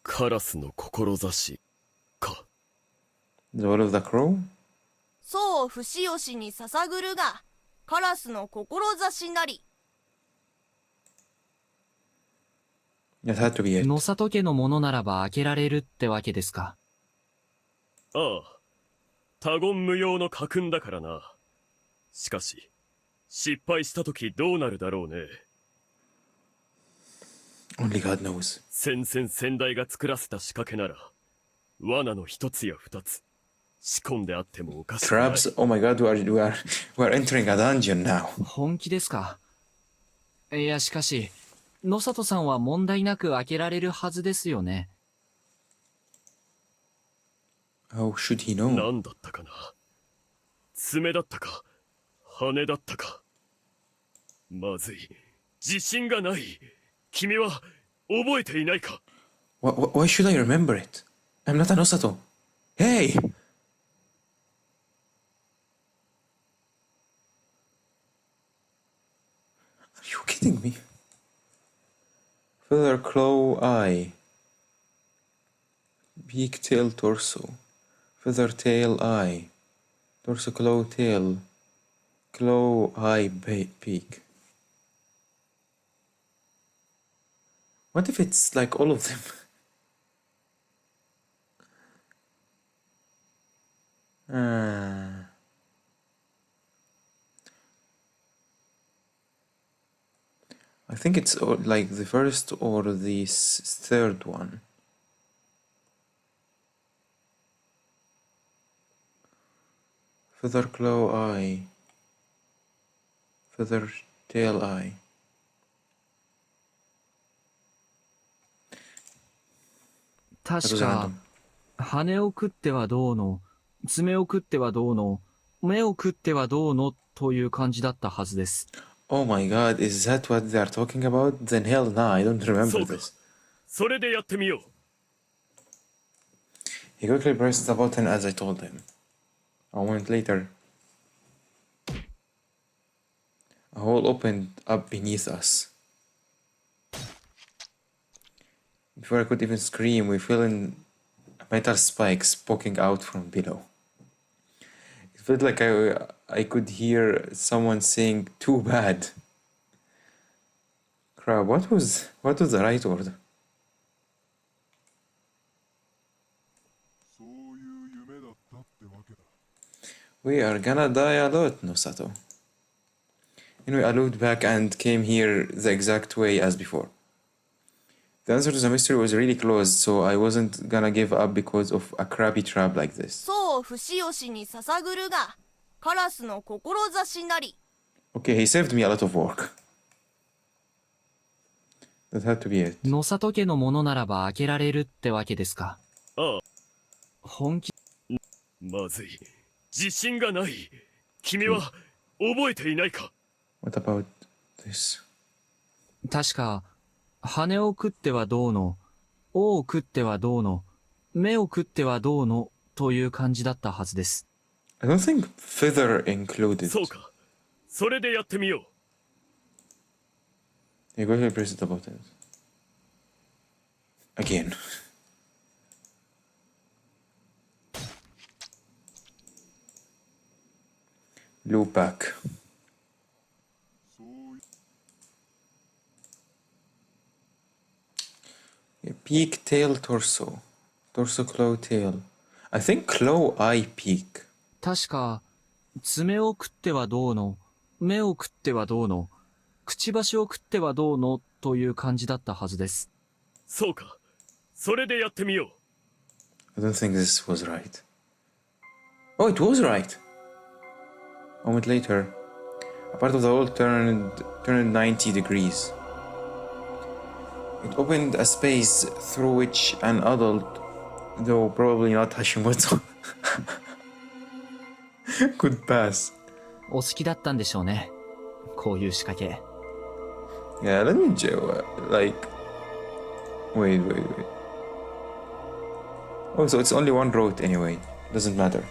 カラスの志か。 The Wall of the Crow? そう不死よしに捧ぐるが、カラスの志なり。That had to be it. 野里家のものならば開けられるってわけですか？ああ、他言無用の家訓だからな。しかし、失敗した時どうなるだろうね。Only God knows. 先々先代が作らせた仕掛けなら、罠の一つや二つ、仕込んであってもおかしくない。Crabs? Oh my god, we are entering a dungeon now. 本気ですか？いや、しかし、野里さんは問題なく開けられるはずですよね。How should he know? 何だったかな。爪だったか、羽だったか。まずい、自信がない。君は覚えていないか？ Why should I remember it? I'm not an Osato. Hey! Are you kidding me? Feather, claw, eye. Beak, tail, torso. Feather, tail, eye. Torso, claw, tail. Claw, eye, beak. What if it's like all of them? I think it's like the first or the third one. Feather, claw, eye. Feather, tail, eye. That 確 was か random.、羽を食ってはどうの、爪を食ってはどうの、目を食ってはどうのという感じだったはずです。Oh my god, is that what they are talking about? Then hell nah, I don't remember this. それでやってみよう。 He quickly pressed the button as I told him. A moment later, a hole opened up beneath us. Before I could even scream, we fell in metal spikes poking out from below. It felt like I could hear someone saying, "Too bad." Crap, what was the right word? そういう夢だったってわけだ。 We are gonna die a lot, Nosato. Anyway, I looked back and came here the exact way as before. The answer to the mystery was really close, so I wasn't gonna give up because of a crappy trap like this. そう不死よしに捧ぐるが、カラスの志なり。 Okay, he saved me a lot of work. That had to be it. 野里家のものならば開けられるってわけですか？ああ、本気。まずい、自信がない。君は覚えていないか？ What about this? 確か、羽を食ってはどうの、尾を食ってはどうの、目を食ってはどうのという感じだったはずです。I don't think feather included. そうか、それでやってみよう。 You go ahead and press the buttons. Again. Loop back. Yeah, peak, tail, torso. Torso, claw, tail. I think claw, eye, peak. 確か、爪を食ってはどうの、目を食ってはどうの、くちばしを食ってはどうのという感じだったはずです。そうか、それでやってみよう。 I don't think this was right. Oh, it was right! A moment later, a part of the wall turned 90 degrees. It opened a space through which an adult, though probably not Hashimoto, could pass. お好きだったんでしょうね。こういう仕掛け。Yeah, let me like. Wait. Oh, so it's only one route anyway. Doesn't matter.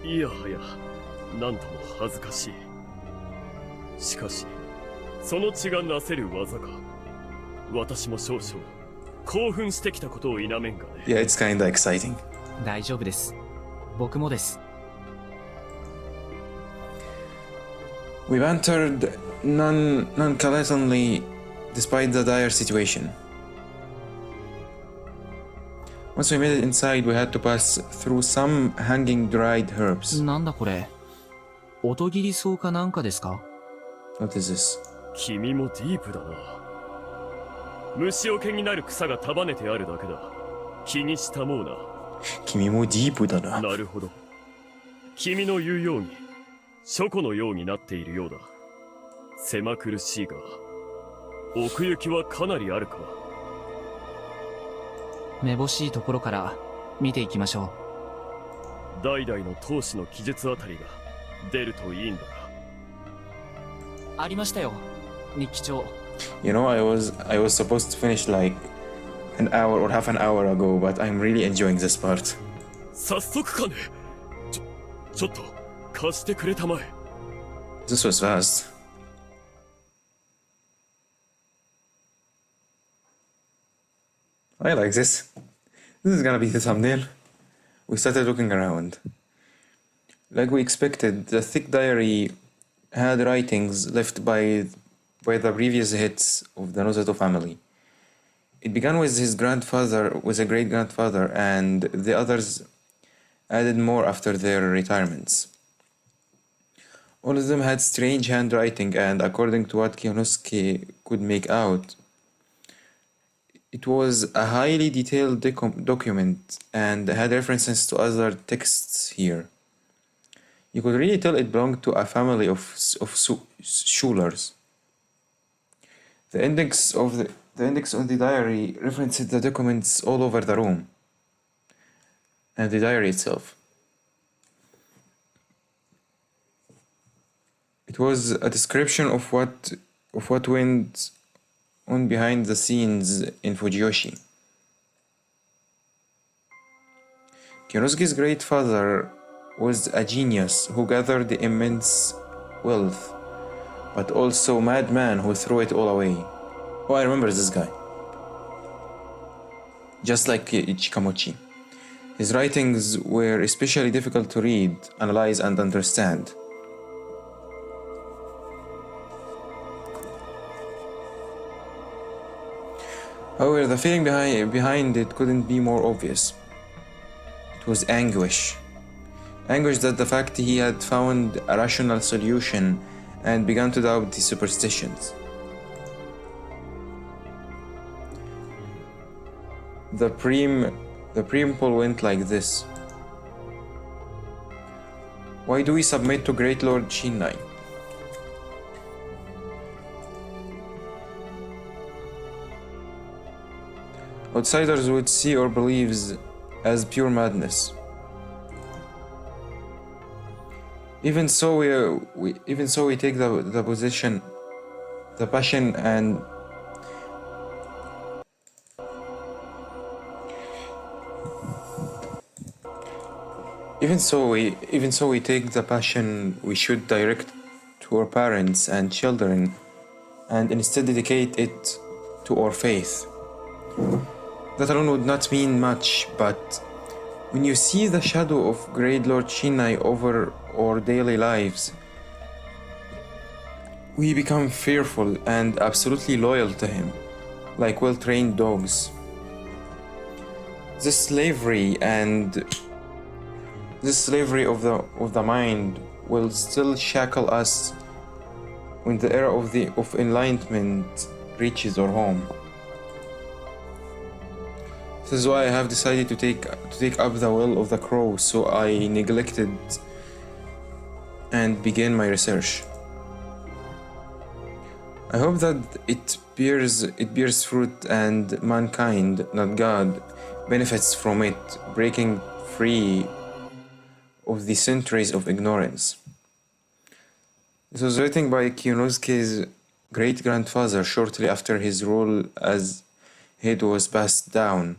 いやはや、なんとも恥ずかしい。しかしその血がなせる技か。私も少々興奮してきたことを否めんがね。Yeah, it's kinda exciting. 大丈夫です。僕もです。We bantered nonchalantly despite the dire situation. Once we made it inside, we had to pass through some hanging dried herbs. なんだこれ。音切り草かなんかですか？ What is this? 君もディープだな。虫除けになる草が束ねてあるだけだ。気にしたもうな。君もディープだな。なるほど。君の言うように書庫のようになっているようだ。狭苦しいが奥行きはかなりあるか。めぼしいところから見ていきましょう。代々の当主の記述あたりが出るといいんだが。ありましたよ、日記帳。You know, I was supposed to finish like an hour or half an hour ago, but I'm really enjoying this part. 早速かね。ちょっと貸してくれたまえ。This was fast. I like this. This is gonna be the thumbnail. We started looking around. Like we expected, the thick diary had writings left by the previous hits of the Nozato family. It began with his grandfather, with a great-grandfather, and the others added more after their retirements. All of them had strange handwriting, and according to what Kiyonosuke could make out, it was a highly detailed document and had references to other texts here. You could really tell it belonged to a family of Schulers. The index on the diary referenced the documents all over the room, and the diary itself. It was a description of what went on behind the scenes in Fujiyoshi. Kyonosuke's great father was a genius who gathered immense wealth, but also a madman who threw it all away. Oh, I remember this guy. Just like Ichikamochi. His writings were especially difficult to read, analyze, and understand. However, the feeling behind it couldn't be more obvious. It was anguish. Anguish that the fact he had found a rational solution and began to doubt the superstitions. The preamble went like this. Why do we submit to Great Lord Shinai? Outsiders would see our beliefs as pure madness. Even so, we take the position, the passion, and even so we take the passion we should direct to our parents and children, and instead dedicate it to our faith. That alone would not mean much, but when you see the shadow of Great Lord Shinai over our daily lives, we become fearful and absolutely loyal to him, like well-trained dogs. This slavery of the mind will still shackle us when the era of enlightenment reaches our home. This is why I have decided to take up the will of the crow, so I neglected and began my research. I hope that it bears fruit and mankind, not God, benefits from it, breaking free of the centuries of ignorance. It was written by Kiyonosuke's great-grandfather shortly after his rule as head was passed down,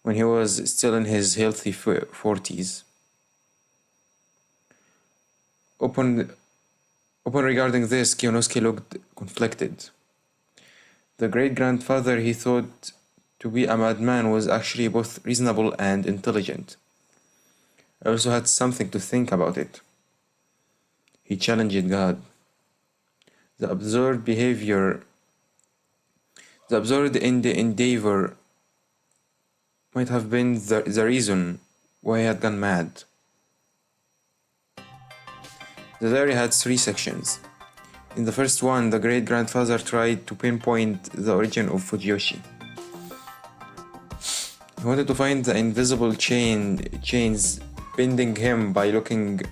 when he was still in his healthy 40s. Upon regarding this, Kionosuke looked conflicted. The great-grandfather he thought to be a madman was actually both reasonable and intelligent. I also had something to think about it. He challenged God. The absurd endeavor might have been the reason why he had gone mad. The diary had 3 sections. In the first one, the great-grandfather tried to pinpoint the origin of Fujiyoshi. He wanted to find the invisible chains binding him by looking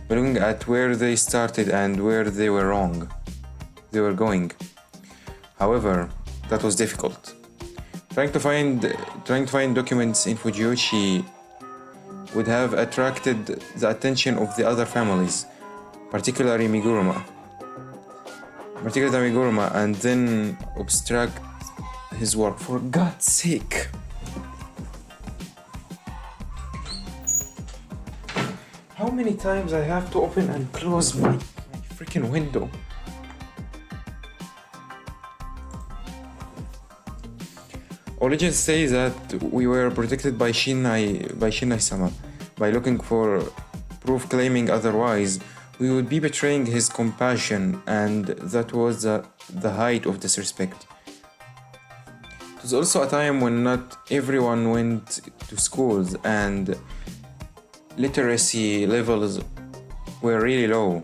at where they started and where they were going. However, that was difficult. Trying to find documents in Fujiyoshi would have attracted the attention of the other families, particularly Miguruma, and then obstruct his work. For God's sake! How many times I have to open and close my freaking window? Origins say that we were protected by Shinai-sama. By looking for proof claiming otherwise, we would be betraying his compassion, and that was the height of disrespect. It was also a time when not everyone went to schools and literacy levels were really low.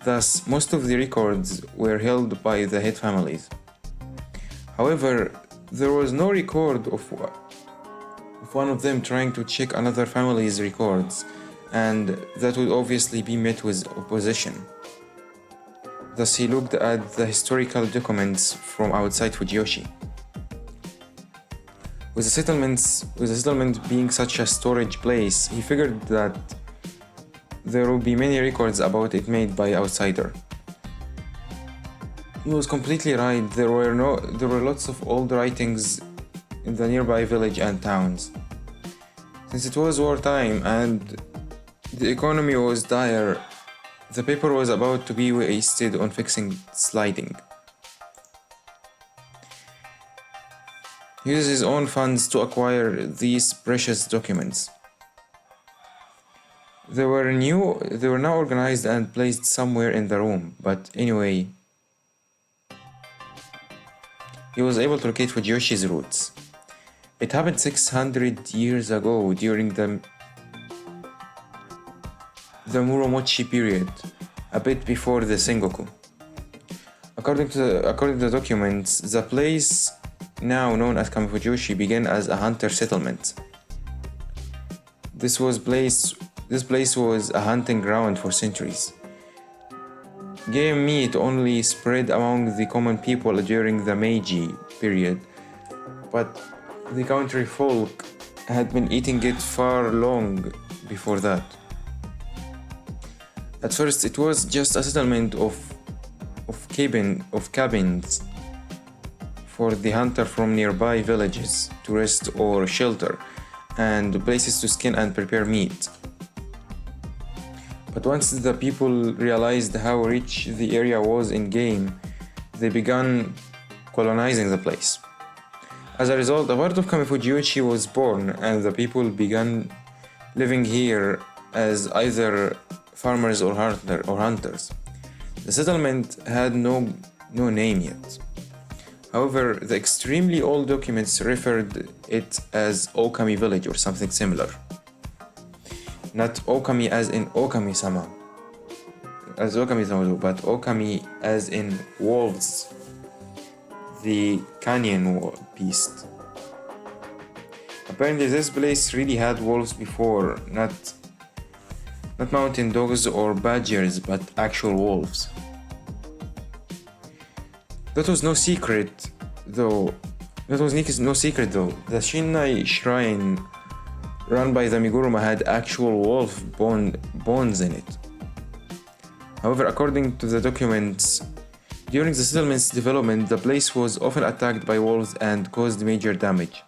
Thus, most of the records were held by the head families. However, there was no record of one of them trying to check another family's records, and that would obviously be met with opposition. Thus, he looked at the historical documents from outside Fujiyoshi. With the settlement being such a storage place, he figured that there would be many records about it made by outsider. He was completely right. There were lots of old writings in the nearby village and towns. Since it was wartime and the economy was dire, the paper was about to be wasted on fixing sliding. He used his own funds to acquire these precious documents. They were now organized and placed somewhere in the room, but anyway, he was able to locate Fujiyoshi's roots. It happened 600 years ago during the Muromachi period, a bit before the Sengoku. According to the documents, the place now known as Kamifujiyoshi began as a hunter settlement. This place was a hunting ground for centuries. Game meat only spread among the common people during the Meiji period, but the country folk had been eating it far long before that. At first, it was just a settlement of cabins for the hunter from nearby villages to rest or shelter, and places to skin and prepare meat. But once the people realized how rich the area was in game, they began colonizing the place. As a result, a part of Kamifujiyoshi was born, and the people began living here as either farmers or hunters. The settlement had no name yet. However, the extremely old documents referred it as Okami village or something similar. Not Okami as in Okami-sama, but Okami as in wolves, the canyon beast. Apparently this place really had wolves before, not mountain dogs or badgers, but actual wolves. That was no secret though. The Shinai shrine run by the Miguruma had actual wolf bones in it. However, according to the documents, during the settlement's development, the place was often attacked by wolves and caused major damage.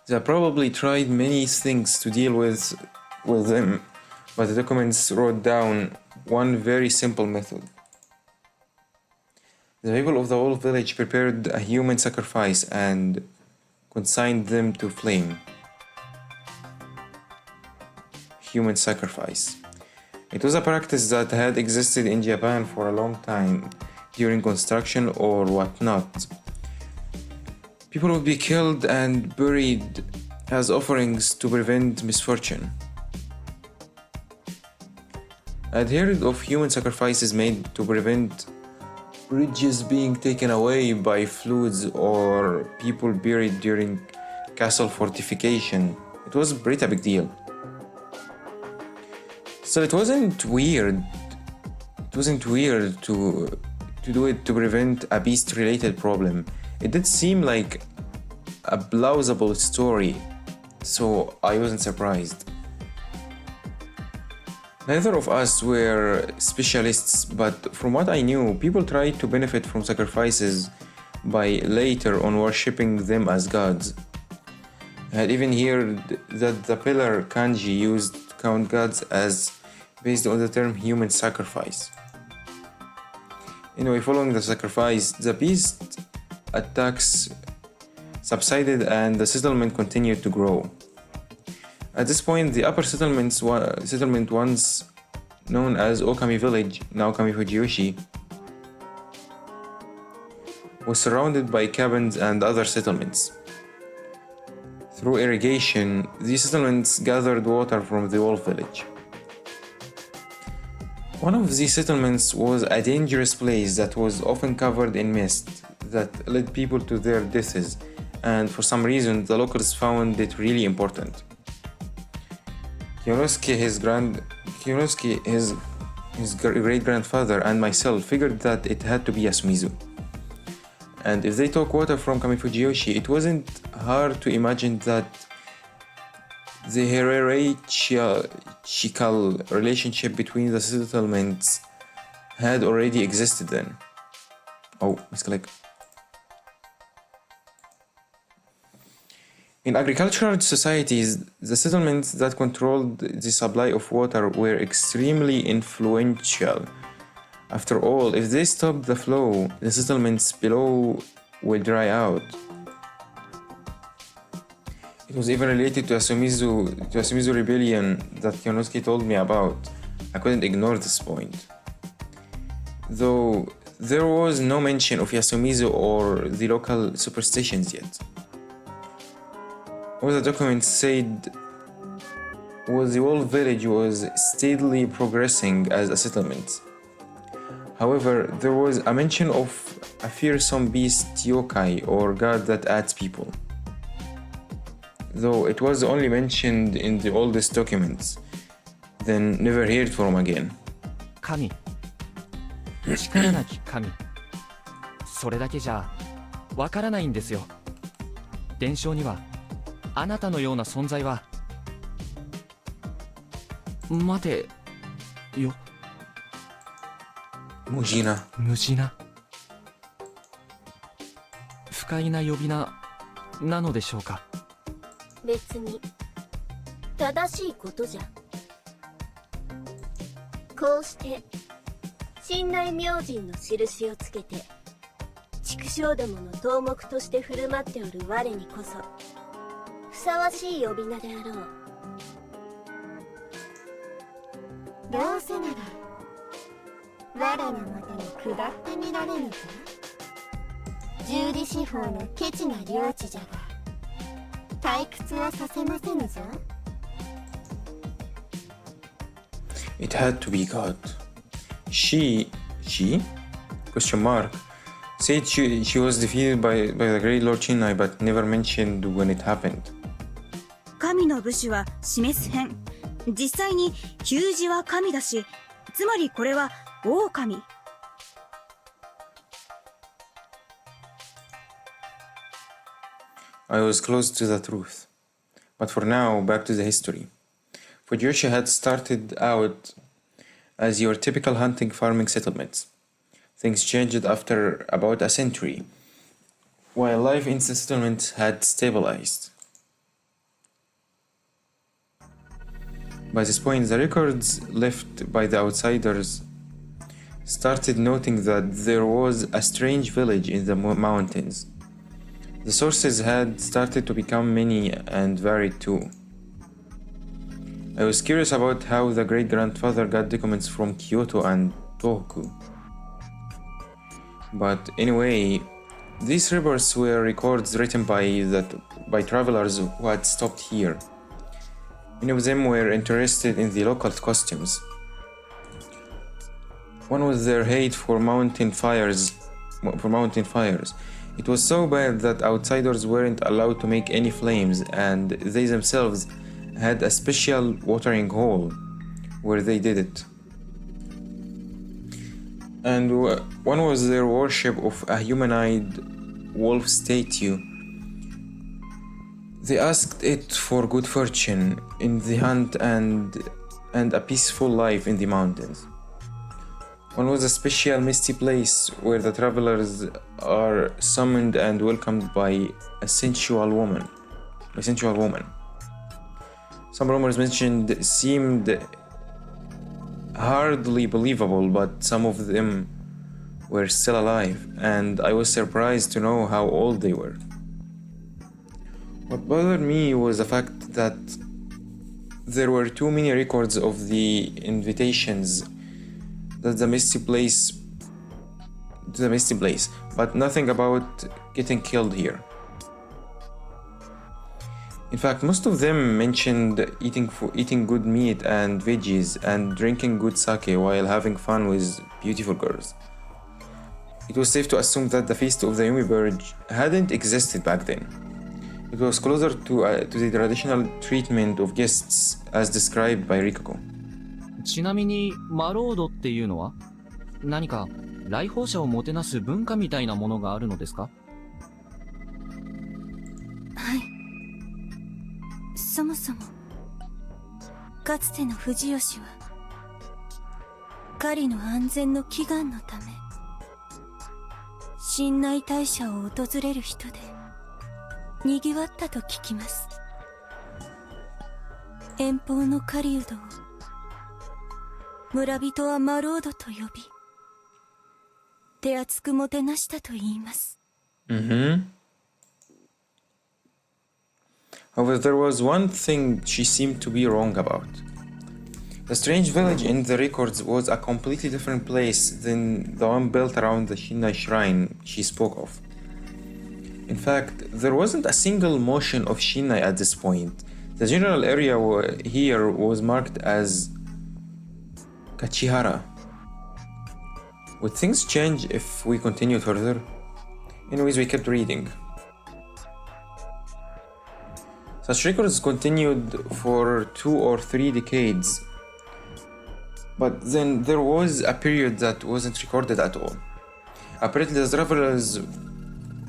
They probably tried many things to deal with them, but the documents wrote down one very simple method. The people of the whole village prepared a human sacrifice and consigned them to flame. Human sacrifice. It was a practice that had existed in Japan for a long time during construction or whatnot. People would be killed and buried as offerings to prevent misfortune. I'd heard of human sacrifices made to prevent bridges being taken away by floods or people buried during castle fortification. It was a pretty big deal. So it wasn't weird. It wasn't weird to do it to prevent a beast-related problem. It did seem like a plausible story, so I wasn't surprised. Neither of us were specialists, but from what I knew, people tried to benefit from sacrifices by later on worshipping them as gods. I had even heard that the pillar kanji used to count gods as based on the term human sacrifice. Anyway, following the sacrifice, the beast attacks subsided and the settlement continued to grow. At this point, the upper settlement once known as Okami Village, now Kami Fujiyoshi, was surrounded by cabins and other settlements. Through irrigation, these settlements gathered water from the whole village. One of these settlements was a dangerous place that was often covered in mist that led people to their deaths, and for some reason the locals found it really important. Kyonosuke, his great-grandfather, and myself figured that it had to be Yasumizu. And if they took water from Kamifujiyoshi, it wasn't hard to imagine that the hierarchical relationship between the settlements had already existed then. Oh, misclick. In agricultural societies, the settlements that controlled the supply of water were extremely influential. After all, if they stopped the flow, the settlements below will dry out. It was even related to Yasumizu rebellion that Kyonosuke told me about. I couldn't ignore this point. Though there was no mention of Yasumizu or the local superstitions yet. All the documents said was the whole village was steadily progressing as a settlement. However, there was a mention of a fearsome beast yokai or god that adds people. Though it was only mentioned in the oldest documents, then never heard from again. 神。力なき神。それだけじゃわからないんですよ。伝承にはあなたのような存在は。待てよ。無地な。無地な。不快な呼び名なのでしょうか。別に正しいことじゃ。こうして信内明神の印をつけて畜生どもの頭目として振る舞っておる我にこそふさわしい呼び名であろう。どうせなら我のもとに下ってみられぬか。十里四方のケチな領地じゃが退屈はさせませぬぞ。It had to be God. She? Question mark. Said she was defeated by the great Lord Chinai, but never mentioned when it happened. 神の武士は示す編。実際に給仕は神だし、つまりこれは狼。I was close to the truth. But for now, back to the history. Fujiyoshi had started out as your typical hunting farming settlement. Things changed after about a century, while life in the settlement had stabilized. By this point, the records left by the outsiders started noting that there was a strange village in the mountains. The sources had started to become many and varied too. I was curious about how the great-grandfather got documents from Kyoto and Tohoku. But anyway, these reports were records written by travelers who had stopped here. Many of them were interested in the local costumes. One was their hate for mountain fires. It was so bad that outsiders weren't allowed to make any flames, and they themselves had a special watering hole where they did it. And one was their worship of a humanoid wolf statue. They asked it for good fortune in the hunt and a peaceful life in the mountains. One was a special misty place where the travelers are summoned and welcomed by a sensual woman. Some rumors mentioned seemed hardly believable, but some of them were still alive, and I was surprised to know how old they were. What bothered me was the fact that there were too many records of the invitations to the misty place, but nothing about getting killed here. In fact, most of them mentioned eating good meat and veggies and drinking good sake while having fun with beautiful girls. It was safe to assume that the feast of the Yumi bird hadn't existed back then. It was closer to the traditional treatment of guests as described by Rikako. ちなみにマロードっていうのは何か来訪者をもてなす文化みたいなものがあるのですか？はい。そもそもかつての藤吉は狩りの安全の祈願のため神内大社を訪れる人で賑わったと聞きます。遠方の狩人を村人はマロードと呼び手厚くもてなしたと言います。However, there was one thing she seemed to be wrong about. The strange village in the records was a completely different place than the one built around the Shinai shrine she spoke of. In fact, there wasn't a single motion of Shinai at this point. The general area here was marked as Kachihara. Would things change if we continued further? Anyways, we kept reading. Such records continued for 2 or 3 decades, but then there was a period that wasn't recorded at all. Apparently, the travelers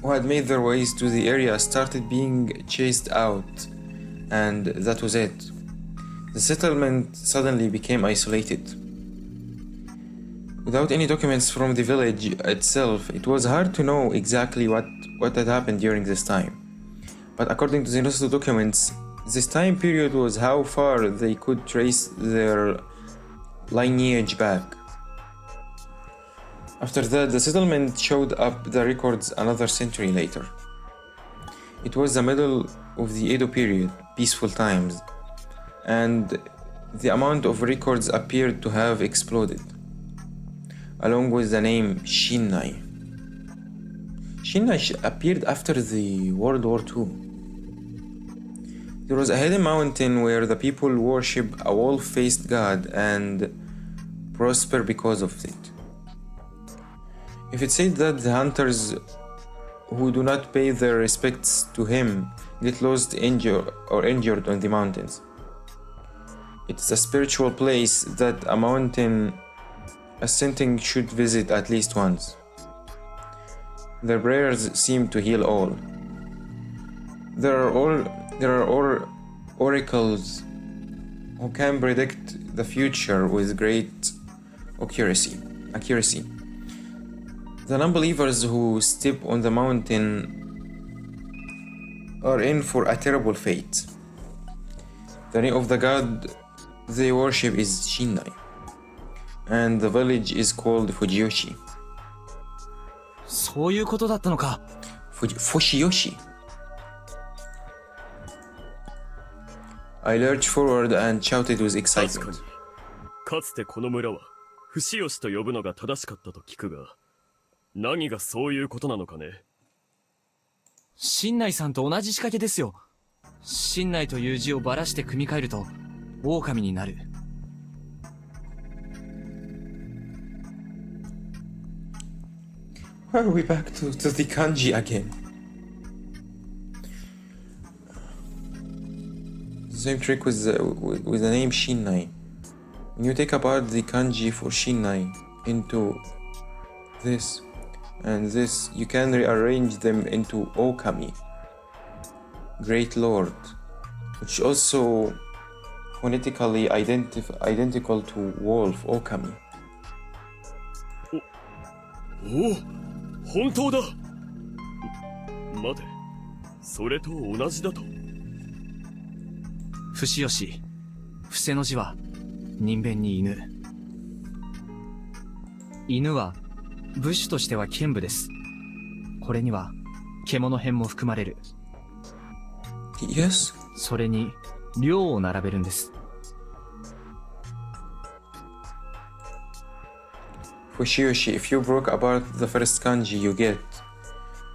who had made their ways to the area started being chased out, and that was it. The settlement suddenly became isolated. Without any documents from the village itself, it was hard to know exactly what had happened during this time. But according to the Inosuto documents, this time period was how far they could trace their lineage back. After that, the settlement showed up the records another century later. It was the middle of the Edo period, peaceful times, and the amount of records appeared to have exploded, along with the name Shinai. Shinai appeared after the World War II. There was a hidden mountain where the people worship a wolf-faced god and prosper because of it. If it said that the hunters who do not pay their respects to him get lost, injured on the mountains. It's a spiritual place that a mountain ascending should visit at least once. Their prayers seem to heal all. There are oracles who can predict the future with great accuracy. The non-believers who step on the mountain are in for a terrible fate. The name of the god they worship is Shinnai, and the village is called Fujiyoshi. そういうことだったのか。Fujiyoshi. I lurched forward and shouted with 確か excitement. にかつてこの村は不死吉と呼ぶのが正しかったと聞くが、何がそういうことなのかね。新内さんと同じ仕掛けですよ。新内という字をばらして組み替えると狼になる。Why are we back to the kanji again? Same trick with the name Shinnai. When you take apart the kanji for Shinnai into this and this, you can rearrange them into Okami, Great Lord, which also phonetically identical to Wolf, Okami. おお、本当だ。待て、それと同じだと。不死吉、伏せの字は人弁に犬。犬は部首としては剣部です。これには獣編も含まれる。Yes? それに量を並べるんです。Fushiyoshi, if you broke apart the first kanji, you get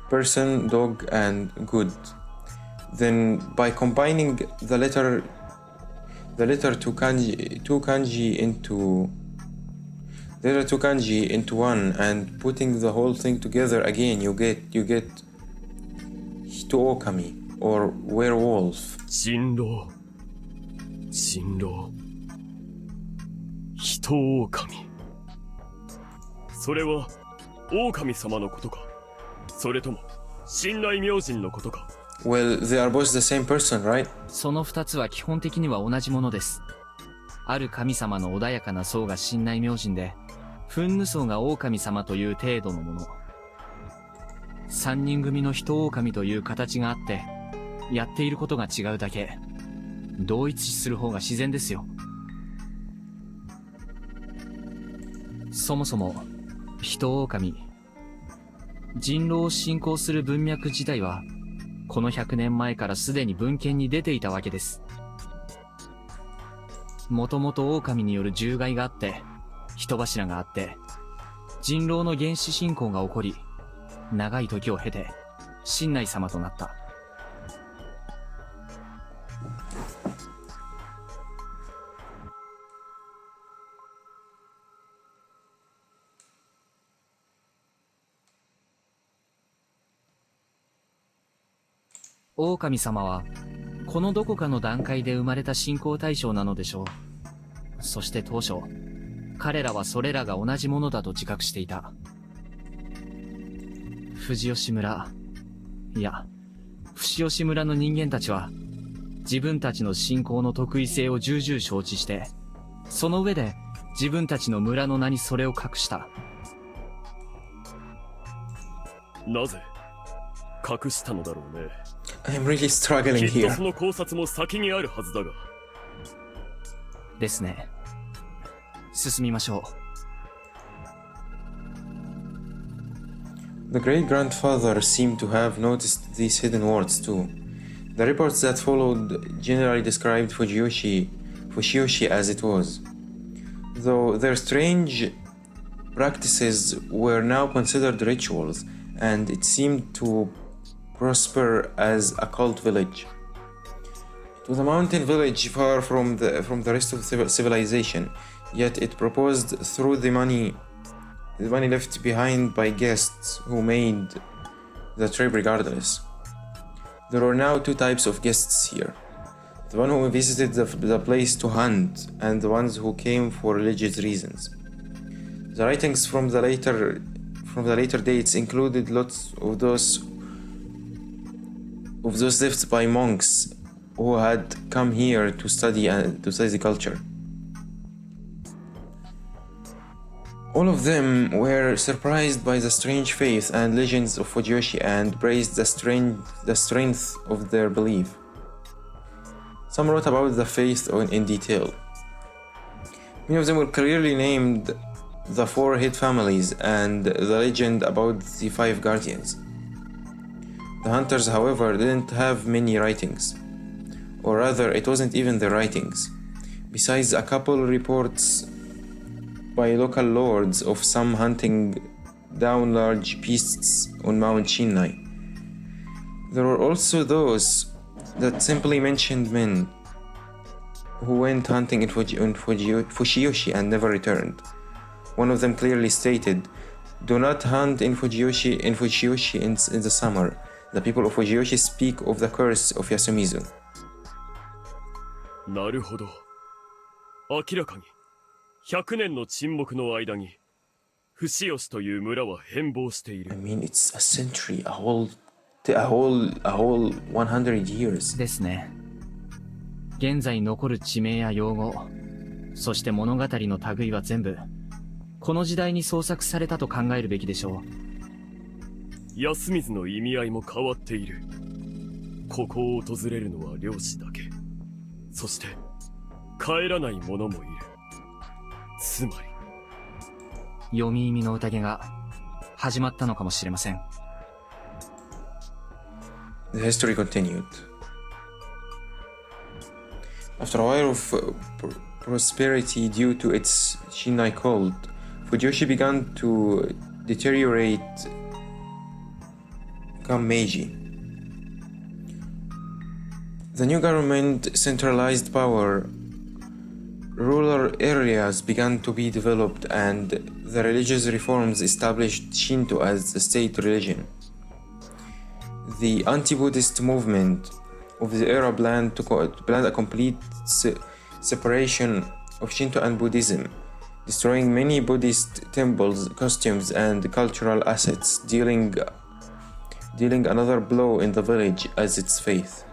person, dog, and good. Then by combining the letter two kanji into one and putting the whole thing together again, you get Hitookami or werewolf. 人狼、人狼。それは狼様のことか、それとも神内明神のことか。Well, they are both the same person, right? その二つは基本的には同じものです。ある神様の穏やかな層が神内明神で、憤怒層が狼様という程度のもの。三人組の人狼という形があって、やっていることが違うだけ。同一視する方が自然ですよ。そもそも、人狼、人狼を信仰する文脈自体は、この100年前からすでに文献に出ていたわけです。もともと狼による獣害があって、人柱があって、人狼の原始信仰が起こり、長い時を経て、神内様となった。狼様は、このどこかの段階で生まれた信仰対象なのでしょう。そして当初、彼らはそれらが同じものだと自覚していた。藤吉村、いや、伏吉村の人間たちは、自分たちの信仰の特異性を重々承知して、その上で自分たちの村の名にそれを隠した。なぜ隠したのだろうね。I'm really struggling きっと here. その考察も先にあるはずだが。ですね。進みましょThe great-grandfather seemed to have noticed these hidden words too. The reports that followed generally described Fushiyoshi as it was, though their strange practices were now considered rituals, and it seemed to prosper as a cult village. It was a mountain village far from the rest of civilization, yet it proposed through the money left behind by guests who made the trip regardless. There were now two types of guests here. The one who visited the place to hunt, and the ones who came for religious reasons. The writings from the later dates included lots of those left by monks who had come here to study the culture. All of them were surprised by the strange faith and legends of Fujiyoshi and praised the strength of their belief. Some wrote about the faith in detail, Many of them were clearly named the four head families and the legend about the five guardians. The hunters, however, didn't have many writings. Or rather, it wasn't even the writings. Besides a couple reports by local lords of some hunting down large beasts on Mount Shinai. There were also those that simply mentioned men who went hunting in Fujiyoshi and never returned. One of them clearly stated, "Do not hunt in Fujiyoshi in the summer. The people of Fujiyoshi speak of the curse of Yasumizu." なるほど。明らかに100年の沈黙の間に伏吉という村は変貌している。I mean, it's a century, a whole 100 years. ですね。現在残る地名や用語、そして物語の類は全部、この時代に創作されたと考えるべきでしょう。安水の意味合いも変わっている。ここを訪れるのは漁師だけ。そして帰らない者もいる。つまり読み意味の宴が始まったのかもしれません。The history continued. After a while of prosperity due to its Shinai cult, Fujiyoshi began to deteriorate come Meiji. The new government centralized power. Rural areas began to be developed and the religious reforms established Shinto as the state religion. The anti-Buddhist movement of the era planned a complete separation of Shinto and Buddhism, destroying many Buddhist temples, costumes, and cultural assets, dealing another blow in the village as its faith.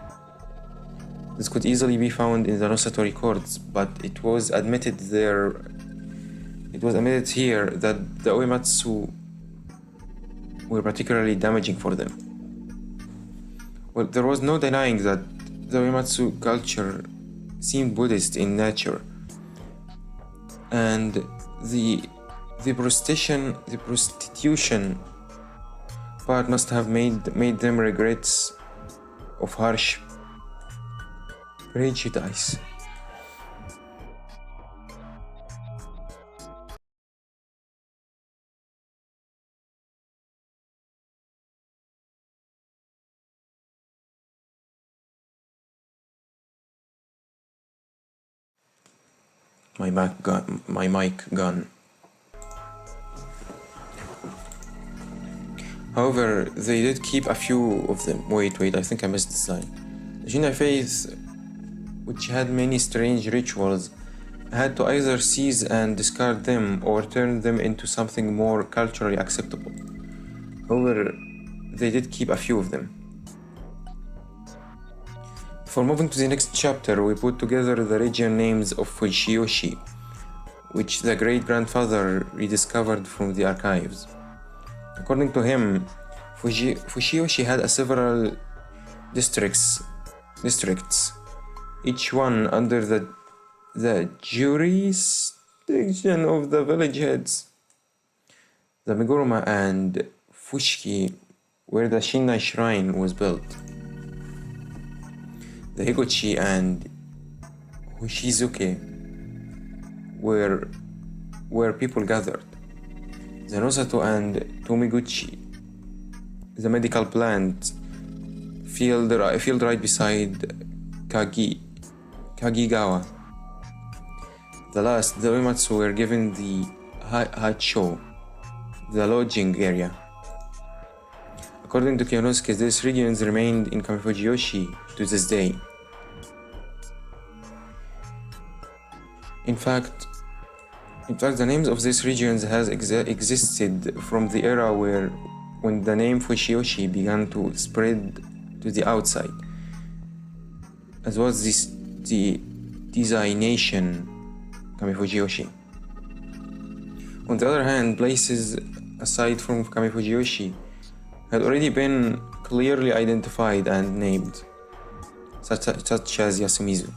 This could easily be found in the Nosato records, but it was admitted here that the Uematsu were particularly damaging for them. Well, there was no denying that the Uematsu culture seemed Buddhist in nature, and the prostitution part must have made them regrets of harsh prejudice. My mic gone. However, they did keep a few of them. Wait, I think I missed this line. The Shinai faith, which had many strange rituals, had to either seize and discard them or turn them into something more culturally acceptable. However, they did keep a few of them. For moving to the next chapter, we put together the region names of Fujiyoshi, which the great-grandfather rediscovered from the archives. According to him, Fujiyoshi had several districts, each one under the jurisdiction of the village heads. The Meguruma and Fushiki, where the Shinai shrine was built. The Higuchi and Hoshizuke, where people gathered. The Nosato and Tomiguchi, the medical plant field right beside Kagigawa. The last, the Uematsu, were given the Hacho, the lodging area. According to Kiyonosuke, these regions remained in Kamifujiyoshi to this day. In fact, the names of these regions has existed from the era when the name Fujiyoshi began to spread to the outside, as was the designation Kamifujiyoshi. On the other hand, places aside from Kamifujiyoshi had already been clearly identified and named, such as Yasumizu.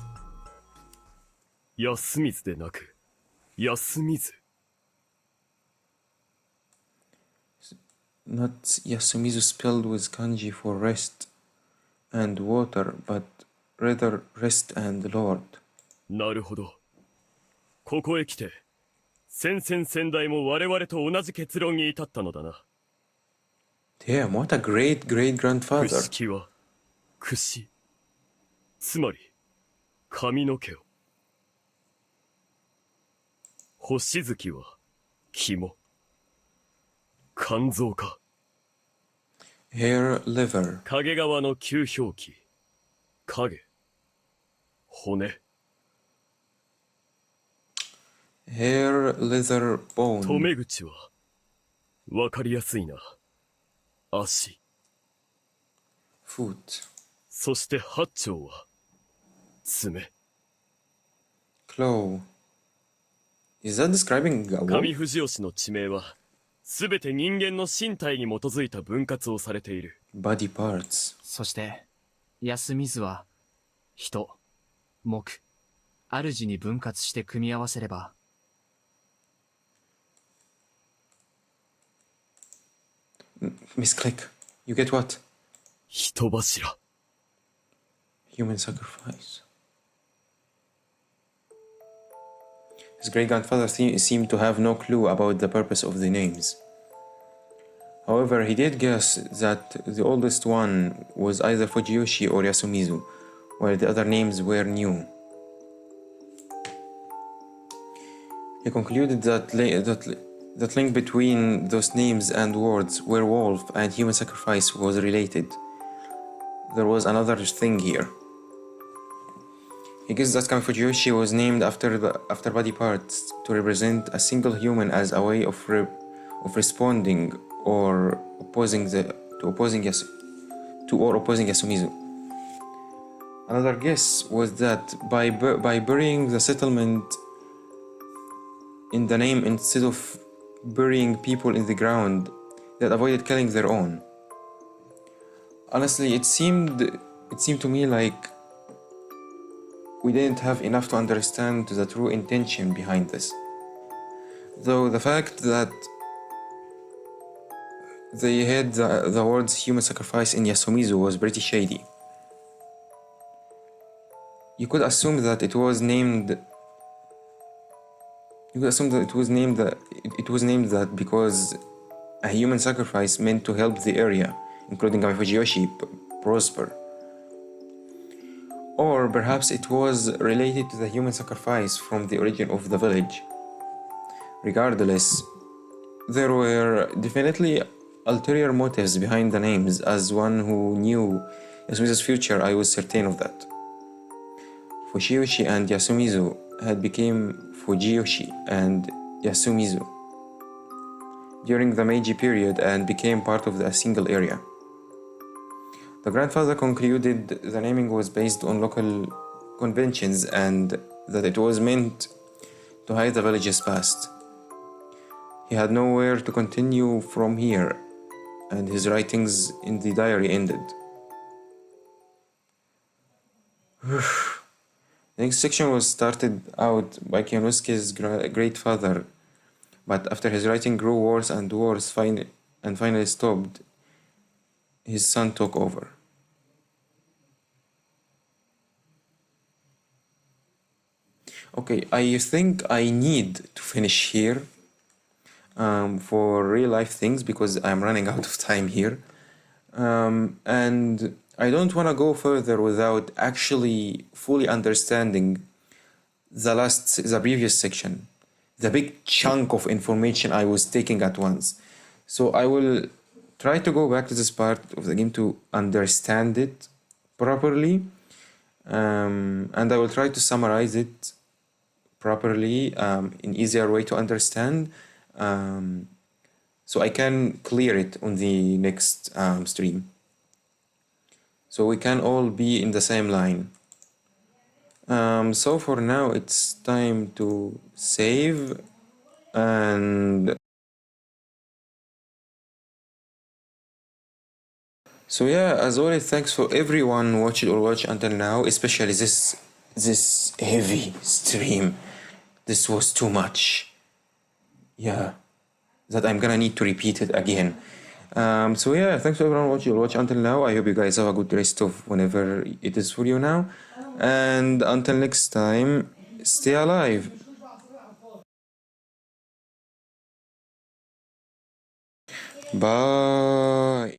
安水でなく休みず。 Not Yasumizu spelled with kanji for rest and water, but rather rest and lord. なるほど。ここへ来て、先々先代も我々と同じ結論に至ったのだな。Damn, what a great great く grandfather. しきは、くし。つまり、髪の毛を。星月は、肝。肝臓か。 Hair, liver. 影側の旧表記。影。骨。 Hair, leather, 留 bone. め口は、わかりやすいな。足。 Foot. そして八丁は、爪。 Claw. Is that describing a 上 wolf? 藤吉の地名は、すべて人間の身体に基づいた分割をされている。 Body parts. そして休みずは人、木、主に分割して組み合わせれば Misclick. You get what? 人柱。 Human sacrifice. His great grandfather seemed to have no clue about the purpose of the names. However, he did guess that the oldest one was either Fujiyoshi or Yasumizu, while the other names were new. He concluded that link between those names and words, werewolf and human sacrifice, was related. There was another thing here. He guessed that Kami Fujiyoshi was named after body parts to represent a single human as a way of responding or opposing Yasumizu. Another guess was that by burying the settlement in the name instead of burying people in the ground, that avoided killing their own. Honestly, it seemed to me like we didn't have enough to understand the true intention behind this. Though the fact that they had the words human sacrifice in Yasumizu was pretty shady. You could assume that it was named that because a human sacrifice meant to help the area, including Kami Fujiyoshi, prosper. Or perhaps it was related to the human sacrifice from the origin of the village. Regardless, there were definitely ulterior motives behind the names. As one who knew Yasumizu's future, I was certain of that. Fujiyoshi and Yasumizu had become Fujiyoshi and Yasumizu during the Meiji period and became part of a single area. The grandfather concluded the naming was based on local conventions and that it was meant to hide the village's past. He had nowhere to continue from here, and his writings in the diary ended. The next section was started out by Kiyanosuke's great father, but after his writing grew worse and worse and finally stopped, his son took over. Okay, I think I need to finish here for real life things because I'm running out of time here. And I don't want to go further without actually fully understanding the previous section, the big chunk of information I was taking at once. So I will try to go back to this part of the game to understand it properly, and I will try to summarize it properly in easier way to understand, so I can clear it on the next stream, so we can all be in the same line. So for now it's time to save, and so yeah, as always, thanks for everyone watched until now, especially this heavy stream. this was too much. Yeah, that I'm gonna need to repeat it again. So yeah, thanks to everyone watching. Watch until now. I hope you guys have a good rest of whenever it is for you now. And until next time, stay alive. Bye.